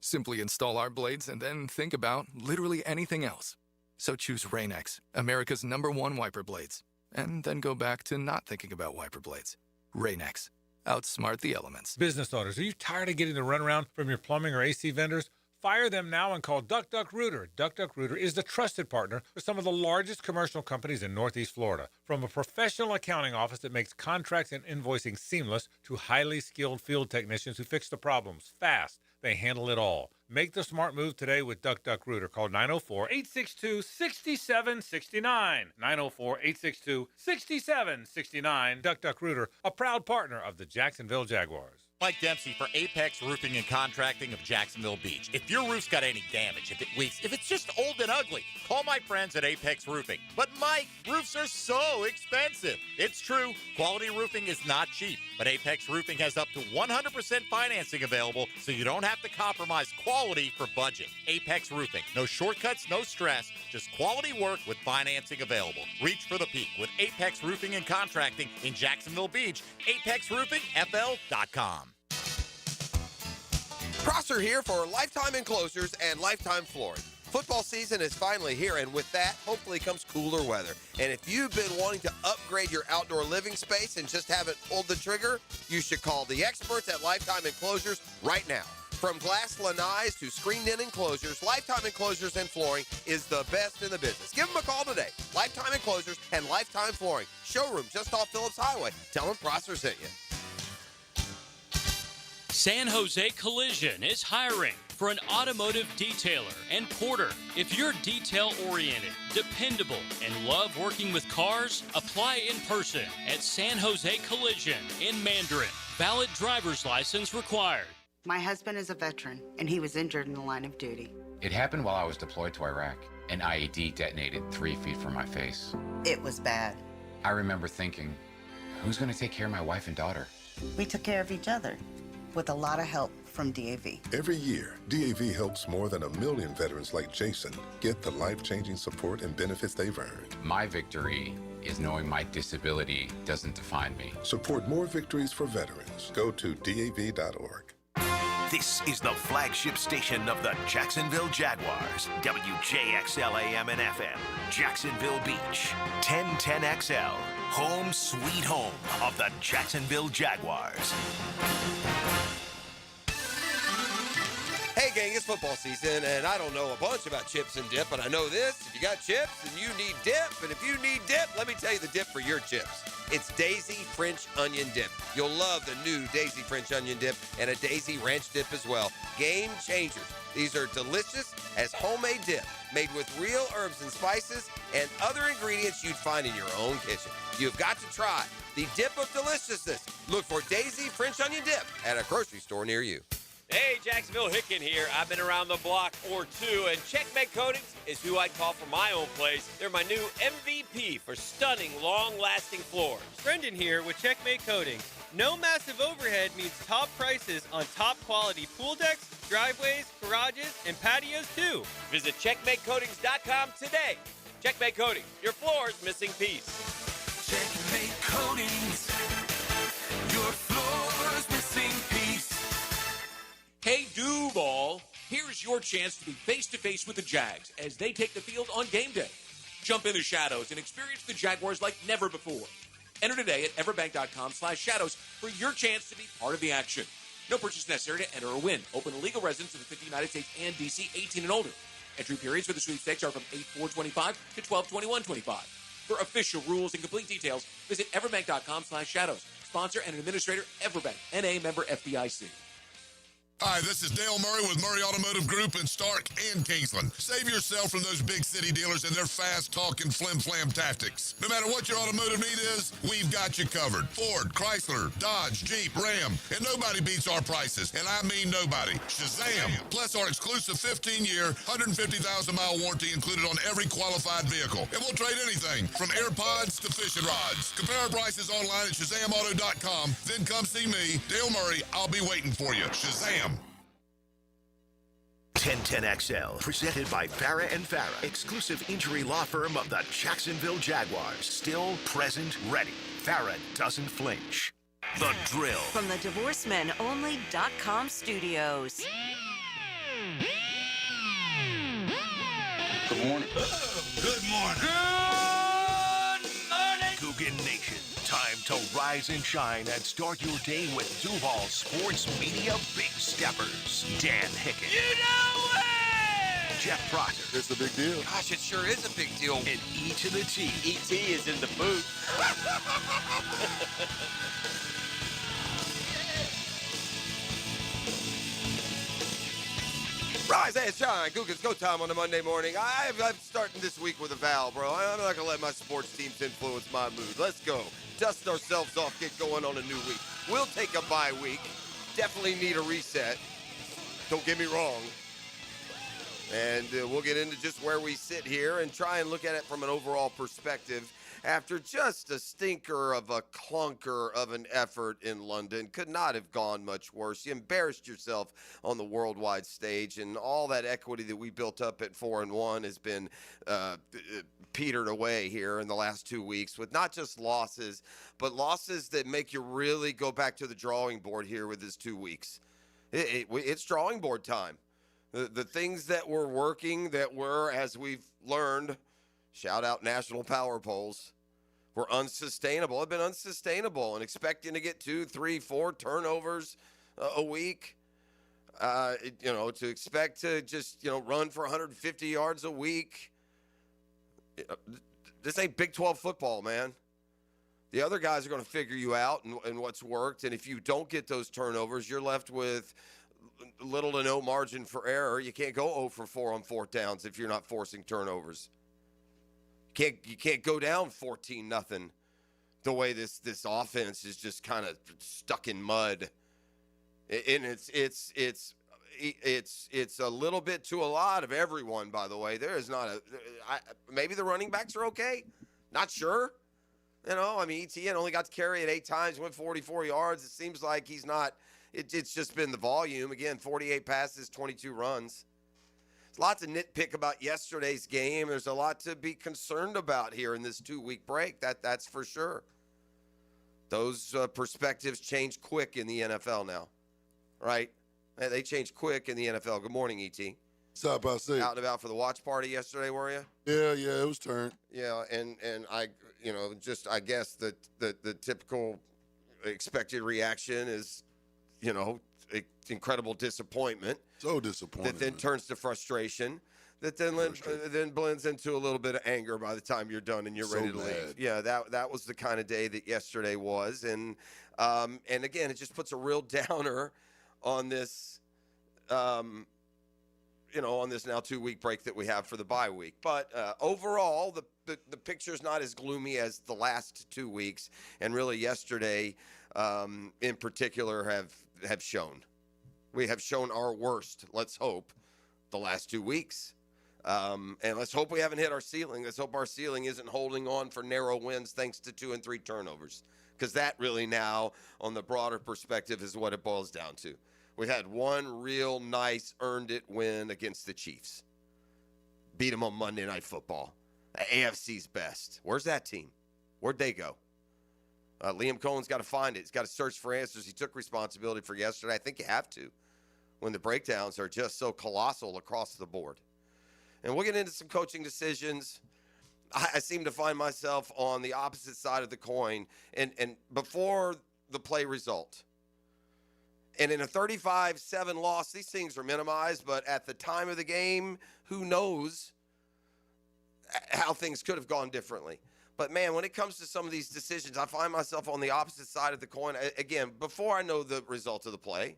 Simply install our blades and then think about literally anything else. So choose Rain-X, America's #1 wiper blades. And then go back to not thinking about wiper blades. Rain-X. Outsmart the elements. Business owners, are you tired of getting the runaround from your plumbing or AC vendors? Fire them now and call DuckDuckRooter. DuckDuckRooter is the trusted partner for some of the largest commercial companies in Northeast Florida. From a professional accounting office that makes contracts and invoicing seamless to highly skilled field technicians who fix the problems fast, they handle it all. Make the smart move today with DuckDuckRooter. Call 904-862-6769. 904-862-6769. DuckDuckRooter, a proud partner of the Jacksonville Jaguars. Mike Dempsey for Apex Roofing and Contracting of Jacksonville Beach. If your roof's got any damage, if it leaks, if it's just old and ugly, call my friends at Apex Roofing. But Mike, roofs are so expensive. It's true, quality roofing is not cheap, but Apex Roofing has up to 100% financing available, so you don't have to compromise quality for budget. Apex Roofing, no shortcuts, no stress, just quality work with financing available. Reach for the peak with Apex Roofing and Contracting in Jacksonville Beach. ApexRoofingFL.com. Prosser here for Lifetime Enclosures and Lifetime Flooring. Football season is finally here, and with that, hopefully comes cooler weather. And if you've been wanting to upgrade your outdoor living space and just haven't pulled the trigger, you should call the experts at Lifetime Enclosures right now. From glass lanais to screened-in enclosures, Lifetime Enclosures and Flooring is the best in the business. Give them a call today. Lifetime Enclosures and Lifetime Flooring. Showroom just off Phillips Highway. Tell them Prosser sent you. San Jose Collision is hiring for an automotive detailer and porter. If you're detail-oriented, dependable, and love working with cars, apply in person at San Jose Collision in Mandarin. Valid driver's license required. My husband is a veteran, and he was injured in the line of duty. It happened while I was deployed to Iraq. An IED detonated 3 feet from my face. It was bad. I remember thinking, who's going to take care of my wife and daughter? We took care of each other with a lot of help from DAV. Every year, DAV helps more than 1 million veterans like Jason get the life-changing support and benefits they've earned. My victory is knowing my disability doesn't define me. Support more victories for veterans. Go to DAV.org. This is the flagship station of the Jacksonville Jaguars. WJXL AM and FM. Jacksonville Beach. 1010XL. Home sweet home of the Jacksonville Jaguars. Hey gang, it's football season, and I don't know a bunch about chips and dip, but I know this. If you got chips, and you need dip, and if you need dip, let me tell you the dip for your chips. It's Daisy French Onion Dip. You'll love the new Daisy French Onion Dip and a Daisy Ranch Dip as well. Game changers. These are delicious as homemade dip, made with real herbs and spices and other ingredients you'd find in your own kitchen. You've got to try the dip of deliciousness. Look for Daisy French Onion Dip at a grocery store near you. Hey, Jacksonville Hicken here. I've been around the block or two, and Checkmate Coatings is who I'd call for my own place. They're my new MVP for stunning, long-lasting floors. Brendan here with Checkmate Coatings. No massive overhead means top prices on top-quality pool decks, driveways, garages, and patios, too. Visit CheckmateCoatings.com today. Checkmate Coatings, your floor's missing piece. Checkmate Coatings. Your floor's missing piece. Hey, Duval, here's your chance to be face-to-face with the Jags as they take the field on game day. Jump in the shadows and experience the Jaguars like never before. Enter today at everbank.com/shadows for your chance to be part of the action. No purchase necessary to enter or win. Open to legal residents of the 50 United States and D.C., 18 and older. Entry periods for the sweepstakes are from 8/4/25 to 12/21/25. For official rules and complete details, visit everbank.com/shadows. Sponsor and administrator, Everbank, N.A. member FDIC. Hi, this is Dale Murray with Murray Automotive Group in Stark and Kingsland. Save yourself from those big city dealers and their fast-talking flim-flam tactics. No matter what your automotive need is, we've got you covered. Ford, Chrysler, Dodge, Jeep, Ram, and nobody beats our prices, and I mean nobody. Shazam! Plus our exclusive 15-year, 150,000-mile warranty included on every qualified vehicle. And we'll trade anything from AirPods to fishing rods. Compare our prices online at ShazamAuto.com. Then come see me, Dale Murray. I'll be waiting for you. Shazam! 1010XL, presented by Farah & Farah, exclusive injury law firm of the Jacksonville Jaguars. Still, present, ready. Farah doesn't flinch. The Drill. From the DivorceMenOnly.com studios. morning. Good morning. Coogan Nation. Time to rise and shine and start your day with Duval Sports Media Big Steppers. Dan Hicken. You know it! Jeff Prosser. It's a big deal. Gosh, it sure is a big deal. And E to the T. E.T. is in the booth. Rise and shine. Coogan's Go Time on a Monday morning. I'm starting this week with a vow, bro. I'm not going to let my sports teams influence my mood. Let's go. Dust ourselves off, get going on a new week. We'll take a bye week. Definitely need a reset. Don't get me wrong. And we'll get into just where we sit here and try and look at it from an overall perspective. After just a stinker of a clunker of an effort in London, could not have gone much worse. You embarrassed yourself on the worldwide stage, and all that equity that we built up at 4-1 has been petered away here in the last 2 weeks with not just losses, but losses that make you really go back to the drawing board here with this 2 weeks. It's drawing board time. The things that were working, that were, as we've learned, shout out national power polls, were unsustainable. Have been unsustainable, and expecting to get 2, 3, 4 turnovers a week. To expect to just run for 150 yards a week. This ain't Big 12 football, man. The other guys are going to figure you out and what's worked, and if you don't get those turnovers, you're left with little to no margin for error. You can't go 0 for 4 on 4th downs if you're not forcing turnovers. You can't go down 14-0 the way this offense is just kind of stuck in mud. And it's a little bit to a lot of everyone, by the way. There is not maybe the running backs are okay. Not sure. Etienne only got to carry it 8 times, went 44 yards. It seems like he's not. It's just been the volume. Again, 48 passes, 22 runs. There's lots of nitpick about yesterday's game. There's a lot to be concerned about here in this 2-week break. That's for sure. Those perspectives change quick in the NFL now, right? They change quick in the NFL. Good morning, E.T. What's up, I see? Out and about for the watch party yesterday, were you? Yeah, it was turned. Yeah, and I guess the typical expected reaction is, incredible disappointment. So disappointed. That then turns to frustration. That then blends into a little bit of anger by the time you're done and you're ready to leave. Yeah, that was the kind of day that yesterday was, and again, it just puts a real downer on this, on this now 2-week break that we have for the bye week. But overall, the picture's not as gloomy as the last 2 weeks, and really yesterday, in particular, have shown. We have shown our worst, let's hope, the last 2 weeks. And let's hope we haven't hit our ceiling. Let's hope our ceiling isn't holding on for narrow wins thanks to 2 and 3 turnovers. Because that really now, on the broader perspective, is what it boils down to. We had one real nice earned-it win against the Chiefs. Beat them on Monday Night Football. The AFC's best. Where's that team? Where'd they go? Liam Cohen's got to find it. He's got to search for answers. He took responsibility for yesterday. I think you have to when the breakdowns are just so colossal across the board. And we'll get into some coaching decisions. I seem to find myself on the opposite side of the coin. And before the play result, and in a 35-7 loss, these things are minimized. But at the time of the game, who knows how things could have gone differently. But, man, when it comes to some of these decisions, I find myself on the opposite side of the coin. Again, before I know the result of the play,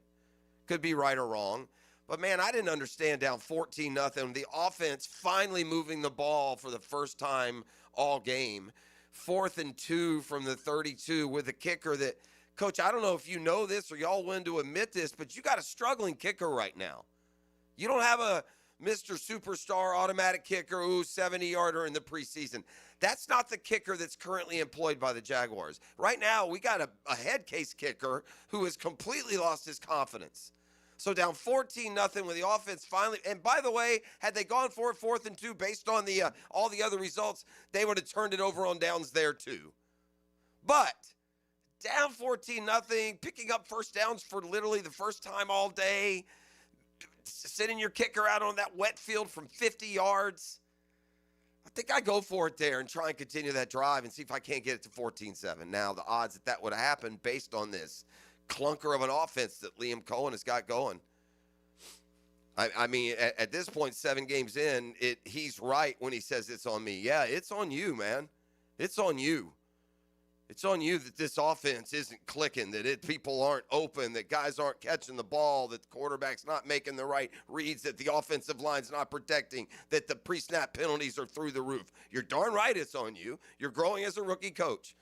could be right or wrong. But, man, I didn't understand down 14-0. The offense finally moving the ball for the first time all game. 4th and 2 from the 32 with a kicker that, Coach, I don't know if you know this or y'all willing to admit this, but you got a struggling kicker right now. You don't have a Mr. Superstar automatic kicker, 70-yarder in the preseason. That's not the kicker that's currently employed by the Jaguars. Right now, we got a head case kicker who has completely lost his confidence. So down 14-0 with the offense finally, and by the way, had they gone for it 4th and 2 based on the all the other results, they would have turned it over on downs there too. But down 14-0, picking up first downs for literally the first time all day, sending your kicker out on that wet field from 50 yards. think I go for it there and try and continue that drive and see if I can't get it to 14-7. Now, the odds that would have happened based on this clunker of an offense that Liam Cohen has got going. I mean, at this point, 7 games in, he's right when he says it's on me. Yeah, it's on you, man. It's on you. It's on you that this offense isn't clicking, that people aren't open, that guys aren't catching the ball, that the quarterback's not making the right reads, that the offensive line's not protecting, that the pre-snap penalties are through the roof. You're darn right it's on you. You're growing as a rookie coach.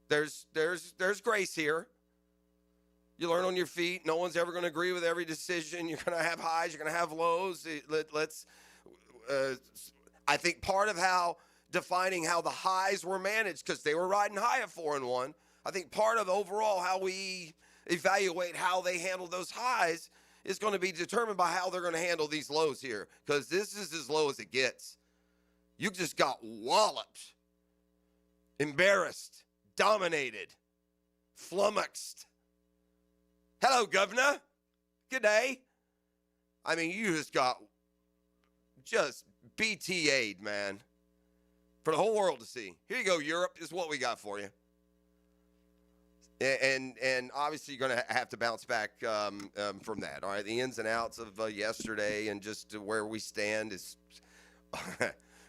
There's grace here. You learn on your feet. No one's ever going to agree with every decision. You're going to have highs. You're going to have lows. I think part of defining how the highs were managed, because they were riding high at 4-1. I think part of overall how we evaluate how they handle those highs is going to be determined by how they're going to handle these lows here, because this is as low as it gets. You just got walloped, embarrassed, dominated, flummoxed. Hello, Governor. Good day. I mean, you just got BTA'd, man, for the whole world to see. Here you go, Europe. This is what we got for you. And obviously you're going to have to bounce back from that. All right, the ins and outs of yesterday and just where we stand is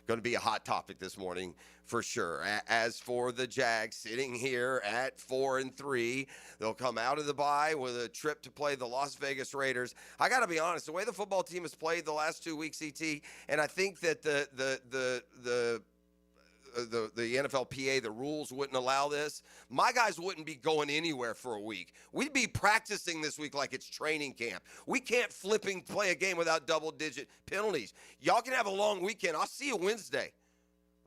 going to be a hot topic this morning for sure. As for the Jags sitting here at 4-3, they'll come out of the bye with a trip to play the Las Vegas Raiders. I got to be honest, the way the football team has played the last 2 weeks, ET, and I think that the NFLPA, the rules wouldn't allow this. My guys wouldn't be going anywhere for a week. We'd be practicing this week like it's training camp. We can't play a game without double-digit penalties. Y'all can have a long weekend. I'll see you Wednesday.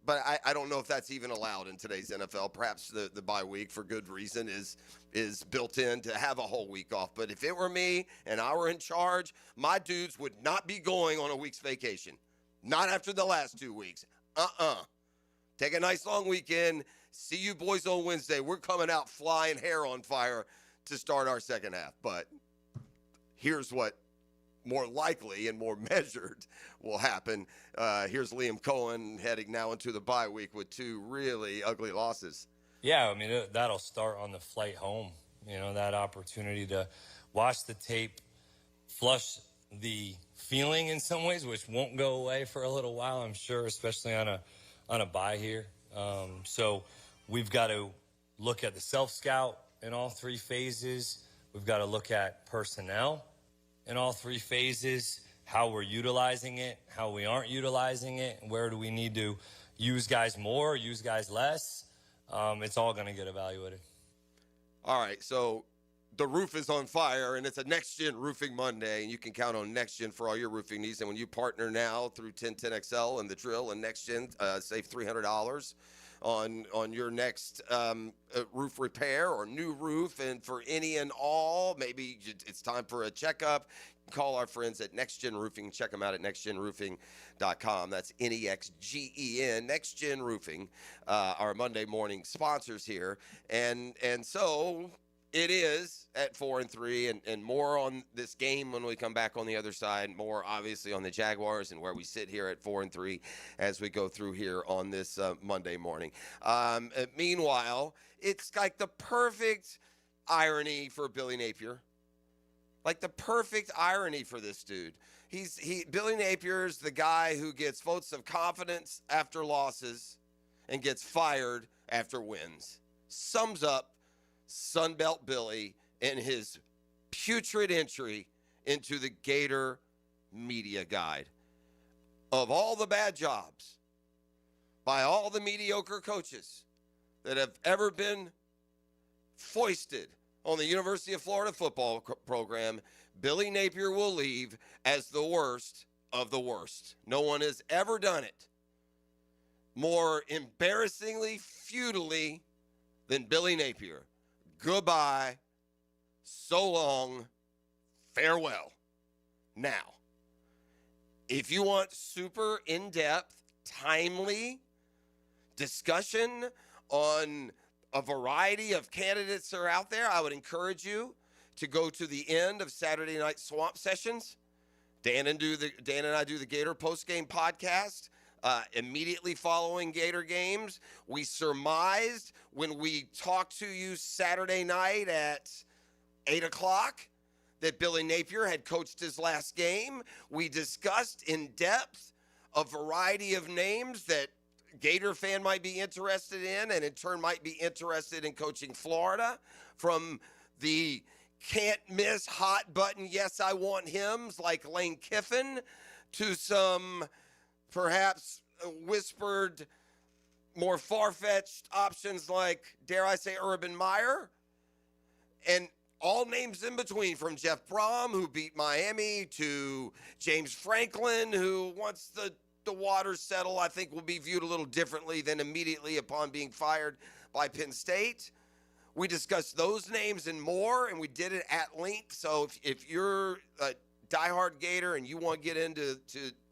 But I don't know if that's even allowed in today's NFL. Perhaps the bye week, for good reason, is built in to have a whole week off. But if it were me and I were in charge, my dudes would not be going on a week's vacation. Not after the last 2 weeks. Take a nice long weekend. See you boys on Wednesday. We're coming out flying hair on fire to start our second half. But here's what more likely and more measured will happen. Here's Liam Cohen heading now into the bye week with 2 really ugly losses. Yeah, I mean, that'll start on the flight home. You know, that opportunity to watch the tape, flush the feeling in some ways, which won't go away for a little while, I'm sure, especially on a bye here. So we've got to look at the self-scout in all 3 phases. We've got to look at personnel in all 3 phases, how we're utilizing it, how we aren't utilizing it, and where do we need to use guys more, use guys less. It's all going to get evaluated. All right, so the roof is on fire, and it's a Next Gen Roofing Monday, and you can count on Next Gen for all your roofing needs. And when you partner now through 1010XL and the Drill and Next Gen, save $300 on your next roof repair or new roof. And for any and all, maybe it's time for a checkup. Call our friends at Next Gen Roofing. Check them out at nextgenroofing.com. That's NEXGEN, Next Gen Roofing, our Monday morning sponsors here. And so it is at 4-3, and more on this game when we come back on the other side. More obviously on the Jaguars and where we sit here at 4-3 as we go through here on this Monday morning. Meanwhile, it's like the perfect irony for Billy Napier. Like the perfect irony for this dude. Billy Napier's the guy who gets votes of confidence after losses and gets fired after wins. Sums up Sunbelt Billy and his putrid entry into the Gator Media Guide. Of all the bad jobs by all the mediocre coaches that have ever been foisted on the University of Florida football program, Billy Napier will leave as the worst of the worst. No one has ever done it more embarrassingly, futilely than Billy Napier. Goodbye. So long. Farewell. Now, if you want super in-depth, timely discussion on a variety of candidates that are out there, I would encourage you to go to the end of Saturday Night Swamp Sessions. Dan and I do the Gator postgame podcast. immediately following Gator games. We surmised when we talked to you Saturday night at 8 o'clock that Billy Napier had coached his last game. We discussed in depth a variety of names that Gator fan might be interested in, and in turn might be interested in coaching Florida, from the can't miss hot button, yes, I want hims like Lane Kiffin, to some perhaps whispered, more far-fetched options like, dare I say, Urban Meyer, and all names in between, from Jeff Brom, who beat Miami, to James Franklin, who once the waters settle, I think will be viewed a little differently than immediately upon being fired by Penn State. We discussed those names and more, and we did it at length. So if you're a diehard Gator and you want to get into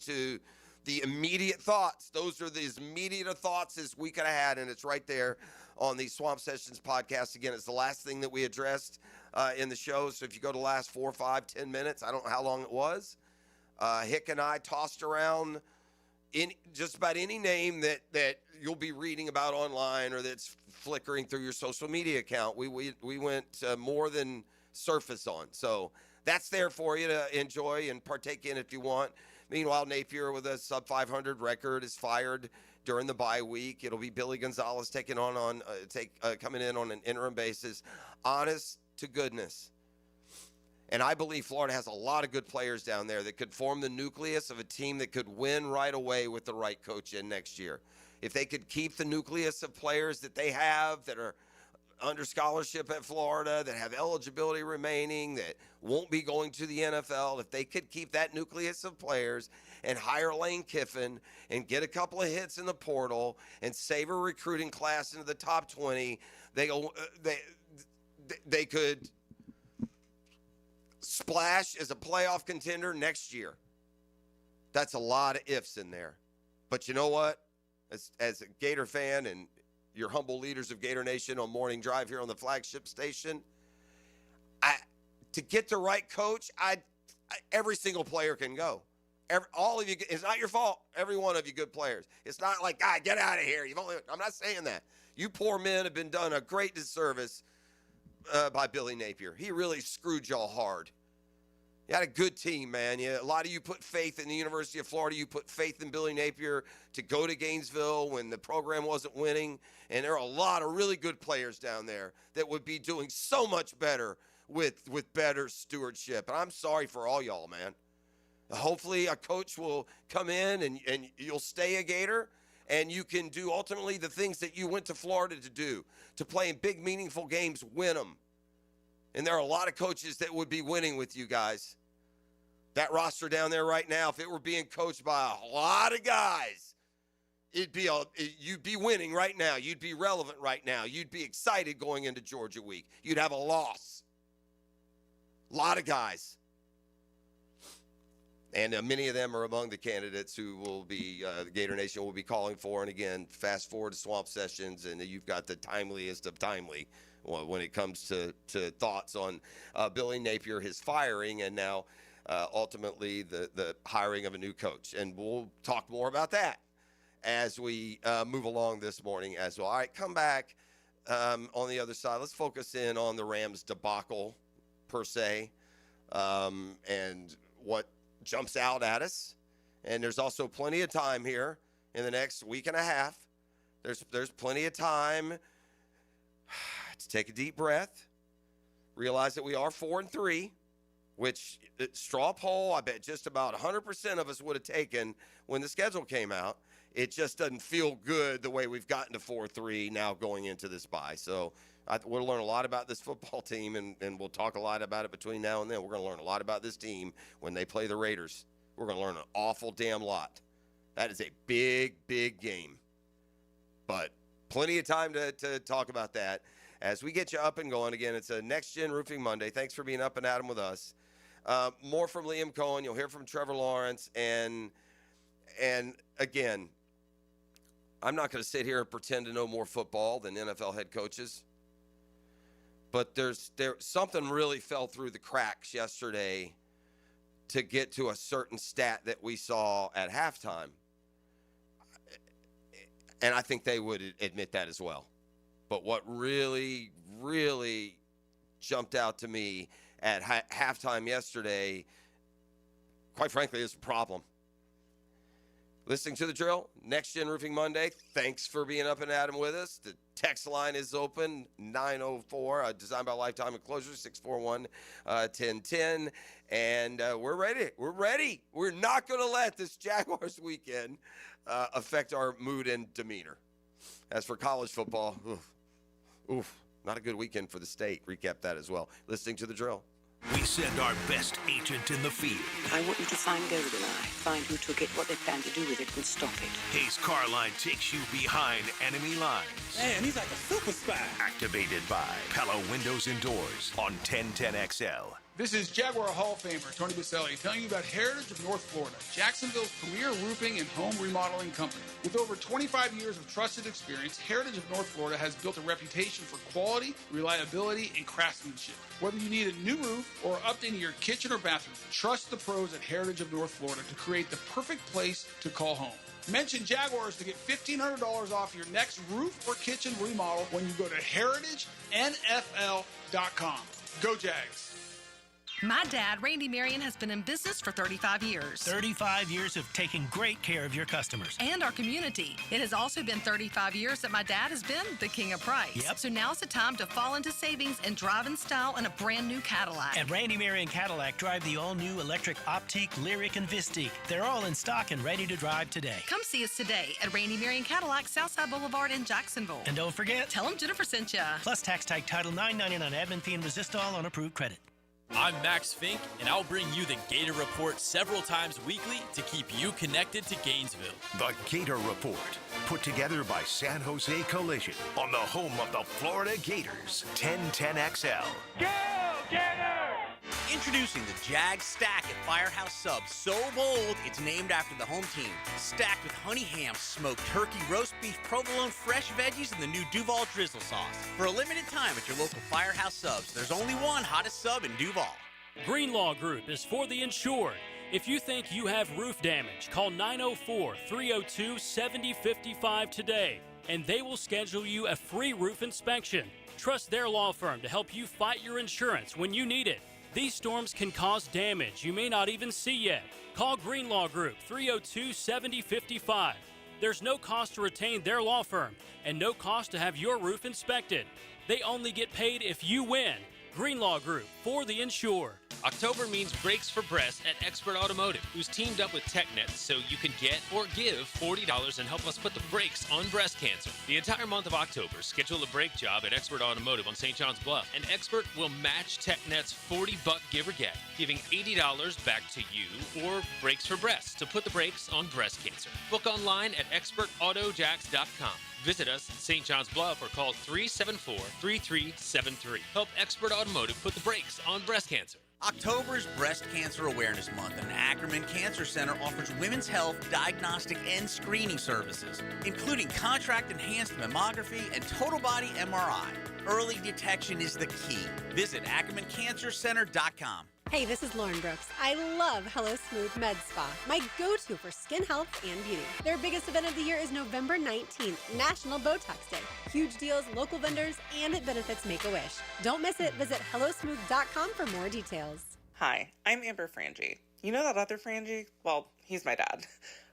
to the immediate thoughts, those are the immediate thoughts as we could have had, and it's right there on the Swamp Sessions podcast. Again, it's the last thing that we addressed in the show. So if you go to the last 4, 5, 10 minutes, I don't know how long it was, Hick and I tossed around in just about any name that you'll be reading about online or that's flickering through your social media account. We went more than surface on. So that's there for you to enjoy and partake in if you want. Meanwhile, Napier with a sub 500 record is fired during the bye week. It'll be Billy Gonzalez coming in on an interim basis. Honest to goodness. And I believe Florida has a lot of good players down there that could form the nucleus of a team that could win right away with the right coach in next year. If they could keep the nucleus of players that they have that are under scholarship at Florida, that have eligibility remaining, that won't be going to the NFL, if they could keep that nucleus of players and hire Lane Kiffin and get a couple of hits in the portal and save a recruiting class into the top 20, they could splash as a playoff contender next year. That's a lot of ifs in there. But you know what? As a Gator fan and your humble leaders of Gator Nation on Morning Drive here on the flagship station, to get the right coach, every single player can go. All of you, it's not your fault. Every one of you good players. It's not like, get out of here. I'm not saying that. You poor men have been done a great disservice by Billy Napier. He really screwed y'all hard. You had a good team, man. A lot of you put faith in the University of Florida. You put faith in Billy Napier to go to Gainesville when the program wasn't winning. And there are a lot of really good players down there that would be doing so much better with better stewardship. And I'm sorry for all y'all, man. Hopefully a coach will come in and you'll stay a Gator, and you can do ultimately the things that you went to Florida to do, to play in big, meaningful games, win them. And there are a lot of coaches that would be winning with you guys. That roster down there right now, if it were being coached by a lot of guys, you'd be winning right now. You'd be relevant right now. You'd be excited going into Georgia week. You'd have a loss. A lot of guys. And many of them are among the candidates who will be, the Gator Nation will be calling for. And again, fast forward to Swamp Sessions, and you've got the timeliest of timely when it comes to thoughts on Billy Napier, his firing, and now ultimately the hiring of a new coach. And we'll talk more about that as we move along this morning as well. All right, come back on the other side. Let's focus in on the Rams debacle, per se, and what jumps out at us. And there's also plenty of time here in the next week and a half. There's plenty of time to take a deep breath, realize that we are 4-3, which straw poll, I bet just about 100% of us would have taken when the schedule came out. It just doesn't feel good the way we've gotten to 4-3 now going into this bye. So we'll learn a lot about this football team, and we'll talk a lot about it between now and then. We're going to learn a lot about this team when they play the Raiders. We're going to learn an awful damn lot. That is a big, big game. But plenty of time to talk about that as we get you up and going. Again, it's a Next Gen Roofing Monday. Thanks for being up and at 'em with us. More from Liam Cohen. You'll hear from Trevor Lawrence. And again, I'm not going to sit here and pretend to know more football than NFL head coaches. But something really fell through the cracks yesterday to get to a certain stat that we saw at halftime. And I think they would admit that as well. But what really, really jumped out to me at halftime yesterday, quite frankly, is a problem. Listening to the drill, Next Gen Roofing Monday. Thanks for being up and at 'em with us. The text line is open, 904, designed by Lifetime Enclosures, 641-1010. And we're ready. We're ready. We're not going to let this Jaguars weekend affect our mood and demeanor. As for college football, not a good weekend for the state. Recap that as well. Listening to the drill. We send our best agent in the field. I want you to find GoldenEye, find who took it, what they plan to do with it, and stop it. Hayes Carline takes you behind enemy lines. Man, he's like a super spy. Activated by Pella Windows and Doors on 1010XL. This is Jaguar Hall of Famer Tony Baselli telling you about Heritage of North Florida, Jacksonville's premier roofing and home remodeling company. With over 25 years of trusted experience, Heritage of North Florida has built a reputation for quality, reliability, and craftsmanship. Whether you need a new roof or updating your kitchen or bathroom, trust the pros at Heritage of North Florida to create the perfect place to call home. Mention Jaguars to get $1,500 off your next roof or kitchen remodel when you go to heritagenfl.com. Go Jags! My dad, Randy Marion, has been in business for 35 years. 35 years of taking great care of your customers. And our community. It has also been 35 years that my dad has been the king of price. Yep. So now's the time to fall into savings and drive in style in a brand new Cadillac. At Randy Marion Cadillac, drive the all-new electric Optique, Lyric, and Vistique. They're all in stock and ready to drive today. Come see us today at Randy Marion Cadillac, Southside Boulevard in Jacksonville. And don't forget, tell them Jennifer sent ya. Plus tax type title $9.99 admin fee and resistol on approved credit. I'm Max Fink, and I'll bring you the Gator Report several times weekly to keep you connected to Gainesville. The Gator Report, put together by San Jose Collision on the home of the Florida Gators, 1010XL. Go Gators! Introducing the Jag Stack at Firehouse Subs. So bold, it's named after the home team. Stacked with honey ham, smoked turkey, roast beef, provolone, fresh veggies, and the new Duval drizzle sauce. For a limited time at your local Firehouse Subs, there's only one hottest sub in Duval. Greenlaw Group is for the insured. If you think you have roof damage, call 904-302-7055 today, and they will schedule you a free roof inspection. Trust their law firm to help you fight your insurance when you need it. These storms can cause damage you may not even see yet. Call Greenlaw Group, 302-7055. There's no cost to retain their law firm and no cost to have your roof inspected. They only get paid if you win. Greenlaw Group, for the insured. October means Brakes for Breast at Expert Automotive, who's teamed up with TechNet so you can get or give $40 and help us put the brakes on breast cancer. The entire month of October, schedule a brake job at Expert Automotive on St. John's Bluff, and Expert will match TechNet's $40 give or get, giving $80 back to you or Brakes for Breast to put the brakes on breast cancer. Book online at expertautojacks.com. Visit us at St. John's Bluff or call 374-3373. Help Expert Automotive put the brakes on breast cancer. October is Breast Cancer Awareness Month, and Ackerman Cancer Center offers women's health, diagnostic, and screening services, including contract-enhanced mammography and total body MRI. Early detection is the key. Visit AckermanCancerCenter.com. Hey, this is Lauren Brooks. I love Hello Smooth Med Spa, my go-to for skin health and beauty. Their biggest event of the year is November 19th, National Botox Day. Huge deals, local vendors, and it benefits Make-A-Wish. Don't miss it. Visit HelloSmooth.com for more details. Hi, I'm Amber Frangie. You know that other Frangie? Well, he's my dad.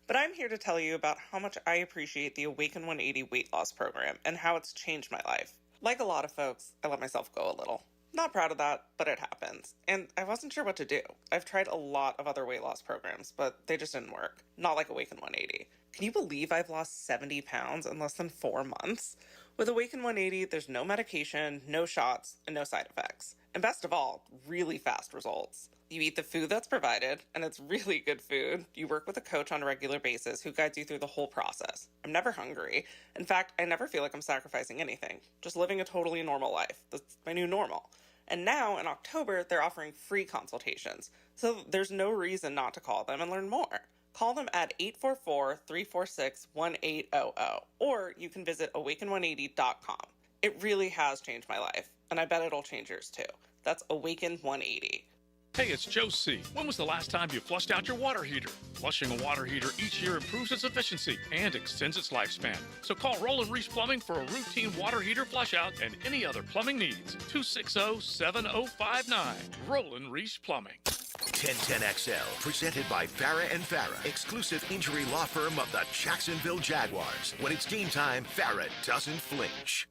But I'm here to tell you about how much I appreciate the Awaken 180 weight loss program and how it's changed my life. Like a lot of folks, I let myself go a little. Not proud of that, but it happens. And I wasn't sure what to do. I've tried a lot of other weight loss programs, but they just didn't work. Not like Awaken 180. Can you believe I've lost 70 pounds in less than 4 months? With Awaken 180, there's no medication, no shots, and no side effects. And best of all, really fast results. You eat the food that's provided, and it's really good food. You work with a coach on a regular basis who guides you through the whole process. I'm never hungry. In fact, I never feel like I'm sacrificing anything. Just living a totally normal life. That's my new normal. And now, in October, they're offering free consultations. So there's no reason not to call them and learn more. Call them at 844-346-1800. Or you can visit awaken180.com. It really has changed my life. And I bet it'll change yours too. That's Awaken 180. Hey, it's Joe C. When was the last time you flushed out your water heater? Flushing a water heater each year improves its efficiency and extends its lifespan. So call Roland Reese Plumbing for a routine water heater flush out and any other plumbing needs. 260-7059. Roland Reese Plumbing. 1010XL, presented by Farah and Farah, exclusive injury law firm of the Jacksonville Jaguars. When it's game time, Farah doesn't flinch.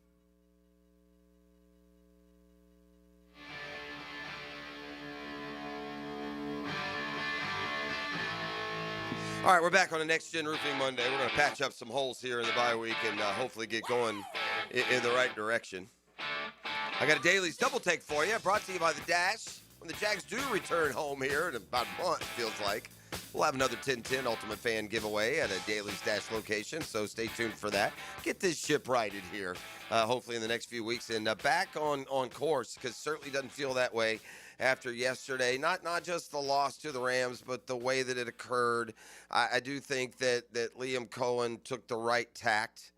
All right, we're back on the Next Gen Roofing Monday. We're going to patch up some holes here in the bye week and hopefully get going in the right direction. I got a Dailies Double Take for you, brought to you by The Dash. When the Jags do return home here in about a month, feels like, we'll have another 10-10 Ultimate Fan giveaway at a Dailies Dash location, so stay tuned for that. Get this ship righted here, hopefully in the next few weeks, and back on course, because certainly doesn't feel that way after yesterday. Not just the loss to the Rams, but the way that it occurred. I do think that Liam Cohen took the right tact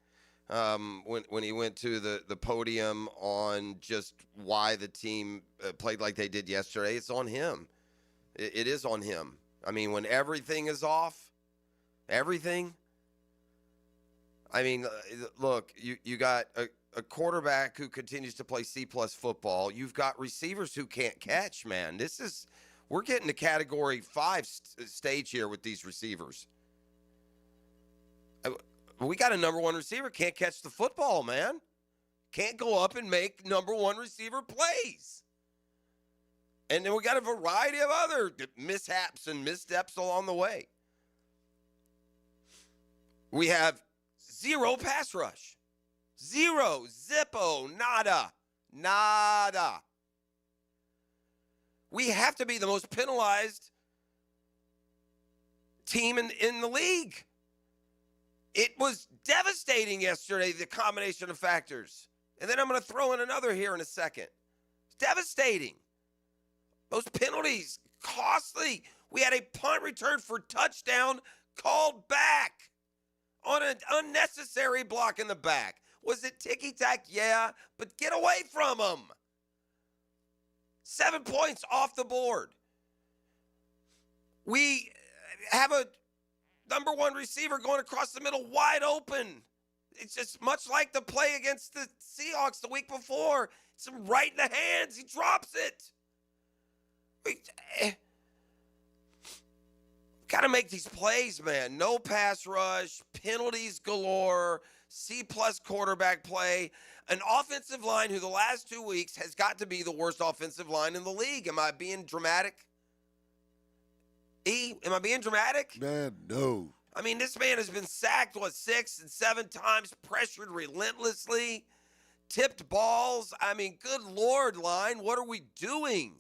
when he went to the podium on just why the team played like they did yesterday. It's on him. It is on him. I mean, when everything is off, everything. I mean, look, you got a quarterback who continues to play C-plus football. You've got receivers who can't catch, man. We're getting to Category 5 stage here with these receivers. We got a number one receiver, can't catch the football, man. Can't go up and make number one receiver plays. And then we got a variety of other mishaps and missteps along the way. We have zero pass rush. Zero. Zippo. Nada. We have to be the most penalized team in the league. It was devastating yesterday, the combination of factors. And then I'm going to throw in another here in a second. It's devastating. Those penalties, costly. We had a punt return for touchdown called back on an unnecessary block in the back. Was it ticky-tack? Yeah, but get away from them. 7 points off the board. We have a number one receiver going across the middle wide open. It's just much like the play against the Seahawks the week before. It's him right in the hands. He drops it. Got to make these plays, man. No pass rush, penalties galore, C-plus quarterback play, an offensive line who the last 2 weeks has got to be the worst offensive line in the league. Am I being dramatic? Am I being dramatic? Man, no. I mean, this man has been sacked, 6 and 7 times, pressured relentlessly, tipped balls. I mean, good Lord, line, what are we doing?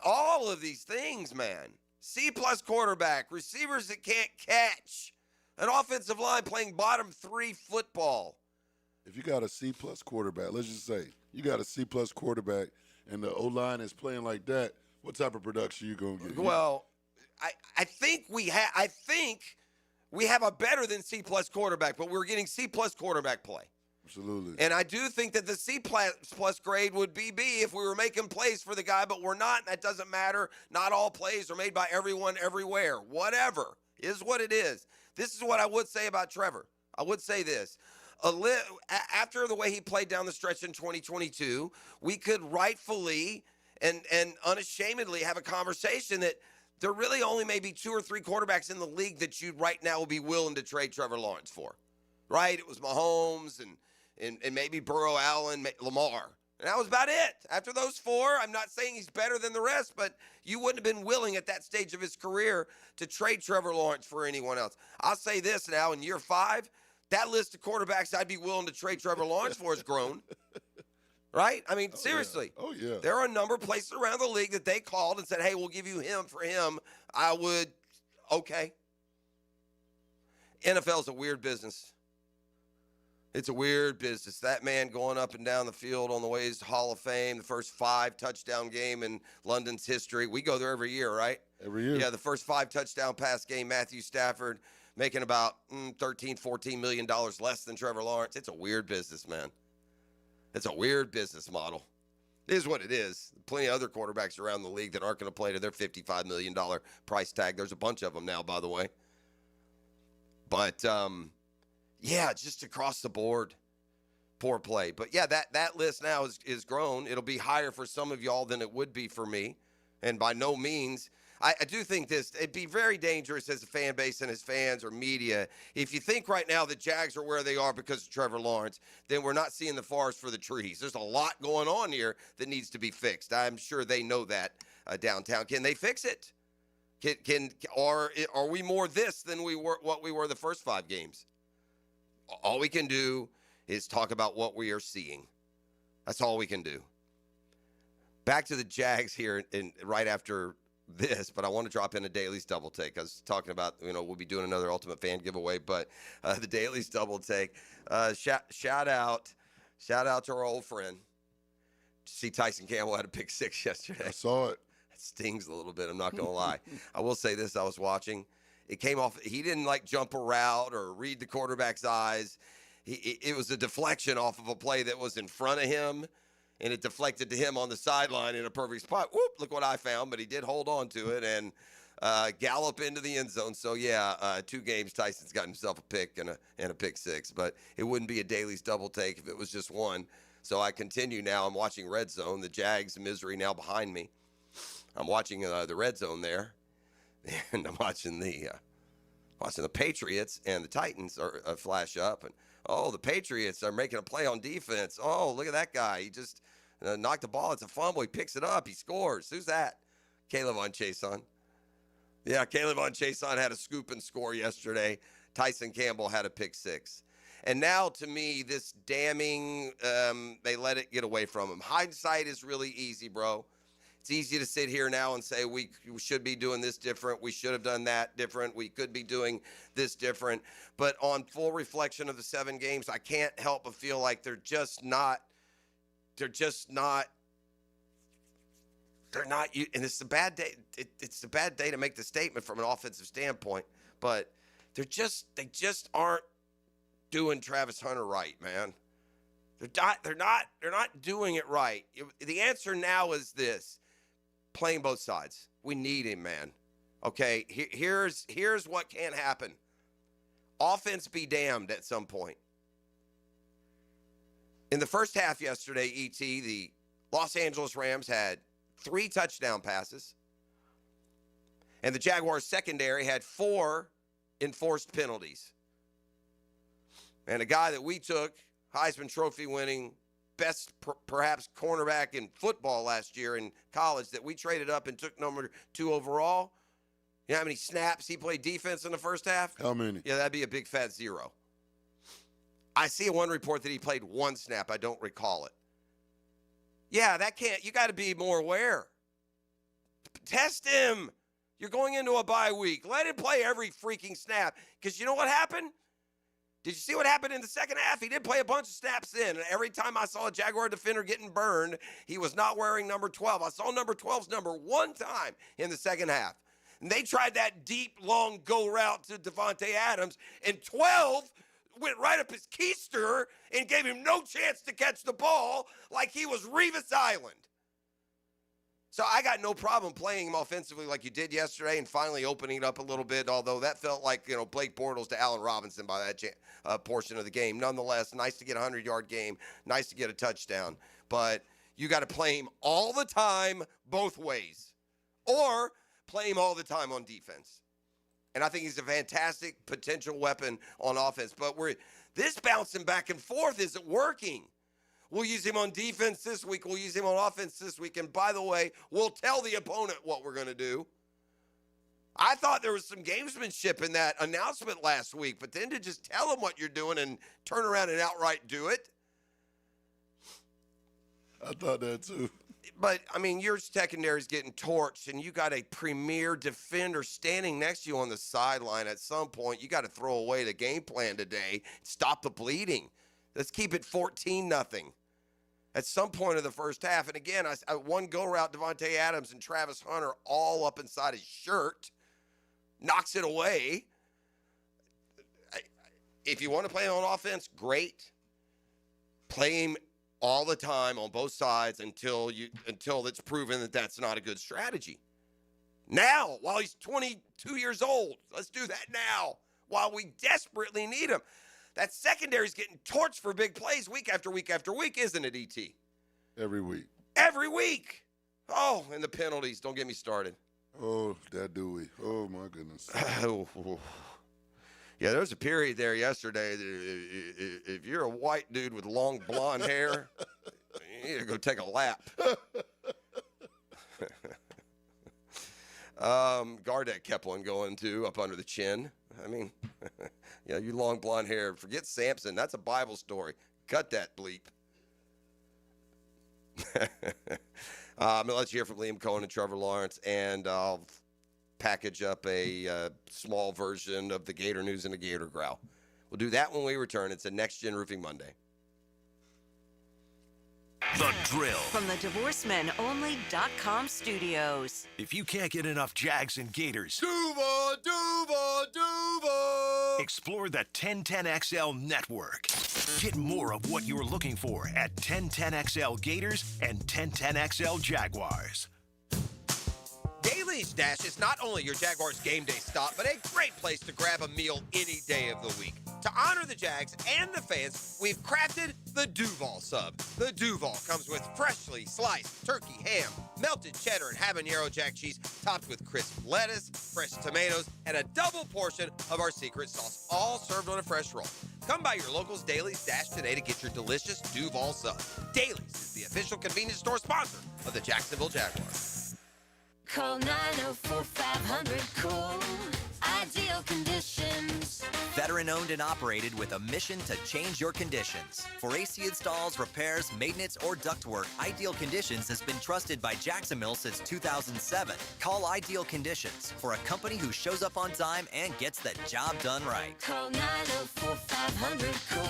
All of these things, man. C-plus quarterback, receivers that can't catch, an offensive line playing bottom 3 football. If you got a C-plus quarterback, let's just say you got a C-plus quarterback and the O-line is playing like that, what type of production you going to get? Well, I think we have a better than C-plus quarterback, but we're getting C-plus quarterback play. Absolutely. And I do think that the C-plus grade would be B if we were making plays for the guy, but we're not, and that doesn't matter. Not all plays are made by everyone everywhere. Whatever is what it is. This is what I would say about Trevor. I would say this. After the way he played down the stretch in 2022, we could rightfully and unashamedly have a conversation that there really only may be 2 or 3 quarterbacks in the league that you right now would be willing to trade Trevor Lawrence for. Right? It was Mahomes and maybe Burrow, Allen, Lamar. And that was about it. After those 4, I'm not saying he's better than the rest, but you wouldn't have been willing at that stage of his career to trade Trevor Lawrence for anyone else. I'll say this now, in year 5, that list of quarterbacks I'd be willing to trade Trevor Lawrence for has grown. Right? I mean, seriously. Yeah. Oh, yeah. There are a number of places around the league that they called and said, hey, we'll give you him for him. I would, okay. NFL's a weird business. It's a weird business. That man going up and down the field on the way to Hall of Fame, the first 5 touchdown game in London's history. We go there every year, right? Every year. Yeah, the first 5 touchdown pass game, Matthew Stafford making about $13, $14 million less than Trevor Lawrence. It's a weird business, man. It's a weird business model. It is what it is. Plenty of other quarterbacks around the league that aren't going to play to their $55 million price tag. There's a bunch of them now, by the way. But, yeah, just across the board, poor play. But, yeah, that list now is grown. It'll be higher for some of y'all than it would be for me. And by no means, I do think it'd be very dangerous as a fan base and as fans or media. If you think right now the Jags are where they are because of Trevor Lawrence, then we're not seeing the forest for the trees. There's a lot going on here that needs to be fixed. I'm sure they know that downtown. Can they fix it? Are we more this than what we were the first 5 games? All we can do is talk about what we are seeing. That's all we can do. Back to the Jags here right after this, but I want to drop in a Dailies double take. I was talking about, we'll be doing another Ultimate Fan giveaway, but the Dailies double take. Shout out to our old friend. See, Tyson Campbell had a pick 6 yesterday. I saw it. It stings a little bit. I'm not going to lie. I will say this. I was watching. It came off. He didn't jump a route or read the quarterback's eyes. It was a deflection off of a play that was in front of him. And it deflected to him on the sideline in a perfect spot. Whoop, look what I found. But he did hold on to it and gallop into the end zone. So, yeah, 2 games, Tyson's got himself a pick and a pick 6. But it wouldn't be a Dailies double take if it was just one. So I continue now. I'm watching Red Zone. The Jags' misery now behind me. I'm watching the Red Zone there. And I'm watching the Patriots and the Titans are flash up. And, oh, the Patriots are making a play on defense. Oh, look at that guy. He just knocked the ball. It's a fumble. He picks it up. He scores. Who's that? Caleb on Chason. Yeah, Caleb on Chason had a scoop and score yesterday. Tyson Campbell had a pick 6. And now, to me, this damning, they let it get away from him. Hindsight is really easy, bro. It's easy to sit here now and say we should be doing this different. We should have done that different. We could be doing this different. But on full reflection of the 7 games, I can't help but feel like they're not, and it's a bad day. It's a bad day to make the statement from an offensive standpoint, but they just aren't doing Travis Hunter right, man. They're not doing it right. The answer now is this: playing both sides. We need him, man. Okay, here's what can happen. Offense be damned at some point. In the first half yesterday, the Los Angeles Rams had 3 touchdown passes, and the Jaguars secondary had 4 enforced penalties. And a guy that we took, Heisman Trophy winning, best perhaps cornerback in football last year in college, that we traded up and took number 2 overall. You know how many snaps he played defense in the first half? How many? Yeah, that'd be a big fat 0. I see one report that he played 1 snap. I don't recall it. Yeah, you got to be more aware. Test him. You're going into a bye week. Let him play every freaking snap. Because you know what happened? Did you see what happened in the second half? He did play a bunch of snaps in. And every time I saw a Jaguar defender getting burned, he was not wearing number 12. I saw number 12's number 1 time in the second half. And they tried that deep, long go route to Devontae Adams, and 12 went right up his keister and gave him no chance to catch the ball like he was Revis Island. So I got no problem playing him offensively like you did yesterday and finally opening it up a little bit, although that felt like, Blake Bortles to Allen Robinson by that portion of the game. Nonetheless, nice to get a 100-yard game, nice to get a touchdown. But you got to play him all the time both ways, or play him all the time on defense. And I think he's a fantastic potential weapon on offense. But this bouncing back and forth isn't working. We'll use him on defense this week. We'll use him on offense this week. And by the way, we'll tell the opponent what we're going to do. I thought there was some gamesmanship in that announcement last week, but then to just tell them what you're doing and turn around and outright do it. I thought that too. But, your secondary's getting torched, and you got a premier defender standing next to you on the sideline. At some point, you got to throw away the game plan today. Stop the bleeding. Let's keep it 14-0. At some point of the first half, and again, I one go route, Devontae Adams and Travis Hunter all up inside his shirt, knocks it away. If you want to play him on offense, great. Play him all the time on both sides until it's proven that that's not a good strategy. Now, while he's 22 years old, let's do that now while we desperately need him. That secondary's getting torched for big plays week after week after week, isn't it, E.T.? Every week. Every week. Oh, and the penalties. Don't get me started. Oh, that Dewey. Oh, my goodness. Yeah, there was a period there yesterday that if you're a white dude with long blonde hair, you need to go take a lap. Gardeck kept one going, too, up under the chin. I mean, you long blonde hair. Forget Samson. That's a Bible story. Cut that bleep. Let's hear from Liam Cohen and Trevor Lawrence, and I'll package up a small version of the Gator News and the Gator Growl. We'll do that when we return. It's a Next Gen Roofing Monday. The Drill. From the DivorceMenOnly.com studios. If you can't get enough Jags and Gators, Duval! Explore the 1010XL network. Get more of what you're looking for at 1010XL Gators and 1010XL Jaguars. Daly's Dash is not only your Jaguars game day stop, but a great place to grab a meal any day of the week. To honor the Jags and the fans, we've crafted the Duval sub. The Duval comes with freshly sliced turkey ham, melted cheddar and habanero jack cheese, topped with crisp lettuce, fresh tomatoes, and a double portion of our secret sauce, all served on a fresh roll. Come by your local's Daly's Dash today to get your delicious Duval sub. Daly's is the official convenience store sponsor of the Jacksonville Jaguars. Call 904-500-COOL. Ideal Conditions. Veteran owned and operated with a mission to change your conditions. For AC installs, repairs, maintenance, or ductwork, Ideal Conditions has been trusted by Jacksonville since 2007. Call Ideal Conditions for a company who shows up on time and gets the job done right. Call 904-500-COOL.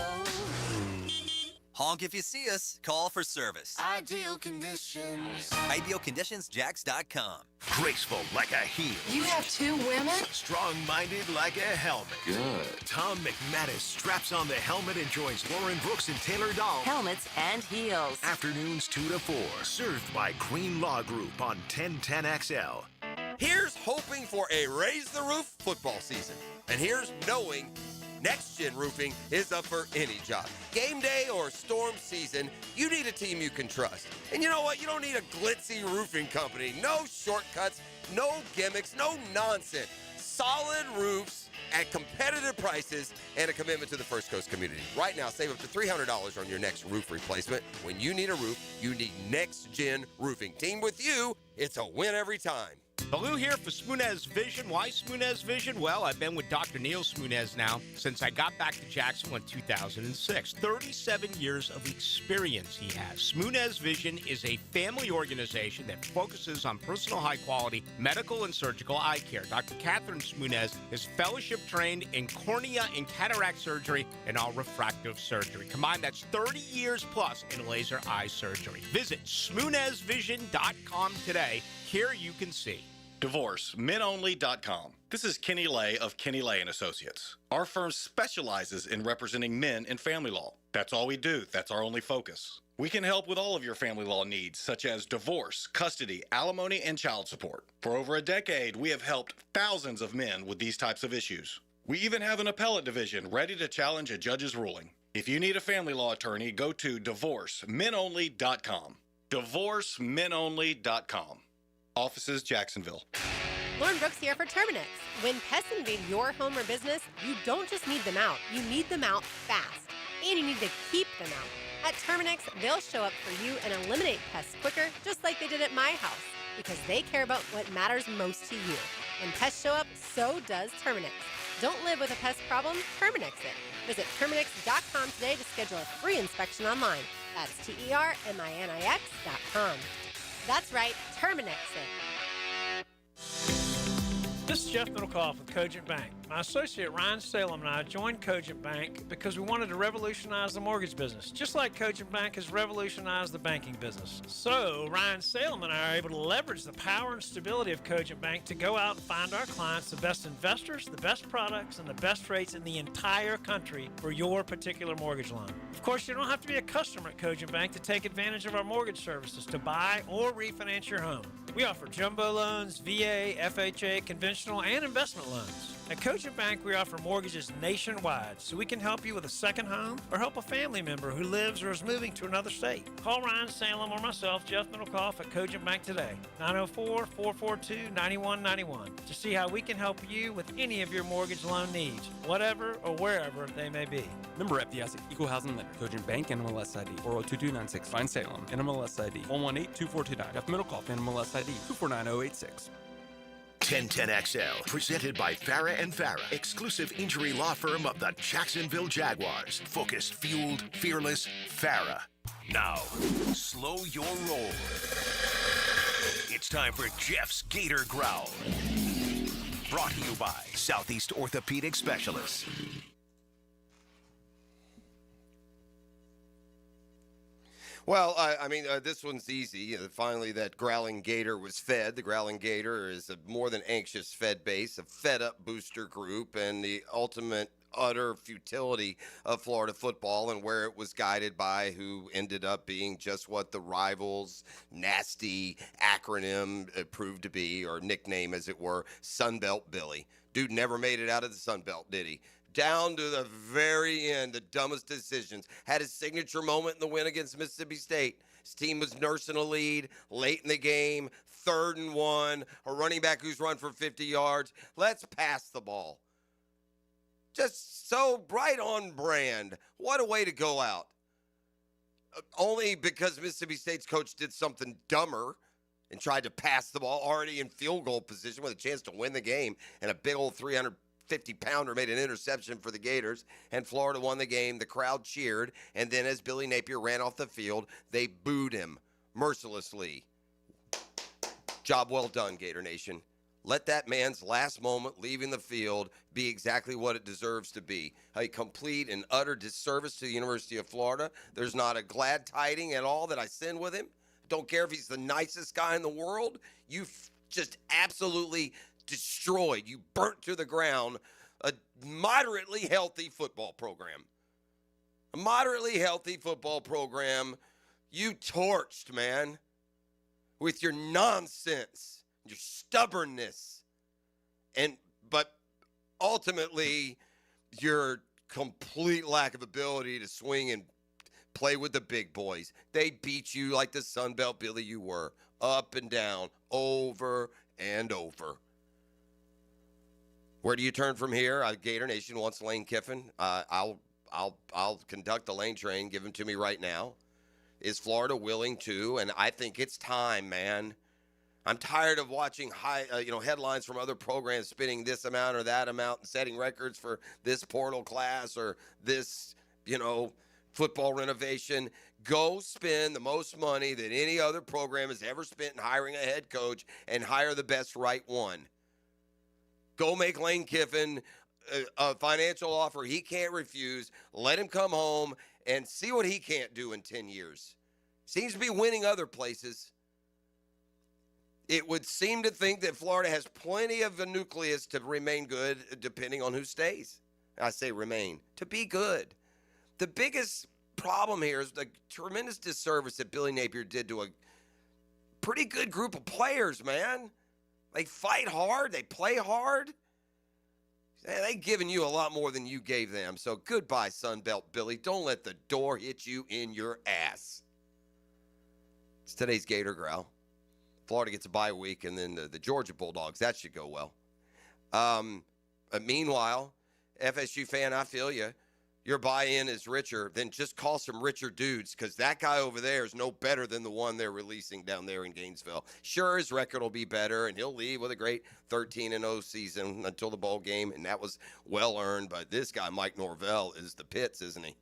Honk if you see us. Call for service. Ideal Conditions. IdealConditionsJacks.com. Graceful like a heel. You have two women? Strong-minded like a helmet. Good. Tom McManus straps on the helmet and joins Lauren Brooks and Taylor Dahl. Helmets and heels. Afternoons 2 to 4. Served by Green Law Group on 1010XL. Here's hoping for a Raise the Roof football season. And here's knowing Next Gen Roofing is up for any job. Game day or storm season, you need a team you can trust. And you know what? You don't need a glitzy roofing company. No shortcuts, no gimmicks, no nonsense. Solid roofs at competitive prices and a commitment to the First Coast community. Right now, save up to $300 on your next roof replacement. When you need a roof, you need Next Gen Roofing. Team with you, it's a win every time. Baloo here for Smoonez Vision. Why Smoonez Vision? Well, I've been with Dr. Neil Smoonez now since I got back to Jacksonville in 2006. 37 years of experience he has. Smoonez Vision is a family organization that focuses on personal high-quality medical and surgical eye care. Dr. Catherine Smoonez is fellowship trained in cornea and cataract surgery and all refractive surgery. Combined, that's 30 years plus in laser eye surgery. Visit SmoonezVision.com today. Here you can see. DivorceMenOnly.com. This is Kenny Lay of Kenny Lay & Associates. Our firm specializes in representing men in family law. That's all we do. That's our only focus. We can help with all of your family law needs, such as divorce, custody, alimony, and child support. For over a decade, we have helped thousands of men with these types of issues. We even have an appellate division ready to challenge a judge's ruling. If you need a family law attorney, go to DivorceMenOnly.com. DivorceMenOnly.com. Offices, Jacksonville. Lauren Brooks here for Terminix. When pests invade your home or business, you don't just need them out, you need them out fast. And you need to keep them out. At Terminix, they'll show up for you and eliminate pests quicker, just like they did at my house, because they care about what matters most to you. When pests show up, so does Terminix. Don't live with a pest problem, Terminix it. Visit Terminix.com today to schedule a free inspection online. That's TerMinix.com. That's right, Terminix it. This is Jeff Middlecoff with Cogent Bank. My associate Ryan Salem and I joined Cogent Bank because we wanted to revolutionize the mortgage business, just like Cogent Bank has revolutionized the banking business. So Ryan Salem and I are able to leverage the power and stability of Cogent Bank to go out and find our clients the best investors, the best products, and the best rates in the entire country for your particular mortgage loan. Of course, you don't have to be a customer at Cogent Bank to take advantage of our mortgage services to buy or refinance your home. We offer jumbo loans, VA, FHA, conventional, and investment loans. At Cogent Bank, we offer mortgages nationwide, so we can help you with a second home or help a family member who lives or is moving to another state. Call Ryan Salem or myself, Jeff Middlecoff, at Cogent Bank today, 904-442-9191, to see how we can help you with any of your mortgage loan needs, whatever or wherever they may be. Member FDIC, Equal Housing Lender, Cogent Bank, NMLS ID 402296. Ryan Salem, NMLS ID 1182429. Jeff Middlecoff, NMLS ID 249086. 1010XL, presented by Farah and Farah, exclusive injury law firm of the Jacksonville Jaguars. Focused, fueled, fearless, Farah. Now, slow your roll. It's time for Jeff's Gator Growl. Brought to you by Southeast Orthopedic Specialists. Well, this one's easy. Finally, that growling gator was fed. The growling gator is a more than anxious fed base, a fed-up booster group, and the ultimate utter futility of Florida football and where it was guided by who ended up being just what the Rivals' nasty acronym proved to be, or nickname as it were, Sunbelt Billy. Dude never made it out of the Sunbelt, did he? Down to the very end, the dumbest decisions. Had his signature moment in the win against Mississippi State. His team was nursing a lead late in the game, 3rd and 1, a running back who's run for 50 yards. Let's pass the ball. Just so right on brand. What a way to go out. Only because Mississippi State's coach did something dumber and tried to pass the ball already in field goal position with a chance to win the game, and a big old 350-pounder made an interception for the Gators, and Florida won the game. The crowd cheered, and then as Billy Napier ran off the field, they booed him mercilessly. Job well done, Gator Nation. Let that man's last moment leaving the field be exactly what it deserves to be. A complete and utter disservice to the University of Florida. There's not a glad tiding at all that I send with him. Don't care if he's the nicest guy in the world. You've just absolutely destroyed. You burnt to the ground a moderately healthy football program. A moderately healthy football program you torched, man, with your nonsense, your stubbornness, but ultimately your complete lack of ability to swing and play with the big boys. They beat you like the Sunbelt Billy you were, up and down, over and over. Where do you turn from here? Gator Nation wants Lane Kiffin. I'll conduct the Lane train. Give him to me right now. Is Florida willing to? And I think it's time, man. I'm tired of watching headlines from other programs spending this amount or that amount and setting records for this portal class or this, football renovation. Go spend the most money that any other program has ever spent in hiring a head coach and hire the best right one. Go make Lane Kiffin a financial offer he can't refuse. Let him come home and see what he can't do in 10 years. Seems to be winning other places. It would seem to think that Florida has plenty of a nucleus to remain good depending on who stays. I say remain. To be good. The biggest problem here is the tremendous disservice that Billy Napier did to a pretty good group of players, man. They fight hard. They play hard. They've given you a lot more than you gave them. So goodbye, Sunbelt Billy. Don't let the door hit you in your ass. It's today's Gator Growl. Florida gets a bye week, and then the Georgia Bulldogs. That should go well. Meanwhile, FSU fan, I feel you. Your buy-in is richer, then just call some richer dudes, because that guy over there is no better than the one they're releasing down there in Gainesville. Sure, his record will be better, and he'll leave with a great 13-0 season until the bowl game, and that was well-earned. But this guy, Mike Norvell, is the pits, isn't he?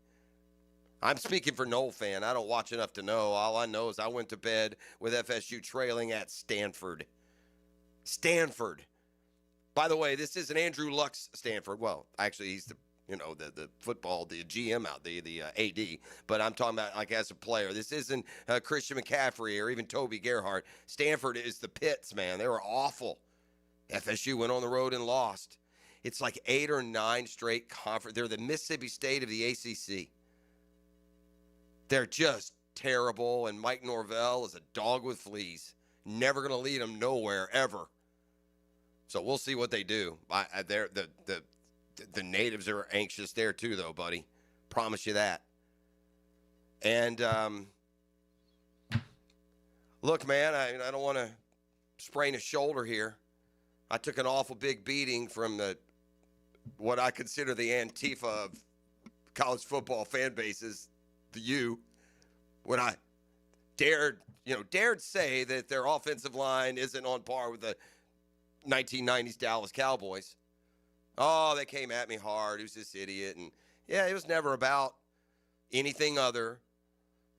I'm speaking for Noel fan. I don't watch enough to know. All I know is I went to bed with FSU trailing at Stanford. Stanford. By the way, this isn't Andrew Luck's Stanford. Well, actually, he's the football, the GM out, the AD. But I'm talking about like as a player. This isn't Christian McCaffrey or even Toby Gerhart. Stanford is the pits, man. They were awful. FSU went on the road and lost. It's like 8 or 9 straight conference. They're the Mississippi State of the ACC. They're just terrible, and Mike Norvell is a dog with fleas. Never going to lead them nowhere, ever. So we'll see what they do. The natives are anxious there too, though, buddy. Promise you that. And look, man, I don't want to sprain a shoulder here. I took an awful big beating from what I consider the Antifa of college football fan bases, the U, when I dared say that their offensive line isn't on par with the 1990s Dallas Cowboys. Oh, they came at me hard. Who's this idiot? And yeah, it was never about anything other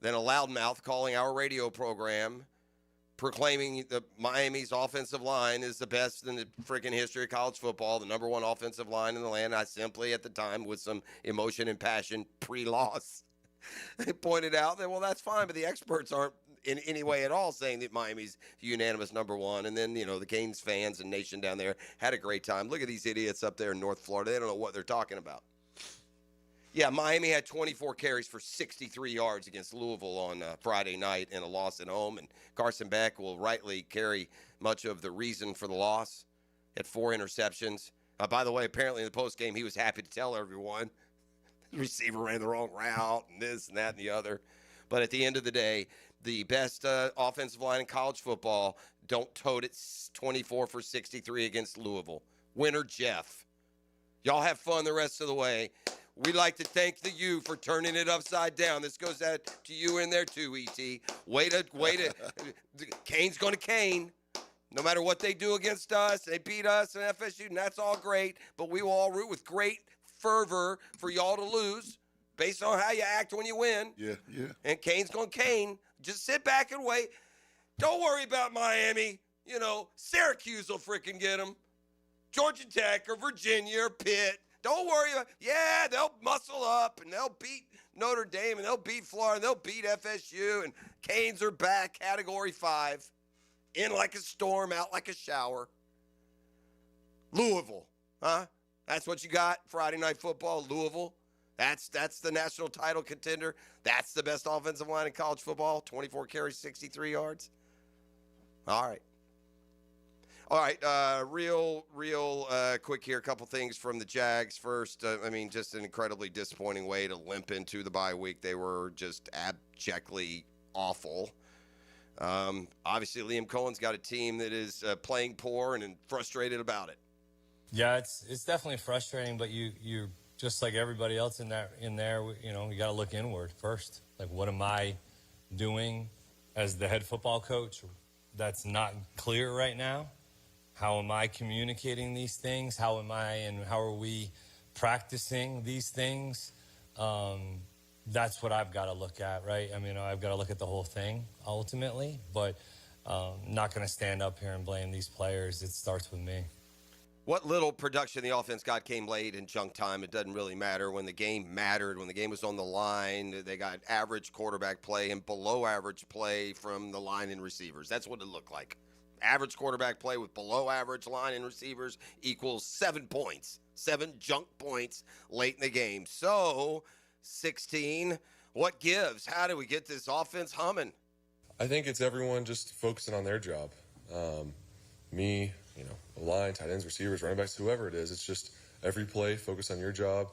than a loudmouth calling our radio program, proclaiming that Miami's offensive line is the best in the freaking history of college football, the number one offensive line in the land. I simply, at the time, with some emotion and passion, pre-loss, pointed out that, well, that's fine, but the experts aren't in any way at all saying that Miami's unanimous number one. And then, the Canes fans and nation down there had a great time. Look at these idiots up there in North Florida. They don't know what they're talking about. Yeah, Miami had 24 carries for 63 yards against Louisville on Friday night in a loss at home. And Carson Beck will rightly carry much of the reason for the loss. Had 4 interceptions. By the way, apparently in the postgame, he was happy to tell everyone the receiver ran the wrong route and this and that and the other. But at the end of the day, the best offensive line in college football don't tote it 24 for 63 against Louisville. Winner Jeff. Y'all have fun the rest of the way. We'd like to thank the U for turning it upside down. This goes out to you in there too, E.T. Way to. Kane's going to Kane. No matter what they do against us, they beat us and FSU, and that's all great. But we will all root with great fervor for y'all to lose based on how you act when you win. Yeah. And Kane's going Kane. Just sit back and wait. Don't worry about Miami. Syracuse will freaking get them. Georgia Tech or Virginia or Pitt. Don't worry. They'll muscle up and they'll beat Notre Dame and they'll beat Florida and they'll beat FSU. And Canes are back, Category 5. In like a storm, out like a shower. Louisville, huh? That's what you got, Friday Night Football, Louisville. That's the national title contender. That's the best offensive line in college football. 24 carries, 63 yards. All right. Real quick here. A couple things from the Jags. First, just an incredibly disappointing way to limp into the bye week. They were just abjectly awful. Obviously, Liam Cohen's got a team that is playing poor and frustrated about it. Yeah, it's definitely frustrating, but you just like everybody else in there, you got to look inward first. Like, what am I doing as the head football coach that's not clear right now? How am I communicating these things? How are we practicing these things? That's what I've got to look at, right? I've got to look at the whole thing ultimately, but not going to stand up here and blame these players. It starts with me. What little production the offense got came late in junk time. It doesn't really matter. When the game mattered, when the game was on the line, they got average quarterback play and below average play from the line and receivers. That's what it looked like. Average quarterback play with below average line and receivers equals 7 points. 7 junk points late in the game. So, 16, what gives? How do we get this offense humming? I think it's everyone just focusing on their job. Me, the line, tight ends, receivers, running backs, whoever it is. It's just every play, focus on your job.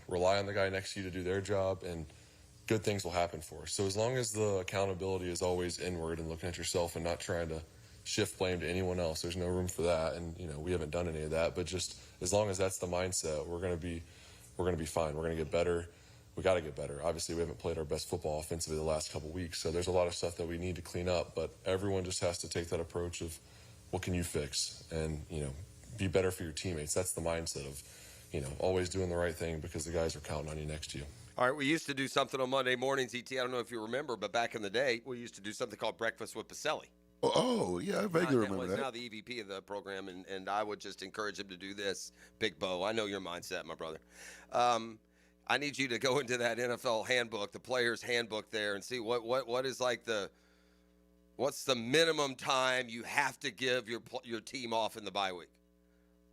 Rely on the guy next to you to do their job, and good things will happen for us. So as long as the accountability is always inward and looking at yourself and not trying to shift blame to anyone else, there's no room for that. And we haven't done any of that. But just as long as that's the mindset, we're going to be fine. We're going to get better. We got to get better. Obviously, we haven't played our best football offensively the last couple weeks, so there's a lot of stuff that we need to clean up. But everyone just has to take that approach of what can you fix and, be better for your teammates. That's the mindset of, always doing the right thing because the guys are counting on you next to you. All right, we used to do something on Monday mornings, E.T. I don't know if you remember, but back in the day, we used to do something called Breakfast with Pacelli. Oh, yeah, I vaguely remember was that. now the EVP of the program, and I would just encourage him to do this. Big Bo, I know your mindset, my brother. I need you to go into that NFL handbook, the player's handbook there, and see what is like what's the minimum time you have to give your team off in the bye week?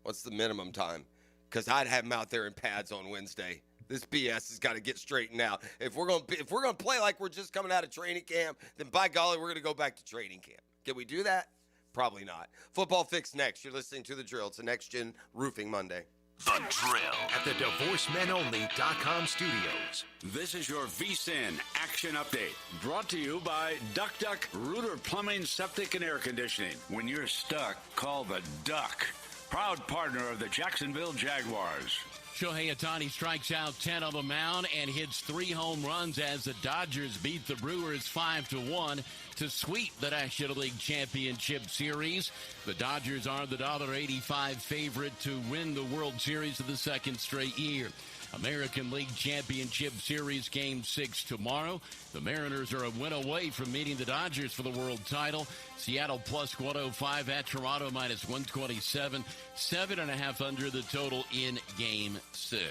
What's the minimum time? Because I'd have them out there in pads on Wednesday. This BS has got to get straightened out. If we're gonna play like we're just coming out of training camp, then by golly, we're gonna go back to training camp. Can we do that? Probably not. Football Fix next. You're listening to The Drill. It's a Next Gen Roofing Monday. The Drill at the DivorceMenOnly.com studios. This is your VSIN Action Update, brought to you by Duck Duck Rooter Plumbing, Septic, and Air Conditioning. When you're stuck, call the Duck, proud partner of the Jacksonville Jaguars. Shohei Ohtani strikes out 10 on the mound and hits 3 home runs as the Dodgers beat the Brewers 5-1 to sweep the National League Championship Series. The Dodgers are the $1.85 favorite to win the World Series for the second straight year. American League Championship Series Game 6 tomorrow. The Mariners are a win away from meeting the Dodgers for the world title. Seattle plus 105 at Toronto minus 127. 7.5 under the total in Game 6.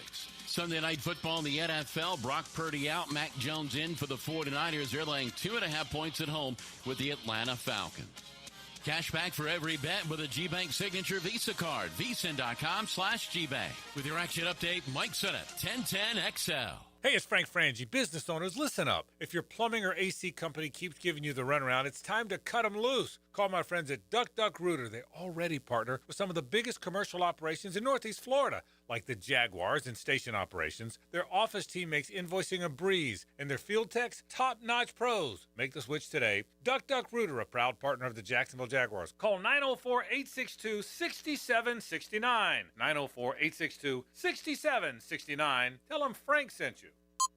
Sunday Night Football in the NFL. Brock Purdy out, Mac Jones in for the 49ers. They're laying 2.5 points at home with the Atlanta Falcons. Cash back for every bet with a G-Bank Signature Visa card. VSIN.com/GBank. With your action update, Mike Sennett, 1010XL. Hey, it's Frank Frangie. Business owners, listen up. If your plumbing or AC company keeps giving you the runaround, it's time to cut them loose. Call my friends at Duck Duck Rooter. They already partner with some of the biggest commercial operations in Northeast Florida, like the Jaguars and station operations. Their office team makes invoicing a breeze, and their field techs, top-notch pros. Make the switch today. Duck Duck Rooter, a proud partner of the Jacksonville Jaguars. Call 904-862-6769. 904-862-6769. Tell them Frank sent you.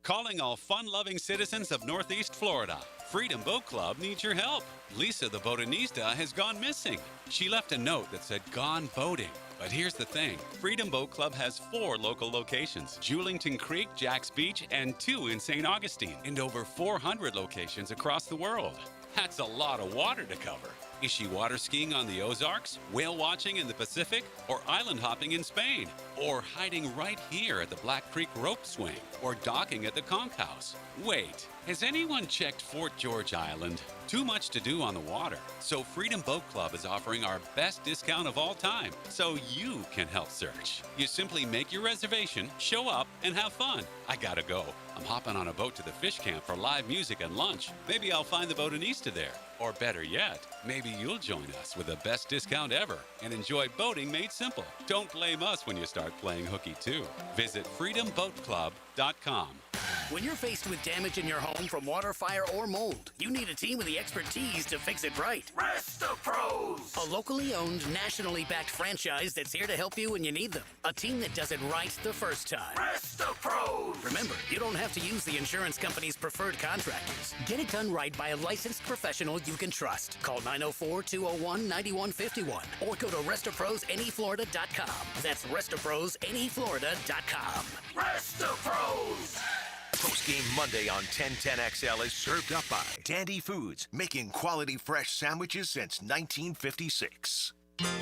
Calling all fun-loving citizens of Northeast Florida. Freedom Boat Club needs your help. Lisa the Botanista has gone missing. She left a note that said, "Gone boating." But here's the thing. Freedom Boat Club has 4 local locations. Julington Creek, Jack's Beach, and 2 in St. Augustine. And over 400 locations across the world. That's a lot of water to cover. Is she water skiing on the Ozarks, whale watching in the Pacific, or island hopping in Spain? Or hiding right here at the Black Creek Rope Swing? Or docking at the Conch House? Wait, has anyone checked Fort George Island? Too much to do on the water. So Freedom Boat Club is offering our best discount of all time, so you can help search. You simply make your reservation, show up, and have fun. I gotta go. I'm hopping on a boat to the fish camp for live music and lunch. Maybe I'll find the Botanista there. Or better yet, maybe you'll join us with the best discount ever and enjoy boating made simple. Don't blame us when you start playing hooky too. Visit freedomboatclub.com. When you're faced with damage in your home from water, fire, or mold, you need a team with the expertise to fix it right. Resto Pros! A locally owned, nationally backed franchise that's here to help you when you need them. A team that does it right the first time. Resto Pros! Remember, you don't have to use the insurance company's preferred contractors. Get it done right by a licensed professional you can trust. Call 904-201-9151 or go to RestoProsNEFlorida.com. That's RestoProsNEFlorida.com. Resto Pros! Postgame Monday on 1010XL is served up by Dandy Foods, making quality fresh sandwiches since 1956.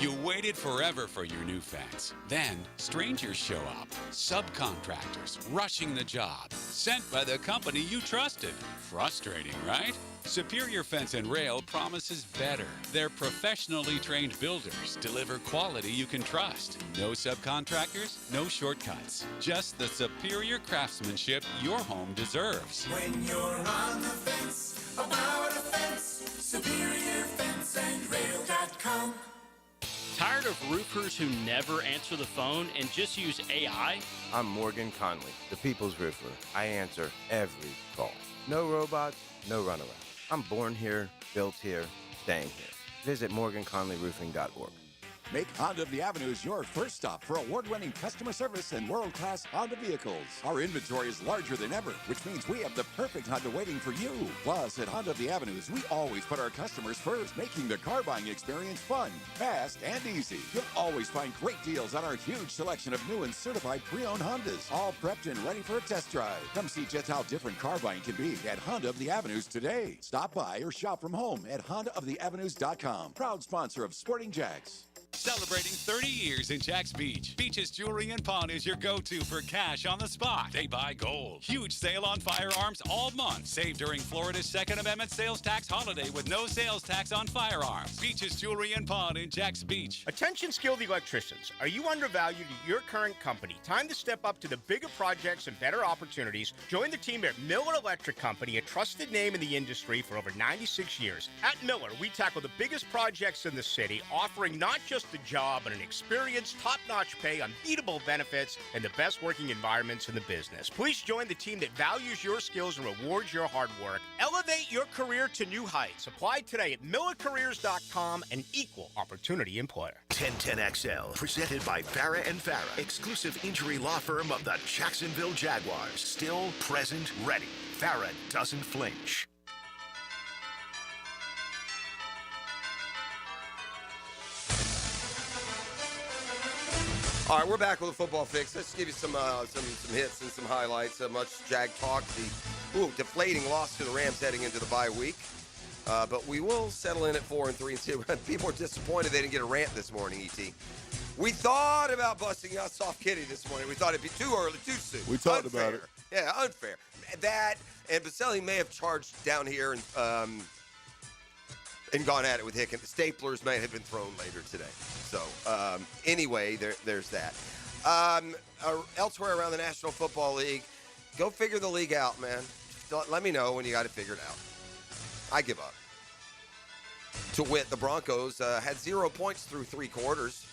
You waited forever for your new fence. Then, strangers show up. Subcontractors rushing the job. Sent by the company you trusted. Frustrating, right? Superior Fence and Rail promises better. Their professionally trained builders deliver quality you can trust. No subcontractors, no shortcuts. Just the superior craftsmanship your home deserves. When you're on the fence, about a fence, SuperiorFenceandRail.com. Tired of roofers who never answer the phone and just use AI? I'm Morgan Conley, the People's Roofer. I answer every call. No robots, no runaround. I'm born here, built here, staying here. Visit MorganConleyRoofing.org. Make Honda of the Avenues your first stop for award-winning customer service and world-class Honda vehicles. Our inventory is larger than ever, which means we have the perfect Honda waiting for you. Plus, at Honda of the Avenues, we always put our customers first, making the car buying experience fun, fast, and easy. You'll always find great deals on our huge selection of new and certified pre-owned Hondas, all prepped and ready for a test drive. Come see just how different car buying can be at Honda of the Avenues today. Stop by or shop from home at HondaoftheAvenues.com. Proud sponsor of Sporting Jacks. Celebrating 30 years in Jack's Beach. Beach's Jewelry and Pawn is your go-to for cash on the spot. They buy gold. Huge sale on firearms all month. Save during Florida's Second Amendment sales tax holiday with no sales tax on firearms. Beach's Jewelry and Pawn in Jack's Beach. Attention skilled electricians. Are you undervalued at your current company? Time to step up to the bigger projects and better opportunities. Join the team at Miller Electric Company, a trusted name in the industry for over 96 years. At Miller, we tackle the biggest projects in the city, offering not just the job, but an experienced, top-notch pay, unbeatable benefits, and the best working environments in the business. Please join the team that values your skills and rewards your hard work. Elevate your career to new heights. Apply today at millercareers.com, an equal opportunity employer. 1010XL, presented by Farah and Farah, exclusive injury law firm of the Jacksonville Jaguars. Still, present, ready. Farah doesn't flinch. All right, we're back with a football fix. Let's give you some hits and some highlights. Much Jag talk. The deflating loss to the Rams heading into the bye week. But we will settle in at 4-3 and see. People are disappointed they didn't get a rant this morning, E.T. We thought about busting out Soft Kitty this morning. We thought it'd be too early, too soon. We talked about it. Yeah, unfair. That, and Baselli may have charged down here and gone at it with Hicken. The staplers may have been thrown later today. So, anyway, there's that. Elsewhere around the National Football League, go figure the league out, man. Let me know when you got it figured out. I give up. To wit, the Broncos had 0 points through 3 quarters.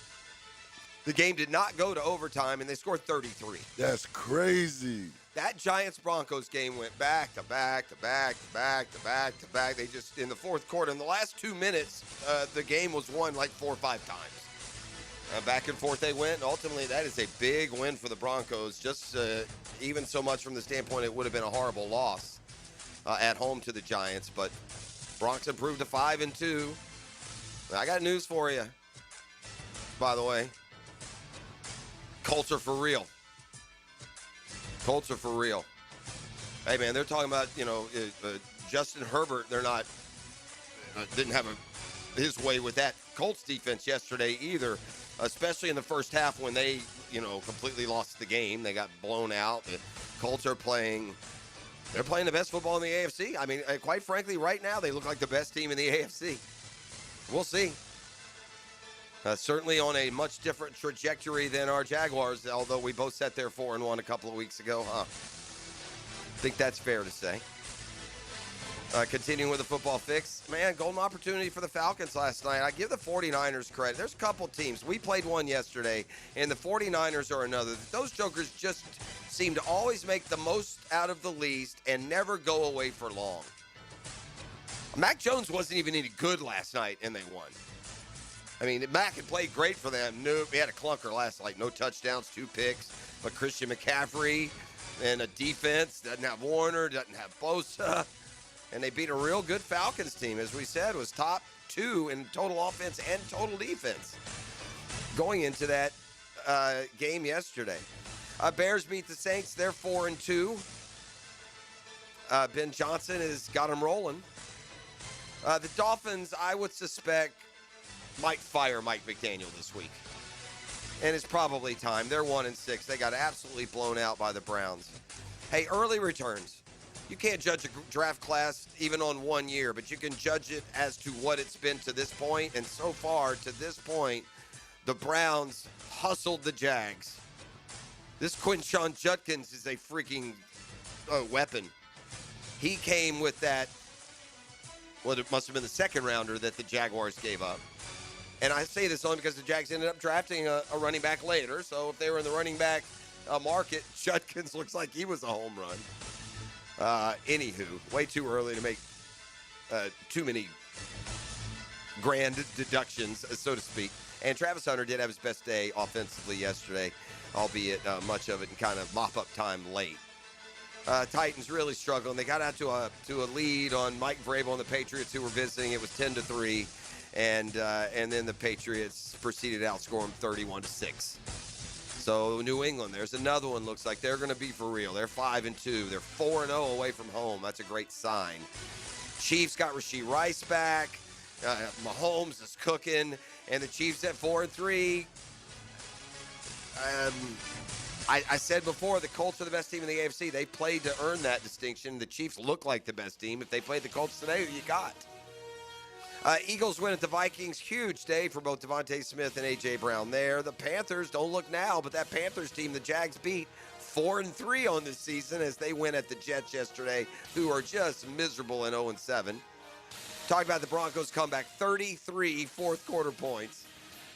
The game did not go to overtime, and they scored 33. That's crazy. That Giants-Broncos game went back to back to back to back to back to back. They just, in the fourth quarter, in the last 2 minutes, the game was won like 4 or 5 times. Back and forth they went, and ultimately that is a big win for the Broncos, just even so much from the standpoint it would have been a horrible loss at home to the Giants, but Bronx improved to 5-2. I got news for you, by the way. Colts are for real. Colts are for real. Hey, man, they're talking about, Justin Herbert. They're not, didn't have his way with that Colts defense yesterday either, especially in the first half when they, completely lost the game. They got blown out. The Colts are playing, they're playing the best football in the AFC. I mean, quite frankly, right now, they look like the best team in the AFC. We'll see. Certainly on a much different trajectory than our Jaguars, although we both sat there 4-1 a couple of weeks ago. I think that's fair to say. Continuing with the football fix. Man, golden opportunity for the Falcons last night. I give the 49ers credit. There's a couple teams. We played one yesterday, and the 49ers are another. Those jokers just seem to always make the most out of the least and never go away for long. Mac Jones wasn't even any good last night, and they won. I mean, Mac had played great for them. He had a clunker last night. No touchdowns, 2 picks. But Christian McCaffrey and a defense doesn't have Warner, doesn't have Bosa. And they beat a real good Falcons team, as we said, was top 2 in total offense and total defense going into that game yesterday. Bears beat the Saints. They're 4-2. Ben Johnson has got them rolling. The Dolphins, I would suspect, might fire Mike McDaniel this week. And it's probably time. They're 1-6. They got absolutely blown out by the Browns. Hey, early returns. You can't judge a draft class even on 1 year, but you can judge it as to what it's been to this point. And so far, to this point, the Browns hustled the Jags. This Quinshon Judkins is a freaking weapon. He came with that, it must have been the second rounder that the Jaguars gave up. And I say this only because the Jags ended up drafting a running back later. So if they were in the running back market, Judkins looks like he was a home run. Anywho, way too early to make too many grand deductions, so to speak. And Travis Hunter did have his best day offensively yesterday, albeit much of it in kind of mop-up time late. Titans really struggling. They got out to a lead on Mike Vrabel and the Patriots, who were visiting. It was 10-3, and then the Patriots proceeded to outscore them 31-6. So New England, there's another one. Looks like they're going to be for real. They're 5-2. They're 4-0 away from home. That's a great sign. Chiefs got Rashee Rice back. Mahomes is cooking, and the Chiefs at 4-3. I said before, the Colts are the best team in the AFC. They played to earn that distinction. The Chiefs look like the best team. If they played the Colts today, who you got? Eagles win at the Vikings. Huge day for both Devontae Smith and A.J. Brown there. The Panthers, don't look now, but that Panthers team the Jags beat 4-3 on this season as they win at the Jets yesterday, who are just miserable in 0-7. Talk about the Broncos comeback, 33 fourth-quarter points.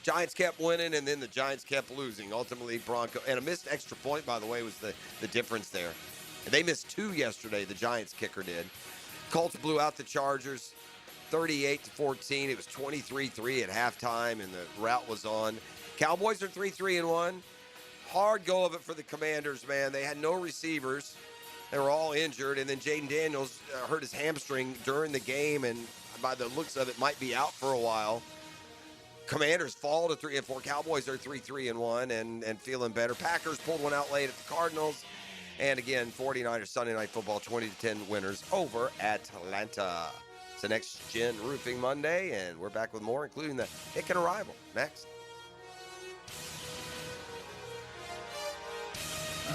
Giants kept winning, and then the Giants kept losing. Ultimately, and a missed extra point, by the way, was the difference there. And they missed 2 yesterday, the Giants kicker did. Colts blew out the Chargers 38-14. It was 23-3 at halftime, and the route was on. Cowboys are 3-3-1. Hard go of it for the Commanders, man. They had no receivers. They were all injured, and then Jaden Daniels hurt his hamstring during the game, and by the looks of it, might be out for a while. Commanders fall to 3-4. Cowboys are 3-3-1 and feeling better. Packers pulled one out late at the Cardinals. And again, 49ers Sunday Night Football 20-10 winners over Atlanta. It's the Next Gen Roofing Monday, and we're back with more, including the Hick and Arrival next.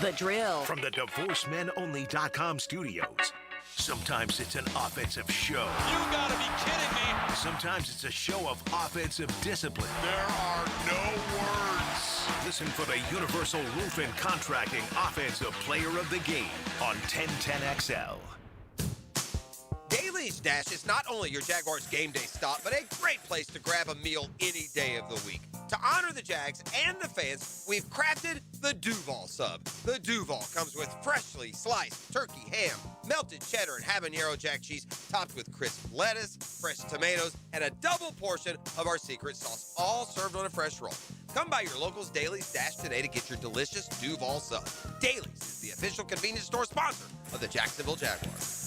The Drill. From the DivorceMenOnly.com studios. Sometimes it's an offensive show. You gotta be kidding me. Sometimes it's a show of offensive discipline. There are no words. Listen for the Universal Roof and Contracting Offensive Player of the Game on 1010XL. Daly's Dash is not only your Jaguars game day stop, but a great place to grab a meal any day of the week. To honor the Jags and the fans, we've crafted the Duval Sub. The Duval comes with freshly sliced turkey ham, melted cheddar and habanero jack cheese, topped with crisp lettuce, fresh tomatoes, and a double portion of our secret sauce, all served on a fresh roll. Come by your local's Daly's Dash today to get your delicious Duval Sub. Daly's is the official convenience store sponsor of the Jacksonville Jaguars.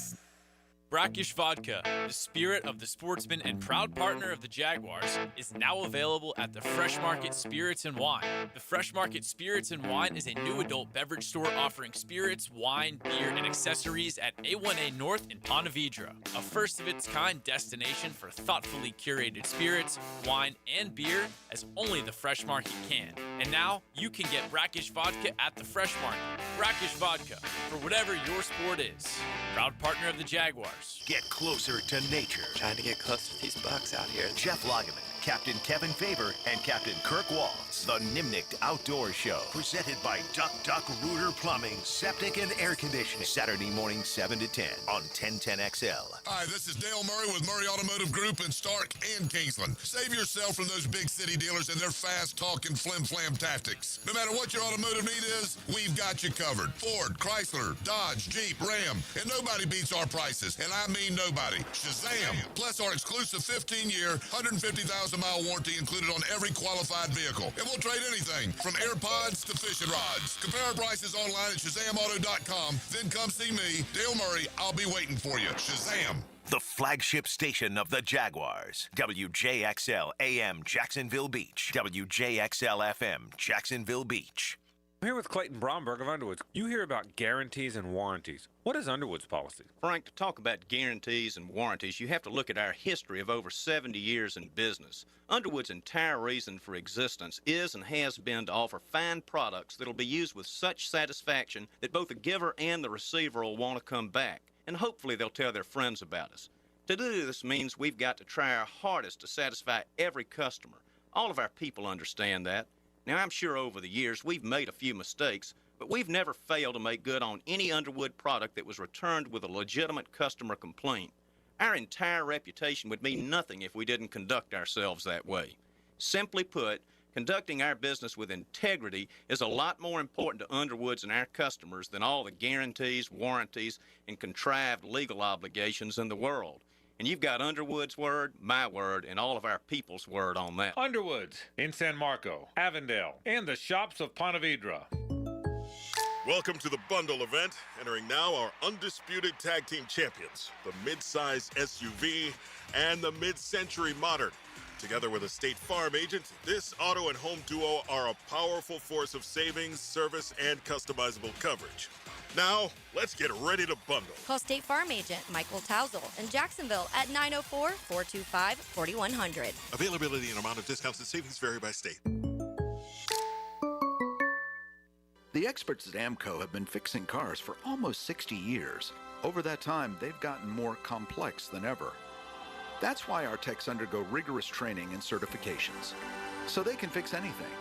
Brackish Vodka, the spirit of the sportsman and proud partner of the Jaguars, is now available at the Fresh Market Spirits and Wine. The Fresh Market Spirits and Wine is a new adult beverage store offering spirits, wine, beer, and accessories at A1A North in Ponte Vedra, a first-of-its-kind destination for thoughtfully curated spirits, wine, and beer as only the Fresh Market can. And now, you can get Brackish Vodka at the Fresh Market. Brackish Vodka, for whatever your sport is. Proud partner of the Jaguars. Get closer to nature. Trying to get close to these bucks out here. Jeff Lageman, Captain Kevin Faber, and Captain Kirk Waltz. The Nimnicht Outdoor Show. Presented by Duck Rooter Plumbing, Septic, and Air Conditioning. Saturday morning, 7 to 10 on 1010XL. Hi, this is Dale Murray with Murray Automotive Group in Stark and Kingsland. Save yourself from those big city dealers and their fast-talking flim-flam tactics. No matter what your automotive need is, we've got you covered. Ford, Chrysler, Dodge, Jeep, Ram, and nobody beats our prices, and I mean nobody. Shazam! Plus our exclusive 15-year, 150,000-mile warranty included on every qualified vehicle. And we'll trade anything from AirPods to fishing rods. Compare our prices online at ShazamAuto.com. Then come see me, Dale Murray. I'll be waiting for you. Shazam! The flagship station of the Jaguars. WJXL AM Jacksonville Beach. WJXL FM Jacksonville Beach. I'm here with Clayton Bromberg of Underwood's. You hear about guarantees and warranties. What is Underwood's policy? Frank, to talk about guarantees and warranties, you have to look at our history of over 70 years in business. Underwood's entire reason for existence is and has been to offer fine products that will be used with such satisfaction that both the giver and the receiver will want to come back. And hopefully they'll tell their friends about us. To do this means we've got to try our hardest to satisfy every customer. All of our people understand that. Now, I'm sure over the years we've made a few mistakes, but we've never failed to make good on any Underwood product that was returned with a legitimate customer complaint. Our entire reputation would mean nothing if we didn't conduct ourselves that way. Simply put, conducting our business with integrity is a lot more important to Underwood's and our customers than all the guarantees, warranties, and contrived legal obligations in the world. And you've got Underwood's word, my word, and all of our people's word on that. Underwoods in San Marco, Avondale, and the shops of Ponte Vedra. Welcome to the bundle event. Entering now our undisputed tag team champions, the mid-size SUV and the mid-century modern. Together with a State Farm agent, this auto and home duo are a powerful force of savings, service, and customizable coverage. Now, let's get ready to bundle. Call State Farm agent Michael Tousell in Jacksonville at 904-425-4100. Availability and amount of discounts and savings vary by state. The experts at AMCO have been fixing cars for almost 60 years. Over that time, they've gotten more complex than ever. That's why our techs undergo rigorous training and certifications, so they can fix anything,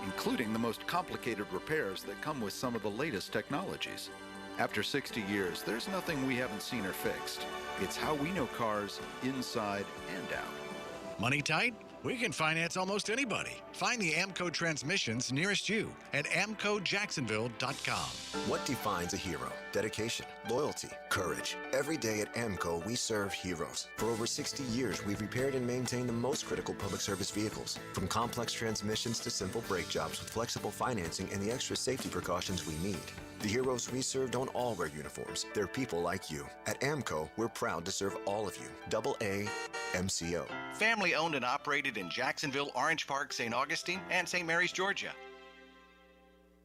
including the most complicated repairs that come with some of the latest technologies. After 60 years, there's nothing we haven't seen or fixed. It's how we know cars inside and out. Money tight? We can finance almost anybody. Find the AMCO transmissions nearest you at amcojacksonville.com. What defines a hero? Dedication, loyalty, courage. Every day at AMCO, we serve heroes. For over 60 years, we've repaired and maintained the most critical public service vehicles. From complex transmissions to simple brake jobs with flexible financing and the extra safety precautions we need. The heroes we serve don't all wear uniforms. They're people like you. At AMCO, we're proud to serve all of you. AA MCO. Family owned and operated in Jacksonville, Orange Park, St. Augustine, and St. Mary's, Georgia.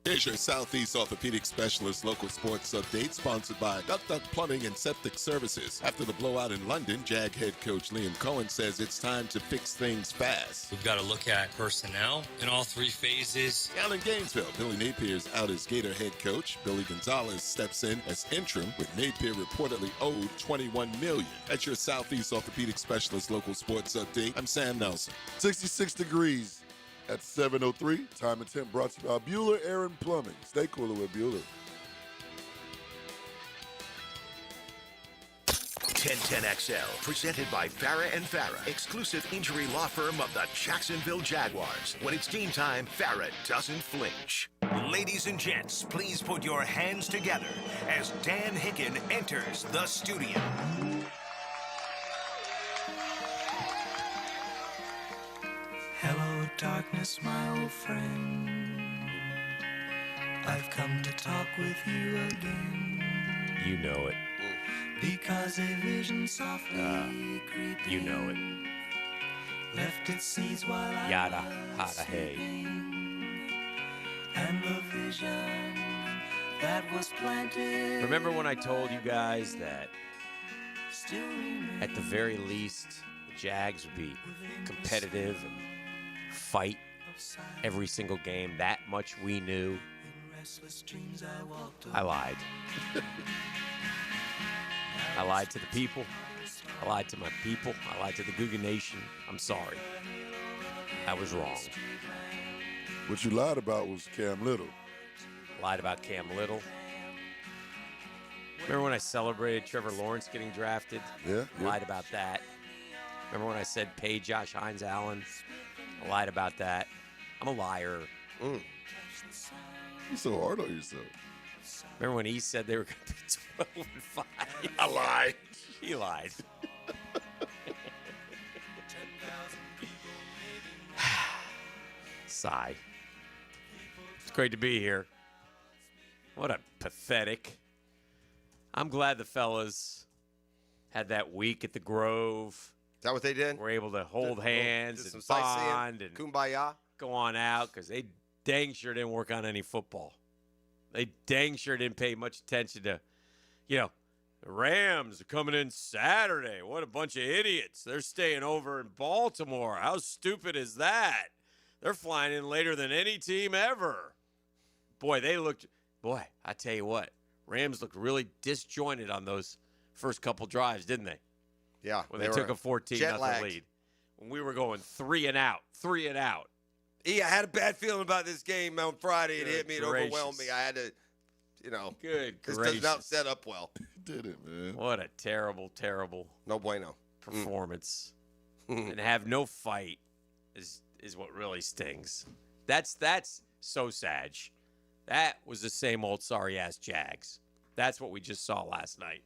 Here's your Southeast Orthopedic Specialist local sports update, sponsored by Duck Duck Plumbing and Septic Services. After the blowout in London, Jag head coach Liam Cohen says it's time to fix things fast. We've got to look at personnel in all three phases. Down in Gainesville, Billy Napier is out as Gator head coach. Billy Gonzalez steps in as interim, with Napier reportedly owed $21 million. That's your Southeast Orthopedic Specialist local sports update. I'm Sam Nelson. 66 degrees at 7:03. Time and temp brought to you by Bueller Aaron Plumbing. Stay cooler with Bueller. 1010XL, presented by Farah and Farah, exclusive injury law firm of the Jacksonville Jaguars. When it's game time, Farah doesn't flinch. Ladies and gents, please put your hands together as Dan Hicken enters the studio. Hello, darkness, my old friend. I've come to talk with you again. You know it. Because a vision softly creeping. You know it. Left its seeds while I Yada, was hada, hey. sleeping. And the vision that was planted. Remember when I told you guys that still remains. at the very least, the Jags would be competitive and fight every single game? That much we knew. I lied. I lied to the people. I lied to my people. I lied to the Google Nation. I'm sorry. I was wrong. What you lied about was Cam Little. Lied about Cam Little. Remember when I celebrated Trevor Lawrence getting drafted? Yeah. Lied about that. Remember when I said pay Josh Hines Allen? I lied about that. I'm a liar. You're so hard on yourself. Remember when he said they were going to be 12-5? I lied. He lied. Sigh. It's great to be here. What a pathetic. I'm glad the fellas had that week at the Grove. Is that what they did? We're able to hold hands Did and some bond sightseeing? and Kumbaya? go on out because they dang sure didn't work on any football. They dang sure didn't pay much attention to, the Rams are coming in Saturday. What a bunch of idiots. They're staying over in Baltimore. How stupid is that? They're flying in later than any team ever. Boy, I tell you what, Rams looked really disjointed on those first couple drives, didn't they? Yeah. When they took a 14-0 lead. When we were going 3 and out. Yeah, I had a bad feeling about this game on Friday. It hit me. It gracious. overwhelmed me. I had to, Good this gracious. does not set up well. Did it, man. What a terrible, terrible No bueno. performance. And have no fight is what really stings. That's so sad. That was the same old sorry-ass Jags. That's what we just saw last night.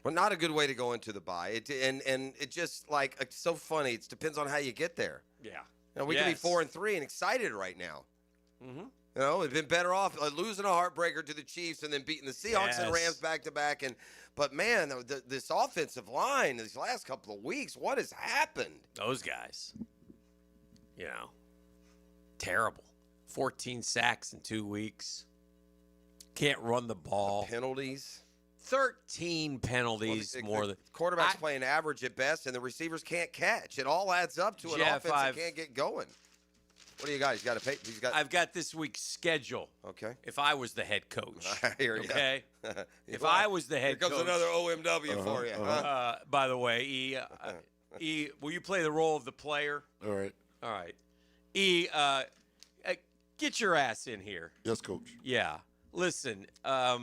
Well, not a good way to go into the bye. And it just like it's so funny. It depends on how you get there. Yeah. We could be 4-3 and excited right now. Mm-hmm. We've been better off losing a heartbreaker to the Chiefs and then beating the Seahawks and Rams back to back. But man, this offensive line these last couple of weeks, what has happened? Those guys, terrible. 14 sacks in 2 weeks. Can't run the ball. The penalties. 13 penalties more than quarterback's playing average at best, and the receivers can't catch. It all adds up to an offense that can't get going. What do you got? I've got this week's schedule. Okay. If I was the head coach. Okay. If I I was the head coach. Here comes another OMW for you. By the way, E, will you play the role of the player? All right. All right. E, get your ass in here. Yes, Coach. Yeah. Listen, I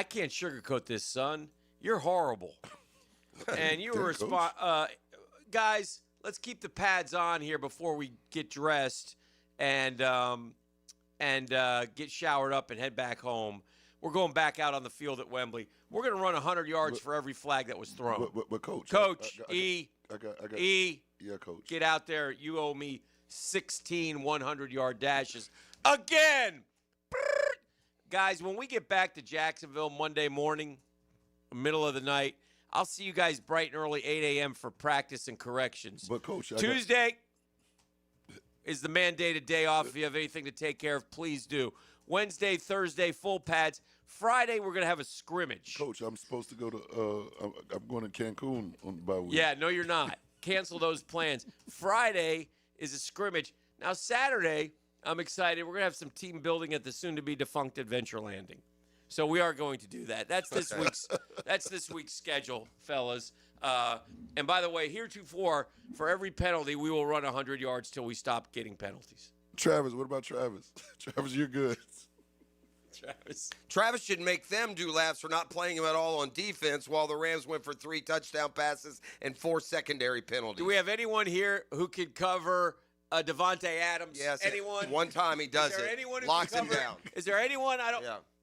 can't sugarcoat this, son. You're horrible. And you were guys, let's keep the pads on here before we get dressed and get showered up and head back home. We're going back out on the field at Wembley. We're going to run 100 yards for every flag that was thrown. But Coach. Coach, I got E. Yeah, Coach. Get out there. You owe me 16 100-yard dashes. Again! Guys, when we get back to Jacksonville Monday morning, middle of the night, I'll see you guys bright and early, 8 a.m. for practice and corrections. But, Coach, Tuesday is the mandated day off. If you have anything to take care of, please do. Wednesday, Thursday, full pads. Friday, we're going to have a scrimmage. Coach, I'm supposed to go to I'm going to Cancun on the bye week. Yeah, no, you're not. Cancel those plans. Friday is a scrimmage. Now, Saturday, I'm excited. We're going to have some team building at the soon-to-be-defunct Adventure Landing. So we are going to do that. That's this week's schedule, fellas. And by the way, heretofore, for every penalty, we will run 100 yards till we stop getting penalties. Travis, what about Travis? Travis, you're good. Travis should make them do laps for not playing him at all on defense while the Rams went for 3 touchdown passes and 4 secondary penalties. Do we have anyone here who could cover Devontae Adams? Yes. Anyone? One time he does it. Anyone who locks him down. Is there anyone?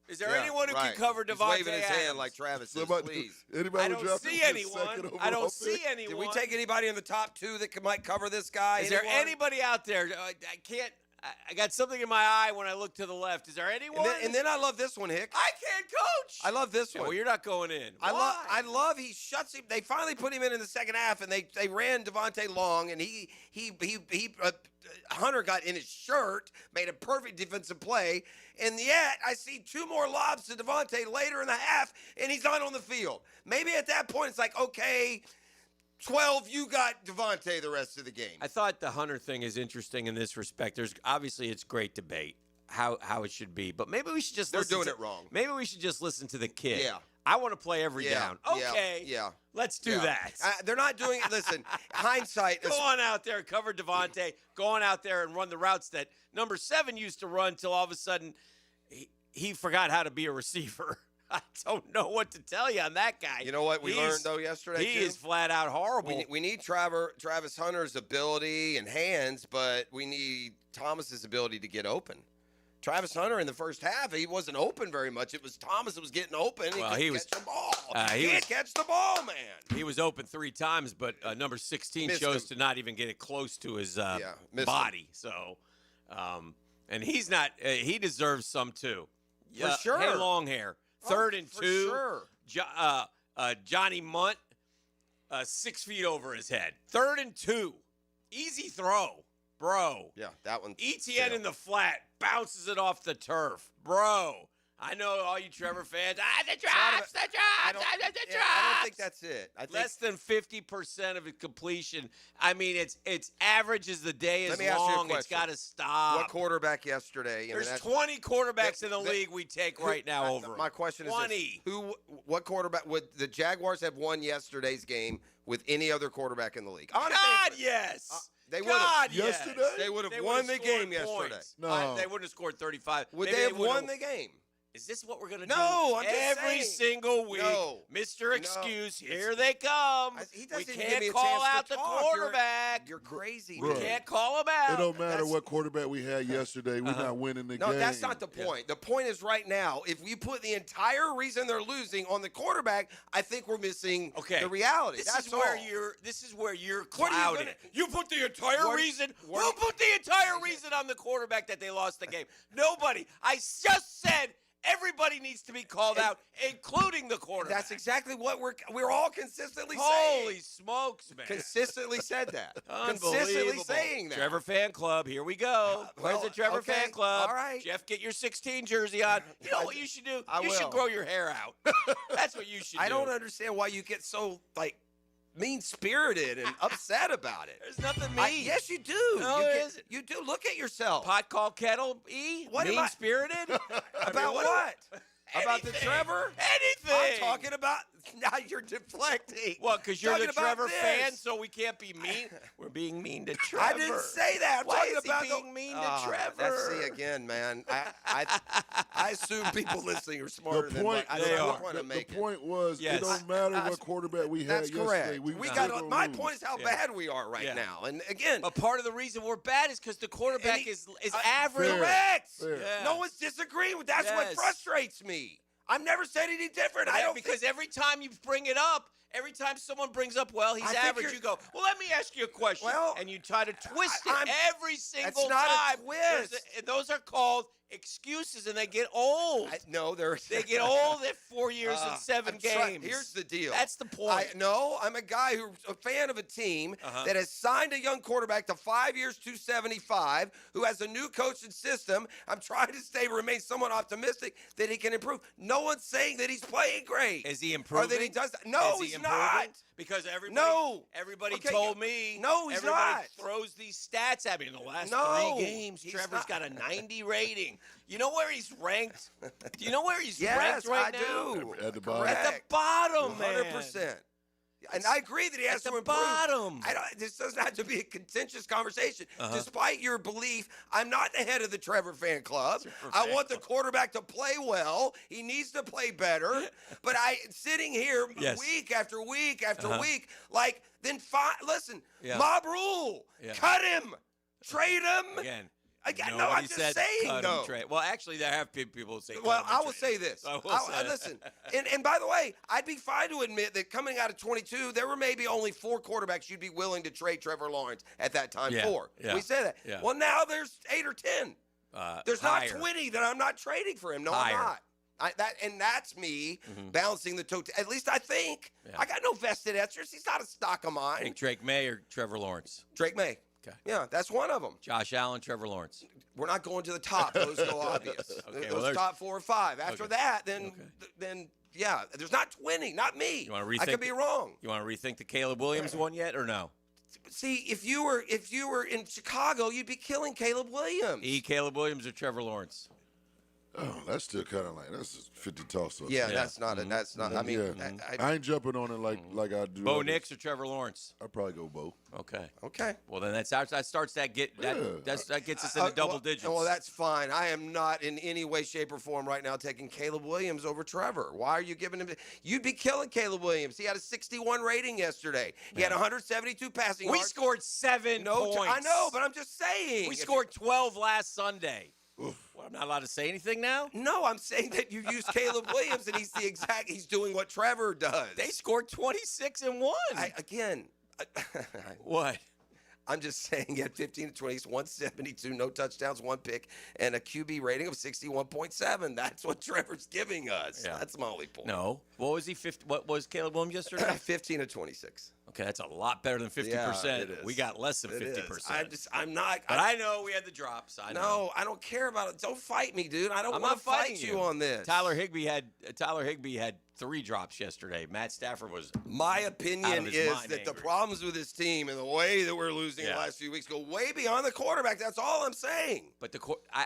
Is there anyone who can cover Devontae Adams? He's waving his hand like Travis is, please. I don't see anyone. I don't see anyone. Did we take anybody in the top 2 that might cover this guy? Is there anybody out there? I got something in my eye when I look to the left. Is there anyone? And then I love this one, Hick. I can't coach. I love this one. Well, you're not going in. I love he shuts him. They finally put him in the second half, and they ran Devontae long, and he Hunter got in his shirt, made a perfect defensive play, and yet I see 2 more lobs to Devontae later in the half, and he's not on the field. Maybe at that point it's like, okay, 12, you got Devontae the rest of the game. I thought the Hunter thing is interesting in this respect. There's obviously it's great debate how it should be, but maybe we should just They're doing it wrong. Maybe we should just listen to the kid. Yeah. I want to play every down. Okay. Yeah. Let's do that. They're not doing it. Listen, hindsight. Go on out there, cover Devontae. Go on out there and run the routes that number 7 used to run till all of a sudden he forgot how to be a receiver. I don't know what to tell you on that guy. You know what we learned, though, yesterday? He is flat out horrible. We need Travis Hunter's ability and hands, but we need Thomas's ability to get open. Travis Hunter in the first half, he wasn't open very much. It was Thomas that was getting open. He couldn't catch the ball. He can't catch the ball, man. He was open 3 times, but number 16 chose to not even get it close to his body. So, and he's not. He deserves some too. For sure. Hey, long hair. 3rd and 2. Sure. Johnny Munt, 6 feet over his head. 3rd and 2. Easy throw, bro. Yeah, that one. ETN in the flat bounces it off the turf, bro. I know all you Trevor fans. The drops. I don't think that's it. I think less than 50% of it completion. I mean, it's average as the day is Let me ask you a long. question. It's got to stop. What quarterback yesterday? There's 20 quarterbacks in the league we take right now over. My question is 20. What quarterback would the Jaguars have won yesterday's game with any other quarterback in the league? God, yes. They would have. Yesterday? They would have won the game yesterday. No. They wouldn't have scored 35. Would they have won the game? Is this what we're going to No, do I'm just every saying. single week? No. Mr. No. Excuse, here they come. He We doesn't even give me can't a call chance out to the talk. quarterback. You're crazy. Bro. We can't call him out. It don't matter what quarterback we had yesterday. We're not winning the game. No, that's not the point. The point is right now, if we put the entire reason they're losing on the quarterback, I think we're missing the reality. This is where you're What are you clouded. gonna- You put the entire reason. Who put the entire reason on the quarterback that they lost the game? Nobody. I just said everybody needs to be called out, including the quarterback. That's exactly what we're all consistently saying. Holy smokes, man! Consistently said that. Unbelievable. Consistently saying that. Trevor fan club. Here we go. Where's the Trevor okay, fan club? all right. Jeff, get your 16 jersey on. You know what you should do? I You will. should grow your hair out. That's what you should do. I don't understand why you get so mean-spirited and upset about it. There's nothing mean. Yes, you do. No, you it get- isn't. You do. Look at yourself. Pot call kettle What am I- mean-spirited? About what? About the Trevor? Anything. I'm talking about. Now you're deflecting. What, because you're Talking the about Trevor this. fan, so we can't be mean? We're being mean to Trevor. I didn't say that. I'm Why talking is he about being mean to Ah, Trevor? That's see again, man. I assume people listening are smarter than what I they don't are. want to make The point was, Yes. it don't matter what quarterback we had That's yesterday. correct. We We still got. gonna My lose. point is how bad we are right Yeah. now. And again, But part of the reason we're bad is because the quarterback is average. correct. Fair. Yeah. No one's disagreeing with. That's what Yes. frustrates me. I've never said any different. I don't because every time you bring it up, every time someone brings up, well, he's I think average, you're- you go, well, let me ask you a question. Well, and you try to twist I'm- it every single not a time. twist. And those are called excuses, and they get old. No, they're They get old at 4 years and 7 I'm try- games. Here's the deal. That's the point. I'm a guy who's a fan of a team Uh-huh. that has signed a young quarterback to 5 years, 275, who has a new coaching system. I'm trying to remain somewhat optimistic that he can improve. No one's saying that he's playing great. Is he improving? Or that he does. No, Is he he's improving? not. Because everybody, No. everybody Okay, told me. no, he's everybody not. throws these stats at me in the last No, 3 games. he's Trevor's not. got a 90 rating. You know where he's ranked? Do you know where he's Yes, ranked right I now? do. At the bottom. Correct. At the bottom, man. 100%. And I agree that he has At to the improve. bottom. This doesn't have to be a contentious conversation. Uh-huh. Despite your belief, I'm not the head of the Trevor fan club. I fan want the quarterback to play well. He needs to play better. But sitting here Yes. week after week after Uh-huh. week, then listen, Yeah. mob rule. Yeah. Cut him. Trade him. Again. No, nobody I'm just said saying, cut him, though. trade. Well, actually, there have been people who say. Well, cut him, I will trade. say this. I will say that. Listen, and by the way, I'd be fine to admit that coming out of 22, there were maybe only 4 quarterbacks you'd be willing to trade Trevor Lawrence at that time. Yeah, 4. yeah, We said that. yeah. Well, now there's 8 or 10. There's higher. not 20 that I'm not trading for him. No, Higher. I'm not. That's me Mhm. balancing the total. At least I think. Yeah. I got no vested interest. He's not a stock of I mine. think Drake May or Trevor Lawrence. Drake May. Okay. Yeah, that's one of them. Josh Allen, Trevor Lawrence. We're not going to the top. Those go obvious. Okay, Those well, there's- top 4 or 5. After Okay. that, then yeah, there's not 20. Not me. You want to rethink? I could be wrong. You want to rethink the Caleb Williams one yet, or no? See, if you were in Chicago, you'd be killing Caleb Williams. Caleb Williams or Trevor Lawrence? Oh, that's still kind of like that's a 50 toss up. Yeah, that's not. That's not. I mean, Yeah. I ain't jumping on it like I do. Bo others. Nix or Trevor Lawrence? I'd probably go Bo. Okay. Okay. Well, then that starts that gets us in the double digits. Well, that's fine. I am not in any way, shape, or form right now taking Caleb Williams over Trevor. Why are you giving him? You'd be killing Caleb Williams. He had a 61 rating yesterday. He had 172 passing We yards. scored 7 points. I know, but I'm just saying. We scored 12 last Sunday. Well, I'm not allowed to say anything now? No, I'm saying that you use Caleb Williams, and he's doing what Trevor does. They scored 26 and 1. What? I'm just saying he had 15 to 20, 172, no touchdowns, 1 pick, and a QB rating of 61.7. That's what Trevor's giving us. Yeah. That's my only point. No. What was he? What was Caleb Williams yesterday? 15 to 26. Okay, that's a lot better than 50%. Yeah, it is. We got less than It is. 50%. I'm not. But I know we had the drops. I know. No, I don't care about it. Don't fight me, dude. I don't I'm want not to fight fighting you on this. Tyler Higbee had 3 drops yesterday. Matt Stafford was. My out opinion of his is mind that the angry. problems with this team and the way that we're losing the last few weeks go way beyond the quarterback. That's all I'm saying. But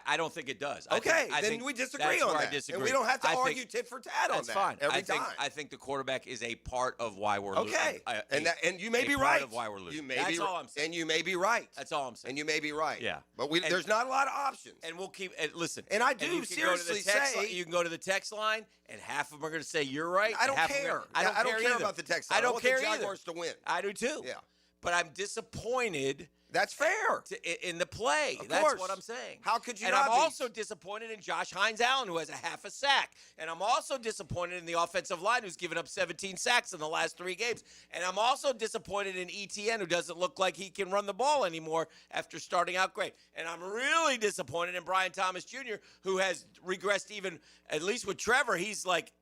I don't think it does. Okay, I then think we disagree that's on where that. I disagree. And we don't have to I think argue tit for tat on that's that fine. every time. I think the quarterback is a part of why we're Okay, a and and you may be part right. Of why we're losing. You may That's be, all I'm saying. And you may be right. That's all I'm saying. And you may be right. Yeah. But there's not a lot of options. And we'll keep. And listen. And I do you can seriously go to the text say line, you can go to the text line, and half of them are going to say you're right. I don't half of them care. are- I don't I don't care either. about the text line. I don't want care the either. Jaguars to win. I do too. Yeah. But I'm disappointed. That's fair. In the play. Of That's course. what I'm saying. How could you and not I'm be? also disappointed in Josh Hines-Allen, who has a half a sack. And I'm also disappointed in the offensive line, who's given up 17 sacks in the last 3 games. And I'm also disappointed in ETN, who doesn't look like he can run the ball anymore after starting out great. And I'm really disappointed in Brian Thomas Jr., who has regressed even, at least with Trevor, he's like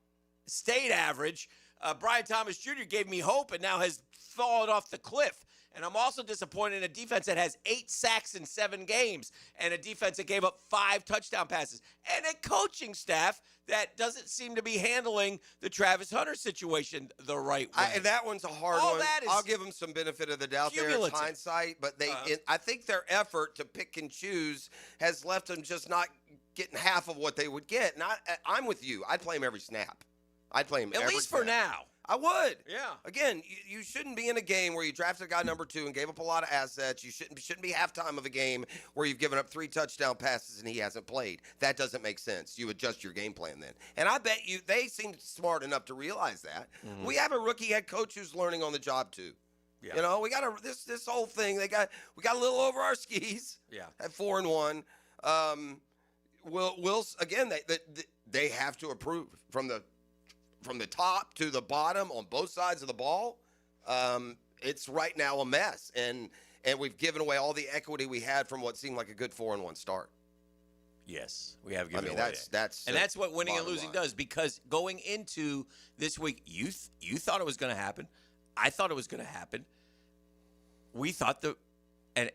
state average. Brian Thomas Jr. gave me hope and now has fallen off the cliff. And I'm also disappointed in a defense that has 8 sacks in 7 games and a defense that gave up 5 touchdown passes and a coaching staff that doesn't seem to be handling the Travis Hunter situation the right way. And that one's a hard All one. that is I'll give them some benefit of the doubt there. It's cumulative. hindsight, but I think their effort to pick and choose has left them just not getting half of what they would get. And I'm with you. I'd play him every snap. I'd play him At every least snap. for now. I would. Yeah. Again, you shouldn't be in a game where you drafted a guy number 2 and gave up a lot of assets. You shouldn't be halftime of a game where you've given up 3 touchdown passes and he hasn't played. That doesn't make sense. You adjust your game plan then. And I bet you they seem smart enough to realize that. Mm-hmm. We have a rookie head coach who's learning on the job too. Yeah. You know, we got this whole thing. We got a little over our skis. Yeah. At 4-1. We'll again they have to approve from the top to the bottom on both sides of the ball. It's right now a mess, and we've given away all the equity we had from what seemed like a good 4-1 start. Yes, we have given away that's and that's what winning and bottom losing line. does. Because going into this week, you thought it was going to happen. I thought it was going to happen. We thought and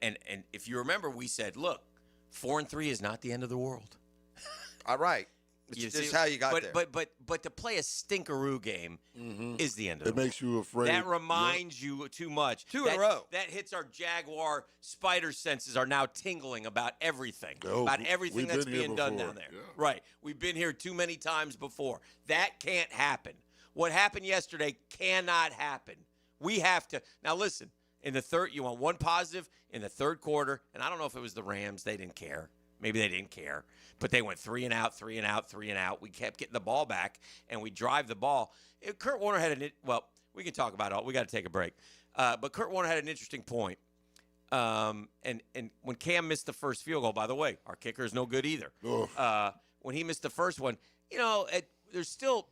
if you remember, we said, look, 4-3 is not the end of the world. All right. It's just how you got there. But to play a stinkeroo game is the end of It the world. makes you afraid. That reminds you too much. 2 in a row. That hits our Jaguar spider senses are now tingling about everything. Oh, about everything we've that's been here being done before. down there. Yeah. Right. We've been here too many times before. That can't happen. What happened yesterday cannot happen. We have to. Now listen, in the third, you want one positive in the third quarter, and I don't know if it was the Rams. They didn't care. Maybe they didn't care. But they went 3 and out, 3 and out, 3 and out. We kept getting the ball back, and we drive the ball. Kurt Warner had we can talk about it all. We got to take a break. But Kurt Warner had an interesting point. And when Cam missed the first field goal, by the way, our kicker is no good either. When he missed the first one, there's still,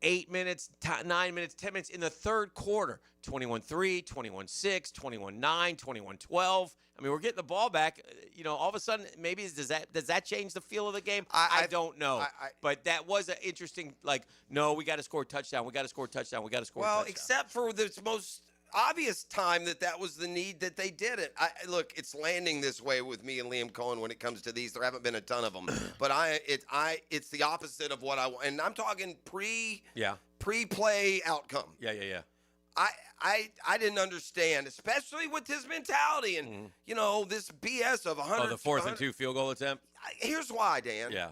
8 minutes, 9 minutes, 10 minutes in the third quarter. 21-3, 21-6, 21-9, 21-12. I mean, we're getting the ball back. All of a sudden, maybe does that change the feel of the game? I don't know. But that was an interesting, no, we got to score a touchdown. We got to score a touchdown. We got to score a touchdown. Well, except for this most obvious time that was the need that they did it. Look, it's landing this way with me and Liam Cohen when it comes to these. There haven't been a ton of them, but it's the opposite of what I want. And I'm talking pre-play outcome. Yeah. I didn't understand, especially with his mentality and this BS of 100. Oh, the 4th and 2 field goal attempt. Here's why, Dan. Yeah.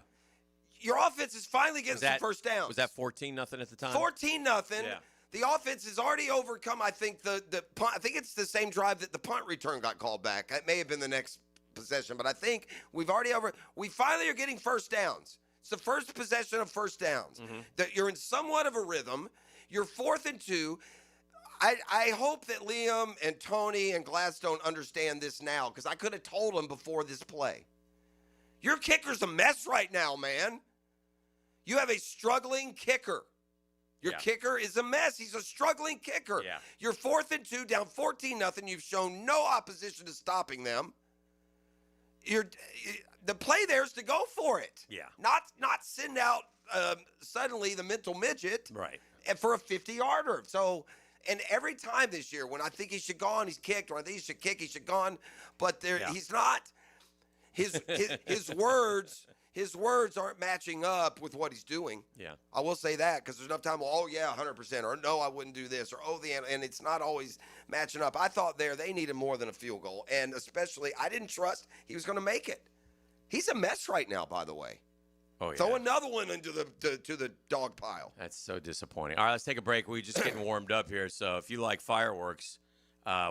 Your offense is finally getting some first downs. Was that 14-0 at the time? 14-0. Yeah. The offense has already overcome, I think, the punt. I think it's the same drive that the punt return got called back. It may have been the next possession, but I think we finally are getting first downs. It's the first possession of first downs. That you're in somewhat of a rhythm. You're 4th and 2. I hope that Liam and Tony and Gladstone understand this now, because I could have told them before this play. Your kicker's a mess right now, man. You have a struggling kicker. Your kicker is a mess. He's a struggling kicker. Yeah. You're 4th and 2, down 14-0. You've shown no opposition to stopping them. The play there is to go for it. Yeah. Not send out suddenly the mental midget. Right. And for a 50-yarder. So, and every time this year when I think he should go on, he's kicked, or I think he should kick, he should go on. But he's not. His words aren't matching up with what he's doing. Yeah. I will say that, because there's enough time, 100%, or no, I wouldn't do this, or and it's not always matching up. I thought they needed more than a field goal, and especially I didn't trust he was going to make it. He's a mess right now, by the way. Oh, yeah. Throw another one into the dog pile. That's so disappointing. All right, let's take a break. We're just getting warmed up here. So if you like fireworks,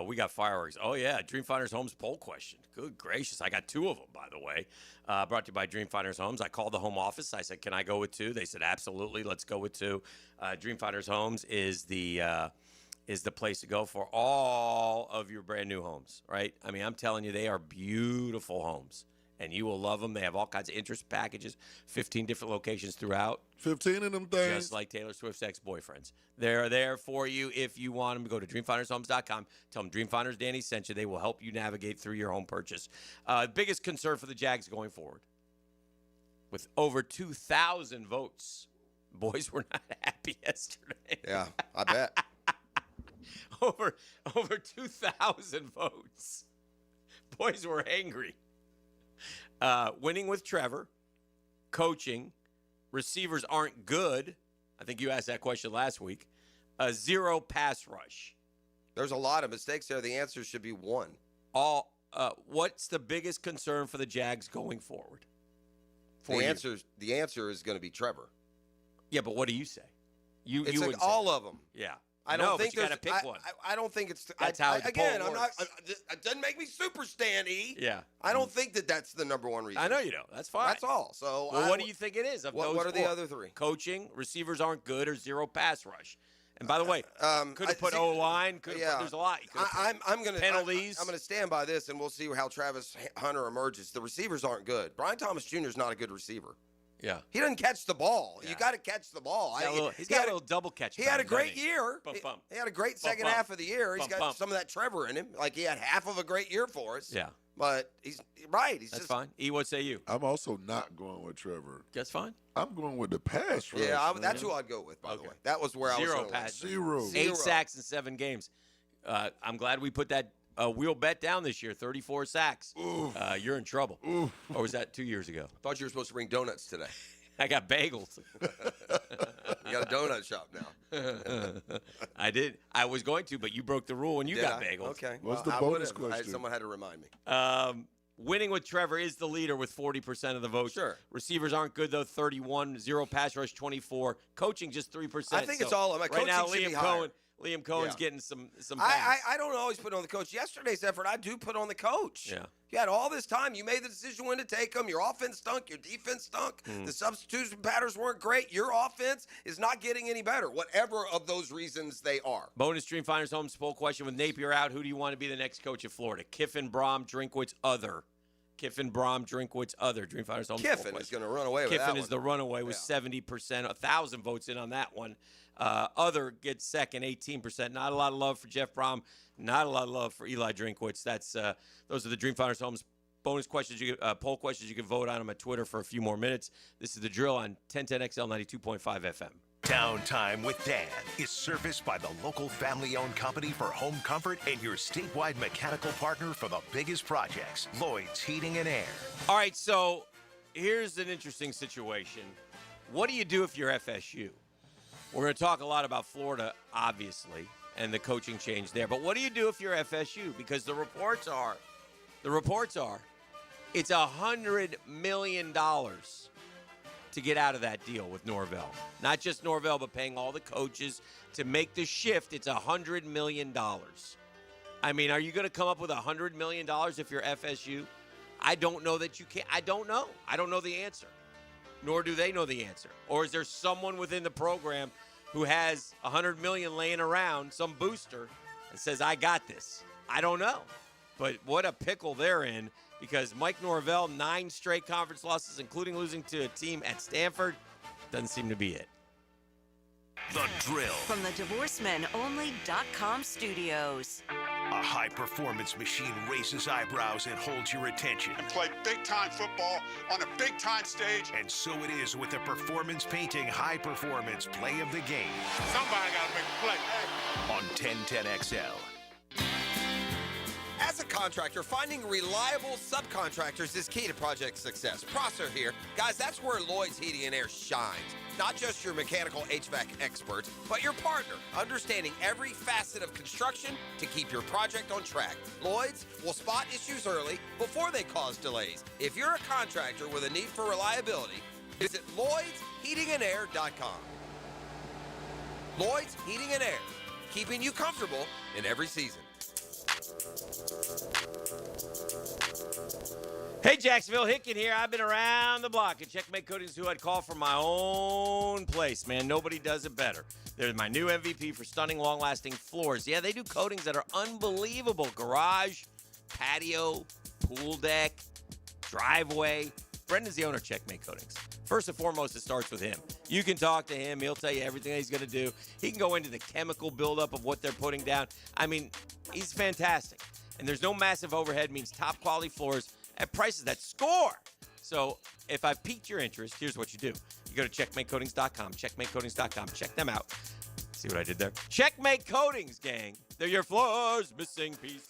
we got fireworks. Oh, yeah, Dreamfinders Homes poll question. Good gracious. I got 2 of them, by the way. Brought to you by Dreamfinders Homes. I called the home office. I said, can I go with 2? They said, absolutely. Let's go with 2. Dreamfinders Homes is the place to go for all of your brand new homes, right? I mean, I'm telling you, they are beautiful homes. And you will love them. They have all kinds of interest packages, 15 different locations throughout. 15 of them things. Just like Taylor Swift's ex-boyfriends. They're there for you if you want them. Go to dreamfindershomes.com. Tell them Dreamfinders Danny sent you. They will help you navigate through your home purchase. Biggest concern for the Jags going forward. With over 2,000 votes. Boys were not happy yesterday. Yeah, I bet. over 2,000 votes. Boys were angry. Winning with Trevor, coaching, receivers aren't good. I think you asked that question last week. 0 pass rush. There's a lot of mistakes there. The answer should be 1. What's the biggest concern for the Jags going forward? The answer is going to be Trevor. Yeah, but what do you say? You like would all of them. Yeah. I don't think you got to pick one. I don't think it's. That's how the again. poll I'm works. not. It doesn't make me super standy. Yeah. I don't think that's the number one reason. I know you don't. That's fine. That's all. So. Well, what do you think it is of those What are the 4? other 3? Coaching, receivers aren't good, or 0 pass rush. And by the way, could have put O-line. There's a lot. I'm going to penalties. I'm going to stand by this, and we'll see how Travis Hunter emerges. The receivers aren't good. Brian Thomas Jr. is not a good receiver. Yeah. He doesn't catch the ball. You got to catch the ball. He's got a little double catch. He had a great year. Bump. He had a great second half of the year. He's got some of that Trevor in him. Like he had half of a great year for us. Yeah. But he's right. That's fine. What say you? I'm also not going with Trevor. That's fine. I'm going with the pass rush. Yeah, that's who I'd go with, by the way. That was where I was going. 0 pass. 0. 8 sacks in 7 games. I'm glad we put that wheel bet down this year, 34 sacks. You're in trouble. Or was that 2 years ago? I thought you were supposed to bring donuts today. I got bagels. You got a donut shop now. I did. I was going to, but you broke the rule and you got bagels. Okay. What's the bonus question? Someone had to remind me. Winning with Trevor is the leader with 40% of the vote. Sure. Receivers aren't good, though, 31. 0 pass rush, 24. Coaching, just 3%. I think it's all of them. Right now, Coaching should be higher. Liam Cohen's getting some I don't always put on the coach. Yesterday's effort, I do put on the coach. Yeah. You had all this time. You made the decision when to take them. Your offense stunk. Your defense stunk. The substitution patterns weren't great. Your offense is not getting any better, whatever of those reasons they are. Bonus Dreamfinders Homes poll question with Napier out. Who do you want to be the next coach of Florida? Kiffin, Brom, Drinkwitz, other. Kiffin, Brom, Drinkwitz, other. Dreamfinders Homes poll Kiffin question. is going to run away with that Kiffin one. is the runaway with 70%, 1,000 votes in on that one. Other gets second, 18%. Not a lot of love for Jeff Brom. Not a lot of love for Eli Drinkwitz. That's those are the Dreamfinders Homes bonus questions. Poll questions. You can vote on them at Twitter for a few more minutes. This is the drill on 1010XL 92.5 FM. Downtime with Dan is serviced by the local family-owned company for home comfort and your statewide mechanical partner for the biggest projects, Lloyd's Heating and Air. All right, so here's an interesting situation. What do you do if you're FSU? We're going to talk a lot about Florida, obviously, and the coaching change there. But what do you do if you're FSU? Because the reports are, it's $100 million to get out of that deal with Norvell. Not just Norvell, but paying all the coaches to make the shift. It's $100 million. I mean, are you going to come up with $100 million if you're FSU? I don't know that you can. I don't know. I don't know the answer. Nor do they know the answer. Or is there someone within the program who has $100 million laying around, some booster, and says, I got this? I don't know. But what a pickle they're in, because Mike Norvell, 9 straight conference losses, including losing to a team at Stanford, doesn't seem to be it. The Drill. From the DivorceMenOnly.com studios. A high-performance machine raises eyebrows and holds your attention. And play big-time football on a big-time stage. And so it is with the performance painting high-performance play of the game. Somebody got to make a play. On 1010XL. As a contractor, finding reliable subcontractors is key to project success. Prosser here. Guys, that's where Lloyd's Heating and Air shines. Not just your mechanical HVAC expert, but your partner, understanding every facet of construction to keep your project on track. Lloyd's will spot issues early before they cause delays. If you're a contractor with a need for reliability, Visit LloydsHeatingandAir.com. Lloyd's Heating and Air, keeping you comfortable in every season. Hey, Jacksonville, Hicken here. I've been around the block at Checkmate Coatings, who I'd call from my own place, man. Nobody does it better. They're my new MVP for stunning, long-lasting floors. Yeah, they do coatings that are unbelievable. Garage, patio, pool deck, driveway. Brendan's the owner of Checkmate Coatings. First and foremost, it starts with him. You can talk to him. He'll tell you everything he's going to do. He can go into the chemical buildup of what they're putting down. I mean, he's fantastic. And there's no massive overhead. Means top quality floors at prices that score. So if I piqued your interest, here's what you do. You go to checkmatecoatings.com, checkmatecoatings.com. Check them out. See what I did there? Checkmate Coatings, gang. They're your floor's missing piece.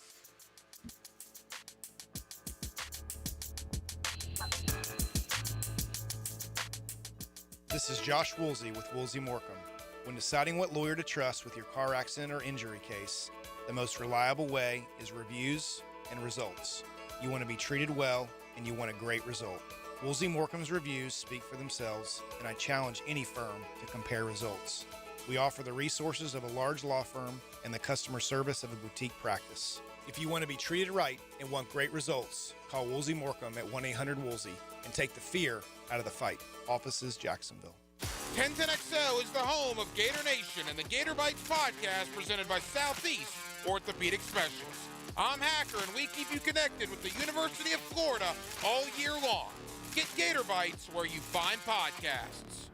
This is Josh Woolsey with Woolsey Morecambe. When deciding what lawyer to trust with your car accident or injury case, the most reliable way is reviews and results. You want to be treated well, and you want a great result. Woolsey Morecambe's reviews speak for themselves, and I challenge any firm to compare results. We offer the resources of a large law firm and the customer service of a boutique practice. If you want to be treated right and want great results, call Woolsey Morecambe at 1-800-WOOLSEY and take the fear out of the fight. Offices, Jacksonville. 1010XL is the home of Gator Nation and the Gator Bites podcast presented by Southeast Orthopedic Specialists. I'm Hacker, and we keep you connected with the University of Florida all year long. Get Gator Bites where you find podcasts.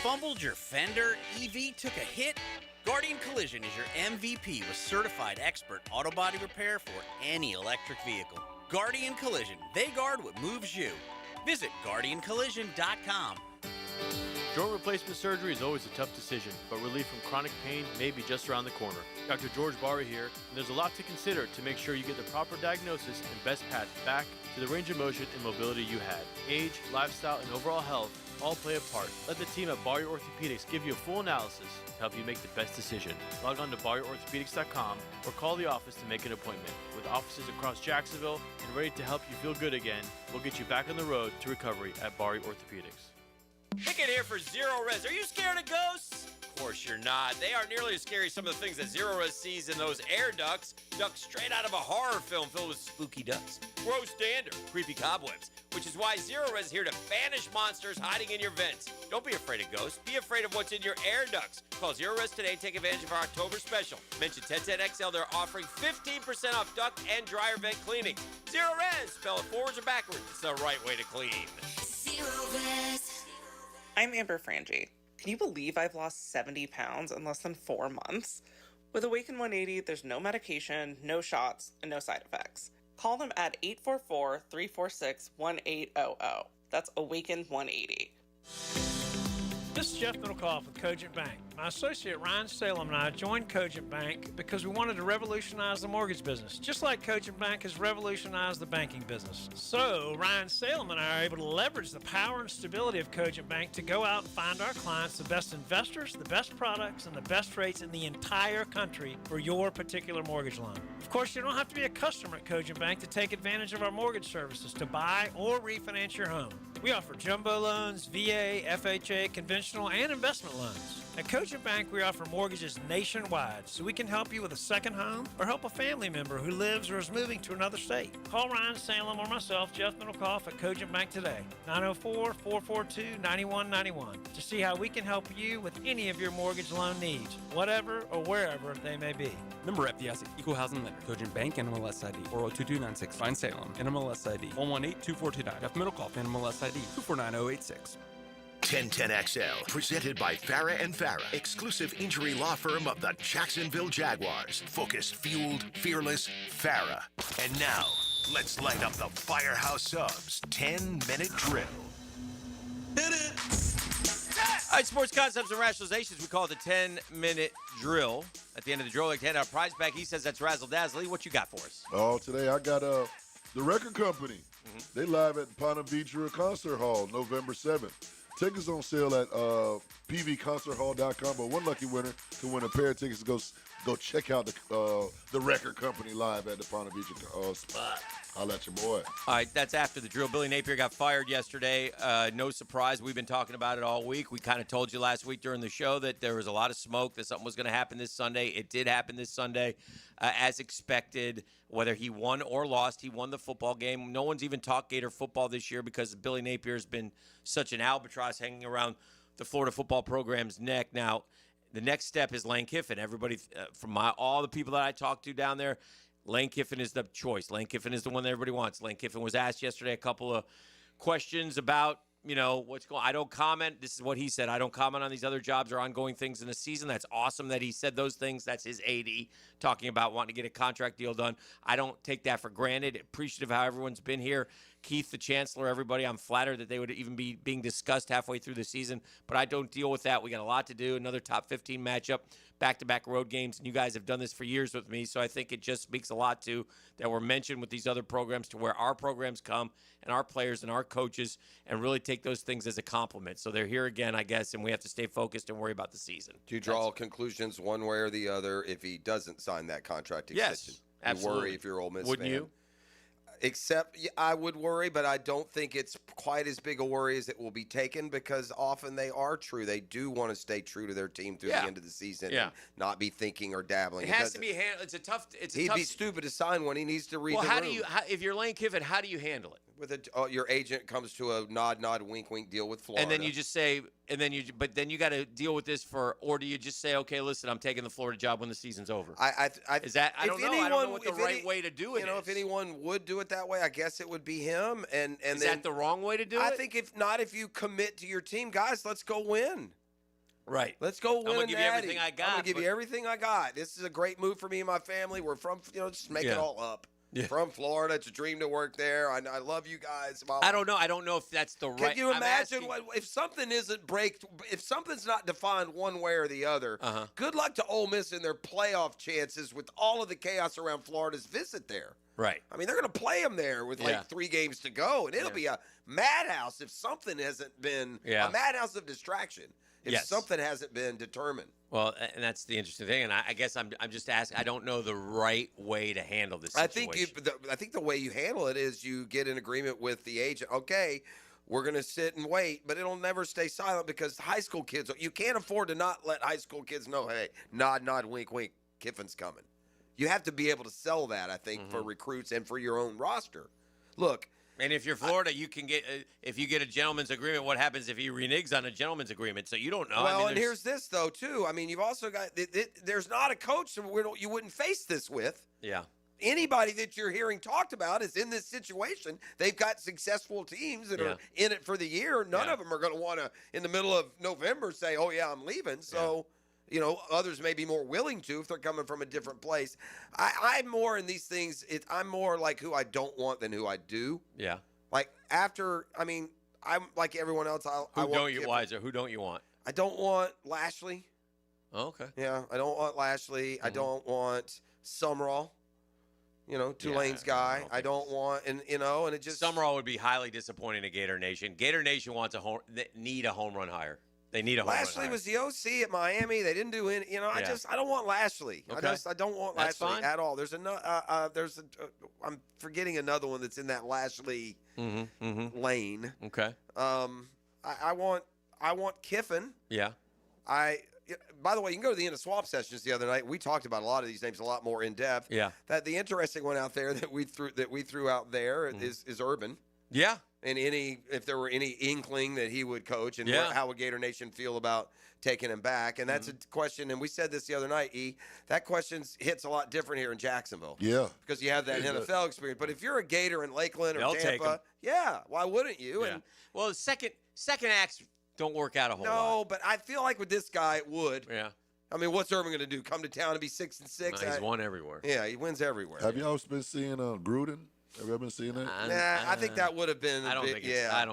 Fumbled your fender? EV took a hit? Guardian Collision is your MVP with certified expert auto body repair for any electric vehicle. Guardian Collision. They guard what moves you. Visit GuardianCollision.com. Joint replacement surgery is always a tough decision, but relief from chronic pain may be just around the corner. Dr. George Barry here, and there's a lot to consider to make sure you get the proper diagnosis and best path back to the range of motion and mobility you had. Age, lifestyle, and overall health all play a part. Let the team at Barry Orthopedics give you a full analysis to help you make the best decision. Log on to BarryOrthopedics.com or call the office to make an appointment. With offices across Jacksonville and ready to help you feel good again, we'll get you back on the road to recovery at Barry Orthopedics. Pick it here for Zero Res. Are you scared of ghosts? Of course you're not. They aren't nearly as scary as some of the things that Zero Res sees in those air ducts. Ducks straight out of a horror film filled with spooky ducks. Gross dander, creepy cobwebs. Which is why Zero Res is here to banish monsters hiding in your vents. Don't be afraid of ghosts. Be afraid of what's in your air ducts. Call Zero Res today and take advantage of our October special. Mention 1010XL. They're offering 15% off duct and dryer vent cleaning. Zero Res. Spell it forwards or backwards. It's the right way to clean. Zero Res. I'm Amber Frangie. Can you believe I've lost 70 pounds in less than 4 months? With Awaken 180, there's no medication, no shots, and no side effects. Call them at 844-346-1800. That's Awaken 180. This is Jeff Middlecoff with Cogent Bank. My associate Ryan Salem and I joined Cogent Bank because we wanted to revolutionize the mortgage business, just like Cogent Bank has revolutionized the banking business. So Ryan Salem and I are able to leverage the power and stability of Cogent Bank to go out and find our clients the best investors, the best products, and the best rates in the entire country for your particular mortgage loan. Of course, you don't have to be a customer at Cogent Bank to take advantage of our mortgage services to buy or refinance your home. We offer jumbo loans, VA, FHA, conventional, and investment loans. At Cogent Bank, we offer mortgages nationwide, so we can help you with a second home or help a family member who lives or is moving to another state. Call Ryan Salem or myself, Jeff Middlecoff, at Cogent Bank today, 904-442-9191, to see how we can help you with any of your mortgage loan needs, whatever or wherever they may be. Member FDIC, Equal Housing Lender, Cogent Bank, NMLS ID 402296, Ryan Salem, NMLS ID 1182429, Jeff Middlecoff, NMLS ID 249086. 1010XL, presented by Farah and Farah, exclusive injury law firm of the Jacksonville Jaguars. Focused, fueled, fearless, Farah. And now, let's light up the firehouse subs 10-minute drill. Hit it! All right, sports concepts and rationalizations. We call it the 10-minute drill. At the end of the drill, I like to hand out a prize back. He says that's razzle-dazzle. What you got for us? Oh, today I got the record company. They live at Ponte Vedra Concert Hall, November 7th. Tickets on sale at pvconcerthall.com, but one lucky winner can win a pair of tickets to go go check out the record company live at the Ponte Beach spot. I'll let your boy. All right, that's after the drill. Billy Napier got fired yesterday. No surprise. We've been talking about it all week. We kind of told you last week during the show that there was a lot of smoke, that something was going to happen this Sunday. It did happen this Sunday, as expected. Whether he won or lost, he won the football game. No one's even talked Gator football this year because Billy Napier has been such an albatross hanging around the Florida football program's neck. Now, the next step is Lane Kiffin. Everybody, all the people that I talked to down there, Lane Kiffin is the choice. Lane Kiffin is the one that everybody wants. Lane Kiffin was asked yesterday a couple of questions about, what's going on. I don't comment. This is what he said. I don't comment on these other jobs or ongoing things in the season. That's awesome that he said those things. That's his AD talking about wanting to get a contract deal done. I don't take that for granted. Appreciative of how everyone's been here. Keith, the chancellor, everybody, I'm flattered that they would even be being discussed halfway through the season, but I don't deal with that. We got a lot to do. Another top 15 matchup, back-to-back road games, and you guys have done this for years with me, so I think it just speaks a lot to that we're mentioned with these other programs to where our programs come and our players and our coaches and really take those things as a compliment. So they're here again, I guess, and we have to stay focused and worry about the season. Do you draw conclusions one way or the other if he doesn't sign that contract extension? Yes, absolutely. You worry if you're Ole Miss Wouldn't fan. you? Except I would worry, but I don't think it's quite as big a worry as it will be taken because often they are true. They do want to stay true to their team through the end of the season and not be thinking or dabbling. It has to be handled. It's a tough. He'd be stupid to sign one. He needs to read the room. If you're Lane Kiffin, how do you handle it? With your agent comes to a nod, wink, wink deal with Florida, and then you just say, but then you got to deal with this or do you just say, okay, listen, I'm taking the Florida job when the season's over? I don't know what the right way to do it is. If anyone would do it that way, I guess it would be him. And is that the wrong way to do it? I think if you commit to your team, guys, let's go win. Right. Let's go win. I'm gonna give you everything I got. I'm gonna give you everything I got. This is a great move for me and my family. We're from, just make it all up. Yeah. From Florida, it's a dream to work there. I love you guys. I don't know. I don't know if that's the right. Can you imagine if something if something's not defined one way or the other? Good luck to Ole Miss in their playoff chances with all of the chaos around Florida's visit there. Right. I mean, they're going to play them there with 3 games to go, and it'll be a madhouse if something hasn't been a madhouse of distraction. If something hasn't been determined. Well, and that's the interesting thing, and I guess I'm just asking. I don't know the right way to handle this situation. I think the way you handle it is you get an agreement with the agent. Okay, we're going to sit and wait, but it'll never stay silent because high school kids. You can't afford to not let high school kids know. Hey, nod, wink, wink. Kiffin's coming. You have to be able to sell that. I think for recruits and for your own roster. Look. And if you're Florida, you can get if you get a gentleman's agreement. What happens if he reneges on a gentleman's agreement? So you don't know. Well, and here's this though too. I mean, you've also got there's not a coach that you wouldn't face this with. Yeah. Anybody that you're hearing talked about is in this situation. They've got successful teams that are in it for the year. None of them are going to want to, in the middle of November, say, "Oh yeah, I'm leaving." So. Others may be more willing to if they're coming from a different place. I'm more in these things. I'm more like who I don't want than who I do. Yeah. Like I'm like everyone else. Who don't you want? I don't want Lashley. Oh, okay. Yeah, I don't want Lashley. I don't want Summerall. Tulane's guy. I don't want, and it just. Summerall would be highly disappointing to Gator Nation. Gator Nation need a home run hire. They need a home run hire. Lashley was the OC at Miami. They didn't do any. I don't want Lashley. Okay. I don't want That's Lashley fine. at all. I'm forgetting another one that's in that Lashley lane. Okay. I want Kiffin. Yeah. By the way, you can go to the end of swap sessions the other night. We talked about a lot of these names a lot more in depth. Yeah. That the interesting one out there that we threw out there is Urban. Yeah. And if there were any inkling that he would coach and how would Gator Nation feel about taking him back. And that's a question, and we said this the other night, that question hits a lot different here in Jacksonville. Yeah. Because you have that NFL experience. But if you're a Gator in Lakeland or They'll take him. Tampa, why wouldn't you? Yeah. And well, second acts don't work out a whole lot. No, but I feel like with this guy it would. Yeah. I mean, what's Urban going to do? Come to town and be 6-6? No, he's won everywhere. Yeah, he wins everywhere. Have y'all been seeing Gruden? Have you ever been seeing that? I think that would have been. I don't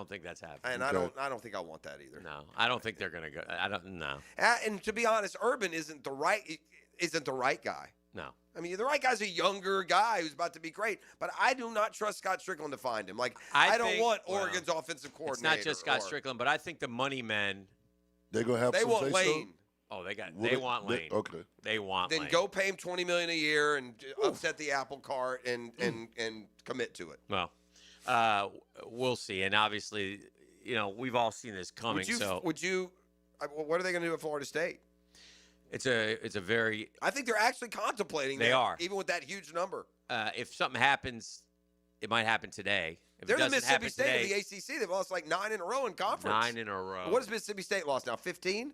think that's happening. And Okay. I don't think I want that either. No, I don't think they're going to go. I don't know. And to be honest, Urban isn't the right guy. No. I mean, the right guy's a younger guy who's about to be great, but I do not trust Scott Strickland to find him. Like, I don't want Oregon's offensive coordinator. It's not just Scott Strickland, but I think the money men. They're gonna have. They some want say Lane. So? Oh, they want Lane. Okay. They want Then Lane. go pay him $20 million a year and upset the apple cart and commit to it. Well, we'll see. And obviously, we've all seen this coming. What are they going to do at Florida State? It's a very. I think they're actually contemplating. They are, even with that huge number. If something happens, it might happen today. If They're it the doesn't Mississippi happen State today, of the ACC. They've lost like 9 in a row in conference. 9 in a row. What has Mississippi State lost now? 15?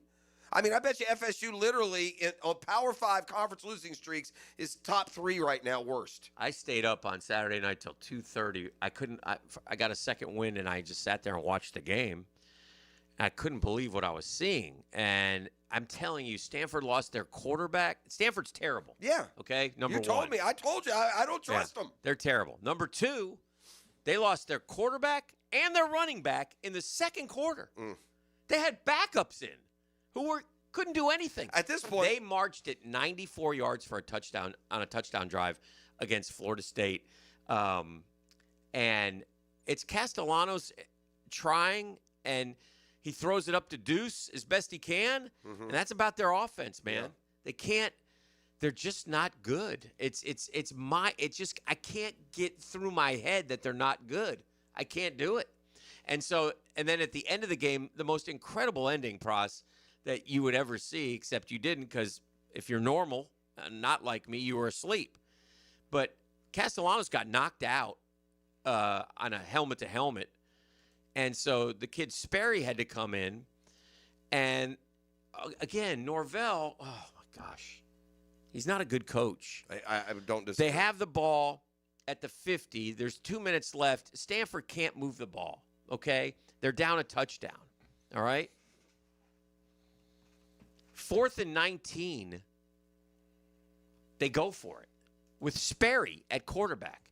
I mean, I bet you FSU literally on Power 5 conference losing streaks is top 3 right now, worst. I stayed up on Saturday night till 2:30. I got a second wind, and I just sat there and watched the game. I couldn't believe what I was seeing. And I'm telling you, Stanford lost their quarterback. Stanford's terrible. Yeah. Okay, number one. You told me. I told you. I don't trust them. They're terrible. Number 2, they lost their quarterback and their running back in the second quarter. They had backups in who couldn't do anything. At this point, they marched it 94 yards for a touchdown on a touchdown drive against Florida State. And it's Castellanos trying, and he throws it up to Deuce as best he can, and that's about their offense, man. Yeah. They can't. They're just not good. I can't get through my head that they're not good. I can't do it. And then at the end of the game, the most incredible ending, Pros, that you would ever see, except you didn't, because if you're normal, not like me, you were asleep. But Castellanos got knocked out on a helmet-to-helmet. And so the kid Sperry had to come in. And, again, Norvell, oh, my gosh. He's not a good coach. I don't disagree. They have the ball at the 50. There's 2 minutes left. Stanford can't move the ball, okay? They're down a touchdown, all right? 4th and 19, they go for it with Sperry at quarterback.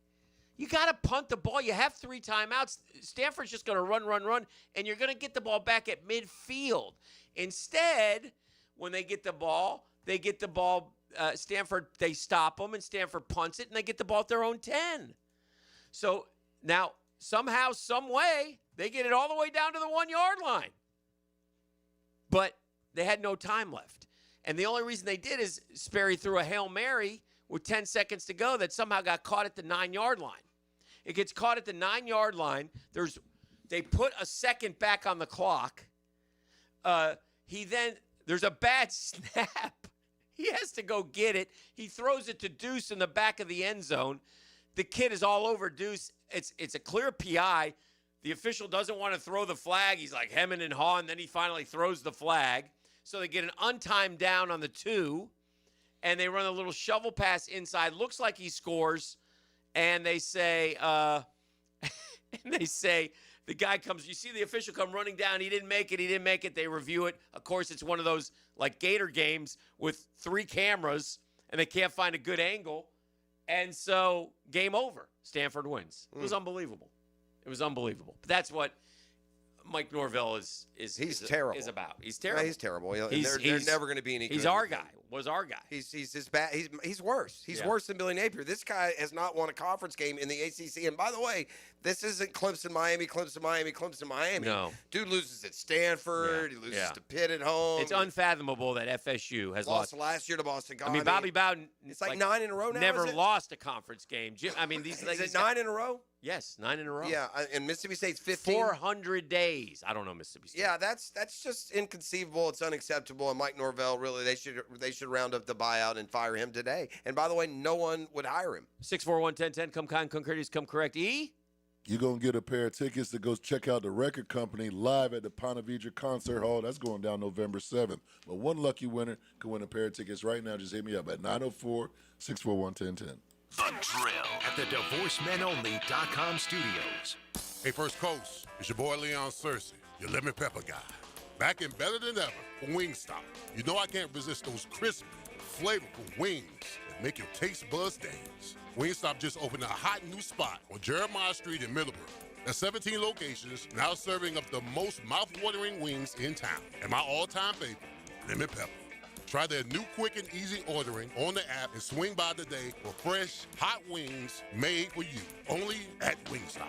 You got to punt the ball. You have 3 timeouts. Stanford's just going to run, and you're going to get the ball back at midfield. Instead, when they get the ball, Stanford, they stop them, and Stanford punts it, and they get the ball at their own 10. So now, somehow, some way, they get it all the way down to the 1-yard line. But they had no time left. And the only reason they did is Sperry threw a Hail Mary with 10 seconds to go that somehow got caught at the 9-yard line. It gets caught at the 9-yard line. They put a second back on the clock. There's a bad snap. He has to go get it. He throws it to Deuce in the back of the end zone. The kid is all over Deuce. It's a clear PI. The official doesn't want to throw the flag. He's like hemming and hawing. Then he finally throws the flag. So they get an untimed down on the 2, and they run a little shovel pass inside. Looks like he scores, and they say, the guy comes. You see the official come running down. He didn't make it. They review it. Of course, it's one of those like Gator games with 3 cameras, and they can't find a good angle, and so game over. Stanford wins. It was unbelievable. It was unbelievable. But that's what Mike Norvell is terrible. Is about. He's terrible. Yeah, he's terrible. They're never going to be any good. He's our guy. Was our guy. He's just bad. He's worse. He's worse than Billy Napier. This guy has not won a conference game in the ACC. And by the way, this isn't Clemson, Miami. No. Dude loses at Stanford. He loses to Pitt at home. It's unfathomable that FSU has lost last year to Boston College. I mean, Bobby Bowden. It's like 9 in a row now. Never lost a conference game. I mean, these. Is it 9 in a row? Yes, 9 in a row. Yeah, and Mississippi State's 15. 400 days. I don't know Mississippi State. Yeah, that's just inconceivable. It's unacceptable. And Mike Norvell, really, they should round up the buyout and fire him today. And by the way, no one would hire him. 641-1010. Come kind, come courteous, come correct. E? You're going to get a pair of tickets to go check out the record company live at the Ponte Vedra Concert Hall. That's going down November 7th. But one lucky winner can win a pair of tickets right now. Just hit me up at 904-641-1010. The Drill at the DivorceMenOnly.com studios. Hey, First Coast, it's your boy Leon Searcy, your lemon pepper guy. Back and better than ever for Wingstop. You know I can't resist those crispy, flavorful wings that make your taste buds dance. Wingstop just opened a hot new spot on Jeremiah Street in Middleborough. There's 17 locations now serving up the most mouth-watering wings in town. And my all-time favorite, lemon pepper. Try their new quick and easy ordering on the app and swing by today for fresh, hot wings made for you. Only at Wingstop.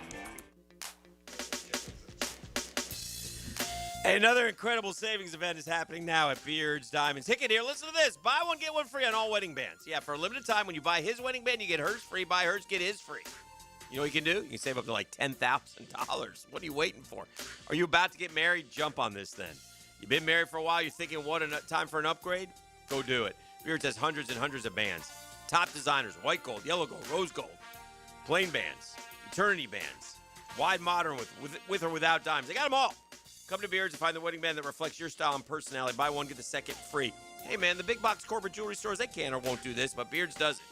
Another incredible savings event is happening now at Beards Diamonds. Ticket here. Listen to this. Buy one, get one free on all wedding bands. Yeah, for a limited time, when you buy his wedding band, you get hers free. Buy hers, get his free. You know what you can do? You can save up to like $10,000. What are you waiting for? Are you about to get married? Jump on this then. You've been married for a while. You're thinking, what a time for an upgrade? Go do it. Beards has hundreds and hundreds of bands. Top designers, white gold, yellow gold, rose gold, plain bands, eternity bands, wide modern with or without dimes. They got them all. Come to Beards and find the wedding band that reflects your style and personality. Buy one, get the second free. Hey, man, the big box corporate jewelry stores, they can or won't do this, but Beards does it.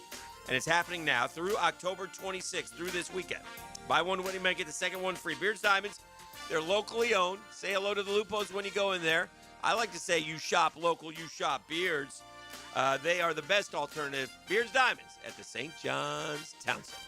And it's happening now through October 26th, through this weekend. Buy one wedding band, get the second one free. Beards Diamonds, they're locally owned. Say hello to the Lupos when you go in there. I like to say you shop local, you shop Beards. They are the best alternative. Beards Diamonds at the St. John's Town Center.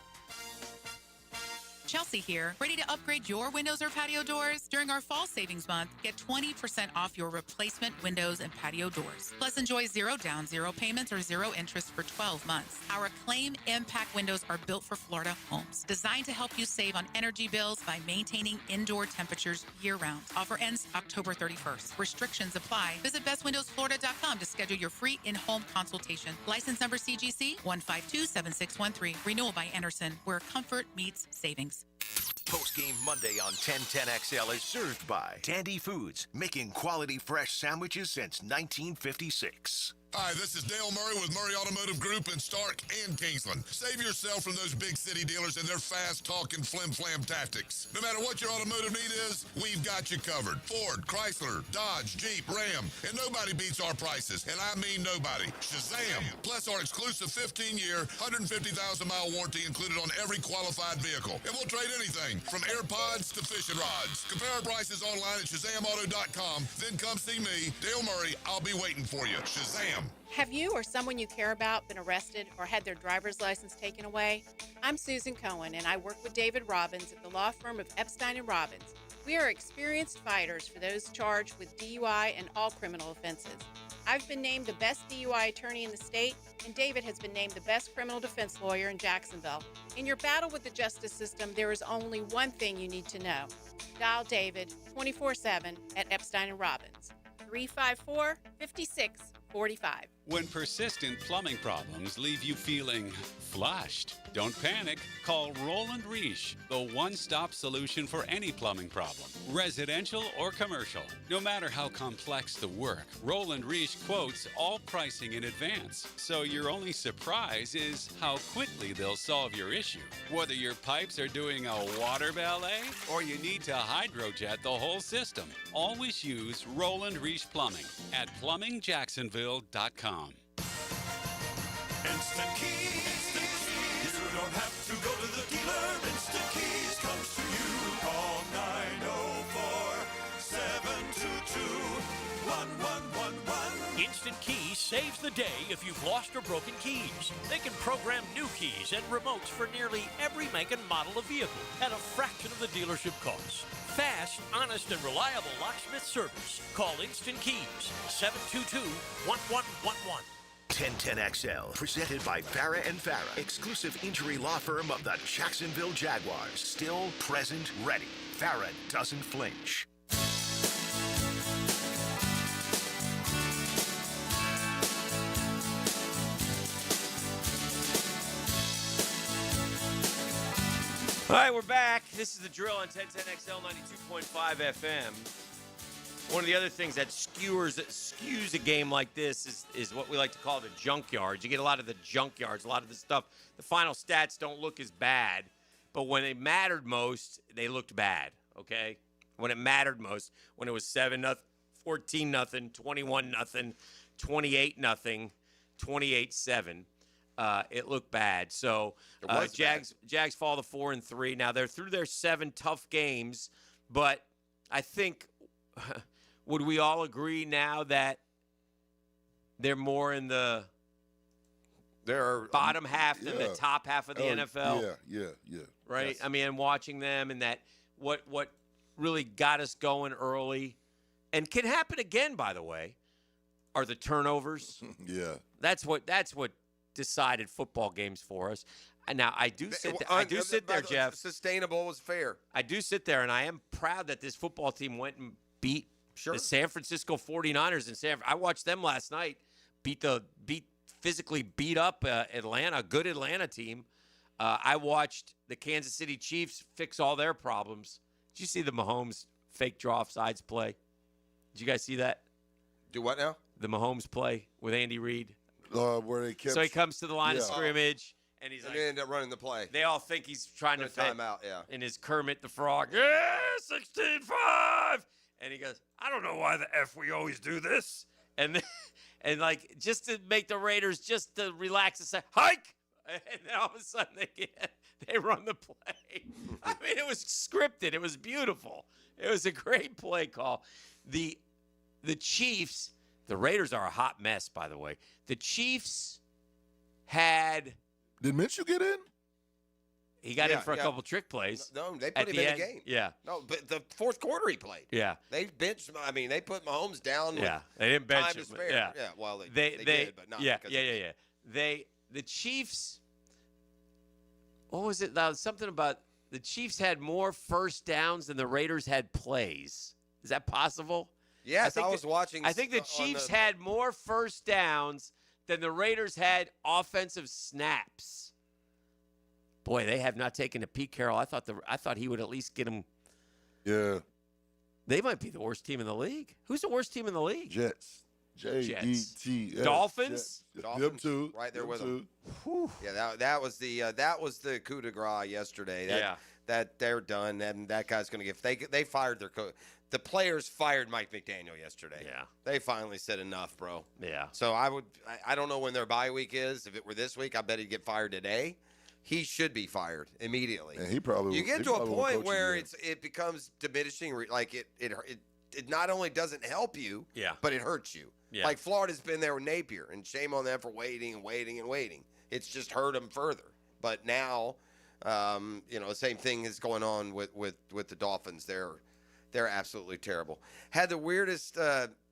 Chelsea here. Ready to upgrade your windows or patio doors? During our fall savings month, get 20% off your replacement windows and patio doors. Plus, enjoy 0 down, 0 payments, or 0 interest for 12 months. Our Acclaim Impact windows are built for Florida homes, designed to help you save on energy bills by maintaining indoor temperatures year-round. Offer ends October 31st. Restrictions apply. Visit bestwindowsflorida.com to schedule your free in-home consultation. License number CGC 1527613. Renewal by Anderson, where comfort meets savings. Post-game Monday on 1010XL is served by Tandy Foods, making quality fresh sandwiches since 1956. Hi, this is Dale Murray with Murray Automotive Group in Stark and Kingsland. Save yourself from those big city dealers and their fast-talking flim-flam tactics. No matter what your automotive need is, we've got you covered. Ford, Chrysler, Dodge, Jeep, Ram, and nobody beats our prices, and I mean nobody. Shazam! Plus our exclusive 15-year, 150,000-mile warranty included on every qualified vehicle. And we'll trade anything, from AirPods to fishing rods. Compare our prices online at ShazamAuto.com. Then come see me, Dale Murray. I'll be waiting for you. Shazam! Have you or someone you care about been arrested or had their driver's license taken away? I'm Susan Cohen, and I work with David Robbins at the law firm of Epstein & Robbins. We are experienced fighters for those charged with DUI and all criminal offenses. I've been named the best DUI attorney in the state, and David has been named the best criminal defense lawyer in Jacksonville. In your battle with the justice system, there is only one thing you need to know. Dial David 24/7 at Epstein & Robbins, 354-5645. When persistent plumbing problems leave you feeling flushed, don't panic. Call Roland Reich, the one-stop solution for any plumbing problem, residential or commercial. No matter how complex the work, Roland Reich quotes all pricing in advance, so your only surprise is how quickly they'll solve your issue. Whether your pipes are doing a water ballet or you need to hydrojet the whole system, always use Roland Reich Plumbing at plumbingjacksonville.com. Instant Keys. You don't have to go to the dealer. Instant Keys comes to you. Call 904-722-1111. Instant Keys saves the day if you've lost or broken keys. They can program new keys and remotes for nearly every make and model of vehicle at a fraction of the dealership cost. Fast, honest, and reliable locksmith service. Call Instant Keys, 722-1111. 1010XL, presented by Farah and Farah, exclusive injury law firm of the Jacksonville Jaguars. Still, present, ready. Farah doesn't flinch. All right, we're back. This is The Drill on 1010XL 92.5 FM. One of the other things that skews a game like this is what we like to call the junkyards. You get a lot of the junkyards, a lot of the stuff. The final stats don't look as bad, but when it mattered most, they looked bad, okay? When it mattered most, when it was 7-0, 14-0, 21-0, 28-0, 28-7. It looked bad. So Jags fall to 4-3. Now they're through their 7 tough games, but I think would we all agree now that they're more in the bottom half than the top half of the NFL? Yeah. Right? Yes. I mean, watching them and that what really got us going early and can happen again, by the way, are the turnovers. Yeah. That's what decided football games for us. And now I do sit there, Jeff. Sustainable was fair. I do sit there, and I am proud that this football team went and beat Sure. The San Francisco 49ers and I watched them last night physically beat up Atlanta, a good Atlanta team. I watched the Kansas City Chiefs fix all their problems. Did you see the Mahomes fake draw offsides play? Did you guys see that? Do what now? The Mahomes play with Andy Reid. Where they kept. So he comes to the line of scrimmage, and he's and like, they end up running the play. they all think he's trying to fit timeout, yeah. in his Kermit the Frog. Yeah, 16-5. And he goes, I don't know why the F we always do this. And then, and like just to make the Raiders just to relax and say, hike. And then all of a sudden they run the play. I mean, it was scripted. It was beautiful. It was a great play call. The Chiefs, the Raiders are a hot mess, by the way. The Chiefs had. Did Minshew get in? He got in for a couple trick plays. No, they put him in the game. Yeah. No, but the fourth quarter he played. Yeah. They benched. I mean, they put Mahomes down. Yeah. With They didn't bench time him. to spare. Yeah. Yeah. Well, they did, but not. Yeah. Because Yeah. The Chiefs. What was it? Something about the Chiefs had more first downs than the Raiders had plays. Is that possible? Yes, I was watching. I think the Chiefs had more first downs than the Raiders had offensive snaps. Boy, they have not taken a Pete Carroll. I thought he would at least get him. Yeah. They might be the worst team in the league. Who's the worst team in the league? Jets. J-E-T-S. Dolphins? Them two. Right there them with two. them. Yeah, that was the coup de grace yesterday. That they're done, and that guy's going to get. They fired their coach. The players fired Mike McDaniel yesterday. Yeah. They finally said enough, bro. Yeah. So I don't know when their bye week is. If it were this week, I bet he'd get fired today. He should be fired immediately. And he probably. You get he to a probably won't point coach where again. it becomes diminishing. Like it not only doesn't help you, but it hurts you. Yeah. Like Florida's been there with Napier, and shame on them for waiting and waiting and waiting. It's just hurt them further. But now, the same thing is going on with the Dolphins. They're absolutely terrible. Had the weirdest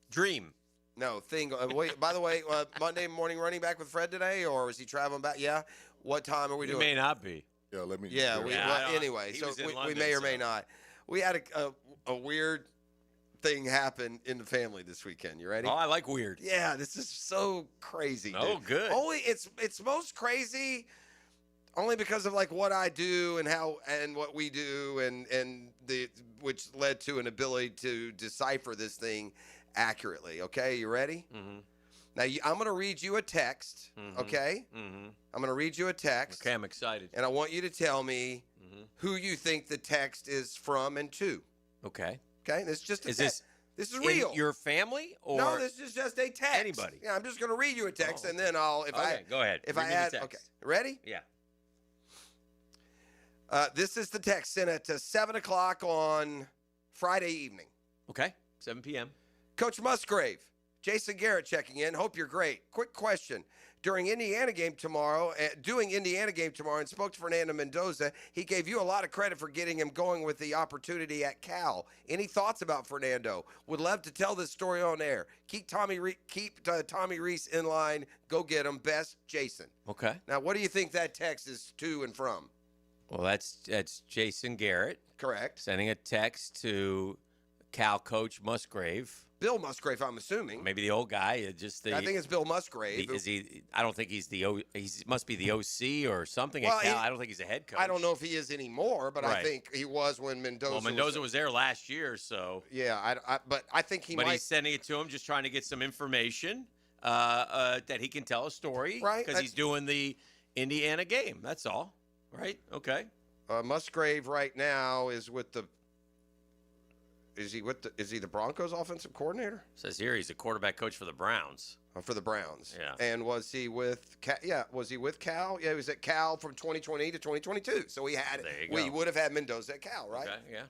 dream. No thing. Wait, by the way, Monday morning running back with Fred today, or was he traveling back? Yeah. What time are we doing? He may not be. Yeah, let me. Yeah. Anyway, so we may or may not. We had a weird thing happen in the family this weekend. You ready? Oh, I like weird. Yeah, this is so crazy. Oh, dude. good. Only it's most crazy only because of like what I do and how and what we do and which led to an ability to decipher this thing accurately. Okay, you ready? Mm-hmm. Now I'm going to read you a text. Mm-hmm. Okay. Mm-hmm. I'm going to read you a text. Okay, I'm excited. And I want you to tell me who you think the text is from and to. Okay. Okay, this is just a This is real. In your family or no? This is just a text. Anybody? Yeah, I'm just going to read you a text, and then I'll go ahead. If Read I me the add, text. okay, ready? Yeah. This is the text sent at 7:00 on Friday evening. Okay, 7 p.m. Coach Musgrave, Jason Garrett checking in. Hope you're great. Quick question. Doing Indiana game tomorrow, and spoke to Fernando Mendoza. He gave you a lot of credit for getting him going with the opportunity at Cal. Any thoughts about Fernando? Would love to tell this story on air. Keep Tommy Reese in line. Go get him. Best, Jason. Okay. Now, what do you think that text is to and from? Well, that's Jason Garrett. Correct. Sending a text to Cal coach Musgrave. Bill Musgrave, I'm assuming. Maybe the old guy. I think it's Bill Musgrave. Is he? I don't think he's he must be the OC or something Well, at Cal. I don't think he's a head coach. I don't know if he is anymore, but I Right. think he was when Mendoza. Well, Mendoza was there last year, so. Yeah, but I think he But might. he's sending it to him, just trying to get some information that he can tell a story, Right, Because he's doing the Indiana game. That's all, right? Okay. Musgrave right now is with the. Is he the Broncos offensive coordinator? Says here he's a quarterback coach for the Browns. For the Browns. Yeah. And was he with Cal? Yeah, was he with Cal? Yeah, he was at Cal from 2020 to 2022. So he had. There you We go. would have had Mendoza at Cal, right? Okay. Yeah.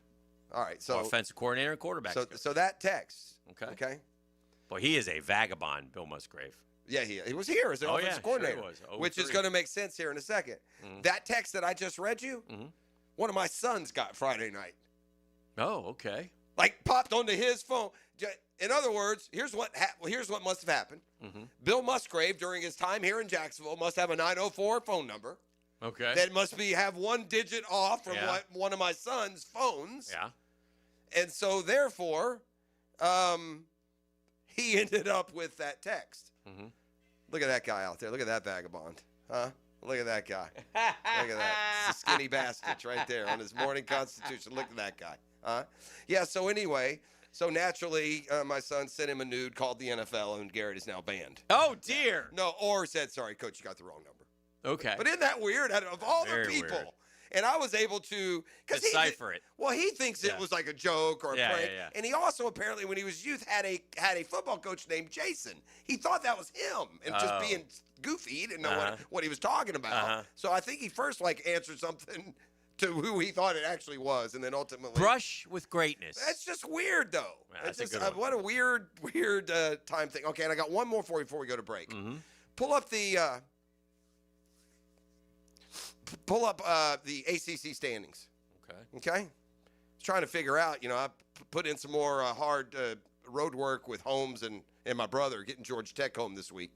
All right. So offensive coordinator and quarterback. So that text. Okay. Okay. Well, he is a vagabond, Bill Musgrave. Yeah, he was here as an offensive coordinator, sure he was. which is 03. going to make sense here in a second. Mhm. That text that I just read you, one of my sons got Friday night. Oh, okay. Like popped onto his phone. In other words, here's what must have happened. Mm-hmm. Bill Musgrave, during his time here in Jacksonville, must have a 904 phone number. Okay. That must have one digit off from Yeah. one of my son's phones. Yeah. And so, therefore, he ended up with that text. Mm-hmm. Look at that guy out there. Look at that vagabond. Huh? Look at that guy. Look at that. It's a skinny bastard right there on his morning constitution. Look at that guy. Huh? Yeah, so anyway, so naturally, my son sent him a nude, called the NFL, and Garrett is now banned. Oh, dear. No, or said, sorry, coach, you got the wrong number. Okay. But isn't that weird? Of all Very the people. weird. And I was able to decipher it. Well, he thinks it was like a joke or a prank. Yeah. And he also apparently, when he was youth, had a football coach named Jason. He thought that was him and just being goofy. He didn't know what he was talking about. So I think he first answered something to who he thought it actually was, and then ultimately brush with greatness. That's just weird, though. That's just, a good one. What a weird time thing. Okay, and I got one more for you before we go to break. Mm-hmm. Pull up the ACC standings. Okay. Trying to figure out. I put in some more hard road work with Holmes and my brother getting Georgia Tech home this week.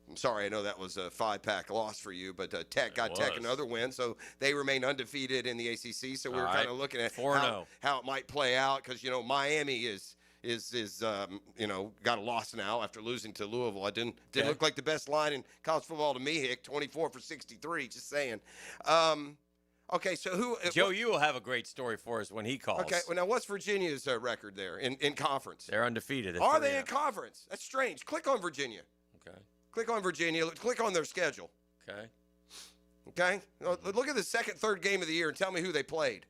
I'm sorry, I know that was a 5-pack loss for you, but Tech another win, so they remain undefeated in the ACC. So we were kind of looking at how it might play out because Miami is got a loss now after losing to Louisville. It didn't look like the best line in college football to me, Hick. 24 for 63, just saying. Okay, so who? Joe, you will have a great story for us when he calls. Okay, well, now what's Virginia's record there in conference? They're undefeated. Are they in conference? That's strange. Click on Virginia. Okay. Click on Virginia. Click on their schedule. Okay. Okay? Look at the third game of the year and tell me who they played.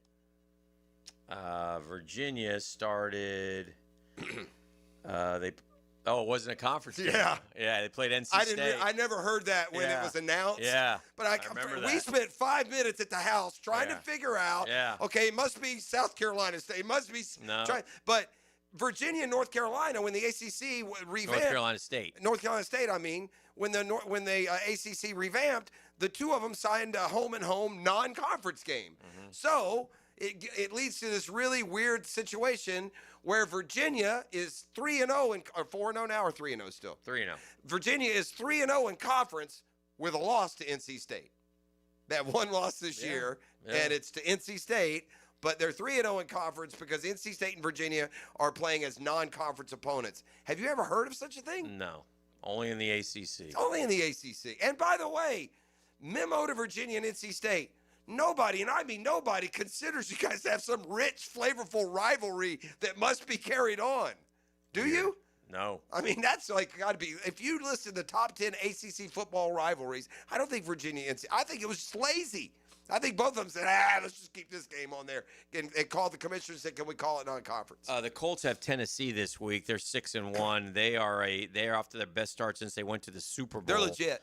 Virginia started. It wasn't a conference game. Yeah, they played NC State. I never heard that when it was announced. Yeah, but I remember that. We spent 5 minutes at the house trying to figure out. Yeah. Okay, it must be South Carolina State. It must be. No. But Virginia and North Carolina, when the ACC revamped. North Carolina State, I mean, when the ACC revamped, the two of them signed a home-and-home non-conference game. Mm-hmm. So it leads to this really weird situation where Virginia is 3-0 or 4-0 now, or 3-0 still. 3-0. Virginia is 3-0 in conference with a loss to NC State. That one loss this year, and it's to NC State. But they're 3-0 in conference because NC State and Virginia are playing as non-conference opponents. Have you ever heard of such a thing? No, only in the ACC. Only in the ACC. And by the way, memo to Virginia and NC State. Nobody, and I mean nobody, considers you guys to have some rich, flavorful rivalry that must be carried on. Do you? No. I mean, that's got to be. If you listen to the top 10 ACC football rivalries, I don't think Virginia and NC. I think it was just lazy. I think both of them said, let's just keep this game on there. And called the commissioner and said, can we call it non-conference? The Colts have Tennessee this week. They're 6-1. They're off to their best start since they went to the Super Bowl. They're legit.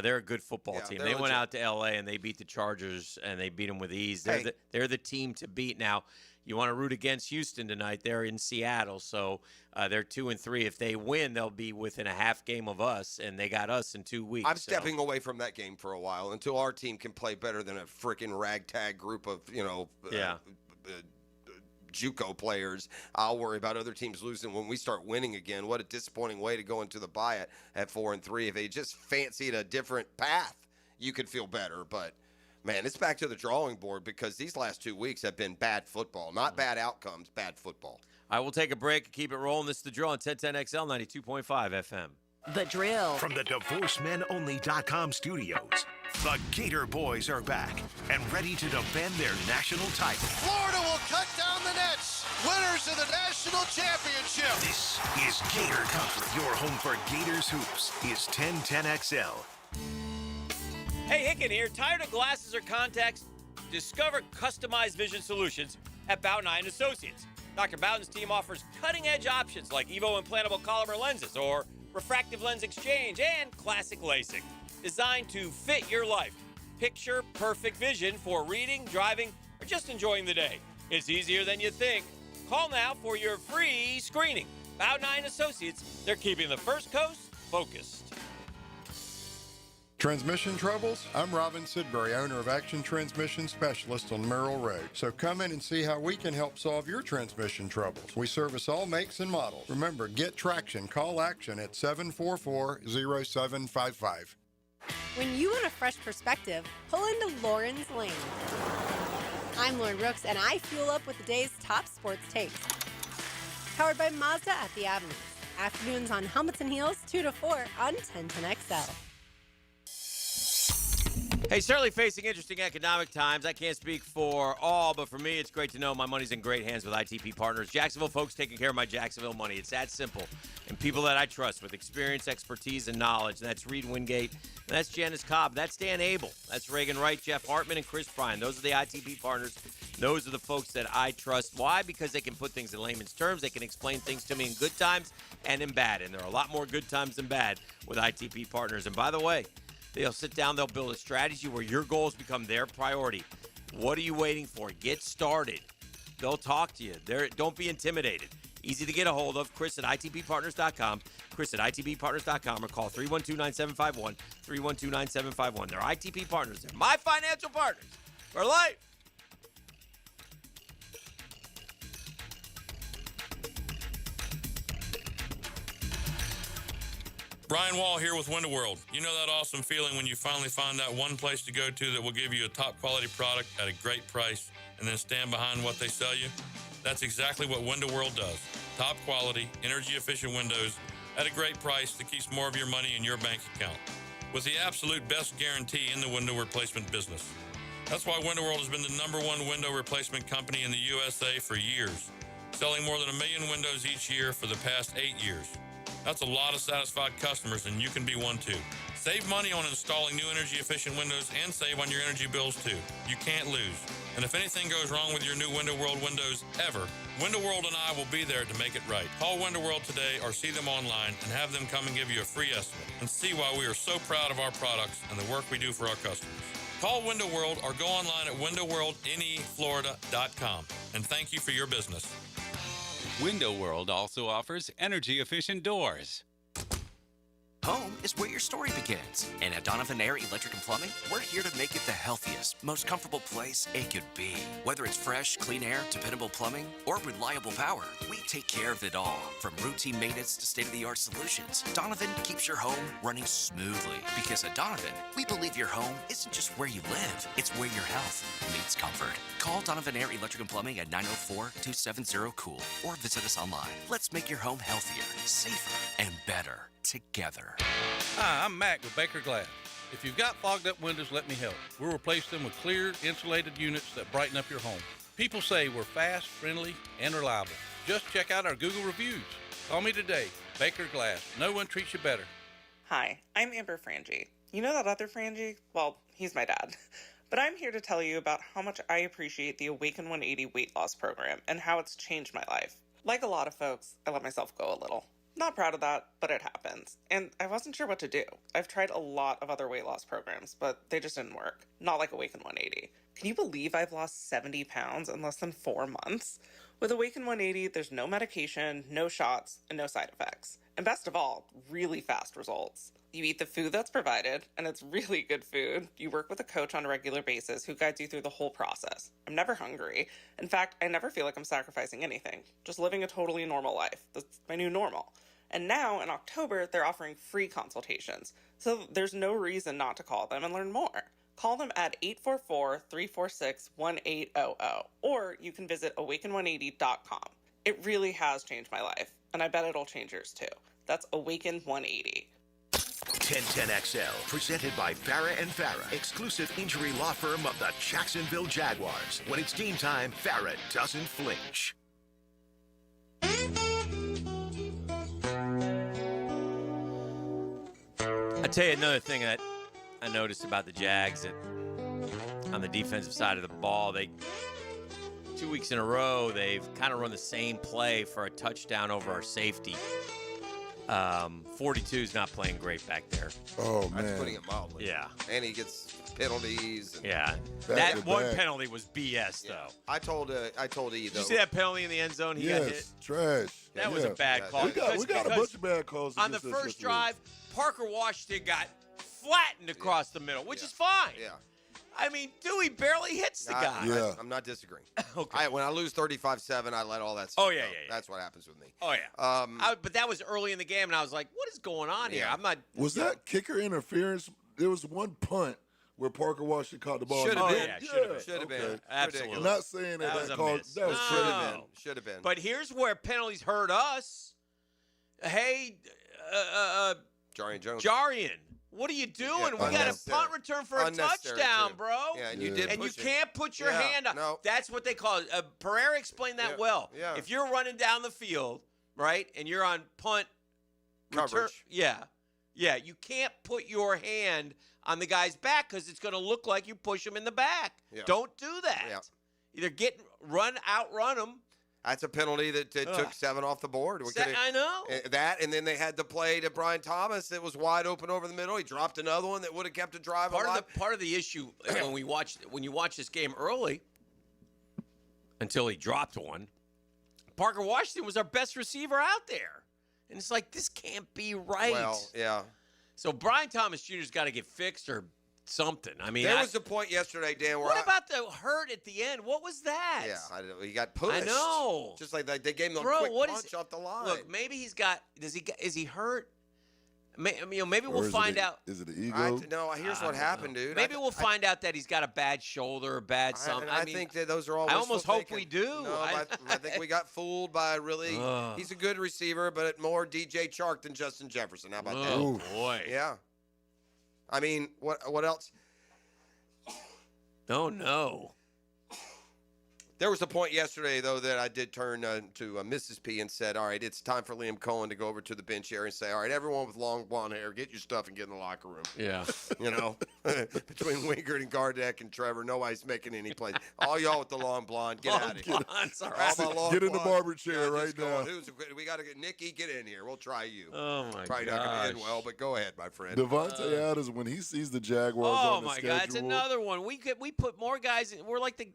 They're a good football team. They went out to L.A. and they beat the Chargers, and they beat them with ease. They're the team to beat. Now, you want to root against Houston tonight. They're in Seattle, so they're 2-3. If they win, they'll be within a half game of us, and they got us in 2 weeks. I'm stepping away from that game for a while until our team can play better than a freaking ragtag group of, JUCO players. I'll worry about other teams losing when we start winning again. What a disappointing way to go into the bye at 4-3. If they just fancied a different path, you could feel better. But, man, it's back to the drawing board because these last 2 weeks have been bad football. Not bad outcomes, bad football. I will take a break and keep it rolling. This is The Drill on 1010XL 92.5 FM. The Drill. From the DivorceMenOnly.com studios, the Gator Boys are back and ready to defend their national title. Florida will cut down the nets. Winners of the national championship. This is Gator Country. Your home for Gators hoops is 1010XL. Hey, Hicken here. Tired of glasses or contacts? Discover customized vision solutions at Bowden Eye & Associates. Dr. Bowden's team offers cutting-edge options like Evo implantable Collamer lenses or refractive lens exchange and classic LASIK, designed to fit your life. Picture perfect vision for reading, driving, or just enjoying the day. It's easier than you think. Call now for your free screening. Bowden Eye & Associates, they're keeping the First Coast focused. Transmission troubles? I'm Robin Sidbury, owner of Action Transmission Specialist on Merrill Road. So come in and see how we can help solve your transmission troubles. We service all makes and models. Remember, get traction. Call Action at 744-0755. When you want a fresh perspective, pull into Lauren's Lane. I'm Lauren Brooks, and I fuel up with the day's top sports takes. Powered by Mazda at the Avenues. Afternoons on Helmets and Heels, 2 to 4 on 1010XL. Hey, certainly facing interesting economic times. I can't speak for all, but for me, it's great to know my money's in great hands with ITP Partners. Jacksonville folks taking care of my Jacksonville money. It's that simple. And people that I trust with experience, expertise, and knowledge. And that's Reed Wingate. And that's Janice Cobb. That's Dan Abel. That's Reagan Wright, Jeff Hartman, and Chris Bryan. Those are the ITP Partners. Those are the folks that I trust. Why? Because they can put things in layman's terms. They can explain things to me in good times and in bad. And there are a lot more good times than bad with ITP Partners. And by the way, they'll sit down, they'll build a strategy where your goals become their priority. What are you waiting for? Get started. They'll talk to you. Don't be intimidated. Easy to get a hold of. Chris at itbpartners.com. Chris at itbpartners.com or call 312-9751, 312-9751. They're ITP Partners. They're my financial partners for life. Brian Wall here with Window World. You know that awesome feeling when you finally find that one place to go to that will give you a top quality product at a great price and then stand behind what they sell you? That's exactly what Window World does. Top quality, energy efficient windows at a great price that keeps more of your money in your bank account. With the absolute best guarantee in the window replacement business. That's why Window World has been the #1 window replacement company in the USA for years, selling more than 1 million windows each year for the past 8 years. That's a lot of satisfied customers, and you can be one too. Save money on installing new energy-efficient windows and save on your energy bills too. You can't lose. And if anything goes wrong with your new Window World windows ever, Window World and I will be there to make it right. Call Window World today or see them online and have them come and give you a free estimate and see why we are so proud of our products and the work we do for our customers. Call Window World or go online at windowworldneflorida.com. And thank you for your business. Window World also offers energy-efficient doors. Home is where your story begins. And at Donovan Air Electric and Plumbing, we're here to make it the healthiest, most comfortable place it could be. Whether it's fresh, clean air, dependable plumbing, or reliable power, we take care of it all. From routine maintenance to state-of-the-art solutions, Donovan keeps your home running smoothly. Because at Donovan, we believe your home isn't just where you live, it's where your health meets comfort. Call Donovan Air Electric and Plumbing at 904-270-COOL or visit us online. Let's make your home healthier, safer, and better together. Hi, I'm Mac with Baker Glass. If you've got fogged up windows, let me help. We'll replace them with clear, insulated units that brighten up your home. People say we're fast, friendly, and reliable. Just check out our Google reviews. Call me today. Baker Glass. No one treats you better. Hi, I'm Amber Frangie. You know that other Frangie? Well, he's my dad. But I'm here to tell you about how much I appreciate the Awaken 180 weight loss program and how it's changed my life. Like a lot of folks, I let myself go a little. Not proud of that, but it happens. And I wasn't sure what to do. I've tried a lot of other weight loss programs, but they just didn't work. Not like Awaken 180. Can you believe I've lost 70 pounds in less than 4 months? With Awaken 180, there's no medication, no shots, and no side effects. And best of all, really fast results. You eat the food that's provided, and it's really good food. You work with a coach on a regular basis who guides you through the whole process. I'm never hungry. In fact, I never feel like I'm sacrificing anything. Just living a totally normal life. That's my new normal. And now, in October, they're offering free consultations. So there's no reason not to call them and learn more. Call them at 844-346-1800. Or you can visit awaken180.com. It really has changed my life, and I bet it'll change yours too. That's Awaken 180. 1010XL, presented by Farah and Farah, exclusive injury law firm of the Jacksonville Jaguars. When it's game time, Farah doesn't flinch. I'll tell you another thing that I noticed about the Jags, that on the defensive side of the ball, 2 weeks in a row, they've kind of run the same play for a touchdown over our safety. 42 is not playing great back there. Oh, man. That's putting it mildly. Yeah. And he gets penalties. And Yeah. That one penalty was BS, though. I told E, though. Did you see that penalty in the end zone? He got hit. Trash. That was a bad call. We got a bunch of bad calls. On the first drive, Parker Washington got flattened across the middle, which is fine. Yeah. I mean, Dewey barely hits the guy. I'm not disagreeing. Okay. When I lose 35-7, I let all that stuff go. That's what happens with me. Oh, yeah. But that was early in the game, and I was like, what is going on here? I'm not. Was that kicker interference? There was one punt where Parker Washington caught the ball. Should have been. yeah, should have been. Should have Okay. been. Absolutely. I'm not saying That was that a called. miss. That was Should crazy. have been. Should have been. But here's where penalties hurt us. Hey, Jarian Jones. Jarian, what are you doing? We got a punt return for a Unnecessary, touchdown, too. bro. Yeah, and you did And you push it. can't put your Yeah, hand up. no. That's what they call it. Pereira explained that well. yeah. If you're running down the field, right, and you're on punt Coverage. yeah, you can't put your hand on the guy's back because it's going to look like you push him in the back. Yeah. Don't do that. Yeah. Either outrun him. That's a penalty that took 7 off the board. I know. That, and then they had the play to Brian Thomas that was wide open over the middle. He dropped another one that would have kept a drive alive. Part of the issue when you watch this game early, until he dropped one, Parker Washington was our best receiver out there, and it's like this can't be right. Well, yeah. So Brian Thomas Jr.'s got to get fixed or something. I mean, There was a point yesterday, Dan, where what about the hurt at the end? What was that? Yeah, he got pushed. I know. Just like they gave him a Bro, quick what punch off the line. Look, maybe he's got. Is he hurt? Maybe Or we'll is find out. Is it the ego? Here's what happened, dude. Maybe we'll find out that he's got a bad shoulder or bad something. I think that those are all I wishful almost hope thinking. we do. No, I think we got fooled by really. He's a good receiver, but more DJ Chark than Justin Jefferson. How about that? Oh, boy. Yeah. I mean, what else? Oh, no. There was a point yesterday, though, that I did turn to Mrs. P and said, all right, it's time for Liam Cohen to go over to the bench area and say, all right, everyone with long blonde hair, get your stuff and get in the locker room. Yeah. You know, between Wingard and Gardeck and Trevor, nobody's making any plays. All y'all with the long blonde, get out of here. Blondes, all right. All my long Get in the blondes, barber chair right just going, now. we got to get Nikki, get in here. We'll try you. Oh, my Probably not going to end well, but go ahead, my friend. Devontae Adams, when he sees the Jaguars Oh on the my schedule. God, it's another one. We put more guys in. We're like the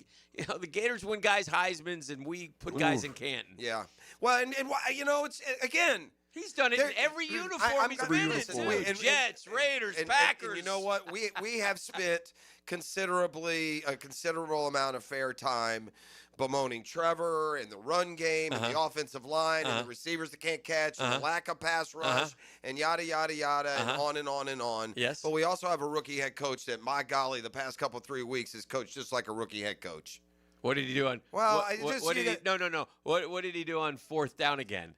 Gators win guys Heismans, and we put guys in Canton. Yeah. Well, and you know, it's again. He's done it in every uniform he's been in, too. Jets, Raiders, Packers. And you know what? We have spent a considerable amount of fair time bemoaning Trevor and the run game and the offensive line and the receivers that can't catch and the lack of pass rush and yada, yada, yada, and on and on and on. Yes. But we also have a rookie head coach that, my golly, the past 3 weeks has coached just like a rookie head coach. What did he do on? Well, What did he do on fourth down again?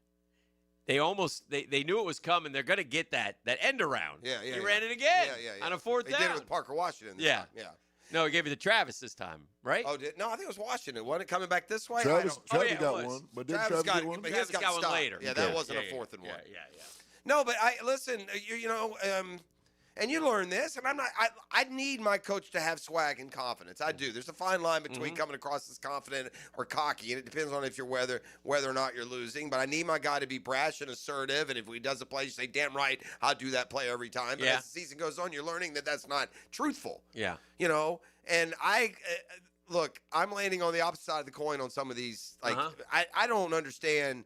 They knew it was coming. They're going to get that end around. Yeah. He ran it again on a fourth down. They did it with Parker Washington. Yeah. Yeah. No, he gave it to Travis this time, right? Oh, no, I think it was Washington. Wasn't it coming back this way? Travis it got was. one, but then Travis Travis get one. Travis got one stopped. later. Yeah, that wasn't a 4th and 1. Yeah. No, but listen, you know, and you learn this, and I need my coach to have swag and confidence. I do. There's a fine line between coming across as confident or cocky, and it depends on if you're whether or not you're losing. But I need my guy to be brash and assertive, and if he does a play, you say, damn right, I'll do that play every time. But as the season goes on, you're learning that that's not truthful. Yeah. You know, and look, I'm landing on the opposite side of the coin on some of these. Like, I don't understand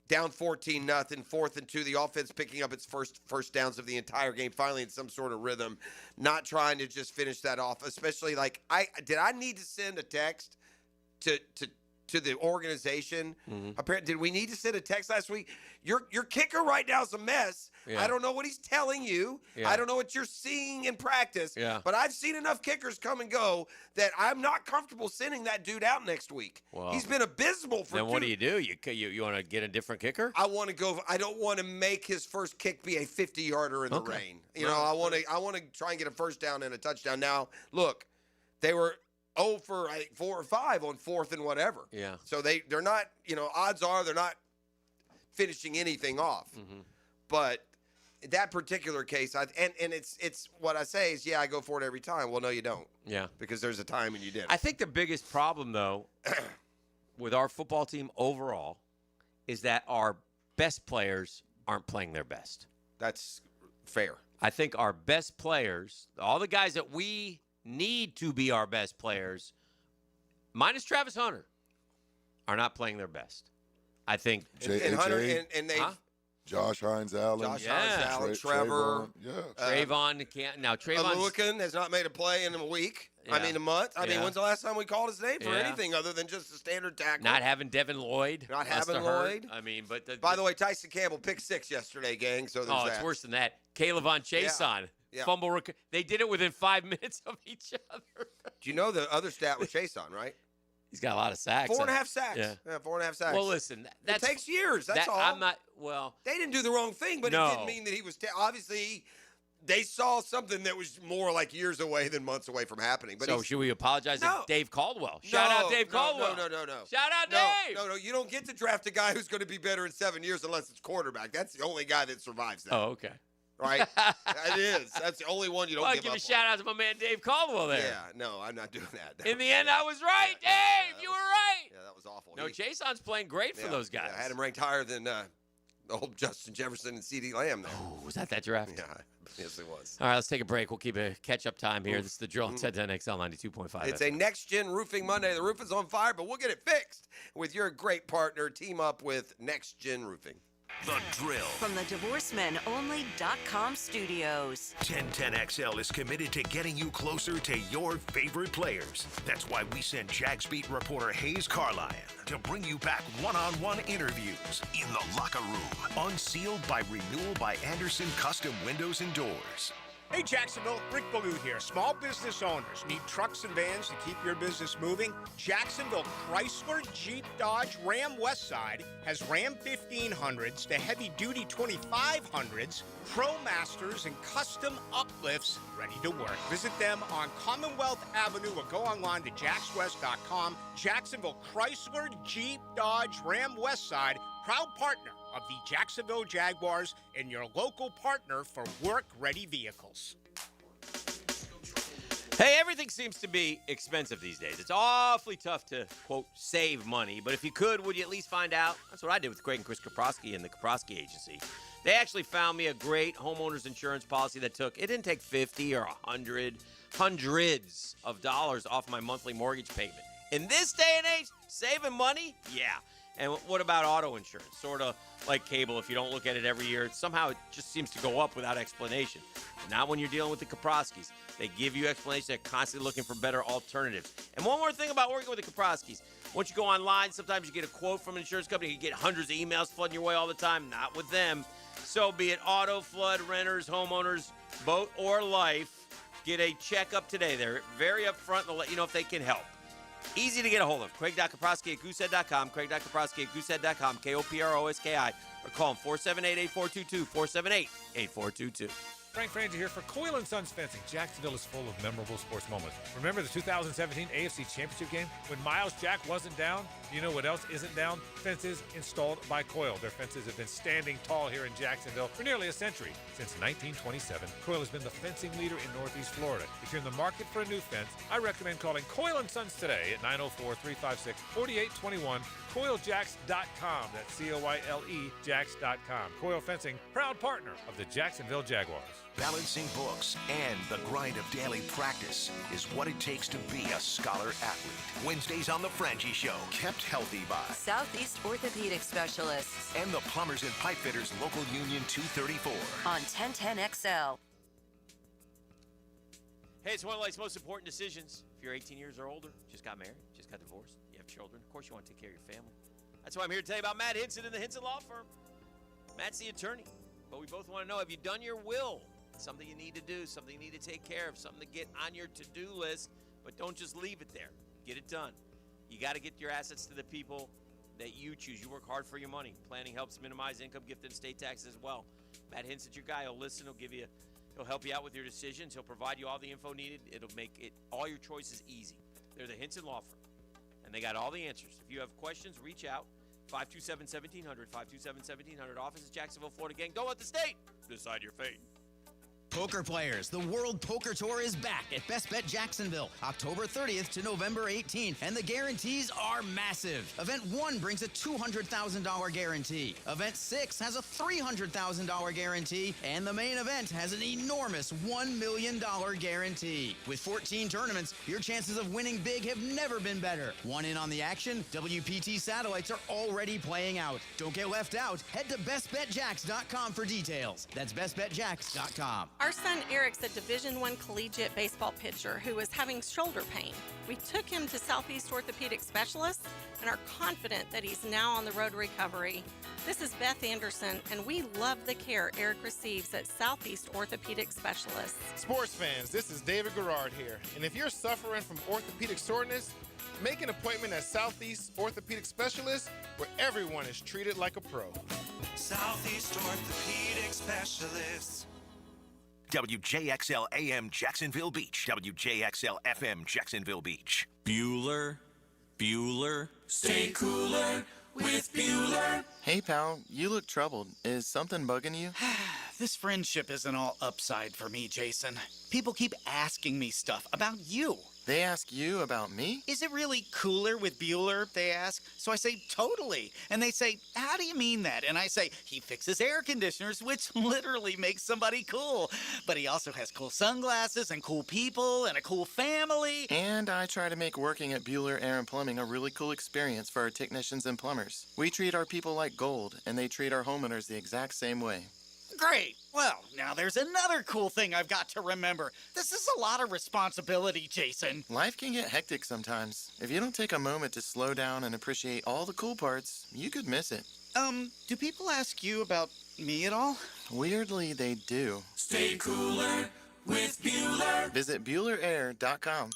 down 14-0, 4th and 2, the offense picking up its first downs of the entire game, finally in some sort of rhythm, not trying to just finish that off. Especially like, I need to send a text to the organization? Did we need to send a text last week? Your kicker right now is a mess. Yeah. I don't know what he's telling you. Yeah. I don't know what you're seeing in practice. Yeah. But I've seen enough kickers come and go that I'm not comfortable sending that dude out next week. Well, he's been abysmal for. Then what do? You want to get a different kicker? I want to go. I don't want to make his first kick be a 50-yarder in the rain. You know, I want to try and get a first down and a touchdown. Now, look, they were 0 for 4 or 5 on 4th and whatever. Yeah. So they're not. You know, odds are they're not finishing anything off. But that particular case, and it's what I say is, I go for it every time. Well, no, you don't. Yeah. Because there's a time when you didn't. I think the biggest problem, though, with our football team overall is that our best players aren't playing their best. That's fair. I think our best players, all the guys that we need to be our best players, minus Travis Hunter, are not playing their best. I think. And Hunter, and they. Josh Hines Allen. Trevor. Trayvon can't. Now, Trayvon. Aluakin has not made a play in a week. Yeah. I mean, a month. I mean, when's the last time we called his name for anything other than just a standard tackle? Not having Devin Lloyd. Not having Lloyd. I mean, but. By the way, Tyson Campbell picked 6 yesterday, gang. So there's it's that. worse than that. Caleb on Chason. Yeah. fumble. They did it within 5 minutes of each other. Do you know the other stat with Chase on, right? He's got a lot of sacks. 4.5 sacks. Yeah. 4.5 sacks. Well, listen, it takes years. That's all. I'm not. Well, they didn't do the wrong thing, but no. it didn't mean that he was. Obviously, they saw something that was more like years away than months away from happening. But so should we apologize to Dave Caldwell? Shout out Dave Caldwell. No. Shout out Dave. No. You don't get to draft a guy who's going to be better in 7 years unless it's quarterback. That's the only guy that survives that. Oh, okay. Right? It is. That's the only one you don't give give up a shout out to my man Dave Caldwell there. Yeah, no, I'm not doing that. In the end, I was right, Dave. You were right. Yeah, that was awful. No, Jason's playing great for those guys. Yeah, I had him ranked higher than the old Justin Jefferson and C.D. Lamb. Oh, was that draft? Yeah, yes, it was. All right, let's take a break. We'll keep a catch-up time here. This is the drill on 1010XL 92.5. It's a next-gen roofing Monday. The roof is on fire, but we'll get it fixed with your great partner. Team up with Next Gen Roofing. The Drill. From the DivorceMenOnly.com studios. 1010XL is committed to getting you closer to your favorite players. That's why we sent Jags beat reporter Hayes Carlyon to bring you back one-on-one interviews in the locker room. Unsealed by renewal by Anderson Custom Windows and Doors. Hey Jacksonville, Rick Ballou here. Small business owners need trucks and vans to keep your business moving? Jacksonville Chrysler, Jeep, Dodge, Ram Westside has Ram 1500s to heavy-duty 2500s, ProMasters, and custom uplifts ready to work. Visit them on Commonwealth Avenue or go online to jackswest.com. Jacksonville Chrysler, Jeep, Dodge, Ram Westside, proud partner of the Jacksonville Jaguars and your local partner for work-ready vehicles. Hey, everything seems to be expensive these days. It's awfully tough to, quote, save money. But if you could, would you at least find out? That's what I did with Craig and Chris Kaprosky and the Kaprosky Agency. They actually found me a great homeowner's insurance policy that it didn't take 50 or 100, hundreds of dollars off my monthly mortgage payment. In this day and age, saving money? Yeah. And what about auto insurance? Sort of like cable. If you don't look at it every year, somehow it just seems to go up without explanation. Not when you're dealing with the Kaproskis. They give you explanations. They're constantly looking for better alternatives. And one more thing about working with the Kaproskis. Once you go online, sometimes you get a quote from an insurance company. You get hundreds of emails flooding your way all the time. Not with them. So be it auto, flood, renters, homeowners, boat, or life, get a checkup today. They're very upfront. They'll let you know if they can help. Easy to get a hold of. Craig.Kaprosky at goosehead.com, Craig.Kaprosky at goosehead.com, Koproski, or call them 478-8422, 478-8422. Frank Frangie here for Coyle & Sons Fencing. Jacksonville is full of memorable sports moments. Remember the 2017 AFC Championship game when Miles Jack wasn't down? Do you know what else isn't down? Fences installed by Coyle. Their fences have been standing tall here in Jacksonville for nearly a century. Since 1927, Coyle has been the fencing leader in Northeast Florida. If you're in the market for a new fence, I recommend calling Coyle & Sons today at 904-356-4821, CoyleJacks.com. That's C-O-Y-L-E Jacks.com. Coyle Fencing, proud partner of the Jacksonville Jaguars. Balancing books and the grind of daily practice is what it takes to be a scholar athlete. Wednesdays on The Frangie Show, kept healthy by Southeast Orthopedic Specialists. And the Plumbers and Pipe Fitters Local Union 234. On 1010XL. Hey, it's one of life's most important decisions. If you're 18 years or older, just got married, just got divorced, you have children, of course you want to take care of your family. That's why I'm here to tell you about Matt Hinson and the Hinson Law Firm. Matt's the attorney, but we both want to know, have you done your will? Something you need to do, something you need to take care of, something to get on your to-do list, but don't just leave it there. Get it done. You got to get your assets to the people that you choose. You work hard for your money. Planning helps minimize income, gift, and estate taxes as well. Matt Hinson's your guy. He'll listen. He'll help you out with your decisions. He'll provide you all the info needed. It'll make all your choices easy. They're the Hinson Law Firm, and they got all the answers. If you have questions, reach out. 527-1700, 527-1700. Office is Jacksonville, Florida. Gang, don't let the state decide your fate. Poker players, the World Poker Tour is back at Best Bet Jacksonville, October 30th to November 18th, and the guarantees are massive. Event 1 brings a $200,000 guarantee. Event 6 has a $300,000 guarantee, and the main event has an enormous $1 million guarantee. With 14 tournaments, your chances of winning big have never been better. Want in on the action? WPT satellites are already playing out. Don't get left out. Head to bestbetjacks.com for details. That's bestbetjacks.com. Our son Eric's a Division I collegiate baseball pitcher who is having shoulder pain. We took him to Southeast Orthopedic Specialists and are confident that he's now on the road to recovery. This is Beth Anderson, and we love the care Eric receives at Southeast Orthopedic Specialists. Sports fans, this is David Garrard here. And if you're suffering from orthopedic soreness, make an appointment at Southeast Orthopedic Specialists, where everyone is treated like a pro. Southeast Orthopedic Specialists. WJXL AM Jacksonville Beach. WJXL FM Jacksonville Beach. Bueller. Stay cooler with Bueller. Hey, pal, you look troubled. Is something bugging you? This friendship isn't all upside for me, Jason. People keep asking me stuff about you. They ask you about me? Is it really cooler with Bueller, they ask? So I say, totally. And they say, how do you mean that? And I say, he fixes air conditioners, which literally makes somebody cool. But he also has cool sunglasses and cool people and a cool family. And I try to make working at Bueller Air and Plumbing a really cool experience for our technicians and plumbers. We treat our people like gold, and they treat our homeowners the exact same way. Great. Well, now there's another cool thing I've got to remember. This is a lot of responsibility, Jason. Life can get hectic sometimes. If you don't take a moment to slow down and appreciate all the cool parts, you could miss it. Do people ask you about me at all? Weirdly, they do. Stay cooler with Bueller. Visit BuellerAir.com.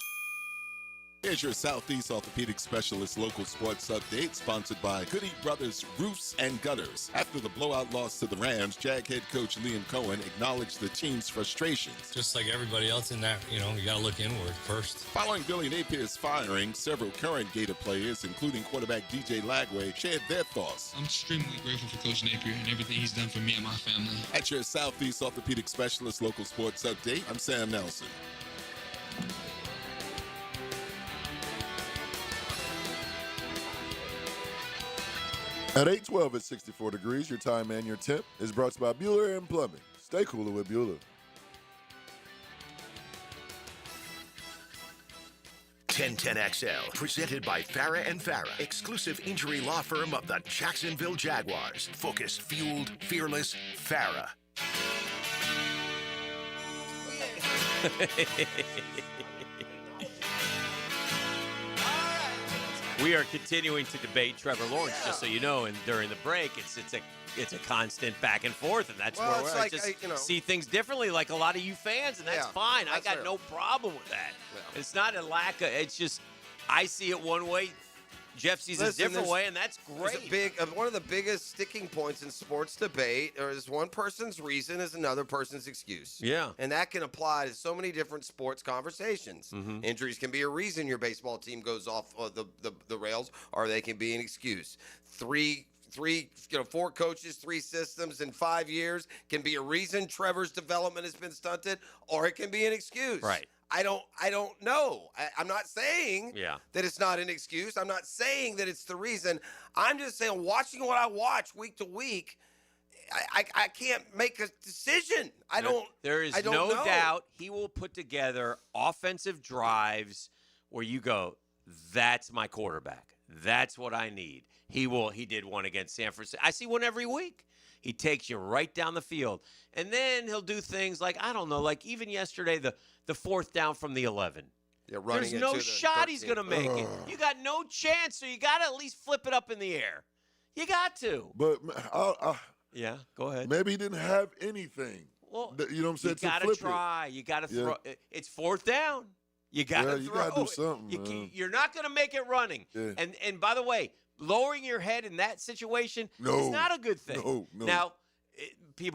Here's your Southeast Orthopedic Specialist local sports update, sponsored by Goody Brothers Roofs and Gutters. After the blowout loss to the Rams, Jag head coach Liam Cohen acknowledged the team's frustrations. Just like everybody else in that, you got to look inward first. Following Billy Napier's firing, several current Gator players, including quarterback DJ Lagway, shared their thoughts. I'm extremely grateful for Coach Napier and everything he's done for me and my family. At your Southeast Orthopedic Specialist local sports update, I'm Sam Nelson. At 8:12 at 64 degrees, your time and your tip is brought to you by Bueller and Plumbing. Stay cooler with Bueller. 1010XL, presented by Farah and Farah, exclusive injury law firm of the Jacksonville Jaguars. Focused, fueled, fearless, Farah. We are continuing to debate Trevor Lawrence, just so you know, and during the break, it's a constant back and forth, and that's where I just see things differently, like a lot of you fans, and that's fine. I got no problem with that. Yeah. It's not a lack of. It's just I see it one way. Jeff sees it a different way, and that's great. One of the biggest sticking points in sports debate is one person's reason is another person's excuse. Yeah. And that can apply to so many different sports conversations. Mm-hmm. Injuries can be a reason your baseball team goes off the rails, or they can be an excuse. Four coaches, 3 systems in 5 years can be a reason Trevor's development has been stunted, or it can be an excuse. Right. I don't know. I'm not saying that it's not an excuse. I'm not saying that it's the reason. I'm just saying, watching what I watch week to week, I can't make a decision. There is no doubt he will put together offensive drives where you go, that's my quarterback. That's what I need. He did one against San Francisco. I see one every week. He takes you right down the field. And then he'll do things like, I don't know, like even yesterday, the 4th down from the 11. Yeah, running There's no shot he's going to make it. You got no chance, so you got to at least flip it up in the air. You got to. But yeah, go ahead. Maybe he didn't have anything. to try. You got to throw. It's 4th down. You got to throw. You got to do something. You're not going to make it running. Yeah. And by the way, lowering your head in that situation is not a good thing. No. Now, it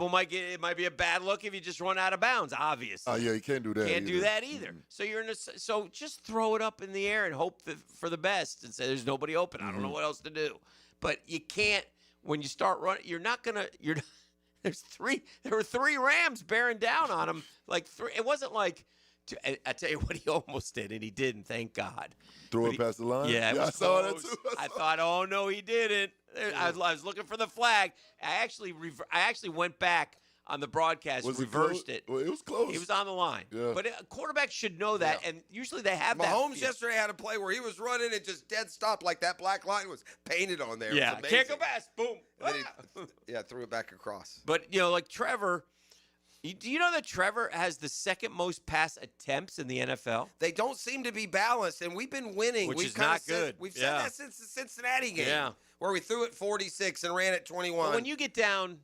might be a bad look if you just run out of bounds, obviously. You can't do that. Can't do that either. So so just throw it up in the air and hope for the best and say there's nobody open. I don't know what else to do. But you can't when you start running. You're not gonna. There were 3 Rams bearing down on him. Like 3. It wasn't like. I tell you what, he almost did, and he didn't. Thank God. Throw it past the line. Yeah, I saw that too. I thought, oh no, he didn't. I was looking for the flag. I actually went back on the broadcast, reversed it. Well, it was close. He was on the line. Yeah. But quarterbacks should know that, and usually they have that. Mahomes yesterday had a play where he was running and just dead stopped, like that black line was painted on there. Yeah, can't go past. Boom. And then he threw it back across. But like Trevor, Do you know that Trevor has the second most pass attempts in the NFL? They don't seem to be balanced, and we've been winning. Which we've is not good. We've said that since the Cincinnati game, where we threw it 46 and ran it 21. But when you get down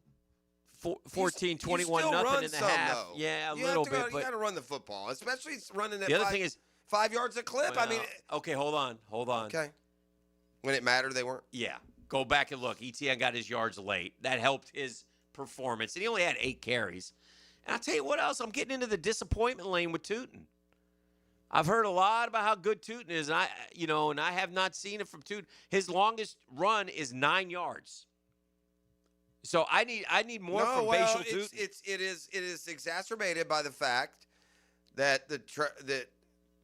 14, 21, you still nothing run in the some, half. though. Yeah, a You little have to bit. You got to run the football, especially running at The other thing is 5 yards a clip. I mean, okay, hold on. Okay. When it mattered, they weren't. Yeah, go back and look. ETN got his yards late. That helped his performance, and he only had 8 carries. And I'll tell you what else. I'm getting into the disappointment lane with Tootin. I've heard a lot about how good Tootin is, and I have not seen it from Tootin. His longest run is 9 yards. So I need more from Bashal Tootin. It is exacerbated by the fact that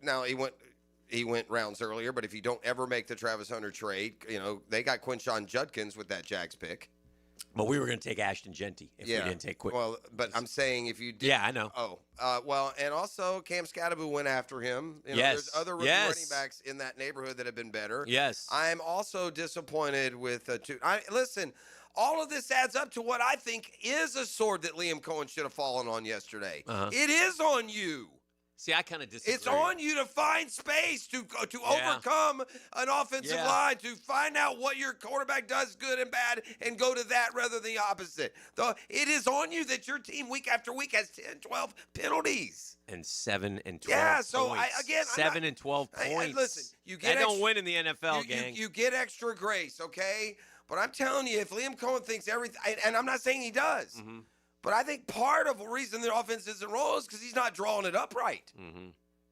now he went rounds earlier, but if you don't ever make the Travis Hunter trade, they got Quinshon Judkins with that Jags pick. But we were going to take Ashton Genty if we didn't take Quick. Well, but I'm saying if you did. Yeah, I know. Oh, and also Cam Scatterbu went after him. Yes. There's other running backs in that neighborhood that have been better. Yes. I'm also disappointed with listen, all of this adds up to what I think is a sword that Liam Cohen should have fallen on yesterday. It is on you. See, I kind of disagree. It's on you to find space to overcome an offensive line, to find out what your quarterback does good and bad and go to that rather than the opposite. It is on you that your team week after week has 10, 12 penalties. And 7 and 12 Yeah, so points. 7 and 12 points. Listen, you that get don't win in the NFL, gang. You get extra grace, okay? But I'm telling you, if Liam Cohen thinks everything, and I'm not saying he does, but I think part of the reason the offense isn't rolling is because he's not drawing it up right.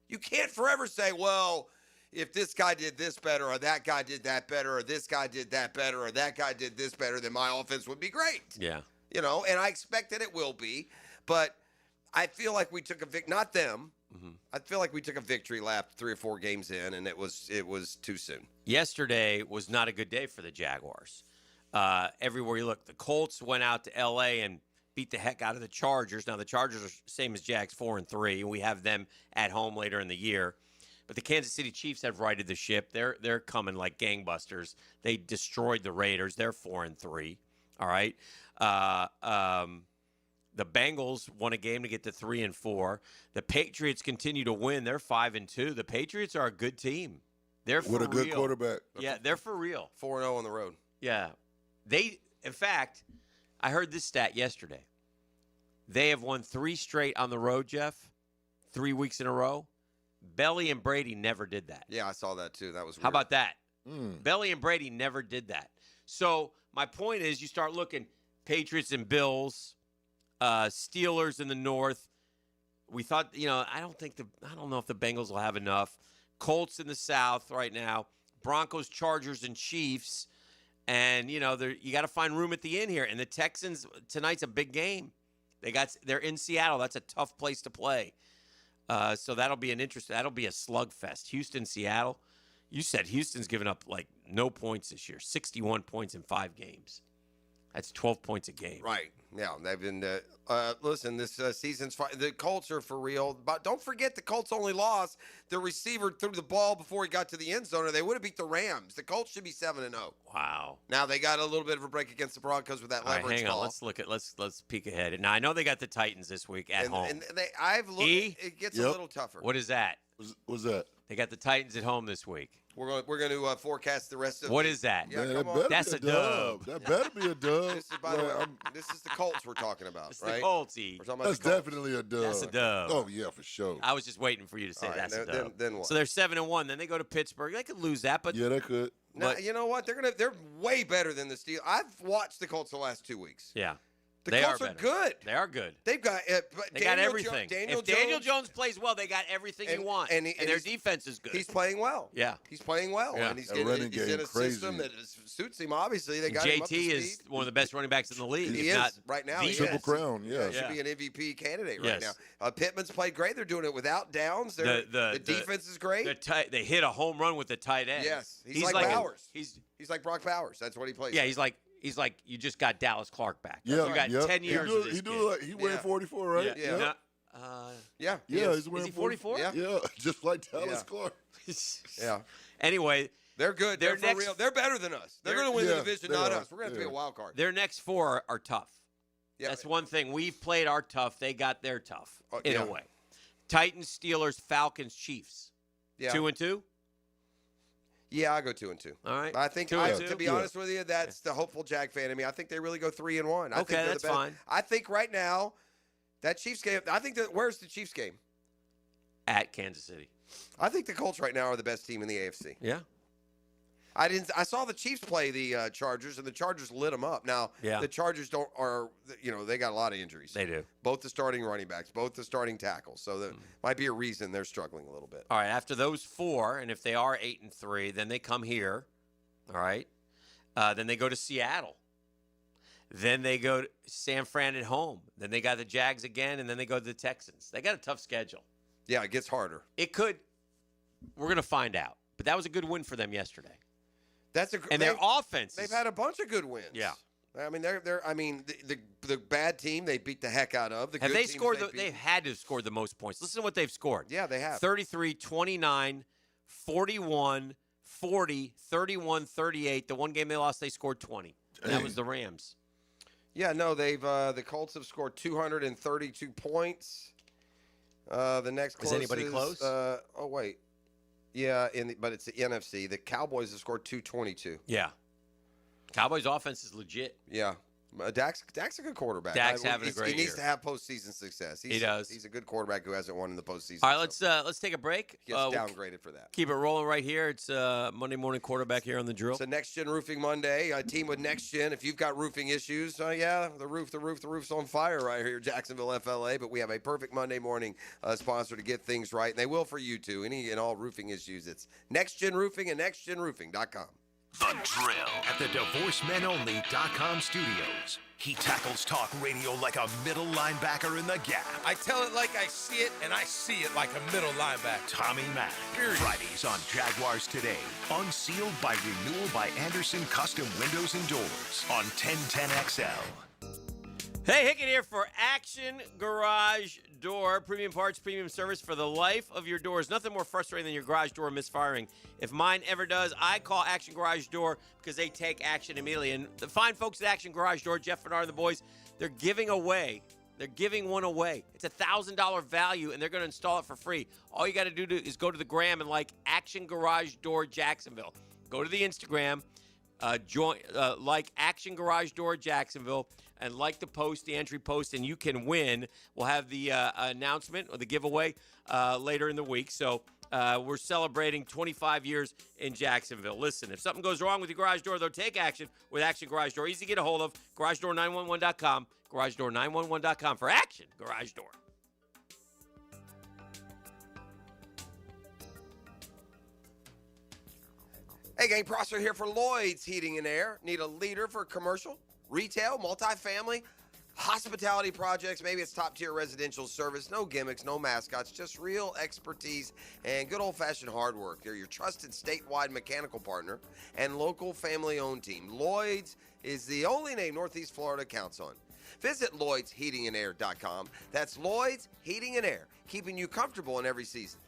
You can't forever say, well, if this guy did this better, or that guy did that better, or this guy did that better, or that guy did this better, then my offense would be great. Yeah. And I expect that it will be, but I feel like we took a not them. I feel like we took a victory lap 3 or 4 games in, and it was too soon. Yesterday was not a good day for the Jaguars. Everywhere you look, the Colts went out to L.A. and beat the heck out of the Chargers. Now, the Chargers are same as Jags, 4-3, and we have them at home later in the year. But the Kansas City Chiefs have righted the ship. They're coming like gangbusters. They destroyed the Raiders. They're 4-3. All right. The Bengals won a game to get to 3-4. The Patriots continue to win. They're 5-2. The Patriots are a good team. They're for with a good real. quarterback. Yeah, they're for real. 4-0 on the road. Yeah. In fact, I heard this stat yesterday. They have won 3 straight on the road, Jeff. 3 weeks in a row. Belly and Brady never did that. Yeah, I saw that too. That was weird. How about that? Belly and Brady never did that. So my point is, you start looking Patriots and Bills, Steelers in the North. We thought, I don't know if the Bengals will have enough. Colts in the South right now. Broncos, Chargers, and Chiefs. And, you got to find room at the end here. And the Texans, tonight's a big game. They're in Seattle. That's a tough place to play. So that'll be a slugfest. Houston, Seattle. You said Houston's given up no points this year. 61 points in 5 games. That's 12 points a game. Right. Yeah, they've been. Listen, this season's fine. The Colts are for real. But don't forget, the Colts only lost. The receiver threw the ball before he got to the end zone, or they would have beat the Rams. The Colts should be 7-0. Wow. Now they got a little bit of a break against the Broncos with that leverage. All right, hang on. call. Let's peek ahead. Now I know they got the Titans this week at home. And I've looked. It gets a little tougher. What is that? What's that? They got the Titans at home this week. We're going to forecast the rest of. What is that? Yeah, Man, come on. That's a dub. That better be a dub. This is, by the way, this is the Colts we're talking about, It's right? the Colts. We're talking about That's the Colts. definitely a dub. That's a dub. Oh yeah, for sure. I was just waiting for you to say All right, that's a dub. then what? So they're 7-1. Then they go to Pittsburgh. They could lose that, but Yeah, they could. Now, you know what? They're way better than the Steelers. I've watched the Colts the last 2 weeks. yeah, The they Colts are are good. They are good. They've got. They got everything. If Daniel Jones plays well, they got everything you want, and their defense is good. He's playing well. Yeah, he's playing well, Yeah. and he's That in running a game system that suits him. Obviously, they got him up to JT is speed. one of the best running backs in the league. He if is not right now. the He Triple is. crown. Yeah. He should be an MVP candidate right Yes. now. Pittman's played great. They're doing it without downs. The defense is great. They hit a home run with the tight end. Yes, he's like Bowers. He's like Brock Bowers. That's what he plays. Yeah, he's like you just got Dallas Clark back. Yeah, you got yeah. 10 years of this kid. He wearing 44, right? Yeah. No, Yeah. Yeah, Is he's wearing he 44? Yeah, just like Dallas Yeah. Clark. Yeah. Anyway, They're good. They're for next- real. They're better than us. They're going to win the division, they not are. us. We're going to have to be a wild card. their next 4 are tough. Yeah. That's one thing. We've played our tough. They got their tough in yeah. a way. Titans, Steelers, Falcons, Chiefs. Yeah. 2-2? Yeah, I'll go 2-2. All right. I think, 2-2? to be honest with you, that's the hopeful Jag fan in me. I think they really go 3-1. I think Okay, they're that's the best. fine. I think right now, that Chiefs game, where's the Chiefs game? At Kansas City. I think the Colts right now are the best team in the AFC. Yeah. I saw the Chiefs play the Chargers, and the Chargers lit them up. Now, the Chargers they got a lot of injuries. They do. Both the starting running backs, both the starting tackles. So that might be a reason they're struggling a little bit. All right, after those 4, and if they are 8-3, then they come here. All right. Then they go to Seattle. Then they go to San Fran at home. Then they got the Jags again, and then they go to the Texans. They got a tough schedule. Yeah, it gets harder. It could. We're going to find out. But that was a good win for them yesterday. And their offense. They've had a bunch of good wins. Yeah. I mean, the bad team they beat the heck out of. Have they scored? They've had to have scored the most points. Listen to what they've scored. Yeah, they have. 33, 29, 41, 40, 31, 38. The one game they lost, they scored 20. And that was the Rams. Yeah, no, they've the Colts have scored 232 points. The next closest, Is anybody close? Oh wait, yeah, but it's the NFC. The Cowboys have scored 222. Yeah, Cowboys' offense is legit. Yeah, Dak's a good quarterback. Dak's having a great He needs year. to have postseason success. He does. He's a good quarterback who hasn't won in the postseason. All right, let's take a break. Gets downgraded for that. Keep it rolling right here. It's Monday Morning Quarterback here on the Drill. It's a Next Gen Roofing Monday. A team with Next Gen. If you've got roofing issues, the roof's on fire right here, Jacksonville, FLA. But we have a perfect Monday morning sponsor to get things right, and they will for you too. Any and all roofing issues. It's Next Gen Roofing and NextGenRoofing.com. The Drill at the DivorceMenOnly.com studios. He tackles talk radio like a middle linebacker in the gap. I tell it like I see it, and I see it like a middle linebacker. Tommy Mack. Fridays on Jaguars Today. Unsealed by renewal by Anderson Custom Windows and Doors on 1010XL. Hey, Hickett here for Action Garage Door. Premium parts, premium service for the life of your doors. Nothing more frustrating than your garage door misfiring. If mine ever does, I call Action Garage Door because they take action immediately. And the fine folks at Action Garage Door, Jeff Bernard and the boys, they're giving one away. It's a $1,000 value, and they're going to install it for free. All you got to do is go to the gram and like Action Garage Door Jacksonville. Go to the Instagram, like Action Garage Door Jacksonville, and like the entry post, and you can win. We'll have the announcement or the giveaway later in the week. So we're celebrating 25 years in Jacksonville. Listen, if something goes wrong with your garage door, they'll take action with Action Garage Door. Easy to get a hold of. GarageDoor911.com. GarageDoor911.com for Action Garage Door. Hey, gang, Prosser here for Lloyd's Heating and Air. Need a leader for commercial, retail, multifamily, hospitality projects. Maybe it's top-tier residential service. No gimmicks, no mascots, just real expertise and good old-fashioned hard work. They're your trusted statewide mechanical partner and local family-owned team. Lloyd's is the only name Northeast Florida counts on. Visit Lloyd'sHeatingandAir.com. That's Lloyd's Heating and Air, keeping you comfortable in every season.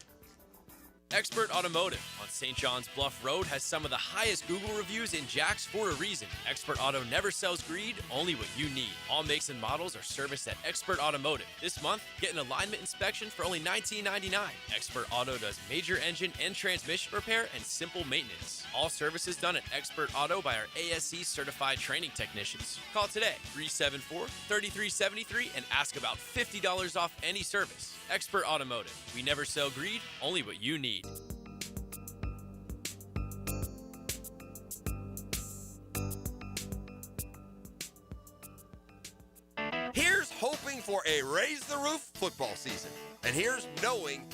Expert Automotive on St. John's Bluff Road has some of the highest Google reviews in Jax for a reason. Expert Auto never sells greed, only what you need. All makes and models are serviced at Expert Automotive. This month, get an alignment inspection for only $19.99. Expert Auto does major engine and transmission repair and simple maintenance. All services done at Expert Auto by our ASC certified training technicians. Call today, 374-3373, and ask about $50 off any service. Expert Automotive. We never sell greed, only what you need. Here's hoping for a Raise the Roof football season. And here's knowing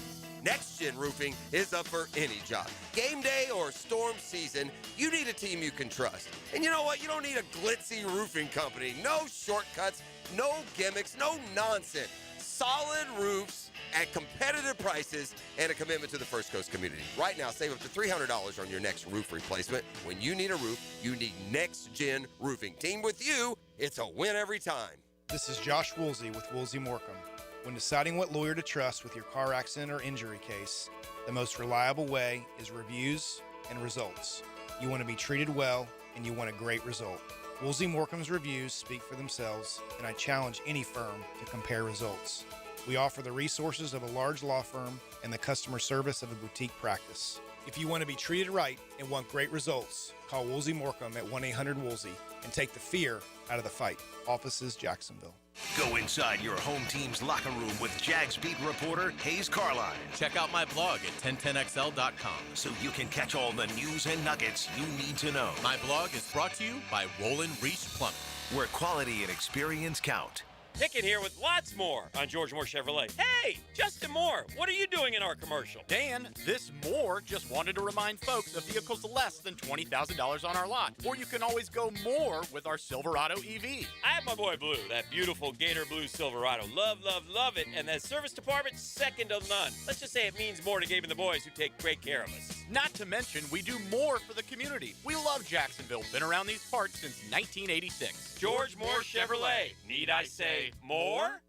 Next Gen Roofing is up for any job. Game day or storm season, you need a team you can trust. And you know what? You don't need a glitzy roofing company. No shortcuts, no gimmicks, no nonsense. Solid roofs at competitive prices and a commitment to the First Coast community. Right now, save up to $300 on your next roof replacement. When you need a roof, you need Next Gen Roofing. Team with you, it's a win every time. This is Josh Woolsey with Woolsey Morecambe. When deciding what lawyer to trust with your car accident or injury case, the most reliable way is reviews and results. You want to be treated well, and you want a great result. Woolsey Morcom's reviews speak for themselves, and I challenge any firm to compare results. We offer the resources of a large law firm and the customer service of a boutique practice. If you want to be treated right and want great results, call Woolsey Morcom at 1-800-WOOLSEY and take the fear out of the fight. Offices, Jacksonville. Go inside your home team's locker room with Jags beat reporter Hayes Carline. Check out my blog at 1010xl.com. So you can catch all the news and nuggets you need to know. My blog is brought to you by Roland Reach Plumbing, where quality and experience count. Pickett here with lots more on George Moore Chevrolet. Hey, Justin Moore, what are you doing in our commercial? Dan, this Moore just wanted to remind folks of vehicles less than $20,000 on our lot. Or you can always go more with our Silverado EV. I have my boy Blue, that beautiful Gator Blue Silverado. Love, love, love it. And that service department, second to none. Let's just say it means more to Gabe and the boys who take great care of us. Not to mention, we do more for the community. We love Jacksonville. Been around these parts since 1986. George Moore Chevrolet. Need I say more?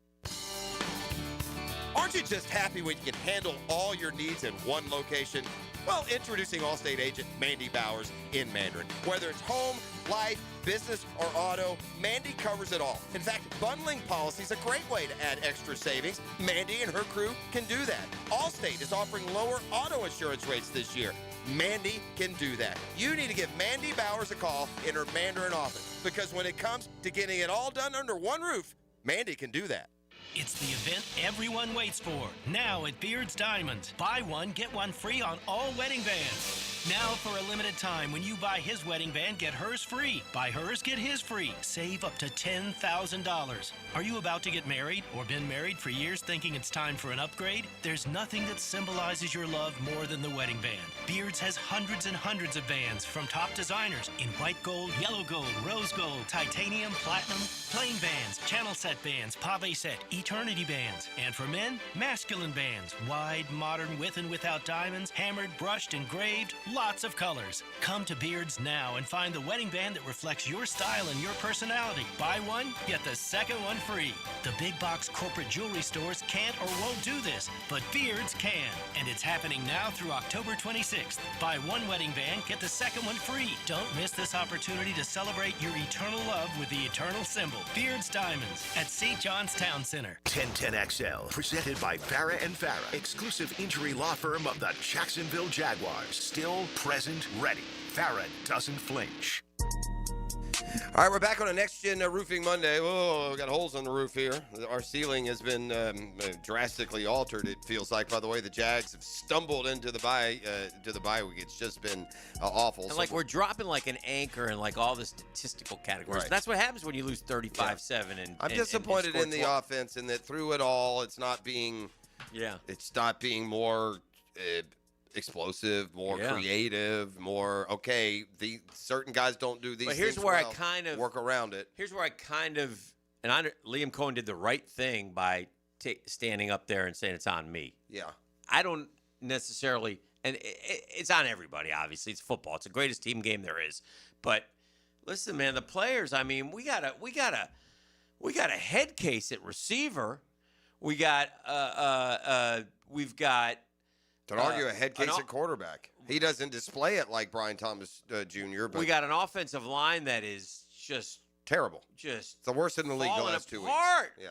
Aren't you just happy when you can handle all your needs in one location? Well, introducing Allstate agent Mandy Bowers in Mandarin. Whether it's home, life, business, or auto, Mandy covers it all. In fact, bundling policy is a great way to add extra savings. Mandy and her crew can do that. Allstate is offering lower auto insurance rates this year. Mandy can do that. You need to give Mandy Bowers a call in her Mandarin office, because when it comes to getting it all done under one roof, Mandy can do that. It's the event everyone waits for. Now at Beard's Diamonds. Buy one, get one free on all wedding bands. Now for a limited time, when you buy his wedding band, get hers free. Buy hers, get his free. Save up to $10,000. Are you about to get married or been married for years thinking it's time for an upgrade? There's nothing that symbolizes your love more than the wedding band. Beard's has hundreds and hundreds of bands from top designers in white gold, yellow gold, rose gold, titanium, platinum, plain bands, channel set bands, pave set, eternity bands. And for men, masculine bands. Wide, modern, with and without diamonds, hammered, brushed, engraved, lots of colors. Come to Beard's now and find the wedding band that reflects your style and your personality. Buy one, get the second one free. The big box corporate jewelry stores can't or won't do this, but Beard's can. And it's happening now through October 26th. Buy one wedding band, get the second one free. Don't miss this opportunity to celebrate your eternal love with the eternal symbol. Beard's Diamonds at St. John's Town Center. 1010XL, presented by Farah and Farah, exclusive injury law firm of the Jacksonville Jaguars. Still present, ready. Farah doesn't flinch. All right, we're back on a Next Gen Roofing Monday. Oh, we got holes on the roof here. Our ceiling has been drastically altered, it feels like. By the way, the Jags have stumbled into the bye week. It's just been awful. And like we're dropping like an anchor in like all the statistical categories. Right. That's what happens when you lose 35-7. And I'm disappointed in the offense in that through it all, it's not being more explosive, more creative, more the certain guys don't do these but things. Here's where well, I kind of work around it. Here's where I kind of Liam Cohen did the right thing by standing up there and saying it's on me. Yeah, I don't necessarily, and it's on everybody. Obviously, it's football. It's the greatest team game there is. But listen, man, the players. I mean, we got a head case at receiver. We've got. Don't argue a head case at quarterback. He doesn't display it like Brian Thomas Jr. But we got an offensive line that is just terrible. Just it's the worst in the league the last 2 weeks. Yeah.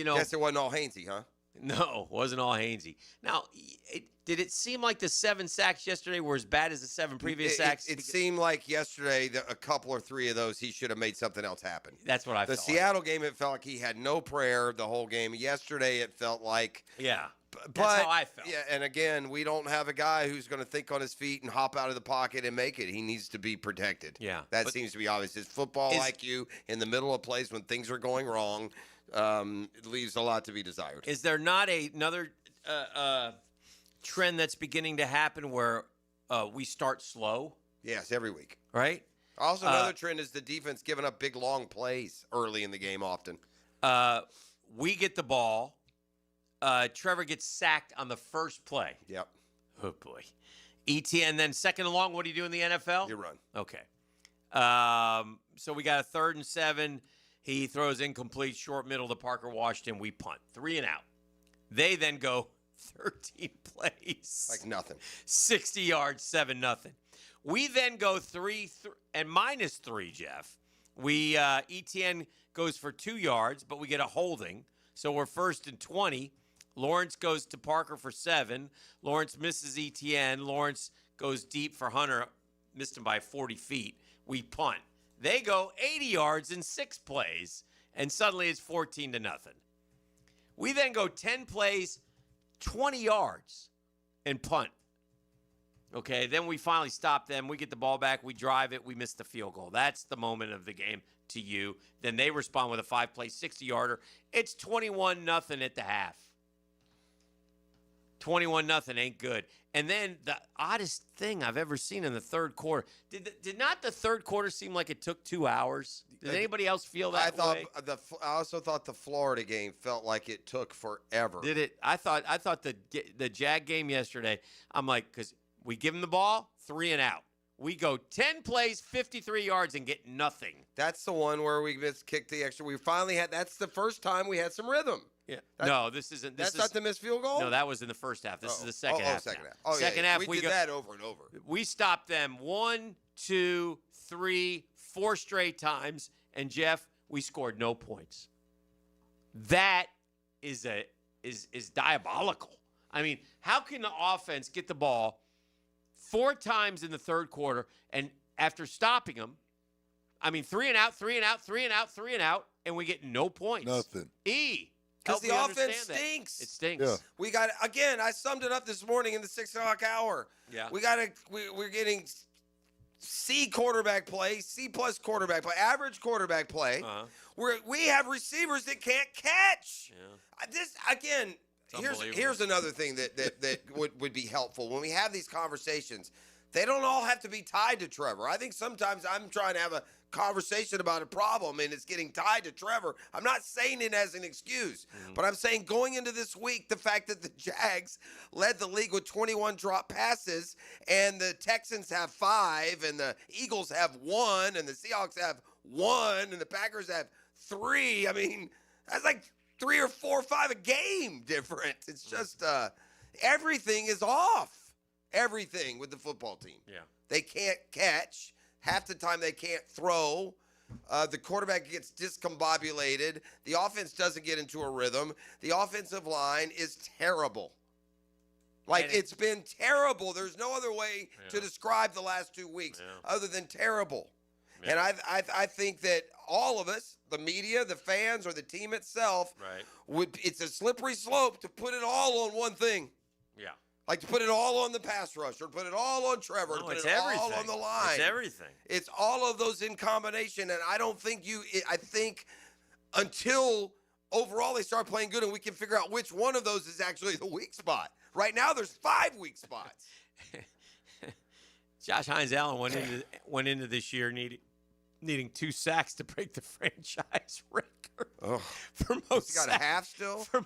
Guess it wasn't all Hainsey, huh? No, it wasn't all Hainsey. Now, did it seem like the 7 sacks yesterday were as bad as the 7 previous sacks? It seemed like yesterday a couple or 3 of those he should have made something else happen. That's what I felt. The Seattle game, it felt like he had no prayer the whole game. Yesterday, it felt like that's how I felt. Yeah, and again, we don't have a guy who's going to think on his feet and hop out of the pocket and make it. He needs to be protected. Yeah. That seems to be obvious. His football IQ in the middle of plays when things are going wrong it leaves a lot to be desired. Is there not another trend that's beginning to happen where we start slow? Yes, every week. Right? Also, another trend is the defense giving up big, long plays early in the game often. We get the ball. Trevor gets sacked on the first play. Yep. Oh, boy. ETN, then second and long, what do you do in the NFL? You run. Okay. So we got a 3rd and 7. He throws incomplete, short middle to Parker Washington. We punt. 3 and out. They then go 13 plays. Like nothing. 60 yards, 7-0. We then go and -3, Jeff. We ETN goes for 2 yards, but we get a holding. So we're 1st and 20. Lawrence goes to Parker for 7. Lawrence misses ETN. Lawrence goes deep for Hunter, missed him by 40 feet. We punt. They go 80 yards in 6 plays, and suddenly it's 14-0. We then go 10 plays, 20 yards, and punt. Okay, then we finally stop them. We get the ball back. We drive it. We miss the field goal. That's the moment of the game to you. Then they respond with a 5-play, 60-yarder. It's 21-0 at the half. 21-0 ain't good. And then the oddest thing I've ever seen in the third quarter. Did not the third quarter seem like it took 2 hours? Did anybody else feel that way? I also thought the Florida game felt like it took forever. Did it? I thought the Jag game yesterday, I'm like, because we give them the ball, 3 and out. We go 10 plays, 53 yards, and get nothing. That's the one where we just kicked the extra. We finally had. That's the first time we had some rhythm. Yeah. No, this isn't. That's not the missed field goal? No, that was in the first half. This is the second half. Second now. half. Oh, second yeah. half. We did that over and over. We stopped them 1, 2, 3, 4 straight times, and Jeff, we scored no points. That is diabolical. I mean, how can the offense get the ball 4 times in the third quarter, and after stopping them, 3 and out, 3 and out, 3 and out, 3 and out, and we get no points? Nothing. Because the offense stinks. It stinks. Yeah. We got again. I summed it up this morning in the 6 o'clock hour. Yeah. We're getting C quarterback play, C+ quarterback play, average quarterback play. We have receivers that can't catch. Yeah. This again. Here's another thing that would be helpful when we have these conversations. They don't all have to be tied to Trevor. I think sometimes I'm trying to have a conversation about a problem and it's getting tied to Trevor. I'm not saying it as an excuse, but I'm saying going into this week, the fact that the Jags led the league with 21 drop passes and the Texans have 5 and the Eagles have 1 and the Seahawks have 1 and the Packers have 3. I mean, that's like 3 or 4 or 5 a game difference. It's just everything is off. Everything with the football team. Yeah. They can't catch. Half the time they can't throw. The quarterback gets discombobulated. The offense doesn't get into a rhythm. The offensive line is terrible. It's been terrible. There's no other way to describe the last 2 weeks other than terrible. Yeah. And I think that all of us, the media, the fans, or the team itself, it's a slippery slope to put it all on one thing. Yeah. Like to put it all on the pass rush or put it all on Trevor, to put it all on the line. It's everything. It's all of those in combination. And I don't think I think until overall they start playing good and we can figure out which one of those is actually the weak spot. Right now there's 5 weak spots. Josh Hines-Allen went into this year needing 2 sacks to break the franchise record. For most He's got a half still? For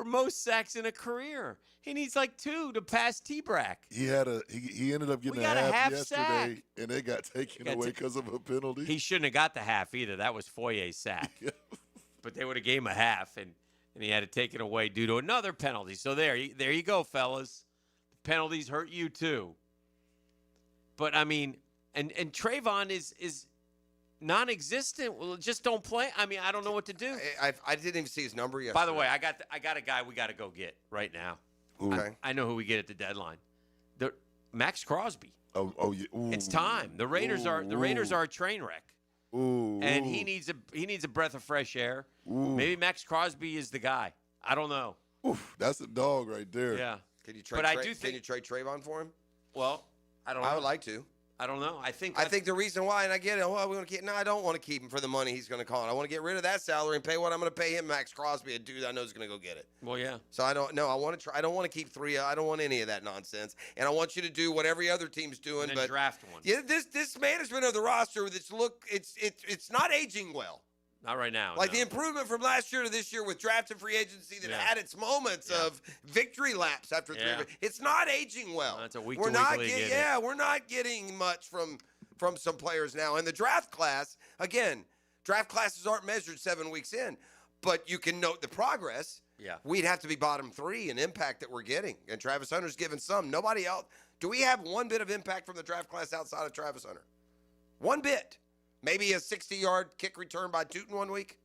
most sacks in a career. He needs like 2 to pass T-Brack. He ended up getting a half yesterday, and it got taken away because of a penalty. He shouldn't have got the half either. That was Foyer's sack. But they would have gave him a half, and he had to take it away due to another penalty. So there you go, fellas. The penalties hurt you too. But I mean, and Trayvon is non-existent. Well, just don't play. I mean, I don't know what to do. I didn't even see his number yesterday. By the way, I got a guy we got to go get right now. Okay. I know who we get at the deadline. Max Crosby. Oh yeah. Ooh. It's time. The Raiders are a train wreck. Ooh. And he needs a breath of fresh air. Ooh. Maybe Max Crosby is the guy. I don't know. Oof, that's a dog right there. Yeah. Can you trade? Can you trade Trayvon for him? Well, I don't know. I would like to. I don't know. I think the reason why, and I get it. Well, we want to keep. No, I don't want to keep him for the money he's going to call. I want to get rid of that salary and pay what I'm going to pay him, Max Crosby, a dude I know is going to go get it. Well, yeah. So I don't know. I want to try. I don't want to keep 3. I don't want any of that nonsense. And I want you to do what every other team's doing. And then draft one. Yeah, this management of the roster, it's not aging well. Not right now. The improvement from last year to this year with draft and free agency that had its moments of victory laps after 3. It's not aging well. That's a week we're to not week league. we're not getting much from some players now. And the draft class, again, draft classes aren't measured 7 weeks in, but you can note the progress. Yeah. We'd have to be bottom 3 in impact that we're getting. And Travis Hunter's given some. Nobody else. Do we have one bit of impact from the draft class outside of Travis Hunter? One bit. Maybe a 60-yard kick return by Tootin one week.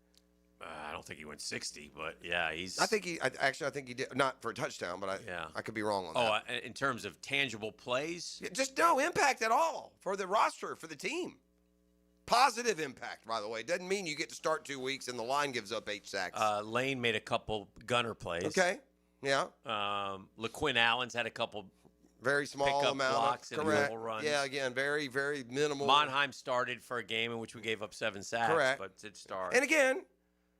I don't think he went 60, but yeah, he's. I think he did, not for a touchdown, but I could be wrong on that. Oh, in terms of tangible plays? Yeah, just no impact at all for the roster, for the team. Positive impact, by the way. Doesn't mean you get to start 2 weeks and the line gives up 8 sacks. Lane made a couple gunner plays. Okay, yeah. LaQuinn Allen's had a couple very small pickup amount blocks of and a couple runs. Yeah, again, very, very minimal. Monheim started for a game in which we gave up 7 sacks, Correct. but did start. And again,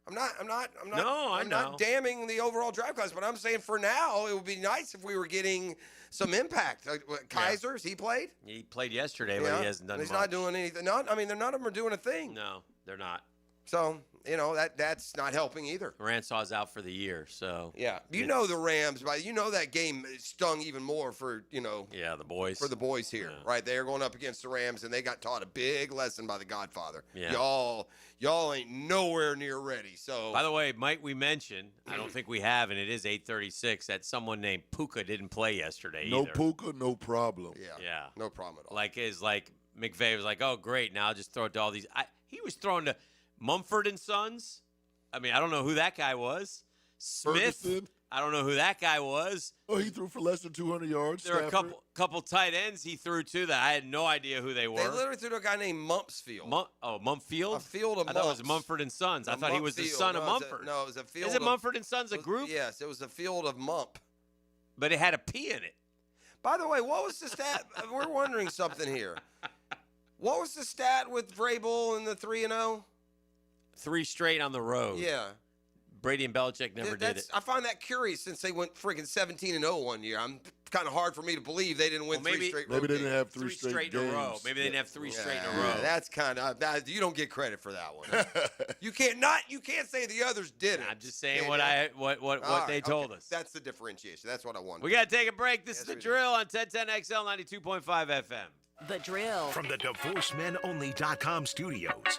I'm not damning the overall draft class, but I'm saying for now it would be nice if we were getting some impact. Kaiser's, he played? He played yesterday, but he hasn't done He's much. not doing anything. None of them are doing a thing. No, they're not. So, that's not helping either. Ransaw's out for the year, so. Yeah. You know the Rams, but you know that game stung even more for, Yeah, the boys. For the boys here, right? They're going up against the Rams, and they got taught a big lesson by the Godfather. Yeah. Y'all ain't nowhere near ready. So, by the way, might we mention, I don't think we have, and it is 8:36, that someone named Puka didn't play yesterday No either. Puka, no problem. Yeah. No problem at all. Like McVay was like, oh, great, now I'll just throw it to all these. He was throwing to Mumford and Sons. I mean, I don't know who that guy was. Smith. Ferguson. I don't know who that guy was. Oh, he threw for less than 200 yards. There were a couple tight ends he threw to that I had no idea who they were. They literally threw to a guy named Mumpsfield. Mumpfield? A field of I thought it was Mumps. Mumford and Sons. I thought he was the son of Mumford. No, it was a field. Is it Mumford and Sons a group? Yes, it was a field of Mump. But it had a P in it. By the way, what was the stat? We're wondering something here. What was the stat with Vrabel and the 3-0? 3 straight on the road. Yeah. Brady and Belichick never did it. I find that curious since they went freaking 17-0 one year. I'm kind of hard for me to believe they didn't win 3 straight. Maybe they didn't have three straight in a row. Maybe they didn't have 3 straight in a row. That's kind of you don't get credit for that one. You can't say the others did it. I'm just saying what they told us. That's the differentiation. That's what I wanted. We got to take a break. This is The Drill on 1010XL 92.5 FM. The Drill. From the DivorceMenOnly.com studios.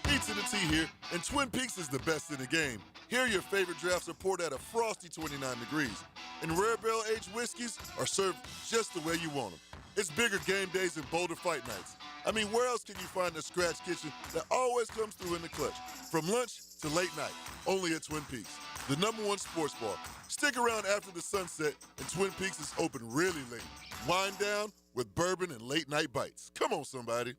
Pizza to Tea here, and Twin Peaks is the best in the game. Here, your favorite drafts are poured at a frosty 29 degrees, and rare barrel-aged whiskeys are served just the way you want them. It's bigger game days and bolder fight nights. I mean, where else can you find a scratch kitchen that always comes through in the clutch? From lunch to late night, only at Twin Peaks, the #1 sports bar. Stick around after the sunset, and Twin Peaks is open really late. Wind down with bourbon and late-night bites. Come on, somebody.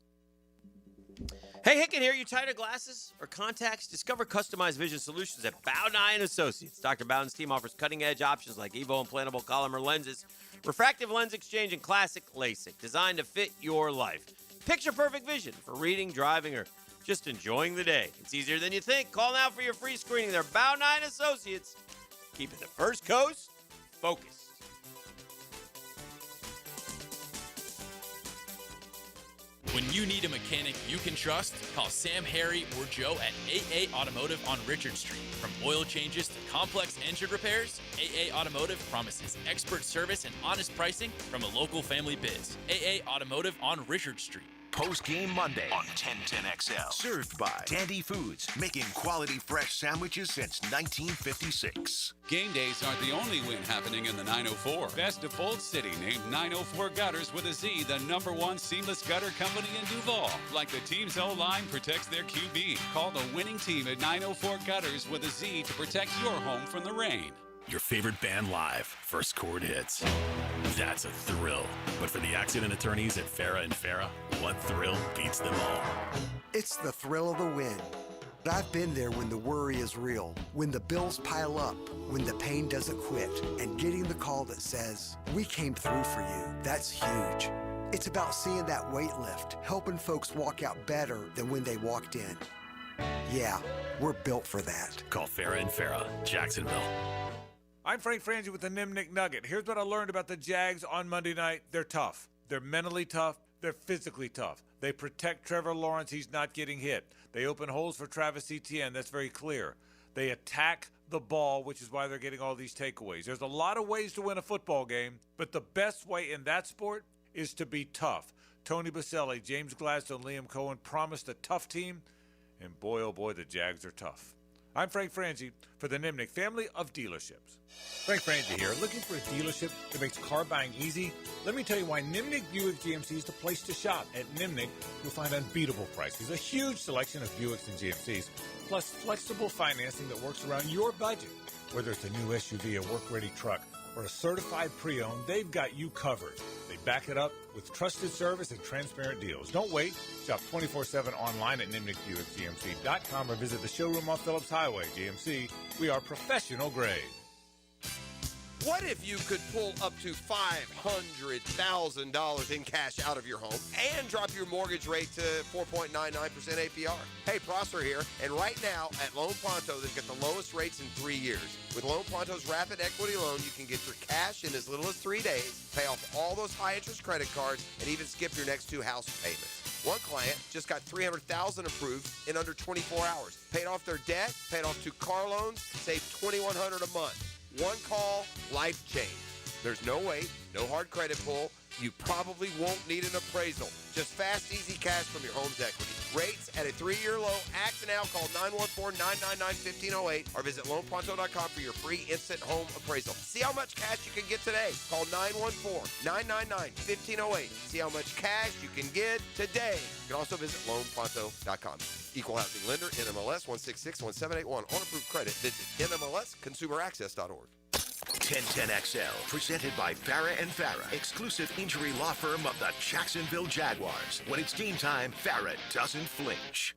Hey, Hicken here. You tired of glasses or contacts? Discover customized vision solutions at Bowdine Associates. Dr. Bowdine's team offers cutting-edge options like Evo implantable Collamer lenses, refractive lens exchange, and classic LASIK, designed to fit your life. Picture-perfect vision for reading, driving, or just enjoying the day. It's easier than you think. Call now for your free screening. They're Bowdine Associates, keeping the First Coast focused. When you need a mechanic you can trust, call Sam, Harry, or Joe at AA Automotive on Richard Street. From oil changes to complex engine repairs, AA Automotive promises expert service and honest pricing from a local family biz. AA Automotive on Richard Street. Post-game Monday on 1010XL. Served by Dandy Foods, making quality fresh sandwiches since 1956. Game days aren't the only win happening in the 904. Best of Bold City named 904 Gutters with a Z, the #1 seamless gutter company in Duval. Like the team's O-line protects their QB. Call the winning team at 904 Gutters with a Z to protect your home from the rain. Your favorite band live, First Chord Hits. That's a thrill. But for the accident attorneys at Farah and Farah, what thrill beats them all? It's the thrill of the win. I've been there when the worry is real, when the bills pile up, when the pain doesn't quit, and getting the call that says, "We came through for you." That's huge. It's about seeing that weight lift, helping folks walk out better than when they walked in. Yeah, we're built for that. Call Farah and Farah, Jacksonville. I'm Frank Frangie with the Nimnick Nugget. Here's what I learned about the Jags on Monday night. They're tough. They're mentally tough. They're physically tough. They protect Trevor Lawrence. He's not getting hit. They open holes for Travis Etienne. That's very clear. They attack the ball, which is why they're getting all these takeaways. There's a lot of ways to win a football game, but the best way in that sport is to be tough. Tony Baselli, James Gladstone, Liam Cohen promised a tough team, and boy, oh boy, the Jags are tough. I'm Frank Frangie for the Nimnick family of dealerships. Frank Frangie here. Looking for a dealership that makes car buying easy? Let me tell you why Nimnick Buick GMC is the place to shop. At Nimnick, you'll find unbeatable prices, a huge selection of Buicks and GMCs, plus flexible financing that works around your budget. Whether it's a new SUV, a work-ready truck, or a certified pre-owned, they've got you covered. They back it up with trusted service and transparent deals. Don't wait. Shop 24/7 online at nimnickbuickgmc.com or visit the showroom off Phillips Highway. GMC, we are professional grade. What if you could pull up to $500,000 in cash out of your home and drop your mortgage rate to 4.99% APR? Hey, Prosper here, and right now at Loan Pronto, they've got the lowest rates in 3 years. With Loan Pronto's rapid equity loan, you can get your cash in as little as 3 days, pay off all those high-interest credit cards, and even skip your next 2 house payments. One client just got $300,000 approved in under 24 hours. Paid off their debt, paid off 2 car loans, saved $2,100 a month. One call, life change. There's no wait, no hard credit pull. You probably won't need an appraisal. Just fast, easy cash from your home's equity. Rates at a 3-year low. Act now. Call 914-999-1508 or visit loanpronto.com for your free instant home appraisal. See how much cash you can get today. Call 914-999-1508. See how much cash you can get today. You can also visit loanpronto.com. Equal housing lender, NMLS 1661781. On approved credit, visit NMLSconsumeraccess.org. 1010XL, presented by Farah and Farah, exclusive injury law firm of the Jacksonville Jaguars. When it's game time, Farah doesn't flinch.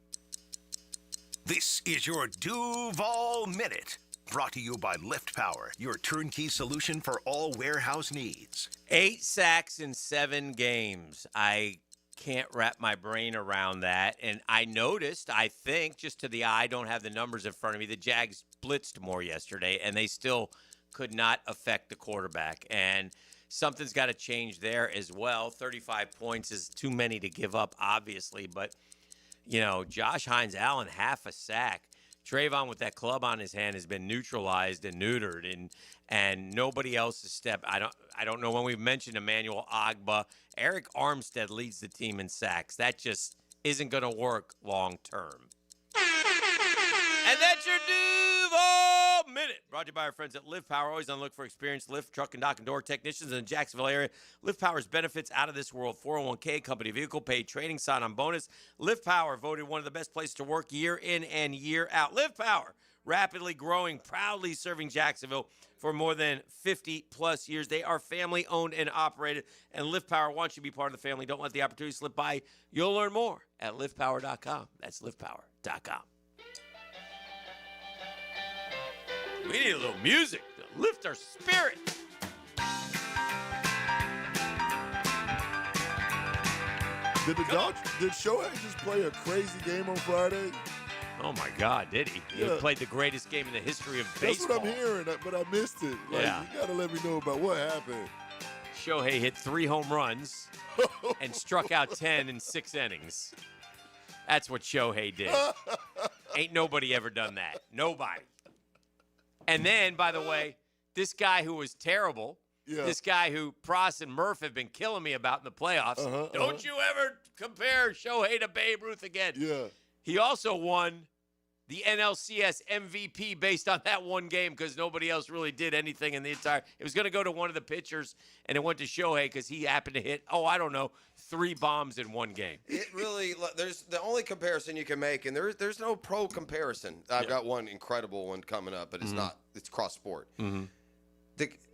This is your Duval Minute, brought to you by Lift Power, your turnkey solution for all warehouse needs. 8 sacks in 7 games. I can't wrap my brain around that. And I noticed, I think, just to the eye, I don't have the numbers in front of me, the Jags blitzed more yesterday, and they still could not affect the quarterback. And something's got to change there as well. 35 points is too many to give up, obviously. But, you know, Josh Hines-Allen, half a sack. Trayvon with that club on his hand has been neutralized and neutered, and nobody else has stepped. I don't know when we've mentioned Emmanuel Ogbah. Eric Armstead leads the team in sacks. That just isn't going to work long term. And that's your Duval Minute. Brought to you by our friends at Lift Power. Always on the look for experienced lift, truck, and dock and door technicians in the Jacksonville area. Lift Power's benefits out of this world. 401k, company vehicle, paid training, sign-on bonus. Lift Power voted one of the best places to work year in and year out. Lift Power, rapidly growing, proudly serving Jacksonville for more than 50-plus years. They are family-owned and operated, and Lift Power wants you to be part of the family. Don't let the opportunity slip by. You'll learn more at liftpower.com. That's liftpower.com. We need a little music to lift our spirit. Did Shohei just play a crazy game on Friday? Oh, my God, did he? He played the greatest game in the history of baseball. That's what I'm hearing, but I missed it. You got to let me know about what happened. Shohei hit 3 home runs and struck out 10 in 6 innings. That's what Shohei did. Ain't nobody ever done that. Nobody. And then, by the way, this guy who was terrible, this guy who Pross and Murph have been killing me about in the playoffs, don't you ever compare Shohei to Babe Ruth again. Yeah. He also won the NLCS MVP based on that one game because nobody else really did anything in the entire – it was going to go to one of the pitchers, and it went to Shohei because he happened to hit, 3 bombs in one game. It really – there's the only comparison you can make, and there's no pro comparison. I've got one incredible one coming up, but it's not. It's cross-sport. Mm-hmm.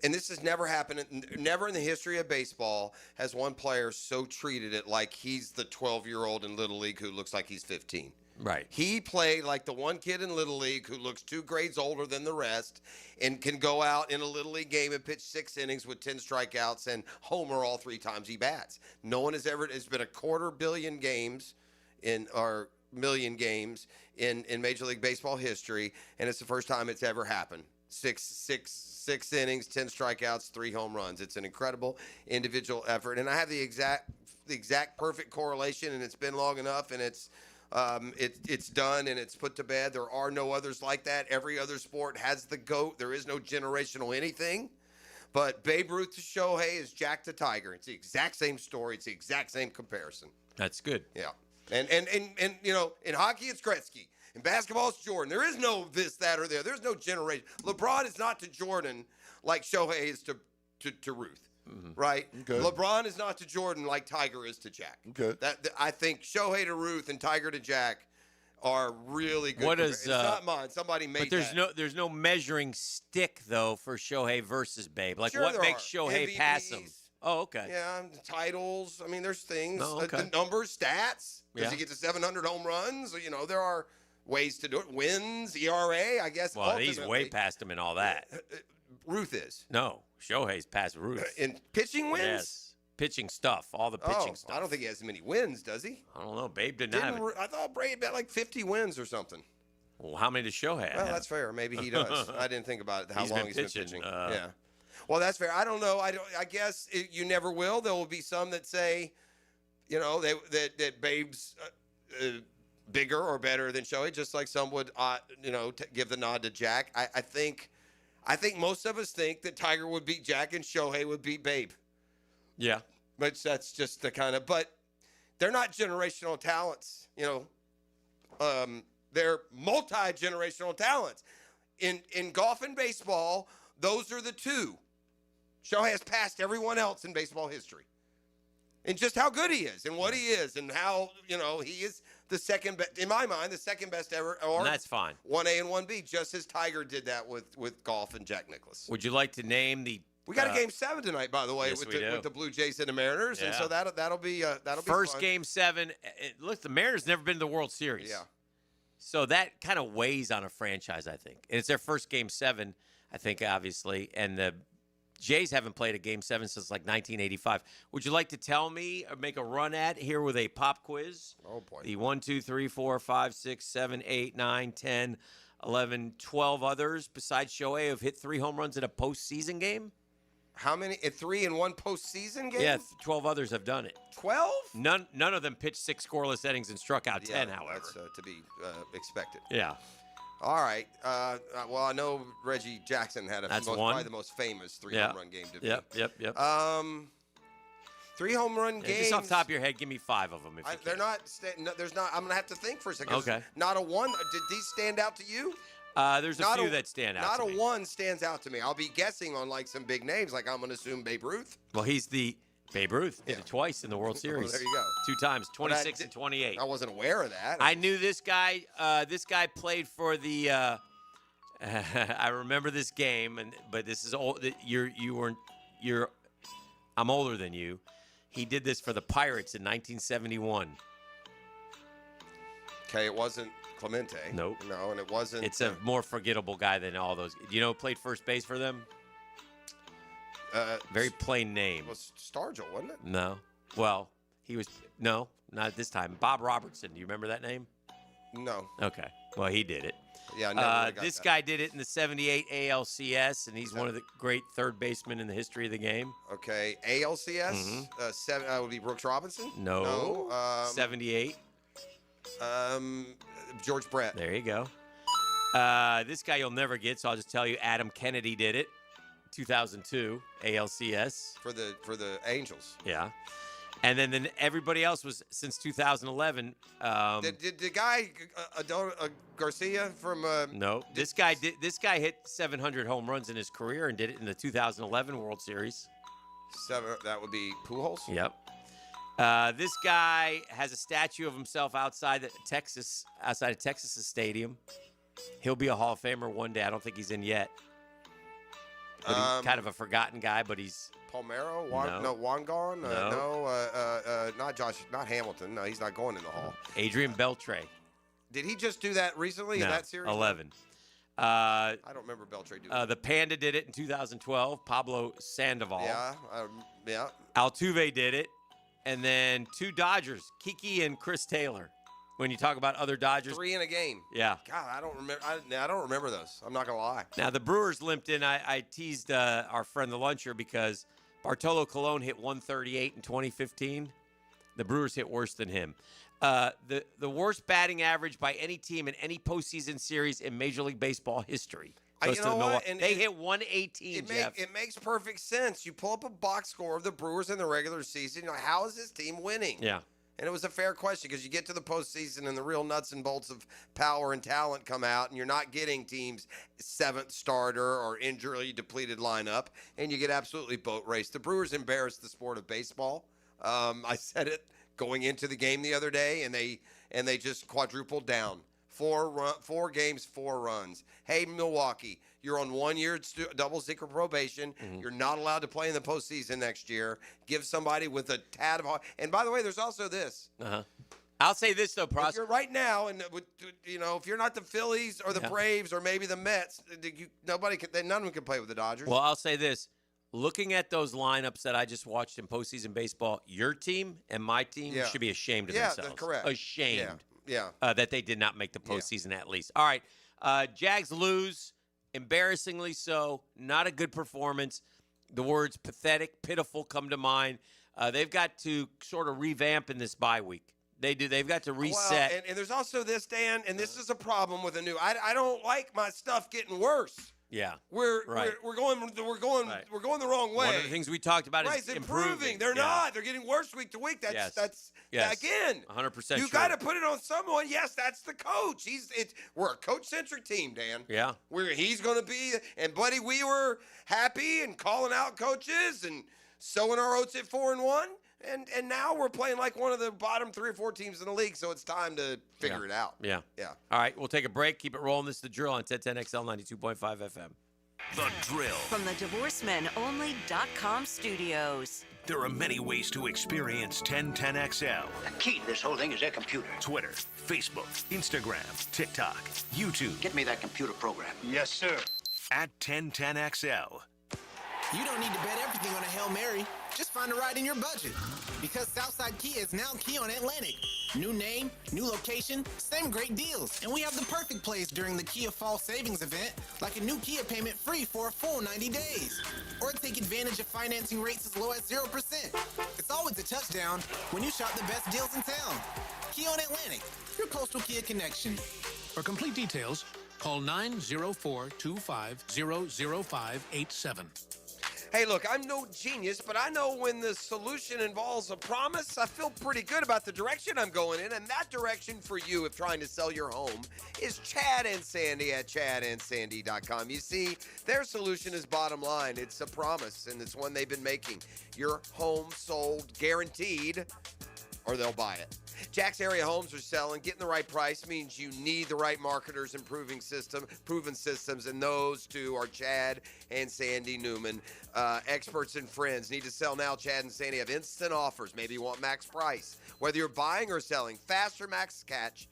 And this has never happened. Never in the history of baseball has one player so treated it like he's the 12-year-old in Little League who looks like he's 15. Right. He played like the one kid in Little League who looks 2 grades older than the rest and can go out in a Little League game and pitch 6 innings with 10 strikeouts and homer all 3 times he bats. No one has ever – it's been a 250 million games in Major League Baseball history, and it's the first time it's ever happened. Six innings, 10 strikeouts, 3 home runs. It's an incredible individual effort. And I have the exact perfect correlation, and it's been long enough, and it's done and it's put to bed. There are no others like that. Every other sport has the GOAT. There is no generational anything. But Babe Ruth to Shohei is Jack to Tiger. It's the exact same story. It's the exact same comparison. That's good. Yeah. And you know, in hockey it's Gretzky. In basketball, it's Jordan. There is no this, that, or there. There's no generation. LeBron is not to Jordan like Shohei is to Ruth. Right? Okay. LeBron is not to Jordan like Tiger is to Jack. Okay. I think Shohei to Ruth and Tiger to Jack are really good. What It's is, not mine. Somebody made But there's no measuring stick though for Shohei versus Babe. Like Sure what there makes are. Shohei pass him? MVPs. Oh, okay. Yeah, titles. I mean, there's things. Oh, okay. The numbers, stats. Does Yeah. he get to 700 home runs? You know, there are ways to do it. Wins, ERA, I guess. Well, he's way ultimately. past him in all that. Ruth is. No, Shohei's past Ruth. In pitching wins? Yes. Pitching stuff, all the pitching stuff. I don't think he has as many wins, does he? I don't know. Babe didn't have it. I thought Brady had like 50 wins or something. Well, how many does Shohei have? Well, that's fair. Maybe he does. I didn't think about it. How long he's been pitching. Yeah. Yeah. Well, that's fair. I don't know. I guess you never will. There will be some that say, you know, that Babe's bigger or better than Shohei, just like some would, give the nod to Jack. I think most of us think that Tiger would beat Jack and Shohei would beat Babe. Yeah. But that's just the kind of. But they're not generational talents. You know, they're multi-generational talents. In golf and baseball, those are the two. Shohei has passed everyone else in baseball history. And just how good he is and what he is and how, he is the second best, in my mind, the second best ever. Or And that's fine. 1A and 1B, just as Tiger did that with golf and Jack Nicklaus. Would you like to name the? We got a Game 7 tonight, by the way, yes, with the Blue Jays and the Mariners, and Yeah. so that'll be First fun. Game 7. Look, the Mariners never been to the World Series. Yeah. So that kind of weighs on a franchise, I think. And it's their first Game 7, I think, obviously. And the Jays haven't played a Game 7 since like 1985. Would you like to tell me or make a run at here with a pop quiz? Oh, boy. The 1, 2, 3, 4, 5, 6, 7, 8, 9, 10, 11, 12 others besides Shohei have hit 3 home runs in a postseason game? How many? 3 in one postseason game? Yeah, 12 others have done it. 12? None of them pitched 6 scoreless innings and struck out 10, however. That's to be expected. Yeah. All right. Well, I know Reggie Jackson had probably the most famous 3 home run game to be. Yep. 3 home run games. Just off the top of your head, give me 5 of them. If you They're can. not. There's not. I'm gonna have to think for a second. Okay. Not a one. Did these stand out to you? There's a few that stand out. Not to a me. one stands out to me. I'll be guessing on like some big names. Like I'm gonna assume Babe Ruth. Well, he's the Babe Ruth. Did it twice in the World Series. There you go. 2 times, 26 and 28. I wasn't aware of that. I knew this guy. This guy played for the. I remember this game, but this is old. You're. I'm older than you. He did this for the Pirates in 1971. Okay, it wasn't Clemente. Nope. No, and it wasn't. It's a more forgettable guy than all those. You know, who played first base for them. Very plain name. It was Stargell, wasn't it? No. Well, he was. No, not at this time. Bob Robertson. Do you remember that name? No. Okay. Well, he did it. Yeah, I never got this that. guy did it in the 78 ALCS, and he's one of the great third basemen in the history of the game. Okay, ALCS. 7 would be Brooks Robinson. No. 78. George Brett. There you go. This guy you'll never get, so I'll just tell you Adam Kennedy did it. 2002 ALCS. For the Angels. Yeah. And then everybody else was since 2011. Did the guy Garcia from? No, this guy hit 700 home runs in his career and did it in the 2011 World Series. That would be Pujols. Yep. This guy has a statue of himself outside of Texas' stadium. He'll be a Hall of Famer one day. I don't think he's in yet. But he's kind of a forgotten guy, but he's. Palmeiro? No. Wangon? No. Not Hamilton. No, he's not going in the Hall. Adrian Beltre. Did he just do that recently in that series? 11. I don't remember Beltre doing that. The Panda did it in 2012. Pablo Sandoval. Yeah. Altuve did it. And then 2 Dodgers, Kiki and Chris Taylor. When you talk about other Dodgers. 3 in a game. Yeah. God, I don't remember. I don't remember those. I'm not gonna lie. Now the Brewers limped in. I teased our friend the Luncher because Bartolo Colon hit 138 in 2015. The Brewers hit worse than him. The worst batting average by any team in any postseason series in Major League Baseball history. Goes to the Milwaukee. They hit 118, Jeff. It makes perfect sense. You pull up a box score of the Brewers in the regular season. How is this team winning? Yeah. And it was a fair question because you get to the postseason and the real nuts and bolts of power and talent come out, and you're not getting teams' seventh starter or injury depleted lineup, and you get absolutely boat raced. The Brewers embarrassed the sport of baseball. I said it going into the game the other day, and they just quadrupled down. 4 games, 4 runs. Hey, Milwaukee, you're on 1 year double secret probation. You're not allowed to play in the postseason next year. Give somebody with a tad of heart. And by the way, there's also this. I'll say this though, If you're right now, and if you're not the Phillies or the Braves or maybe the Mets, none of them can play with the Dodgers. Well, I'll say this. Looking at those lineups that I just watched in postseason baseball, your team and my team should be ashamed of themselves. Yeah, correct. Ashamed. Yeah. That they did not make the postseason at least. All right. Jags lose, embarrassingly so. Not a good performance. The words pathetic, pitiful come to mind. They've got to sort of revamp in this bye week. They do. They've got to reset. Well, and there's also this, Dan, and this is a problem with I don't like my stuff getting worse. Yeah, we're going the wrong way. One of the things we talked about is improving. They're not. They're getting worse week to week. That's again 100%. You got to put it on someone. Yes, that's the coach. We're a coach-centric team, Dan. Yeah, he's going to be. And buddy, we were happy and calling out coaches and sowing our oats at 4-1. And now we're playing like one of the bottom 3 or 4 teams in the league, so it's time to figure it out. Yeah. Yeah. All right, we'll take a break. Keep it rolling. This is The Drill on 1010XL 92.5 FM. The Drill. From the DivorcemenOnly.com studios. There are many ways to experience 1010XL. The key to this whole thing is their computer. Twitter, Facebook, Instagram, TikTok, YouTube. Get me that computer program. Yes, sir. At 1010XL. You don't need to bet everything on a Hail Mary. Just find a ride in your budget. Because Southside Kia is now Kia on Atlantic. New name, new location, same great deals. And we have the perfect place during the Kia Fall Savings event, like a new Kia payment free for a full 90 days. Or take advantage of financing rates as low as 0%. It's always a touchdown when you shop the best deals in town. Kia on Atlantic, your coastal Kia connection. For complete details, call 904-250-0587. Hey, look, I'm no genius, but I know when the solution involves a promise, I feel pretty good about the direction I'm going in, and that direction for you if trying to sell your home is Chad and Sandy at chadandsandy.com. You see, their solution is bottom line. It's a promise, and it's one they've been making. Your home sold guaranteed, or they'll buy it. Jack's area homes are selling. Getting the right price means you need the right marketers and proven systems, and those two are Chad and Sandy Newman. Experts and friends. Need to sell now? Chad and Sandy have instant offers. Maybe you want max price. Whether you're buying or selling, fast or max cash,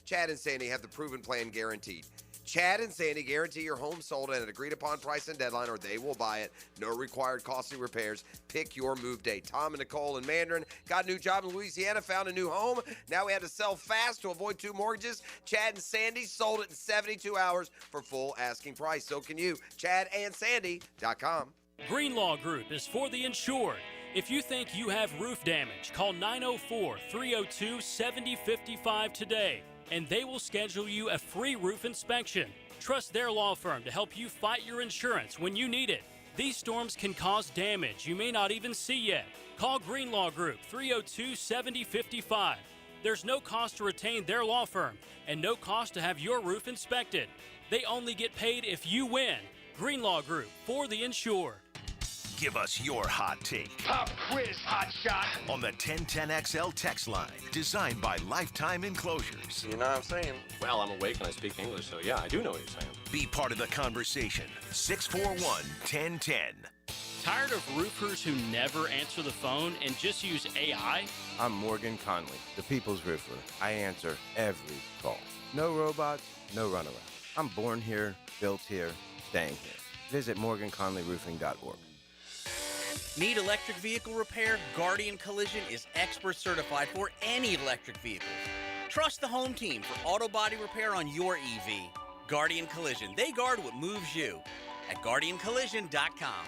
Chad and Sandy have the proven plan guaranteed. Chad and Sandy guarantee your home sold at an agreed-upon price and deadline, or they will buy it. No required costly repairs. Pick your move date. Tom and Nicole in Mandarin got a new job in Louisiana, found a new home. Now we had to sell fast to avoid 2 mortgages. Chad and Sandy sold it in 72 hours for full asking price. So can you. ChadandSandy.com. Greenlaw Group is for the insured. If you think you have roof damage, call 904-302-7055 today, and they will schedule you a free roof inspection. Trust their law firm to help you fight your insurance when you need it. These storms can cause damage you may not even see yet. Call Greenlaw Group 302-7055. There's no cost to retain their law firm and no cost to have your roof inspected. They only get paid if you win. Greenlaw Group, for the insured. Give us your hot take. Pop quiz, hot shot. On the 1010XL text line, designed by Lifetime Enclosures. You know what I'm saying? Well, I'm awake and I speak English, so yeah, I do know what you're saying. Be part of the conversation. 641-1010. Tired of roofers who never answer the phone and just use AI? I'm Morgan Conley, the People's Roofer. I answer every call. No robots, no runaround. I'm born here, built here, staying here. Visit morganconleyroofing.org. Need electric vehicle repair? Guardian Collision is expert certified for any electric vehicles. Trust the home team for auto body repair on your EV. Guardian Collision. They guard what moves you. At guardiancollision.com.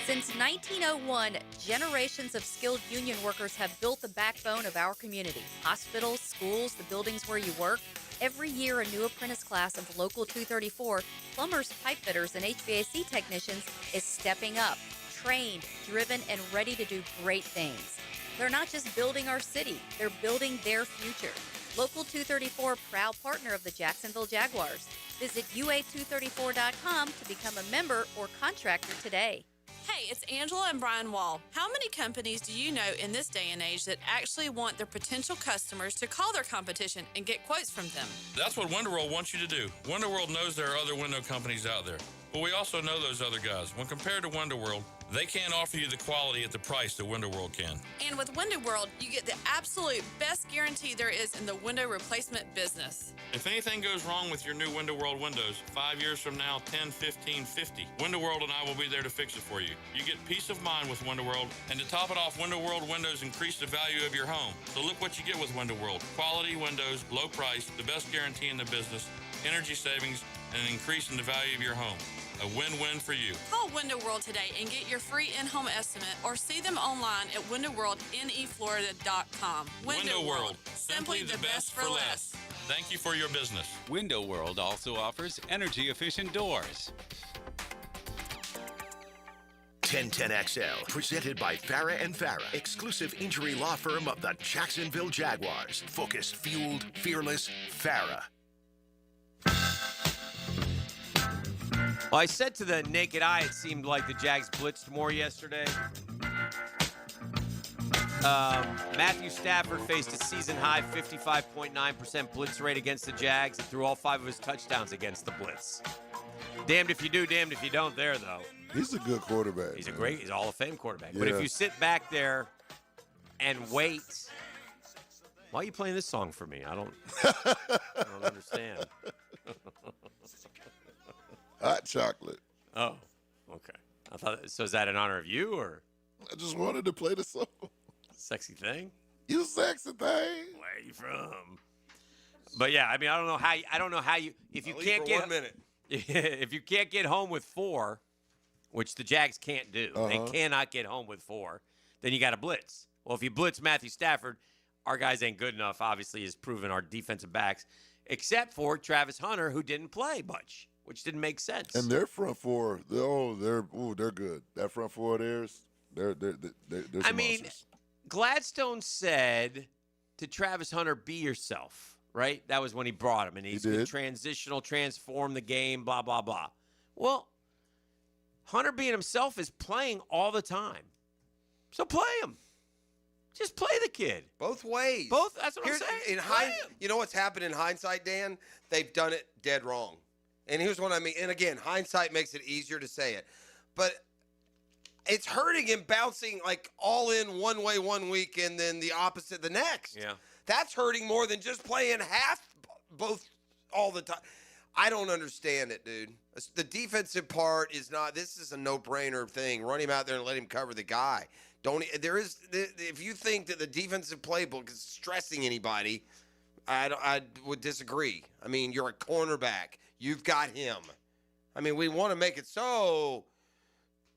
Since 1901, generations of skilled union workers have built the backbone of our community. Hospitals, schools, the buildings where you work. Every year, a new apprentice class of Local 234, plumbers, pipe fitters, and HVAC technicians is stepping up, trained, driven, and ready to do great things. They're not just building our city, they're building their future. Local 234, proud partner of the Jacksonville Jaguars. Visit UA234.com to become a member or contractor today. Hey, it's Angela and Brian Wall. How many companies do you know in this day and age that actually want their potential customers to call their competition and get quotes from them? That's what WindoWorld wants you to do. WindoWorld knows there are other window companies out there, but we also know those other guys. When compared to WindoWorld, they can't offer you the quality at the price that WindoWorld can. And with WindoWorld, you get the absolute best guarantee there is in the window replacement business. If anything goes wrong with your new WindoWorld windows, 5 years from now, 10, 15, 50, WindoWorld and I will be there to fix it for you. You get peace of mind with WindoWorld, and to top it off, WindoWorld windows increase the value of your home. So look what you get with WindoWorld. Quality windows, low price, the best guarantee in the business, energy savings, and an increase in the value of your home. A win-win for you. Call Window World today and get your free in-home estimate or see them online at windowworldneflorida.com. Window World, simply the best for less. Thank you for your business. Window World also offers energy-efficient doors. 1010XL, presented by Farah and Farah, exclusive injury law firm of the Jacksonville Jaguars. Focused, fueled, fearless, Farah. Well, I said to the naked eye, it seemed like the Jags blitzed more yesterday. Matthew Stafford faced a season-high 55.9% blitz rate against the Jags and threw all 5 of his touchdowns against the blitz. Damned if you do, damned if you don't there, though. He's a good quarterback. He's a Hall of Fame quarterback. Yeah. But if you sit back there and wait, why are you playing this song for me? I don't understand. Hot chocolate. Oh, okay. I thought so. Is that in honor of you or? I just wanted to play the song. Sexy thing. You sexy thing. Where are you from? But yeah, I mean, I don't know how you if you can't get 1 minute. if you can't get home with 4, which the Jags can't do, they cannot get home with 4. Then you got to blitz. Well, if you blitz Matthew Stafford, our guys ain't good enough. Obviously, has proven our defensive backs, except for Travis Hunter, who didn't play much, which didn't make sense. And their front four, they're good. That front four of theirs, they're some monsters. Gladstone said to Travis Hunter, "Be yourself." Right? That was when he brought him, and he's been transitional, transform the game, blah blah blah. Well, Hunter being himself is playing all the time, so play him. Just play the kid. Both ways. That's what I'm saying. You know what's happened in hindsight, Dan? They've done it dead wrong. And here's what I mean. And again, hindsight makes it easier to say it. But it's hurting him bouncing like all in one way one week and then the opposite the next. Yeah. That's hurting more than just playing half both all the time. I don't understand it, dude. The defensive part is not – this is a no-brainer thing. Run him out there and let him cover the guy. If you think that the defensive playbook is stressing anybody, I would disagree. I mean, you're a cornerback. You've got him. I mean, we want to make it so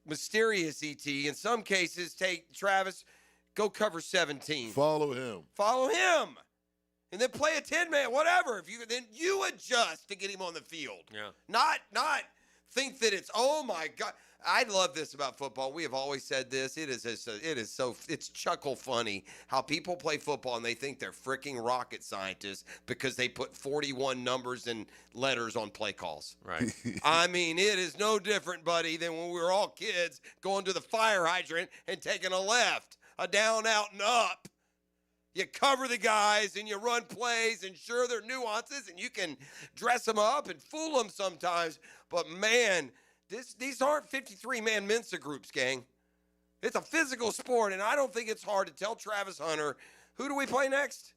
mysterious, ET. In some cases, take Travis, go cover 17. Follow him. And then play a 10-man, whatever. Then you adjust to get him on the field. Yeah. Not think that it's, oh my God. I love this about football. We have always said this. It's chuckle funny how people play football and they think they're freaking rocket scientists because they put 41 numbers and letters on play calls. Right. I mean, it is no different, buddy, than when we were all kids going to the fire hydrant and taking a left, a down, out, and up. You cover the guys and you run plays, and sure, there are nuances, and you can dress them up and fool them sometimes. But, man, these aren't 53-man Mensa groups, gang. It's a physical sport, and I don't think it's hard to tell Travis Hunter, who do we play next?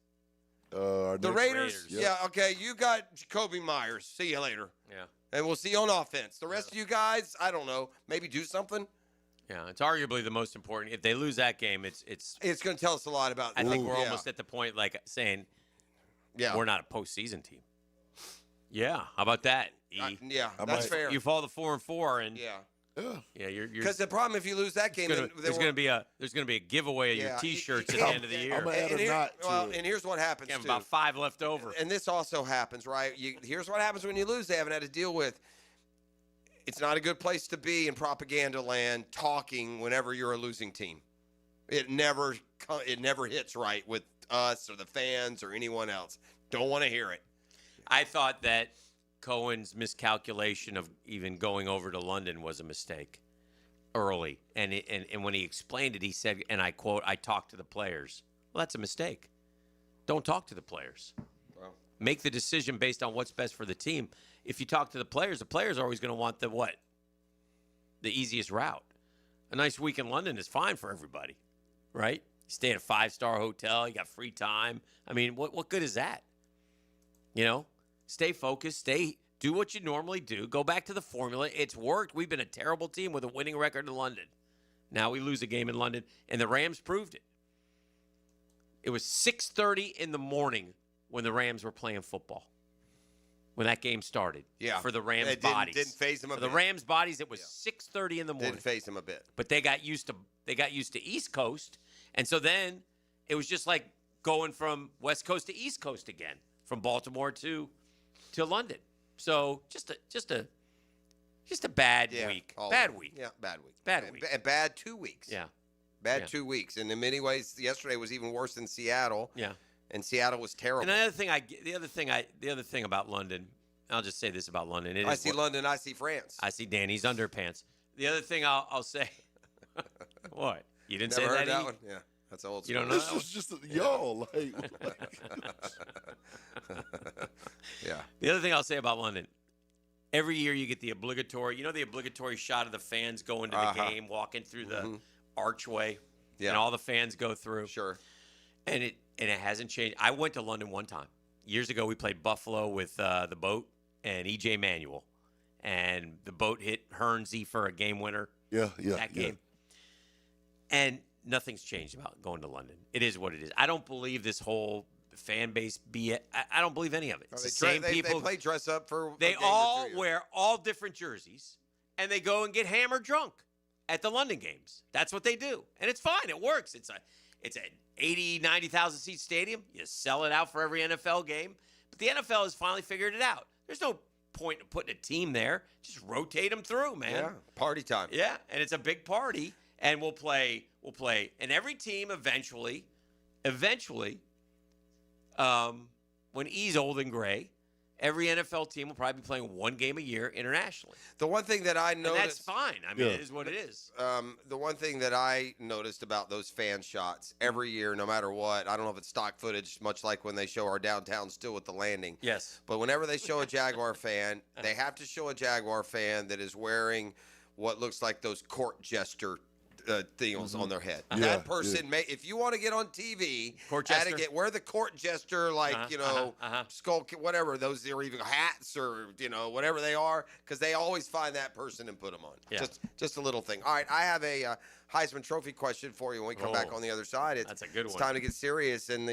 The Raiders? Yep. Yeah, okay. You got Jacoby Myers. See you later. Yeah. And we'll see you on offense. The rest of you guys, I don't know, maybe do something. Yeah, it's arguably the most important. If they lose that game, it's going to tell us a lot about. I think we're almost at the point like saying, we're not a postseason team. Yeah, how about that? That's fair. You fall to 4-4, and you're because the problem if you lose that game, there's going to be a giveaway of your T-shirts at the end of the year. And here's what happens. You have about 5 left over. And this also happens, right? Here's what happens when you lose. They haven't had to deal with. It's not a good place to be in propaganda land talking whenever you're a losing team. It never it never hits right with us or the fans or anyone else. Don't want to hear it. I thought that Cohen's miscalculation of even going over to London was a mistake early. And when he explained it, he said, and I quote, "I talked to the players." Well, that's a mistake. Don't talk to the players. Well, make the decision based on what's best for the team. If you talk to the players are always going to want the what? The easiest route. A nice week in London is fine for everybody, right? You stay at a 5-star hotel, you got free time. I mean, what good is that? Stay focused, do what you normally do. Go back to the formula. It's worked. We've been a terrible team with a winning record in London. Now we lose a game in London, and the Rams proved it. It was 6:30 in the morning when the Rams were playing football. When that game started. Yeah. For the Rams It bodies. didn't faze them a For bit. the Rams bodies, it was 6:30 in the morning. Didn't faze them a bit. But they got used to East Coast, and so then it was just like going from West Coast to East Coast again, from Baltimore to London. So just a bad week. Bad week. Yeah, bad week. Bad week. Bad 2 weeks. Yeah. Bad 2 weeks. And in many ways, yesterday was even worse than Seattle. Yeah. And Seattle was terrible. And the other thing about London, I'll just say this about London. I see London, I see France. I see Danny's underpants. The other thing I'll say, what? You didn't Never say heard that? that one? Yeah, that's old. You don't know This that one? is just y'all. Yeah. The other thing I'll say about London, every year you get the obligatory shot of the fans going to the game, walking through the archway, and all the fans go through. Sure. And it hasn't changed. I went to London one time. Years ago, we played Buffalo with the boat and E.J. Manuel. And the boat hit Hernsey for a game winner that game. And nothing's changed about going to London. It is what it is. I don't believe this whole fan base I don't believe any of it. It's the same people. They play dress up for They a game all or two. wear all different jerseys, and they go and get hammered drunk at the London games. That's what they do. And it's fine. It works. It's an 80, 90,000 seat stadium. You sell it out for every NFL game. But the NFL has finally figured it out. There's no point in putting a team there. Just rotate them through, man. Yeah, party time. Yeah, and it's a big party. And we'll play. And every team eventually, when E's old and gray, every NFL team will probably be playing one game a year internationally. The one thing that I noticed, and that's fine. I mean, it is what it is. The one thing that I noticed about those fan shots every year, no matter what, I don't know if it's stock footage, much like when they show our downtown still at the landing. Yes. But whenever they show a Jaguar fan, they have to show a Jaguar fan that is wearing what looks like those court jester things on their head. Yeah, That person may, if you want to get on TV, Court had to jester? wear the court jester, like skull, whatever those are, even hats or whatever they are, because they always find that person and put them on. Yeah. Just a little thing. All right, I have a Heisman Trophy question for you when we come back on the other side. That's a good It's one. time to get serious. And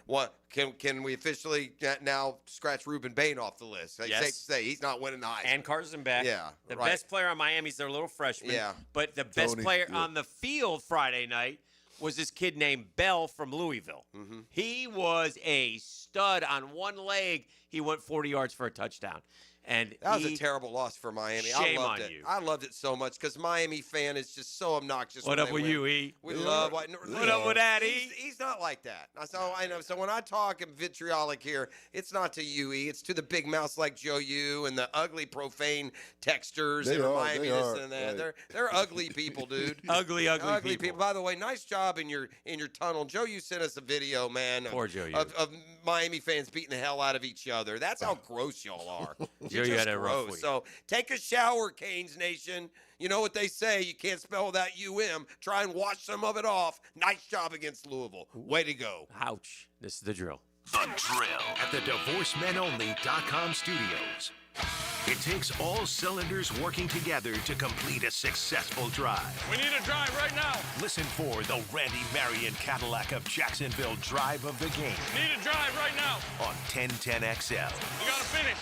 what can we officially now scratch Ruben Bain off the list? It's Yes. safe to say he's not winning the Heisman. And Carson Beck. Yeah, The right. best player on Miami's their little freshman. Yeah. But the best Tony, player yeah. on the field Friday night was this kid named Bell from Louisville. Mm-hmm. He was a stud on one leg. He went 40 yards for a touchdown. And That was a terrible loss for Miami. Shame I loved on it. you. I loved it so much because Miami fan is just so obnoxious. What when up they with win. you, E? We love what up with that, E? He's not like that. So I know. So when I talk vitriolic here, it's not to you, E. It's to the big mouths like Joe U and the ugly profane texters They that are, Miami they this are, and that. right. They're ugly people, dude. Ugly people. By the way, nice job in your tunnel. Joe U sent us a video, man. Poor Joe U. Of Miami fans beating the hell out of each other. That's how gross y'all are. Joe You're U just had a rough gross. week. So take a shower, Canes Nation. You know what they say. You can't spell without UM. Try and wash some of it off. Nice job against Louisville. Way to go. Ouch. This is the drill. The Drill at the DivorceMenOnly.com studios. It takes all cylinders working together to complete a successful drive. We need a drive right now. Listen for the Randy Marion Cadillac of Jacksonville drive of the game Need a drive right now. on 1010XL. We gotta finish.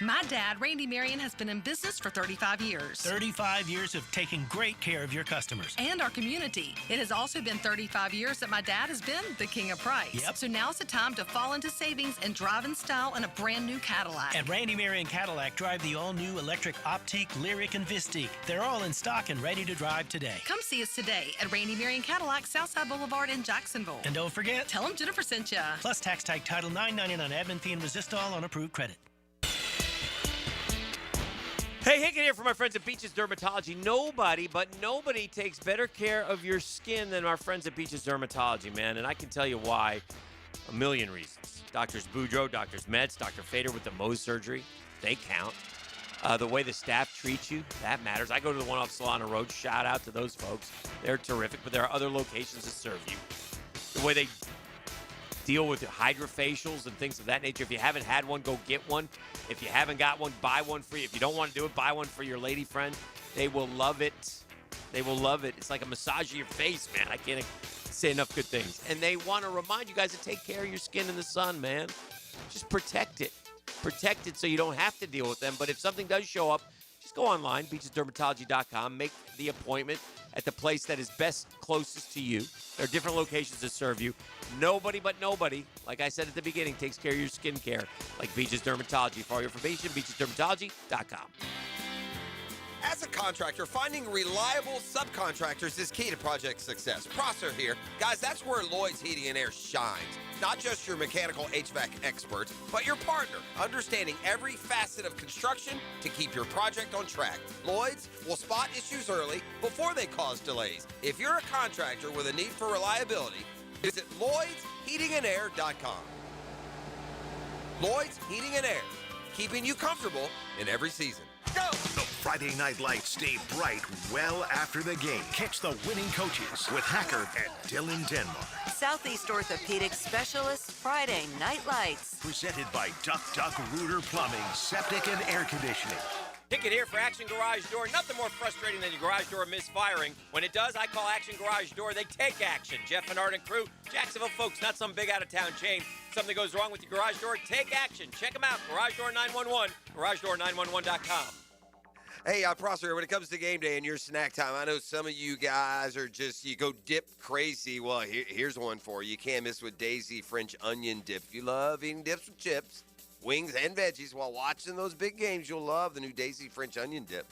My dad, Randy Marion, has been in business for 35 years. 35 years of taking great care of your customers. And our community. It has also been 35 years that my dad has been the king of price. Yep. So now's the time to fall into savings and drive in style in a brand new Cadillac. At Randy Marion Cadillac, drive the all-new electric Optique, Lyric, and Vistique. They're all in stock and ready to drive today. Come see us today at Randy Marion Cadillac, Southside Boulevard in Jacksonville. And don't forget, tell them Jennifer sent ya. Plus tax type title $9.99 admin fee and resistol on approved credit. Hey, Hicken here from my friends at Beaches Dermatology. Nobody takes better care of your skin than our friends at Beaches Dermatology, man. And I can tell you why. A million reasons. Doctors Boudreaux, Doctors Metz, Dr. Fader with the Mohs surgery. They count. The way the staff treats you, that matters. I go to the one off Solana Road. Shout out to those folks. They're terrific, but there are other locations that serve you. The way they deal with hydrofacials and things of that nature. If you haven't had one, go get one. If you haven't got one, buy one for you. If you don't want to do it, buy one for your lady friend. They will love it. They will love it. It's like a massage of your face, man. I can't say enough good things. And they want to remind you guys to take care of your skin in the sun, man. Just protect it. Protect it so you don't have to deal with them. But if something does show up, just go online, beachesdermatology.com, make the appointment at the place that is best, closest to you. There are different locations that serve you. Nobody, like I said at the beginning, takes care of your skin care like Beaches Dermatology. For all your information, beachesdermatology.com. As a contractor, finding reliable subcontractors is key to project success. Prosser here. Guys, that's where Lloyd's Heating and Air shines. Not just your mechanical HVAC experts, but your partner, understanding every facet of construction to keep your project on track. Lloyd's will spot issues early before they cause delays. If you're a contractor with a need for reliability, visit LloydsHeatingandAir.com. Lloyd's Heating and Air, keeping you comfortable in every season. Go! The Friday night lights stay bright well after the game. Catch the winning coaches with Hacker and Dylan Denmark. Southeast Orthopedic Specialists Friday Night Lights. Presented by Duck Duck Rooter Plumbing, Septic and Air Conditioning. Hicken here for Action Garage Door. Nothing more frustrating than your garage door misfiring. When it does, I call Action Garage Door. They take action. Jeff Menard and crew, Jacksonville folks, not some big out-of-town chain. Something goes wrong with your garage door, take action. Check them out, Garage Door 911, GarageDoor911.com. Hey, Prosser, when it comes to game day and your snack time, I know some of you guys are just, you go dip crazy. Well, here's one for you. You can't miss with Daisy French onion dip. If you love eating dips with chips, wings, and veggies while watching those big games, you'll love the new Daisy French onion dip.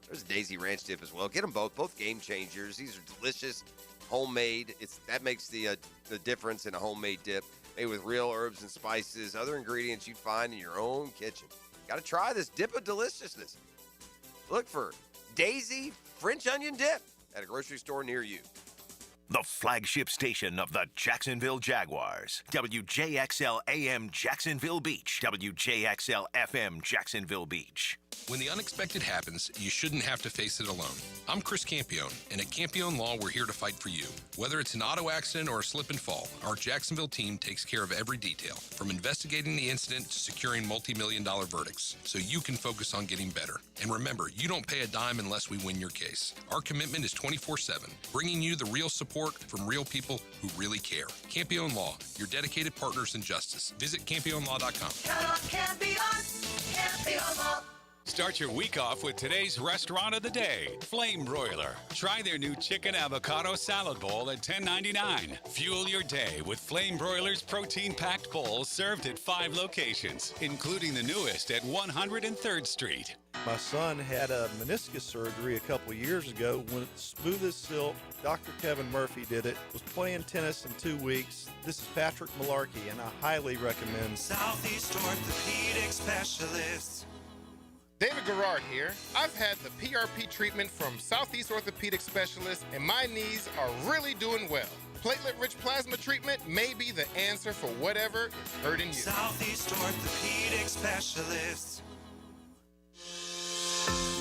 There's a Daisy Ranch dip as well. Get them both game changers. These are delicious, homemade. That makes the difference in a homemade dip. Made with real herbs and spices, other ingredients you'd find in your own kitchen. Got to try this dip of deliciousness. Look for Daisy French onion dip at a grocery store near you. The flagship station of the Jacksonville Jaguars. WJXL AM Jacksonville Beach. WJXL FM Jacksonville Beach. When the unexpected happens, you shouldn't have to face it alone. I'm Chris Campione, and at Campione Law, we're here to fight for you. Whether it's an auto accident or a slip and fall, our Jacksonville team takes care of every detail, from investigating the incident to securing multi-million-dollar verdicts, so you can focus on getting better. And remember, you don't pay a dime unless we win your case. Our commitment is 24/7, bringing you the real support from real people who really care. Campione Law, your dedicated partners in justice. Visit CampioneLaw.com. Count on Campione, Campione Law. Start your week off with today's restaurant of the day, Flame Broiler. Try their new chicken avocado salad bowl at $10.99. Fuel your day with Flame Broiler's protein-packed bowls served at 5 locations, including the newest at 103rd Street. My son had a meniscus surgery a couple years ago. Went smooth as silk. Dr. Kevin Murphy did it. Was playing tennis in 2 weeks. This is Patrick Malarkey, and I highly recommend Southeast Orthopedic Specialists. David Garrard here. I've had the PRP treatment from Southeast Orthopedic Specialists, and my knees are really doing well. Platelet-rich plasma treatment may be the answer for whatever is hurting you. Southeast Orthopedic Specialists.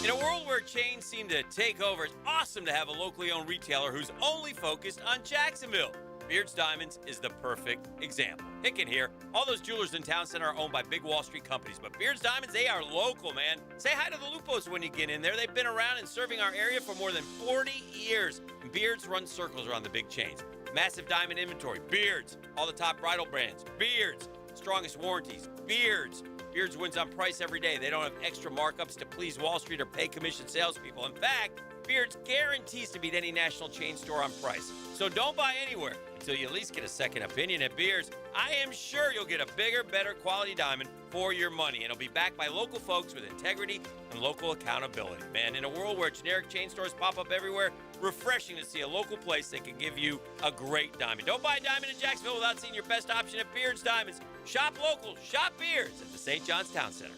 In a world where chains seem to take over, it's awesome to have a locally owned retailer who's only focused on Jacksonville. Beards Diamonds is the perfect example. Hicken here. All those jewelers in Town Center are owned by big Wall Street companies, but Beards Diamonds, they are local, man. Say hi to the Lupos when you get in there. They've been around and serving our area for more than 40 years. And Beards runs circles around the big chains. Massive diamond inventory, Beards. All the top bridal brands, Beards. Strongest warranties, Beards. Beards wins on price every day. They don't have extra markups to please Wall Street or pay commission salespeople. In fact, Beards guarantees to beat any national chain store on price. So don't buy anywhere until you at least get a second opinion at Beards. I am sure you'll get a bigger, better quality diamond for your money. And it'll be backed by local folks with integrity and local accountability. Man, in a world where generic chain stores pop up everywhere, refreshing to see a local place that can give you a great diamond. Don't buy a diamond in Jacksonville without seeing your best option at Beards Diamonds. Shop local, shop Beards at the St. John's Town Center.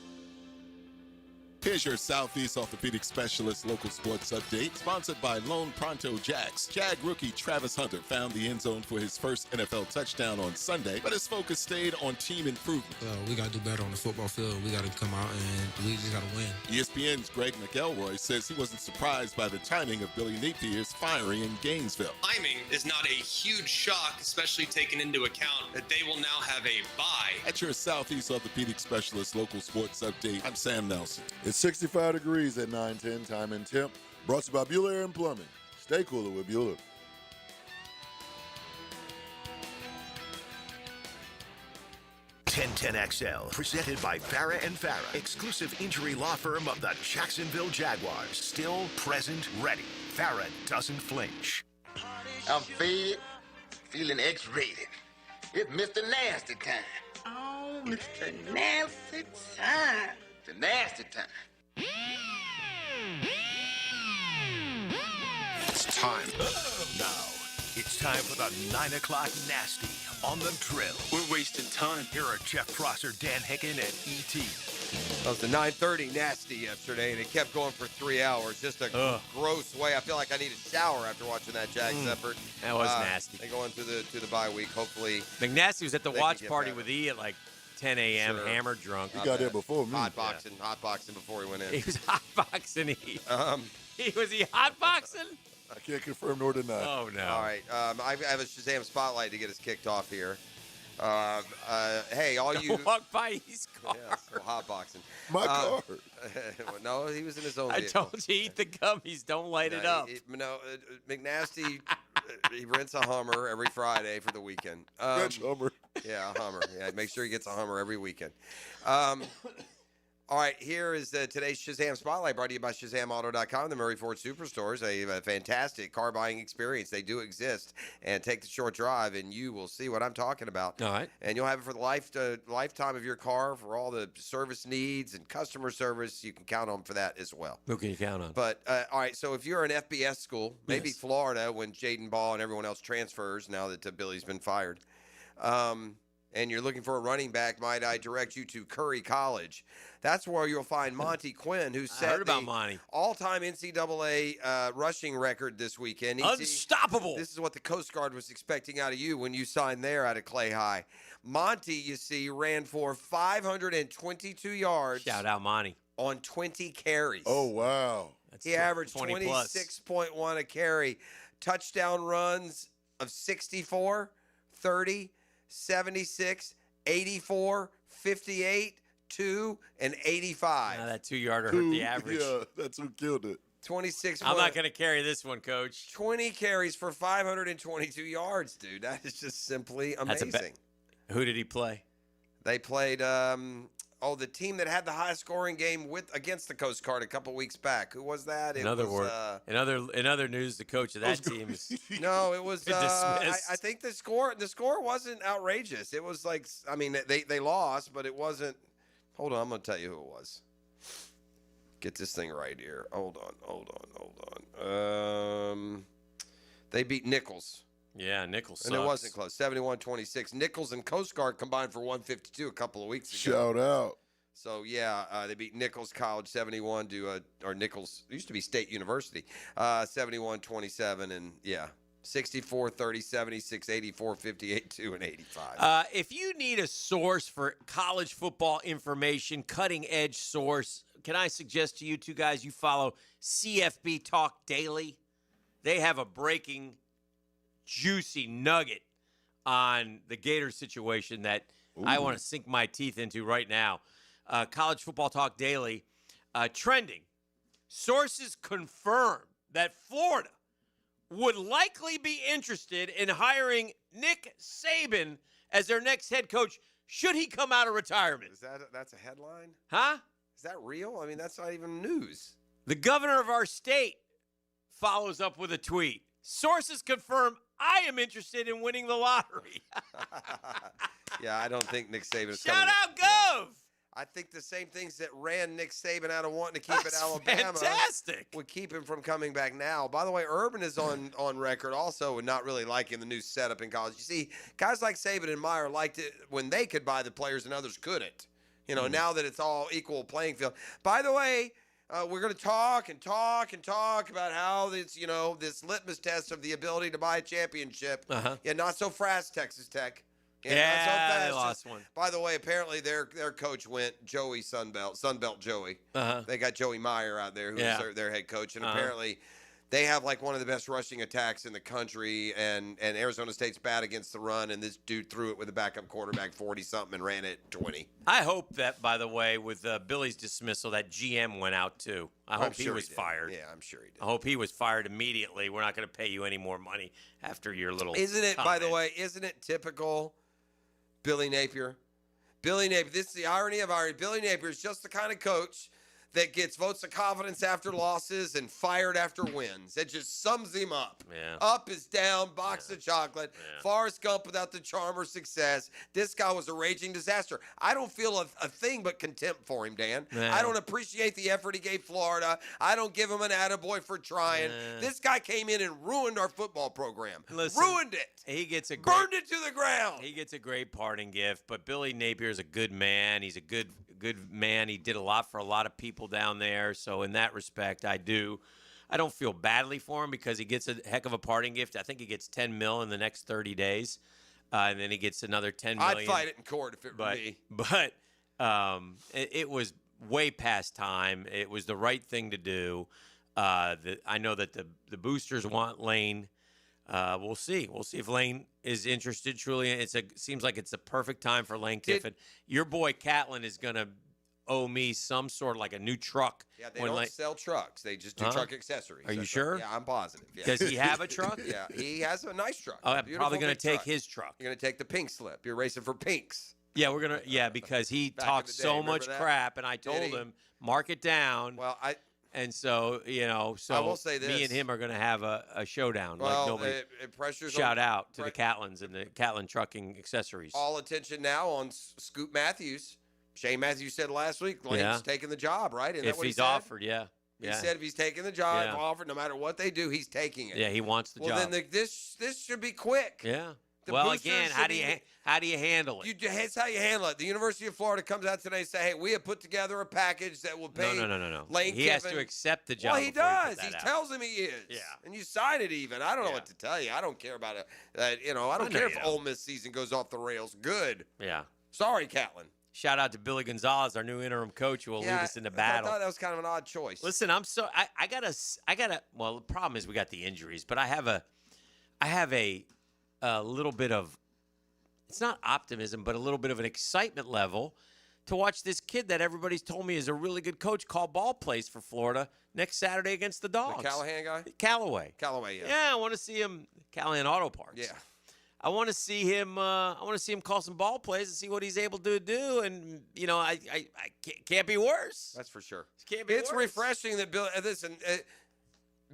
Here's your Southeast Orthopedic Specialist local sports update, sponsored by Lone Pronto Jacks. Jag rookie Travis Hunter found the end zone for his first NFL touchdown on Sunday, but his focus stayed on team improvement. We got to do better on the football field. We got to come out and we just got to win. ESPN's Greg McElroy says he wasn't surprised by the timing of Billy Napier's firing in Gainesville. Timing is not a huge shock, especially taking into account that they will now have a bye. At your Southeast Orthopedic Specialist local sports update, I'm Sam Nelson. It's 65 degrees at 9:10 time and temp. Brought to you by Bueller Air and Plumbing. Stay cooler with Bueller. XL, presented by Farah and Farah, exclusive injury law firm of the Jacksonville Jaguars. Still present, ready. Farah doesn't flinch. I'm fed, feeling X-rated. It's Mr. Nasty time. Oh, Mr. Nasty time. The nasty time. It's time. Now, it's time for the 9 o'clock nasty on the drill. We're wasting time. Here are Jeff Prosser, Dan Hicken, and E.T. That was the 9:30 nasty yesterday, and it kept going for 3 hours. Just a gross way. I feel like I need a shower after watching that Jags effort. That was nasty. They go into the bye week. Hopefully, McNasty was at the watch party with E at like 10 a.m. Sure. hammered drunk. He got there before me. Hotboxing before he went in. He was hotboxing E. Was he hotboxing? I can't confirm nor deny. Oh, no. All right. I have a Shazam spotlight to get us kicked off here. Hey, all you... Walk by his car. Yeah, so hotboxing. My car. No, he was in his own I vehicle. told you, eat the gummies. Don't light it up. McNasty, he rents a Hummer every Friday for the weekend. Hummer. Yeah, a Hummer. Yeah, make sure he gets a Hummer every weekend. All right, here is today's Shazam Spotlight, brought to you by ShazamAuto.com, the Murray Ford Superstores, a fantastic car buying experience. They do exist. And take the short drive, and you will see what I'm talking about. All right. And you'll have it for the lifetime of your car, for all the service needs and customer service. You can count on for that as well. Who can you count on? But, all right, so if you're an FBS school, maybe Yes. Florida, when Jaden Ball and everyone else transfers now that Billy's been fired, and you're looking for a running back, might I direct you to Curry College. That's where you'll find Monty Quinn, who set the all-time NCAA rushing record this weekend. Unstoppable. This is what the Coast Guard was expecting out of you when you signed there out of Clay High. Monty, you see, ran for 522 yards. Shout out, Monty. On 20 carries. Oh, wow. He averaged 20-plus. 26.1 a carry. Touchdown runs of 64, 30, 76, 84, 58, 2, and 85. Now that 2-yarder hurt the average. Yeah, that's who killed it. 26. I'm not going to carry this one, Coach. 20 carries for 522 yards, dude. That is just simply amazing. Who did he play? They played the team that had the high scoring game against the Coast Guard a couple weeks back. Who was that? In other news, the coach of that team is no, it was dismissed. I think the score wasn't outrageous. It was like, I mean, they lost, but it wasn't. Hold on, I'm going to tell you who it was. Get this thing right here. Hold on. They beat Nichols. Yeah, Nichols sucks. And it wasn't close. 71-26. Nichols and Coast Guard combined for 152 a couple of weeks ago. Shout out. So, yeah, they beat Nichols College 71 or Nichols, used to be State University, 71-27. And, yeah, 64, 30, 76, 84, 58, 2, and 85. If you need a source for college football information, cutting-edge source, can I suggest to you two guys you follow CFB Talk Daily? They have a breaking juicy nugget on the Gators situation that I want to sink my teeth into right now. College Football Talk Daily, trending. Sources confirm that Florida would likely be interested in hiring Nick Saban as their next head coach. should he come out of retirement. That's a headline? Huh? Is that real? I mean, that's not even news. The governor of our state follows up with a tweet. Sources confirm I am interested in winning the lottery. Yeah, I don't think Nick Saban is Shout coming. out, Gov! I think the same things that ran Nick Saban out of wanting to keep at Alabama fantastic. would keep him from coming back now. By the way, Urban is on record also with not really liking the new setup in college. You see, guys like Saban and Meyer liked it when they could buy the players and others couldn't. Now that it's all equal playing field. By the way, we're going to talk about how this, this litmus test of the ability to buy a championship. Yeah, not so fast, Texas Tech. Yeah, they lost one. By the way, apparently their coach went Joey Sunbelt Joey. They got Joey Meyer out there, who was their head coach, and apparently they have like one of the best rushing attacks in the country, and Arizona State's bad against the run, and this dude threw it with a backup quarterback 40-something and ran it 20. I hope that, by the way, with Billy's dismissal, that GM went out too. I hope he was fired. Yeah, I'm sure he did. I hope he was fired immediately. We're not going to pay you any more money after your little Isn't it, comment. by the way, isn't it typical Billy Napier? Billy Napier, this is the irony of irony. Billy Napier is just the kind of coach that gets votes of confidence after losses and fired after wins. It just sums him up. Yeah. Up is down, box of chocolate. Yeah. Forrest Gump without the charm or success. This guy was a raging disaster. I don't feel a thing but contempt for him, Dan. Yeah. I don't appreciate the effort he gave Florida. I don't give him an attaboy for trying. This guy came in and ruined our football program. Listen, ruined it. He gets a burned it to the ground. He gets a great parting gift, but Billy Napier is a good man. He's a good man. He did a lot for a lot of people down there. So in that respect, I don't feel badly for him because he gets a heck of a parting gift. I think he gets $10 million in the next 30 days. And then he gets another $10 million. I'd fight it in court if it were me. But it was way past time. It was the right thing to do. I know that the boosters want Lane. We'll see. We'll see if Lane is interested. Truly, it seems like it's the perfect time for Lane Kiffin. Your boy Catlin is going to owe me some sort of like a new truck. Yeah, they don't sell trucks. They just do truck accessories. Are you That's sure? right. Yeah, I'm positive. Yeah. Does he have a truck? Yeah, he has a nice truck. I'm probably going to take truck. his truck. You're going to take the pink slip. You're racing for pinks. Yeah, we're going to. Yeah, because he Back talked in the day, so remember much that? crap, and I told Did he? him mark it down. Well, And so, I will say this. me and him are going to have a showdown. Well, like nobody. it pressures Shout on, out to the Catlins and the Catlin Trucking Accessories. all attention now on Scoop Matthews. Shane Matthews said last week, Lane's taking the job, right? Isn't that If what he he's said? offered, yeah. He said if he's taking the job, offered, no matter what they do, he's taking it. Yeah, he wants the job. Well, then this should be quick. Yeah. The Well, boosters again, how should do you handle it? That's how you handle it. The University of Florida comes out today and say, hey, we have put together a package that will pay No. Lane He has Kiffin. to accept the job. Well, he before does. put that He out. tells him he is. Yeah. And you sign it even. I don't know what to tell you. I don't care about it. I don't know care you if don't. Ole Miss season goes off the rails. Good. Yeah. Sorry, Catlin. Shout out to Billy Gonzalez, our new interim coach, who will lead us into battle. I thought that was kind of an odd choice. Listen, I gotta. Well, the problem is we got the injuries, but I have a little bit of. It's not optimism, but a little bit of an excitement level to watch this kid that everybody's told me is a really good coach call ball plays for Florida next Saturday against the Dogs. The Callahan guy? Callaway. Callaway, yeah. Yeah, I want to see him. Callahan Auto Parts. Yeah. I want to see him. I want to see him call some ball plays and see what he's able to do. And I can't be worse. That's for sure. Can't be It's worse. refreshing that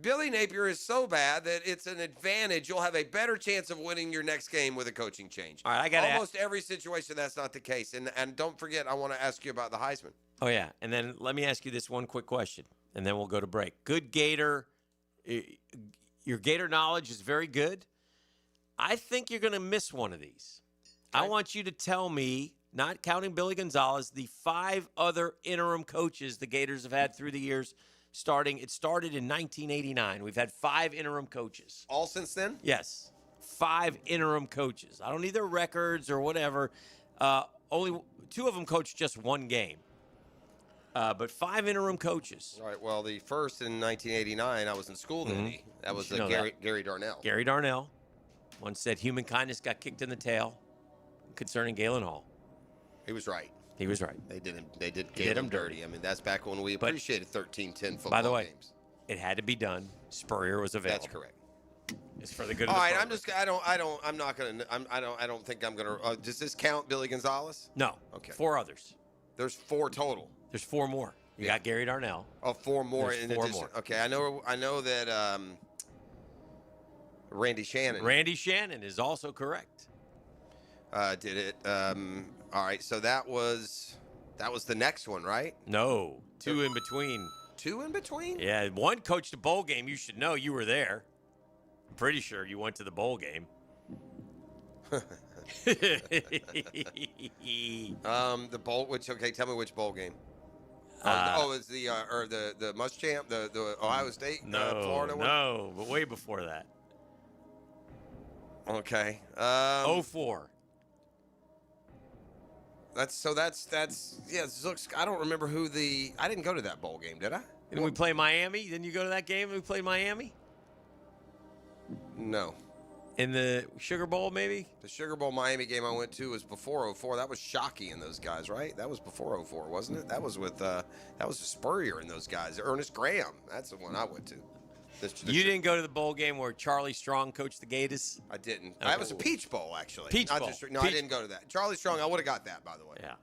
Billy Napier is so bad that it's an advantage. You'll have a better chance of winning your next game with a coaching change. All right, I got almost every situation that's not the case. And don't forget, I want to ask you about the Heisman. Oh yeah, and then let me ask you this one quick question, and then we'll go to break. Good Gator, your Gator knowledge is very good. I think you're going to miss one of these. I want you to tell me, not counting Billy Gonzalez, the 5 other interim coaches the Gators have had through the years. It started in 1989. We've had 5 interim coaches. All since then? Yes. 5 interim coaches. I don't need their records or whatever. Only 2 of them coached just 1 game. But 5 interim coaches. All right. Well, the first in 1989, I was in school then. That was Gary Darnell. Gary Darnell once said human kindness got kicked in the tail concerning Galen Hall. He was right. He was right. They did him dirty. I mean, that's back when we appreciated 13-10 football By the way, games. it had to be done. Spurrier was available. That's correct. It's for the good All of the right, program. I don't think I'm gonna. Does this count Billy Gonzalez? No. Okay. 4 others. There's 4 total. There's 4 more. You got Gary Darnell. Oh, 4 more There's in 4 addition. more. Okay, I know that Randy Shannon. Randy Shannon is also correct. Did it. All right, so that was the next one, right? No. 2 in between. 2 in between? Yeah, one coached a bowl game. You should know. You were there. I'm pretty sure you went to the bowl game. The bowl. Tell me which bowl game. It's the Muschamp, the Ohio State, Florida one. No, but way before that. Okay. 04. That's yeah. Looks. I don't remember I didn't go to that bowl game, did I? Didn't we play Miami? Didn't you go to that game? We played Miami. No. In the Sugar Bowl, maybe? The Sugar Bowl Miami game I went to was before 04. That was Shockey and those guys, right? That was before 04, wasn't it? That was with Spurrier and those guys. Ernest Graham. That's the one I went to. You didn't go to the bowl game where Charlie Strong coached the Gators? I didn't. That was a Peach Bowl, actually. Peach Bowl. I didn't go to that. Charlie Strong, I would have got that, by the way. Yeah.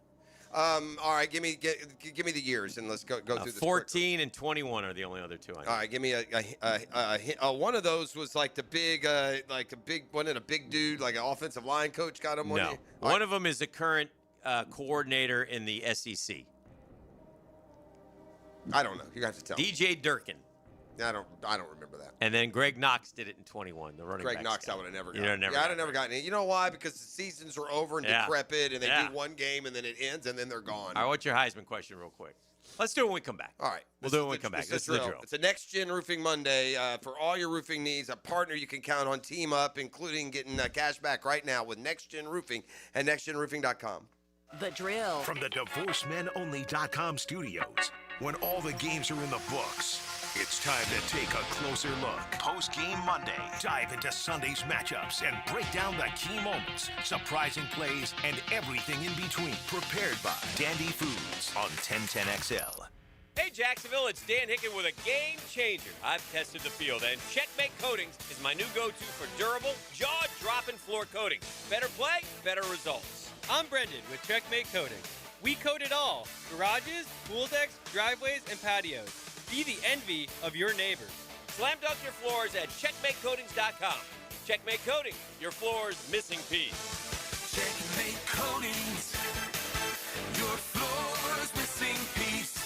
All right, give me the years and let's go through this. 14 and 21 are the only other 2 I know. All right, give me a one of those was like the big, wasn't it a big dude, like an offensive line coach got him? No. One of them is the current coordinator in the SEC. I don't know. You have to tell me. DJ Durkin. I don't remember that. And then Greg Knox did it in 21, the running back. Greg Knox, I would have never gotten. I'd have never gotten it. You know why? Because the seasons are over and decrepit, and they do one game, and then it ends, and then they're gone. All right, what's your Heisman question real quick? Let's do it when we come back. All right. We'll do it when we come back. This is the drill. It's a Next Gen Roofing Monday. For all your roofing needs, a partner you can count on. Team up, including getting cash back right now with Next Gen Roofing at nextgenroofing.com. The drill. From the DivorceMenOnly.com studios, when all the games are in the books, it's time to take a closer look. Post-game Monday. Dive into Sunday's matchups and break down the key moments, surprising plays, and everything in between. Prepared by Dandy Foods on 1010XL. Hey Jacksonville, it's Dan Hicken with a game changer. I've tested the field, and Checkmate Coatings is my new go-to for durable, jaw-dropping floor coatings. Better play, better results. I'm Brendan with Checkmate Coatings. We coat it all: garages, pool decks, driveways, and patios. Be the envy of your neighbors. Slam dunk your floors at checkmatecoatings.com. Checkmate Coatings, your floor's missing piece. Checkmate Coatings, your floor's missing piece.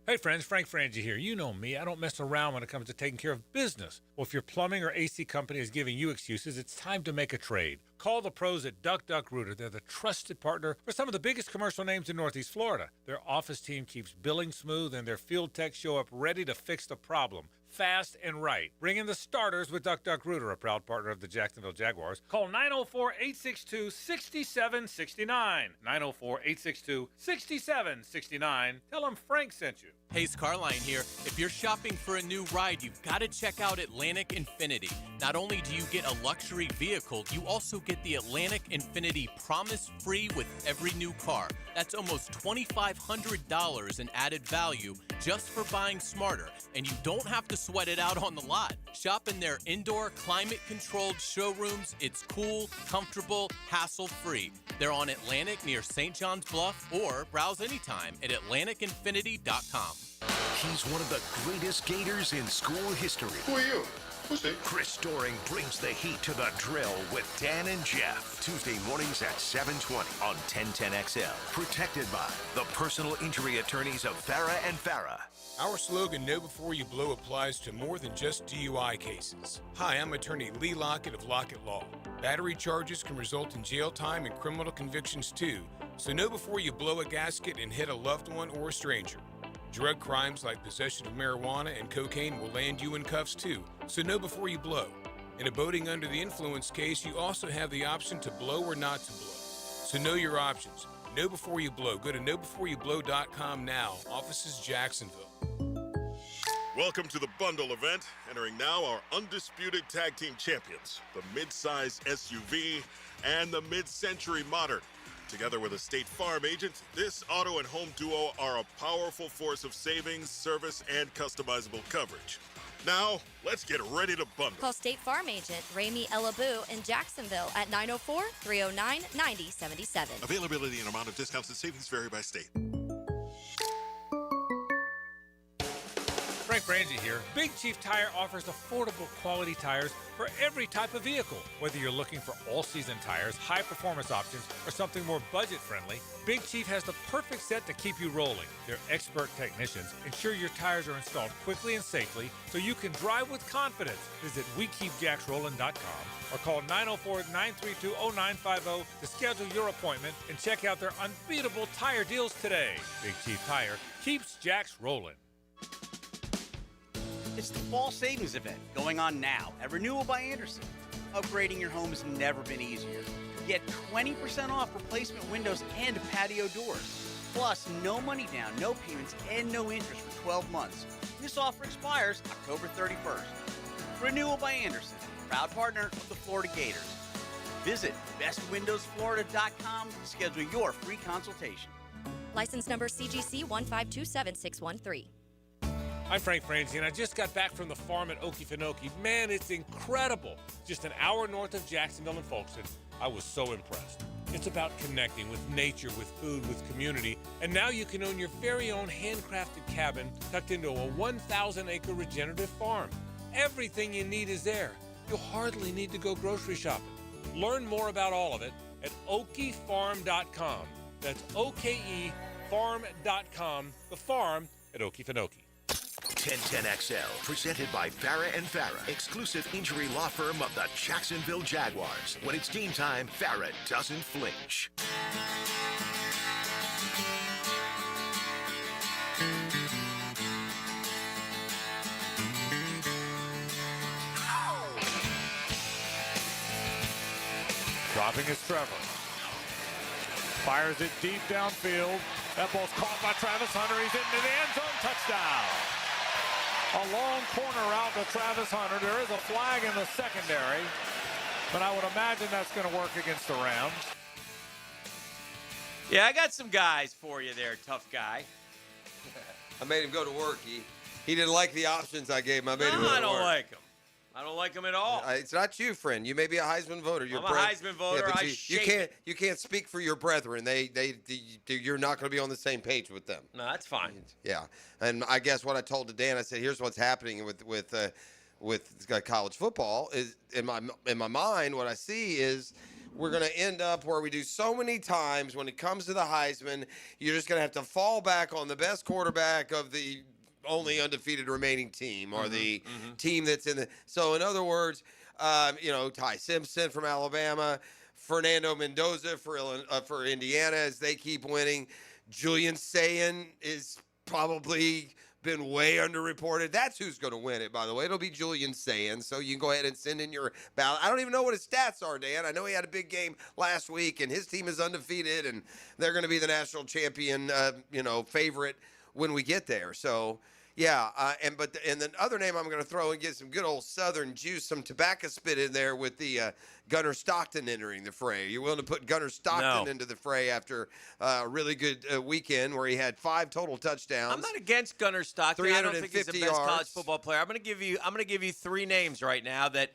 Hey friends, Frank Frangie here. You know me. I don't mess around when it comes to taking care of business. Well, if your plumbing or AC company is giving you excuses, it's time to make a trade. Call the pros at Duck Duck Rooter. They're the trusted partner for some of the biggest commercial names in Northeast Florida. Their office team keeps billing smooth, and their field techs show up ready to fix the problem, fast and right. Bring in the starters with Duck Duck Rooter, a proud partner of the Jacksonville Jaguars. Call 904-862-6769. 904-862-6769. Tell them Frank sent you. Hey, Scarline here. If you're shopping for a new ride, you've got to check out Atlantic Infinity. Not only do you get a luxury vehicle, you also get the Atlantic Infinity Promise Free with every new car. That's almost $2,500 in added value just for buying smarter, and you don't have to sweat it out on the lot. Shop in their indoor climate-controlled showrooms. It's cool, comfortable, hassle-free. They're on Atlantic near St. John's Bluff, or browse anytime at atlanticinfinity.com. He's one of the greatest Gators in school history. Who are you? Who's he? Chris Doring brings the heat to the drill with Dan and Jeff. Tuesday mornings at 7:20 on 1010XL. Protected by the personal injury attorneys of Farah and Farah. Our slogan, Know Before You Blow, applies to more than just DUI cases. Hi, I'm attorney Lee Lockett of Lockett Law. Battery charges can result in jail time and criminal convictions too, so know before you blow a gasket and hit a loved one or a stranger. Drug crimes like possession of marijuana and cocaine will land you in cuffs too, so know before you blow. In a boating under the influence case, you also have the option to blow or not to blow. So know your options. Know before you blow. Go to knowbeforeyouBlow.com now. Offices Jacksonville. Welcome to the bundle event. Entering now our undisputed tag team champions, the mid-size SUV and the mid-century modern. Together with a State Farm agent, this auto and home duo are a powerful force of savings, service, and customizable coverage. Now, let's get ready to bundle. Call State Farm agent Ramey Ellaboo in Jacksonville at 904-309-9077. Availability and amount of discounts and savings vary by state. Frank Frangie here. Big Chief Tire offers affordable quality tires for every type of vehicle. Whether you're looking for all-season tires, high-performance options, or something more budget-friendly, Big Chief has the perfect set to keep you rolling. Their expert technicians ensure your tires are installed quickly and safely so you can drive with confidence. Visit WeKeepJacksRollin.com or call 904-932-0950 to schedule your appointment and check out their unbeatable tire deals today. Big Chief Tire keeps Jacks rolling. It's the fall savings event going on now at Renewal by Anderson. Upgrading your home has never been easier. Get 20% off replacement windows and patio doors. Plus, no money down, no payments, and no interest for 12 months. This offer expires October 31st. Renewal by Anderson, proud partner of the Florida Gators. Visit bestwindowsflorida.com to schedule your free consultation. License number CGC 1527613. I'm Frank Frangie, and I just got back from the farm at Okefenokee. Man, it's incredible. Just an hour north of Jacksonville and Folkestone. I was so impressed. It's about connecting with nature, with food, with community. And now you can own your very own handcrafted cabin tucked into a 1,000-acre regenerative farm. Everything you need is there. You'll hardly need to go grocery shopping. Learn more about all of it at okefarm.com. That's OKEfarm.com, the farm at Okefenokee. 1010XL, presented by Farah & Farah, exclusive injury law firm of the Jacksonville Jaguars. When it's game time, Farah doesn't flinch. Dropping is Trevor. Fires it deep downfield. That ball's caught by Travis Hunter. He's into the end zone. Touchdown. A long corner route to Travis Hunter. There is a flag in the secondary, but I would imagine that's going to work against the Rams. Yeah, I got some guys for you there, tough guy. I made him go to work. He didn't like the options I gave him. I made him go to work. I don't like him. I don't like him at all. It's not you, friend. You may be a Heisman voter. I'm a Heisman voter. Yeah, but you you can't speak for your brethren. You're not going to be on the same page with them. No, that's fine. Yeah, and I guess what I told to Dan, I said, here's what's happening with college football is in my mind. What I see is we're going to end up where we do so many times when it comes to the Heisman. You're just going to have to fall back on the best quarterback of the only undefeated remaining team, or the team that's in the. So in other words, Ty Simpson from Alabama, Fernando Mendoza for Indiana as they keep winning. Julian Sayin is probably been way underreported. That's who's going to win it, by the way. It'll be Julian Sayin. So you can go ahead and send in your ballot. I don't even know what his stats are, Dan. I know he had a big game last week, and his team is undefeated, and they're going to be the national champion, favorite when we get there. So. Yeah, and the other name I'm going to throw and get some good old Southern juice, some tobacco spit in there with the Gunnar Stockton entering the fray. You willing to put Gunnar Stockton into the fray after a really good weekend where he had 5 total touchdowns? I'm not against Gunnar Stockton. I don't think he's the best college football player. I'm going to give you 3 names right now that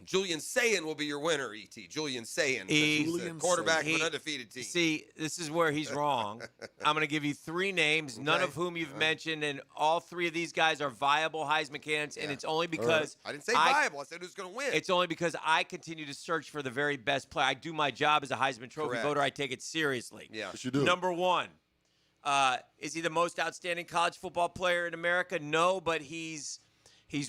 Julian Sayin will be your winner, E.T. Julian Sayin. He's the quarterback of an undefeated team. See, this is where he's wrong. I'm going to give you 3 names, none of whom you've mentioned, and all 3 of these guys are viable Heisman candidates, and it's only because I didn't say viable. I said who's going to win. It's only because I continue to search for the very best player. I do my job as a Heisman Trophy voter. I take it seriously. Yeah, yes, you do. Number 1, is he the most outstanding college football player in America? No, but he's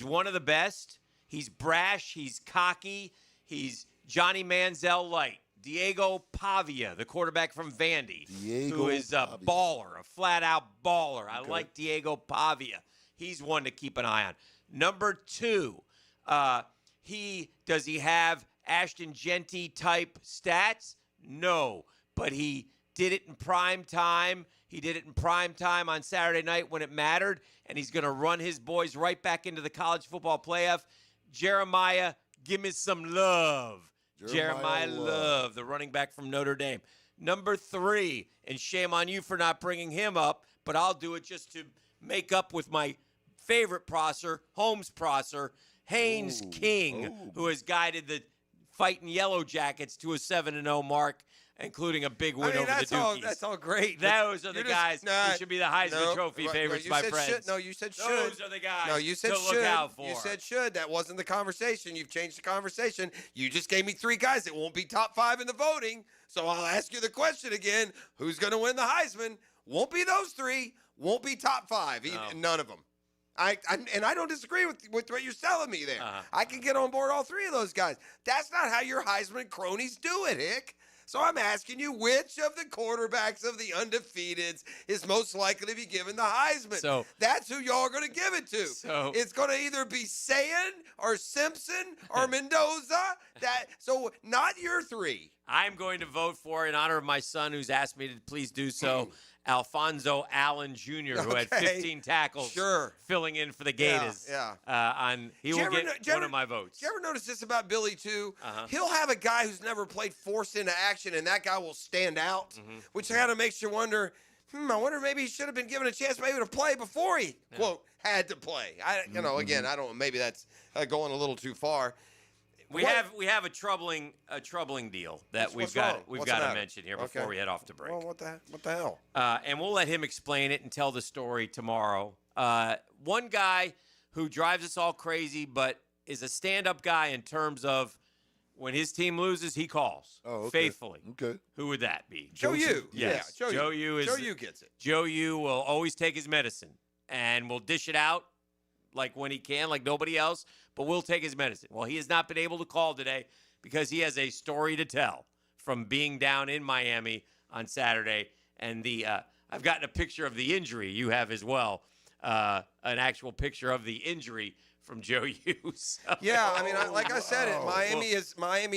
one of the best. He's brash. He's cocky. He's Johnny Manziel light. Diego Pavia, the quarterback from Vandy, who is a baller, a flat-out baller. I like Diego Pavia. He's one to keep an eye on. Number 2, does he have Ashton Genty type stats? No, but he did it in prime time. He did it in prime time on Saturday night when it mattered, and he's going to run his boys right back into the college football playoff. Jeremiah, give me some love. Jeremiah Love, the running back from Notre Dame. Number 3, and shame on you for not bringing him up, but I'll do it just to make up with my favorite prosser, Holmes prosser, Haynes King, who has guided the Fighting Yellow Jackets to a 7-0 mark, including a big win over the Dukies. That's all great. Those are the guys who should be the Heisman Trophy favorites, my friends. No, you said should. Those are the guys No, you said to should. look out for. You said should. That wasn't the conversation. You've changed the conversation. You just gave me 3 guys that won't be top 5 in the voting. So I'll ask you the question again. Who's going to win the Heisman? Won't be those 3. Won't be top 5. None of them. I don't disagree with what you're telling me there. I can get on board all 3 of those guys. That's not how your Heisman cronies do it, Hick. So I'm asking you, which of the quarterbacks of the undefeateds is most likely to be given the Heisman? So that's who y'all are going to give it to. So it's going to either be Sayan or Simpson or Mendoza. So not your 3. I'm going to vote for, in honor of my son who's asked me to please do so, Alfonso Allen Jr., who had 15 tackles, filling in for the Gators. He will get one of my votes. Did you ever notice this about Billy, too? He'll have a guy who's never played forced into action, and that guy will stand out, which kind of makes you wonder, I wonder maybe he should have been given a chance maybe to play before he, quote, had to play. Again, I don't. Maybe that's going a little too far. We have a troubling deal that we've got to mention here before we head off to break. Well, what the hell? And we'll let him explain it and tell the story tomorrow. One guy who drives us all crazy, but is a stand-up guy in terms of when his team loses, he calls faithfully. Okay. Who would that be? Joe Yu. Yes. Yeah, Joe Yu gets it. Joe Yu will always take his medicine and will dish it out like when he can, like nobody else, but will take his medicine. Well, he has not been able to call today because he has a story to tell from being down in Miami on Saturday. And I've gotten a picture of the injury. You have as well, an actual picture of the injury from Joe Yu. Yeah, I mean, like I said, Miami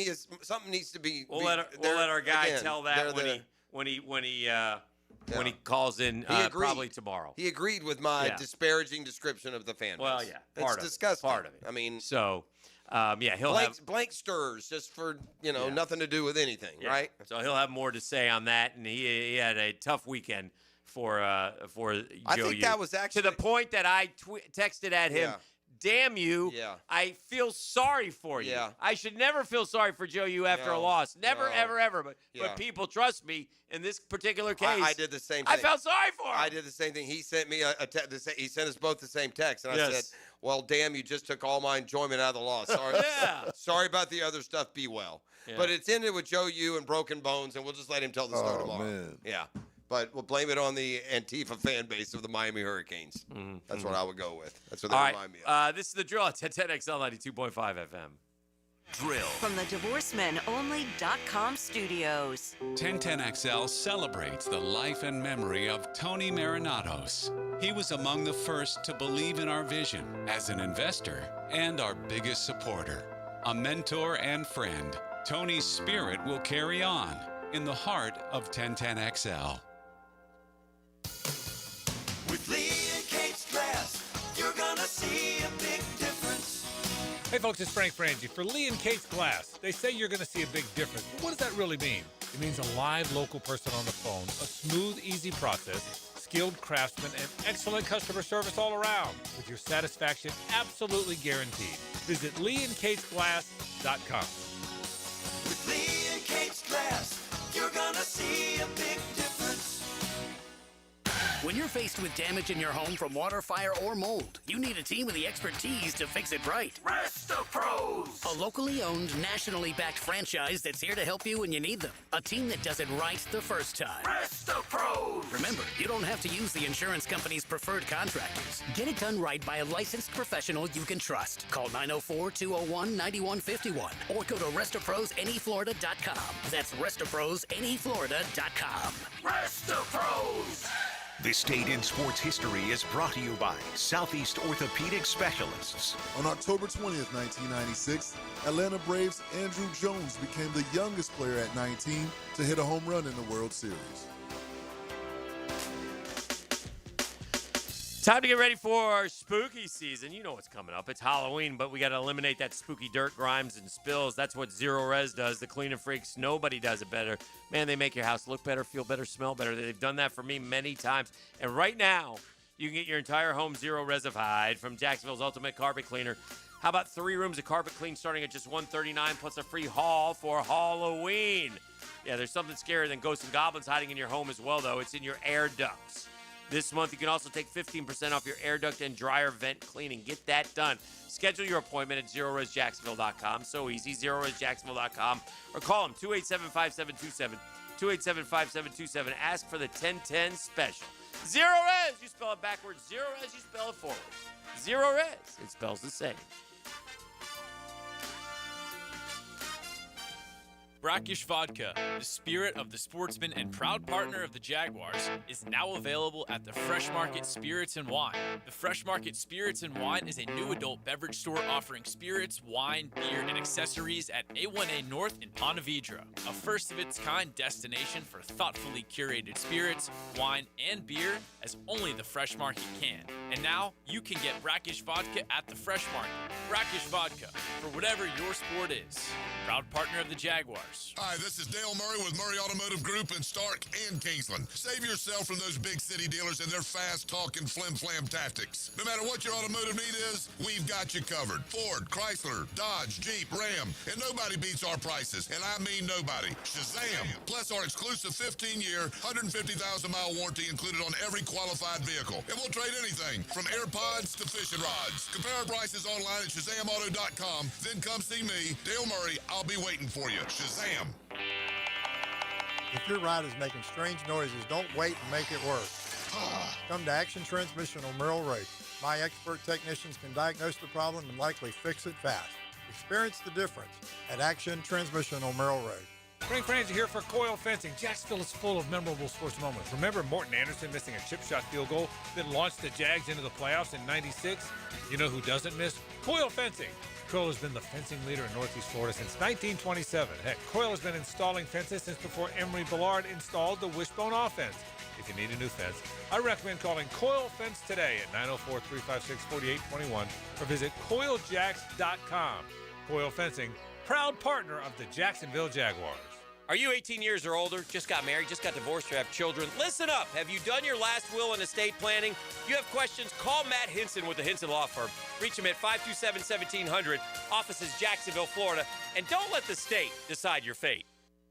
is something needs to be. We'll let our guy tell that when he calls in probably tomorrow. He agreed with my disparaging description of the fan base. Well, yeah. It's disgusting. Part of it. I mean. So, he'll have blank stirs just for, nothing to do with anything, right? So he'll have more to say on that, and he had a tough weekend for Joe I think Yu. that was actually. To the point that I texted at him, damn you, I feel sorry for you. Yeah. I should never feel sorry for Joe Yu after a loss. Never, ever. But people, trust me, in this particular case, I did the same thing. I felt sorry for him. I did the same thing. He sent me he sent us both the same text, and I said, well, damn, you just took all my enjoyment out of the loss. Sorry. Sorry about the other stuff. Be well. Yeah. But it's ended with Joe Yu and broken bones, and we'll just let him tell the story tomorrow. Man. Yeah. But we'll blame it on the Antifa fan base of the Miami Hurricanes. That's what I would go with. That's what they remind me of. This is the drill at 1010XL 92.5 FM. Drill. From the DivorcemenOnly.com studios. 1010XL celebrates the life and memory of Tony Marinatos. He was among the first to believe in our vision as an investor and our biggest supporter. A mentor and friend, Tony's spirit will carry on in the heart of 1010XL. With Lee and Kate's glass, you're gonna see a big difference. Hey folks, it's Frank Frangie for Lee and Kate's Glass. They say you're going to see a big difference. But what does that really mean? It means a live local person on the phone, a smooth, easy process, skilled craftsmen, and excellent customer service all around, with your satisfaction absolutely guaranteed. Visit LeeandKatesGlass.com. With Lee and Kate's glass, you're gonna see a big difference. When you're faced with damage in your home from water, fire, or mold, you need a team with the expertise to fix it right. RestoPros! A locally owned, nationally backed franchise that's here to help you when you need them. A team that does it right the first time. RestoPros! Remember, you don't have to use the insurance company's preferred contractors. Get it done right by a licensed professional you can trust. Call 904-201-9151 or go to RestoProsNEFlorida.com. That's RestoProsNEFlorida.com. RestoPros! This State in Sports History is brought to you by Southeast Orthopedic Specialists. On October 20th, 1996, Atlanta Braves' Andrew Jones became the youngest player at 19 to hit a home run in the World Series. Time to get ready for spooky season. You know what's coming up. It's Halloween, but we got to eliminate that spooky dirt, grimes, and spills. That's what Zero Res does. The cleaning freaks, nobody does it better. Man, they make your house look better, feel better, smell better. They've done that for me many times. And right now, You can get your entire home zero-resified from Jacksonville's Ultimate Carpet Cleaner. How about 3 rooms of carpet clean starting at just $139 plus a free haul for Halloween? Yeah, there's something scarier than ghosts and goblins hiding in your home as well, though. It's in your air ducts. This month, you can also take 15% off your air duct and dryer vent cleaning. Get that done. Schedule your appointment at zeroresjacksonville.com. So easy, zeroresjacksonville.com. Or call them, 287-5727, 287-5727. Ask for the 1010 special. Zero Res, you spell it backwards. Zero Res, you spell it forward. Zero Res, it spells the same. Brackish Vodka, the spirit of the sportsman and proud partner of the Jaguars, is now available at the Fresh Market Spirits and Wine. The Fresh Market Spirits and Wine is a new adult beverage store offering spirits, wine, beer, and accessories at A1A North in Ponte Vedra, a first-of-its-kind destination for thoughtfully curated spirits, wine, and beer as only the Fresh Market can. And now, you can get Brackish Vodka at the Fresh Market. Brackish Vodka, for whatever your sport is. Proud partner of the Jaguars. Hi, this is Dale Murray with Murray Automotive Group in Stark and Kingsland. Save yourself from those big city dealers and their fast-talking flim-flam tactics. No matter what your automotive need is, we've got you covered. Ford, Chrysler, Dodge, Jeep, Ram, and nobody beats our prices, and I mean nobody. Shazam! Plus our exclusive 15-year, 150,000-mile warranty included on every qualified vehicle. And we'll trade anything from AirPods to fishing rods. Compare our prices online at ShazamAuto.com. Then come see me, Dale Murray. I'll be waiting for you. Shazam! If your ride is making strange noises, don't wait and make it work. Come to Action Transmission on Merrill Road. My expert technicians can diagnose the problem and likely fix it fast. Experience the difference at Action Transmission on Merrill Road. Frank Frangie here for Coyle Fencing. Jacksonville is full of memorable sports moments. Remember Morton Anderson missing a chip shot field goal that launched the Jags into the playoffs in '96? You know who doesn't miss? Coyle Fencing. Coyle has been the fencing leader in Northeast Florida since 1927. Heck, Coyle has been installing fences since before Emery Billard installed the wishbone offense. If you need a new fence, I recommend calling Coyle Fence today at 904-356-4821 or visit CoyleJacks.com. Coyle Fencing, proud partner of the Jacksonville Jaguars. Are you 18 years or older, just got married, just got divorced, or have children? Listen up. Have you done your last will and estate planning? If you have questions, call Matt Hinson with the Hinson Law Firm. Reach him at 527-1700. Office is Jacksonville, Florida. And don't let the state decide your fate.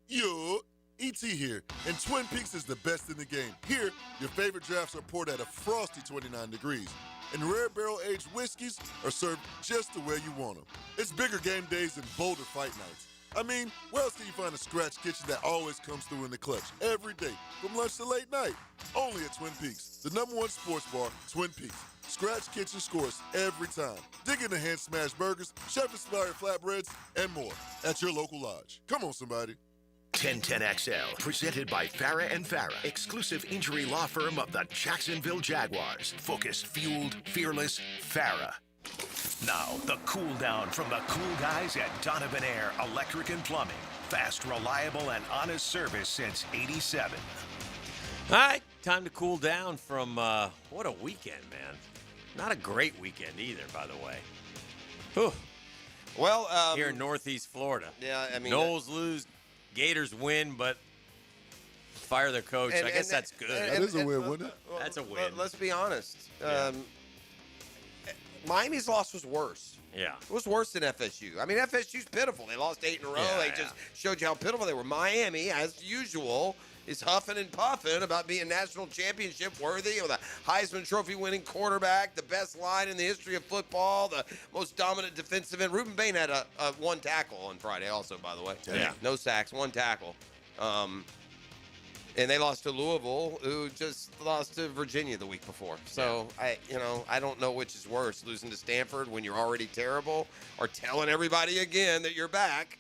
Yo, E.T. here, and Twin Peaks is the best in the game. Here, your favorite drafts are poured at a frosty 29 degrees, and rare barrel-aged whiskeys are served just the way you want them. It's bigger game days and bolder fight nights. I mean, where else can you find a scratch kitchen that always comes through in the clutch every day, from lunch to late night? Only at Twin Peaks, the #1 sports bar, Twin Peaks. Scratch kitchen scores every time. Dig in the hand-smashed burgers, chef-inspired flatbreads, and more at your local lodge. Come on, somebody. 1010XL, presented by Farah and Farah, exclusive injury law firm of the Jacksonville Jaguars. Focused, fueled, fearless, Farah. Now, the cool down from the cool guys at Donovan Air Electric and Plumbing. Fast, reliable, and honest service since '87. All right, time to cool down from, what a weekend, man. Not a great weekend either, by the way. Whew. Well, here in Northeast Florida. Yeah, I mean, Knowles lose, Gators win, but fire their coach. I guess that's good. That is a win, wouldn't it? That's a win. Let's be honest. Miami's loss was worse. Yeah. It was worse than FSU. I mean, FSU's pitiful. They lost 8 in a row. They just showed you how pitiful they were. Miami, as usual, is huffing and puffing about being national championship worthy with a Heisman Trophy winning quarterback, the best line in the history of football, the most dominant defensive end. Ruben Bain had a 1 tackle on Friday also, by the way. Yeah. No sacks, 1 tackle. And they lost to Louisville, who just lost to Virginia the week before. So, I don't know which is worse, losing to Stanford when you're already terrible, or telling everybody again that you're back,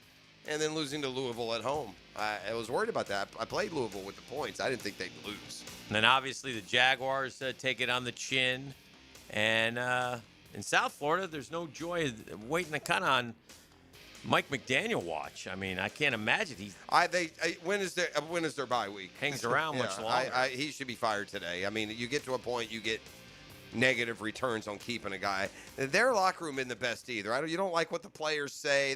and then losing to Louisville at home. I was worried about that. I played Louisville with the points. I didn't think they'd lose. And then, obviously, the Jaguars take it on the chin. And in South Florida, there's no joy waiting to kind of on Mike McDaniel watch. I mean, I can't imagine when is their bye week? Hangs around much longer. He should be fired today. I mean, you get to a point you get negative returns on keeping a guy. Their locker room isn't the best either. You don't like what the players say.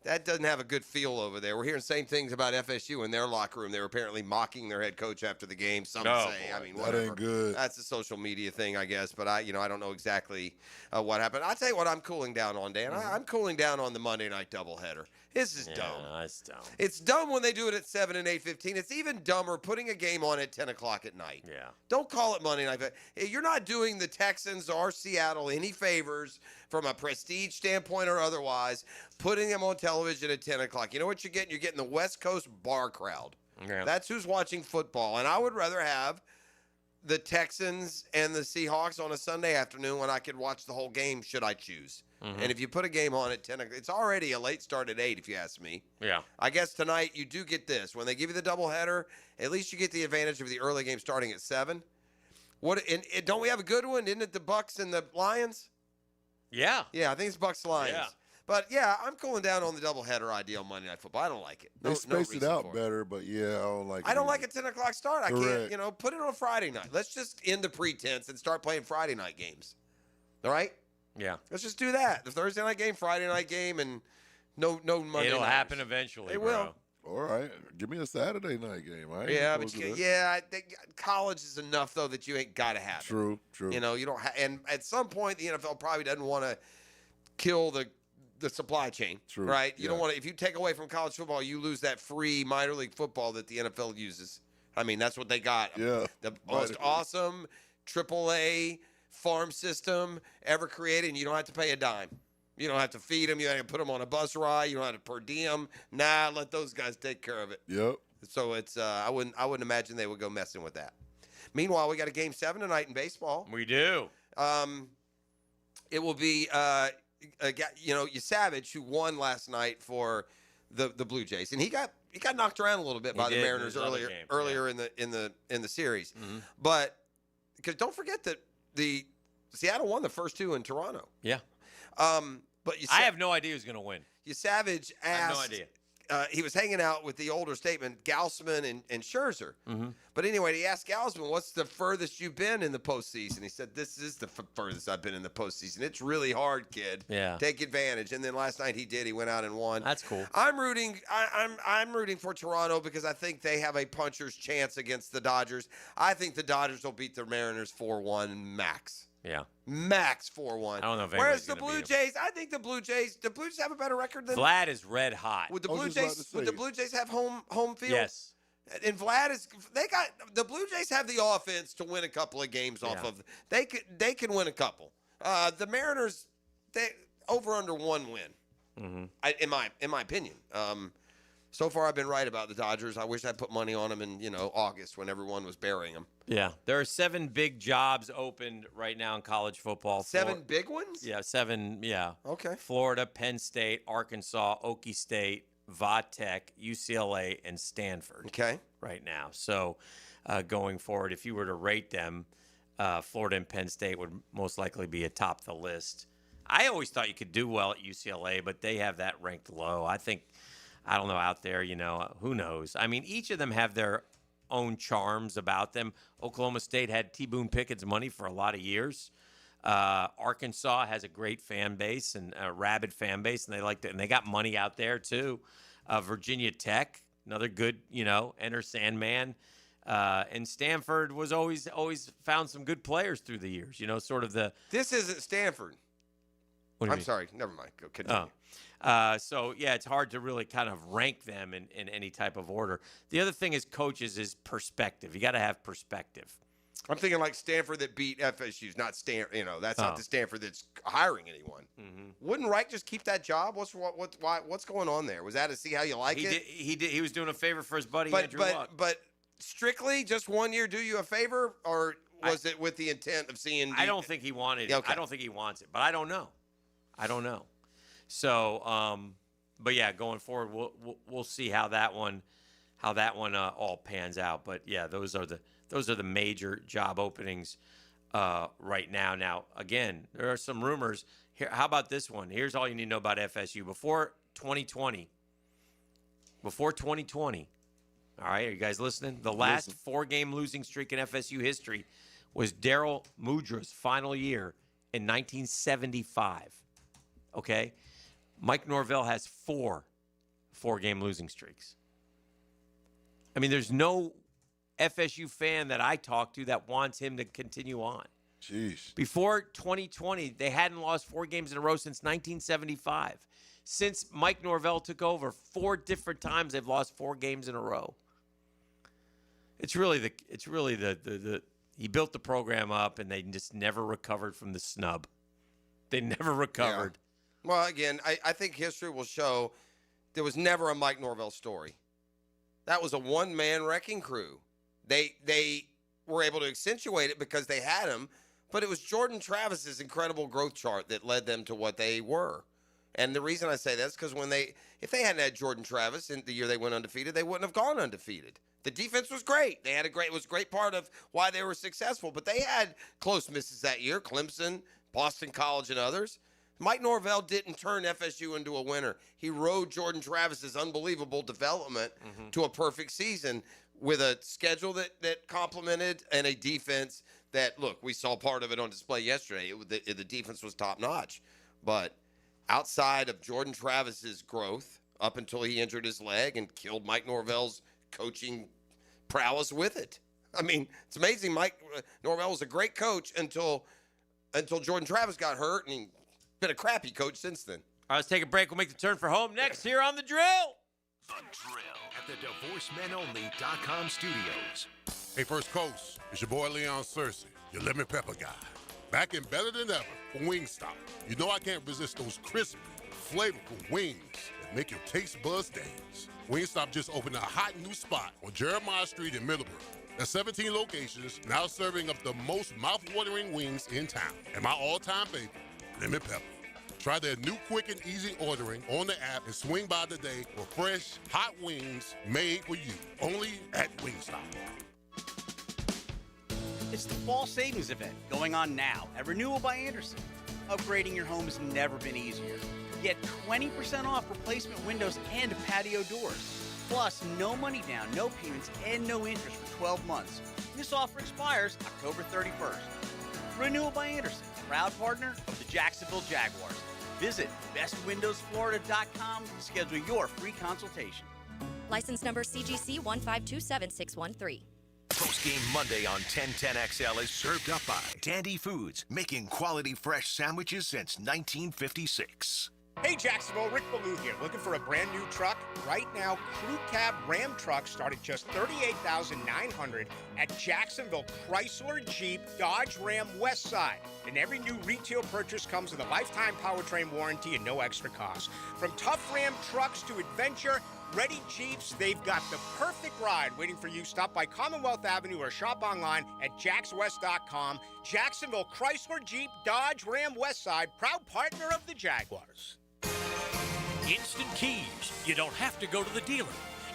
that doesn't have a good feel over there. We're hearing same things about FSU in their locker room. They were apparently mocking their head coach after the game. Some say, I mean, whatever. That ain't good. That's a social media thing, I guess. But I don't know exactly what happened. I'll tell you what I'm cooling down on, Dan. I'm cooling down on the Monday night doubleheader. This is dumb. It's dumb. It's dumb when they do it at 7 and 8:15. It's even dumber putting a game on at 10 o'clock at night. Yeah. Don't call it Monday night. You're not doing the Texans or Seattle any favors from a prestige standpoint or otherwise, putting them on television at 10 o'clock. You know what you're getting? You're getting the West Coast bar crowd. Yeah. That's who's watching football. And I would rather have the Texans and the Seahawks on a Sunday afternoon when I could watch the whole game should I choose. Mhm. And if you put a game on at 10 o'clock, it's already a late start at 8 if you ask me. Yeah. I guess tonight you do get this. When they give you the doubleheader, at least you get the advantage of the early game starting at 7. And don't we have a good one? Isn't it the Bucks and the Lions? Yeah. Yeah, I think it's Bucks Lions. Yeah. But, yeah, I'm cooling down on the doubleheader idea on Monday Night Football. I don't like it. They spaced it reason out for it. better, but yeah, I don't like it. I don't like a 10 o'clock start. I Correct. can't, put it on Friday night. Let's just end the pretense and start playing Friday night games. All right? Yeah. Let's just do that. The Thursday night game, Friday night game, and no Monday It'll night. happen eventually, It bro. will. All right, give me a Saturday night game. I ain't Yeah, but opposed to that. I think college is enough though that you ain't got to have it. True. You don't and at some point the NFL probably doesn't want to kill the supply chain, True. right? You don't Yeah. want to. If you take away from college football, you lose that free minor league football that the NFL uses. I mean, that's what they got. Yeah. The most awesome AAA farm system ever created, and you don't have to pay a dime. You don't have to feed them. You don't have to put them on a bus ride. You don't have to per diem. Nah, let those guys take care of it. Yep. So it's I wouldn't imagine they would go messing with that. Meanwhile, we got a game 7 tonight in baseball. We do. It will be Savage, who won last night for the Blue Jays, and he got knocked around a little bit by the did in Mariners his other game, earlier in the series. Mhm. But because don't forget that the Seattle won the first 2 in Toronto. Yeah. But I have no idea who's going to win. Savage asked. I have no idea. He was hanging out with the older statesman, Gausman and Scherzer. Mhm. But anyway, he asked Gausman, what's the furthest you've been in the postseason? He said, this is the furthest I've been in the postseason. It's really hard, kid. Yeah. Take advantage. And then last night he did. He went out and won. That's cool. I'm rooting for Toronto because I think they have a puncher's chance against the Dodgers. I think the Dodgers will beat the Mariners 4-1 max. Yeah. Max 4-1. I don't know if Whereas anybody's the gonna Blue beat 'em. Jays, I think the Blue Jays have a better record than Vlad is red hot. Would the I was Blue just about Jays to would the say. Blue Jays have home field? Yes. And Vlad the Blue Jays have the offense to win a couple of games off Yeah. of. They can win a couple. The Mariners, they over under 1 win. Mm-hmm. In my opinion. So far I've been right about the Dodgers. I wish I'd put money on them in August when everyone was burying them. Yeah. There are 7 big jobs opened right now in college football. 7 big ones? Yeah, 7. Yeah. Okay. Florida, Penn State, Arkansas, Okie State, Va-Tech, UCLA, and Stanford. Okay. Right now. So going forward, if you were to rate them, Florida and Penn State would most likely be atop the list. I always thought you could do well at UCLA, but they have that ranked low. I don't know out there, who knows? I mean, each of them have their own charms about them. Oklahoma State had T. Boone Pickett's money for a lot of years. Arkansas has a great fan base and a rabid fan base, and they got money out there too. Virginia Tech, another good, Enter Sandman. And Stanford was always found some good players through the years. Sort of the. This isn't Stanford. What do you I'm mean? sorry. Never mind. Go continue. So, yeah, it's hard to really kind of rank them in any type of order. The other thing is coaches is perspective. You got to have perspective. I'm thinking like Stanford that beat FSU's, not Stanford. That's not the Stanford that's hiring anyone. Mm-hmm. Wouldn't Reich just keep that job? What's going on there? Was that to see how you like it? He was doing a favor for his buddy But Andrew Luck. but strictly just 1 year do you a favor, or was it with the intent of seeing? I don't think he wanted it. Okay. I don't think he wants it, but I don't know. So, but yeah, going forward, we'll see how that one all pans out. But yeah, those are the major job openings right now. Now, again, there are some rumors. Here, how about this one? Here's all you need to know about FSU before 2020. All right, are you guys listening? The last 4-game losing streak in FSU history was Daryl Mudra's final year in 1975. Okay? Mike Norvell has 4 4-game losing streaks. I mean, there's no FSU fan that I talk to that wants him to continue on. Jeez. Before 2020, they hadn't lost 4 games in a row since 1975. Since Mike Norvell took over, 4 different times they've lost 4 games in a row. It's really the he built the program up and they just never recovered from the snub. They never recovered. Yeah. Well, again, I think history will show there was never a Mike Norvell story. That was a one-man wrecking crew. They were able to accentuate it because they had him, but it was Jordan Travis's incredible growth chart that led them to what they were. And the reason I say that is because if they hadn't had Jordan Travis in the year they went undefeated, they wouldn't have gone undefeated. The defense was great. It was a great part of why they were successful, but they had close misses that year, Clemson, Boston College, and others. Mike Norvell didn't turn FSU into a winner. He rode Jordan Travis's unbelievable development to a perfect season with a schedule that complemented and a defense that, look, we saw part of it on display yesterday. The defense was top-notch. But outside of Jordan Travis's growth, up until he injured his leg and killed Mike Norvell's coaching prowess with it. I mean, it's amazing. Mike Norvell was a great coach until Jordan Travis got hurt, and he's been a crappy coach since then. All right, let's take a break. We'll make the turn for home next here on The Drill. The Drill at the DivorceMenOnly.com studios. Hey, First Coast, it's your boy Leon Searcy, your lemon pepper guy. Back and better than ever for Wingstop. You know I can't resist those crisp, flavorful wings that make your taste buds dance. Wingstop just opened a hot new spot on Jeremiah Street in Middleborough. There's 17 locations now serving up the most mouth-watering wings in town. And my all-time favorite, lemon pepper. Try their new quick and easy ordering on the app and swing by today for fresh, hot wings made for you. Only at Wingstop. It's the fall savings event going on now at Renewal by Anderson. Upgrading your home has never been easier. Get 20% off replacement windows and patio doors. Plus, no money down, no payments, and no interest for 12 months. This offer expires October 31st. Renewal by Anderson, proud partner of the Jacksonville Jaguars. Visit bestwindowsflorida.com to schedule your free consultation. License number CGC 1527613. Post-game Monday on 1010XL is served up by Dandy Foods, making quality fresh sandwiches since 1956. Hey Jacksonville, Rick Ballou here. Looking for a brand new truck? Right now, Crew Cab Ram trucks start at just $38,900 at Jacksonville Chrysler Jeep Dodge Ram West Side. And every new retail purchase comes with a lifetime powertrain warranty and no extra cost. From tough Ram trucks to adventure ready Jeeps, they've got the perfect ride waiting for you. Stop by Commonwealth Avenue or shop online at jackswest.com. Jacksonville Chrysler Jeep Dodge Ram West Side, proud partner of the Jaguars. Instant Keys. You don't have to go to the dealer.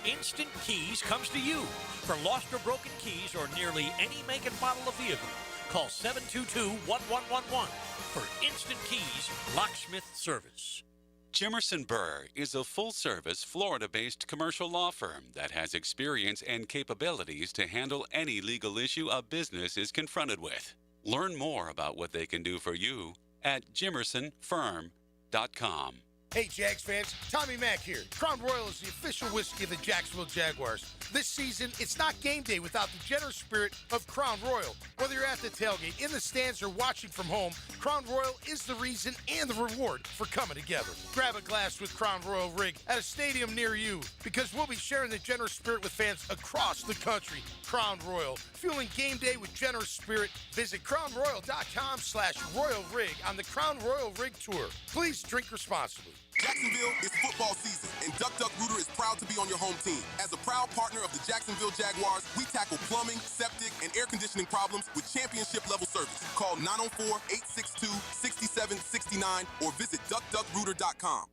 Instant Keys comes to you. For lost or broken keys or nearly any make and model of vehicle, call 722-1111 for Instant Keys locksmith service. Jimerson Burr is a full-service, Florida-based commercial law firm that has experience and capabilities to handle any legal issue a business is confronted with. Learn more about what they can do for you at jimersonfirm.com. Hey, Jags fans, Tommy Mack here. Crown Royal is the official whiskey of the Jacksonville Jaguars. This season, it's not game day without the generous spirit of Crown Royal. Whether you're at the tailgate, in the stands, or watching from home, Crown Royal is the reason and the reward for coming together. Grab a glass with Crown Royal Rig at a stadium near you, because we'll be sharing the generous spirit with fans across the country. Crown Royal, fueling game day with generous spirit. Visit crownroyal.com/Royal Rig on the Crown Royal Rig Tour. Please drink responsibly. Jacksonville is football season, and Duck Duck Rooter is proud to be on your home team. As a proud partner of the Jacksonville Jaguars, we tackle plumbing, septic, and air conditioning problems with championship-level service. Call 904-862-6769 or visit duckduckrooter.com.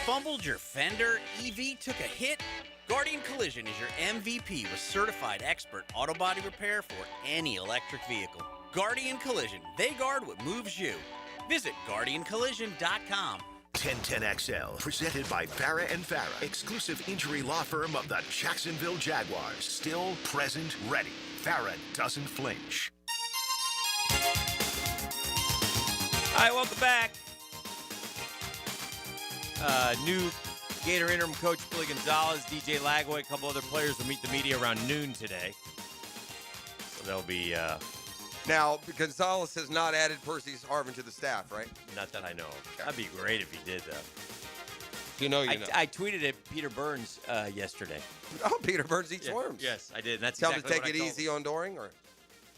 Fumbled your fender? EV took a hit? Guardian Collision is your MVP with certified expert auto body repair for any electric vehicle. Guardian Collision, they guard what moves you. Visit GuardianCollision.com. 1010XL, presented by Farah & Farah, exclusive injury law firm of the Jacksonville Jaguars. Still, present, ready. Farah doesn't flinch. All right, welcome back. New Gator interim coach Billy Gonzalez, DJ Lagway, a couple other players will meet the media around noon today. So they'll be... Now, Gonzalez has not added Percy Harvin to the staff, right? Not that I know of. That'd be great if he did, though. You know. I tweeted at Peter Burns yesterday. Oh, Peter Burns eats worms. Yes, I did. And that's Tell exactly him to take it easy on Doring, or?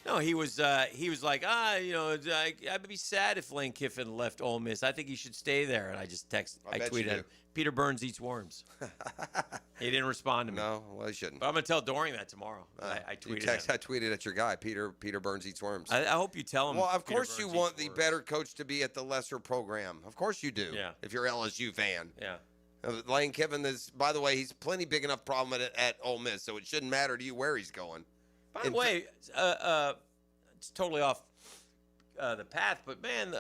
No, he was like, I'd be sad if Lane Kiffin left Ole Miss. I think he should stay there. And I just I tweeted at him, Peter Burns eats worms. He didn't respond to me. No, well, he shouldn't. But I'm going to tell Doring that tomorrow. I tweeted at him. I tweeted at your guy, Peter Burns eats worms. I hope you tell him. Well, of course you want the better coach to be at the lesser program. Of course you do. Yeah. If you're an LSU fan. Yeah. Lane Kiffin is, by the way, he's plenty big enough problem at Ole Miss, so it shouldn't matter to you where he's going. By the way, it's totally off the path, but man,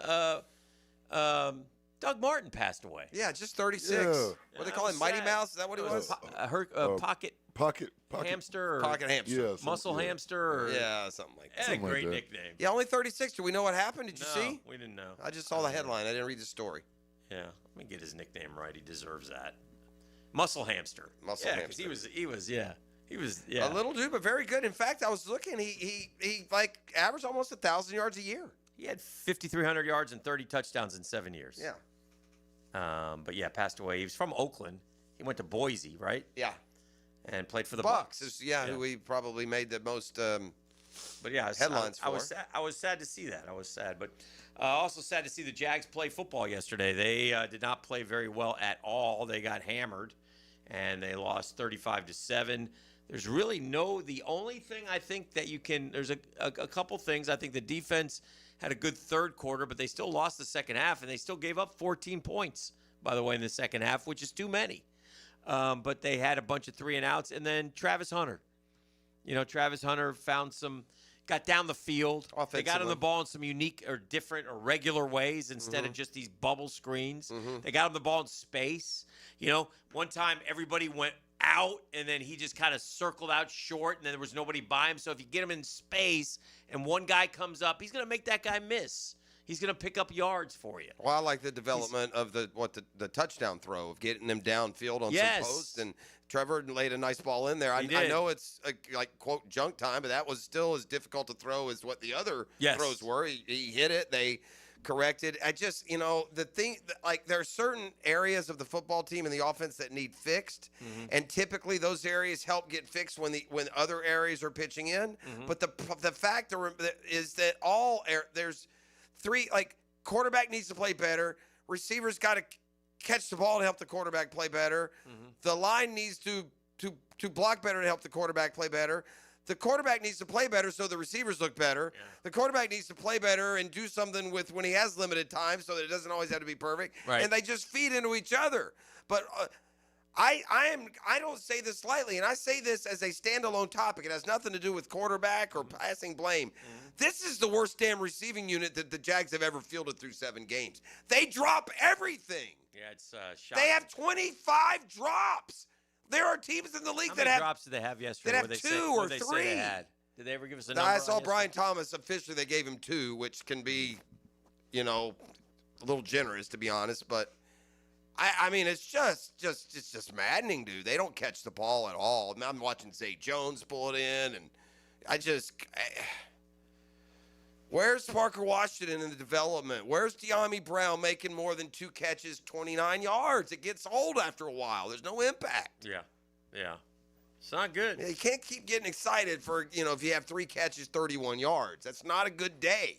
Doug Martin passed away. Yeah, just 36. Yeah. What do they call him? Mighty Mouse? Is that what he was? Pocket hamster or pocket hamster. Yeah, muscle hamster or something like that. Great like that. nickname. Yeah, only 36. Do we know what happened? Did you see? We didn't know. I just saw the headline. I didn't read the story. Yeah, let me get his nickname right. He deserves that. Muscle hamster. Muscle hamster. Because he was a little dude, but very good. In fact, I was looking. He like averaged almost 1,000 yards a year. He had 5,300 yards and 30 touchdowns in 7 years. Yeah. But yeah, passed away. He was from Oakland. He went to Boise, right? Yeah. And played for the Bucks. Bucks. Who we probably made the most. But yeah, headlines for. I was sad to see that. I was sad, but also sad to see the Jags play football yesterday. They did not play very well at all. They got hammered, and they lost 35-7. There's really the only thing I think that you can. There's a couple things. I think the defense had a good third quarter, but they still lost the second half, and they still gave up 14 points, by the way, in the second half, which is too many. But they had a bunch of 3-and-outs, and then Travis Hunter. Travis Hunter got down the field. They got him the ball in some unique or different or regular ways instead of just these bubble screens. They got him the ball in space. One time everybody went out, and then he just kind of circled out short, and then there was nobody by him. So if you get him in space and one guy comes up, he's going to make that guy miss. He's going to pick up yards for you. Well, I like the development of the touchdown throw, of getting them downfield on some posts. And Trevor laid a nice ball in there. I know it's like, quote, junk time, but that was still as difficult to throw as what the other throws were. He hit it. They corrected. I just, the thing, like, there are certain areas of the football team and the offense that need fixed. And typically those areas help get fixed when other areas are pitching in. But the fact is that there's three, like, quarterback needs to play better. Receivers got to catch the ball to help the quarterback play better. The line needs to block better to help the quarterback play better. The quarterback needs to play better so the receivers look better. Yeah. The quarterback needs to play better and do something when he has limited time so that it doesn't always have to be perfect. Right. And they just feed into each other. But I don't say this lightly, and I say this as a standalone topic. It has nothing to do with quarterback or passing blame. This is the worst damn receiving unit that the Jags have ever fielded through 7 games. They drop everything. Yeah, it's shocking. They have 25 drops. There are teams in the league that have. How many drops did they have yesterday? That have 2 or 3. Did they ever give us a number? I saw Brian Thomas officially. They gave him 2, which can be, a little generous to be honest. But I mean, it's just maddening, dude. They don't catch the ball at all. I'm watching Zay Jones pull it in, and where's Parker Washington in the development? Where's De'Ami Brown making more than 2 catches, 29 yards? It gets old after a while. There's no impact. Yeah. It's not good. Yeah, you can't keep getting excited for, if you have 3 catches, 31 yards. That's not a good day.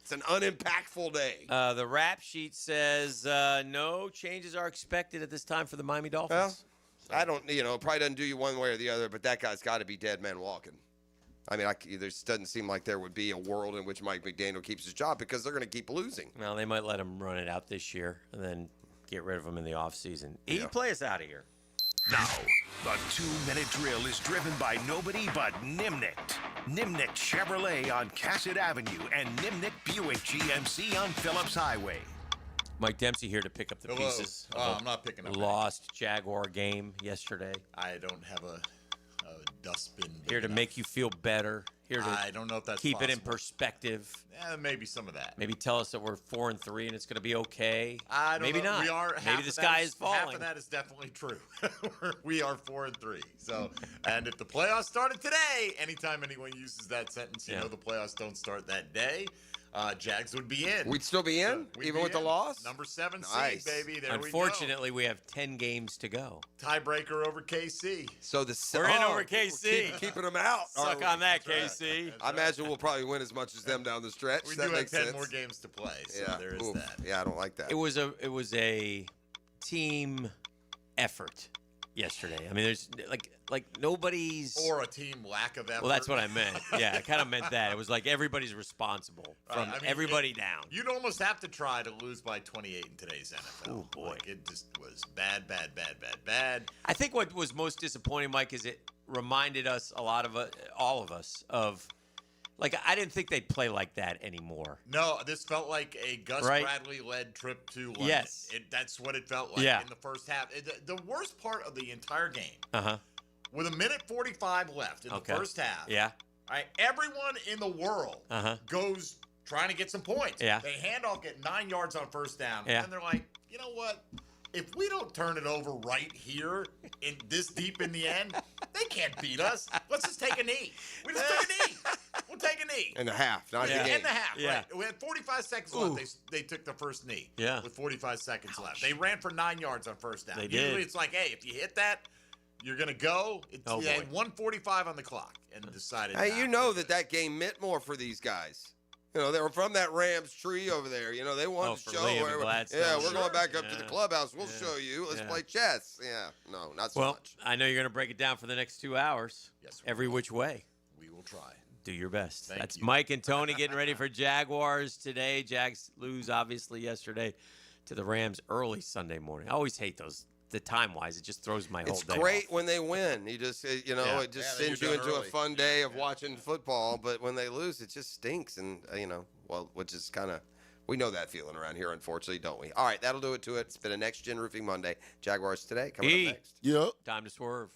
It's an unimpactful day. The rap sheet says no changes are expected at this time for the Miami Dolphins. Well, I don't, it probably doesn't do you one way or the other, but that guy's got to be dead man walking. I mean, there doesn't seem like there would be a world in which Mike McDaniel keeps his job because they're going to keep losing. Well, they might let him run it out this year and then get rid of him in the offseason. He can play us out of here. Now, the 2-minute drill is driven by nobody but Nimnicht. Nimnicht Chevrolet on Cassett Avenue and Nimnicht Buick GMC on Phillips Highway. Mike Dempsey here to pick up the pieces of I'm not picking up the lost Jaguar game yesterday. I don't have a dustbin. Here to make you feel better. here to I don't know if that's keep it in possible. perspective. Yeah, maybe some of that. Maybe tell us that we're 4-3 and it's going to be okay. I don't Maybe know. not. We are. Maybe the sky is falling. Half of that is definitely true. We are 4-3. So, and if the playoffs started today, anytime anyone uses that sentence, you know the playoffs don't start that day. Jags would be in. We'd still be in, even with the loss? Number 7 Nice. seed, baby. There Unfortunately, we have 10 games to go. Tiebreaker over KC. So We're in over KC. Keeping them out. Suck on that, KC. I imagine we'll probably win as much as them down the stretch. We That do have makes 10 sense. more games to play, so Yeah. there is Oof. that. Yeah, I don't like that. It was a team effort yesterday. I mean, there's like nobody's Or a team lack of effort. Well, that's what I meant. Yeah, I kind of meant that. It was like everybody's responsible from I mean, everybody down. You'd almost have to try to lose by 28 in today's NFL. Oh, boy. Like, it just was bad. I think what was most disappointing, Mike, is it reminded us all of us of like I didn't think they'd play like that anymore. No, this felt like a Gus Right? Bradley-led trip to London. Yes. That's what it felt like Yeah. in the first half. The worst part of the entire game, Uh-huh. with a minute 45 left in Okay. the first half, Yeah. all right, everyone in the world Uh-huh. goes trying to get some points. Yeah. They hand off, get 9 yards on first down, Yeah. and they're like, you know what? If we don't turn it over right here, in this deep in the end, they can't beat us. Let's just take a knee. We just took a knee. We'll take a knee. In the half, not the game. In the half, Yeah. right. We had 45 seconds Ooh. left. They took the first knee. Yeah. With 45 seconds left. They ran for 9 yards on first down. They Usually did. it's like, hey, if you hit that, you're going to go. Oh, they boy. had 1:45 on the clock and decided. Hey, nah, you know that game meant more for these guys. You know, they were from that Rams tree over there. You know, they wanted to for show Liam and where, Gladstone. yeah, we're Sure. going back up to the Yeah. clubhouse. We'll Yeah. show you. Let's Yeah. play chess. Yeah, no, not so Well, much. I know you're going to break it down for the next 2 hours. Yes, every which way. We will try. Do your best. Thank That's you. Mike and Tony getting ready for Jaguars today. Jags lose, obviously, yesterday to the Rams early Sunday morning. I always hate those. The time-wise, it just throws my whole It's day great off. when they win. You just, you know, Yeah. it just Yeah, sends you're you done into early. a fun day of watching football. But when they lose, it just stinks. And, you know, well, which is kind of, we know that feeling around here, unfortunately, don't we? All right, that'll do it to it. It's been a Next Gen Roofing Monday. Jaguars today coming up next. Yep. Time to swerve.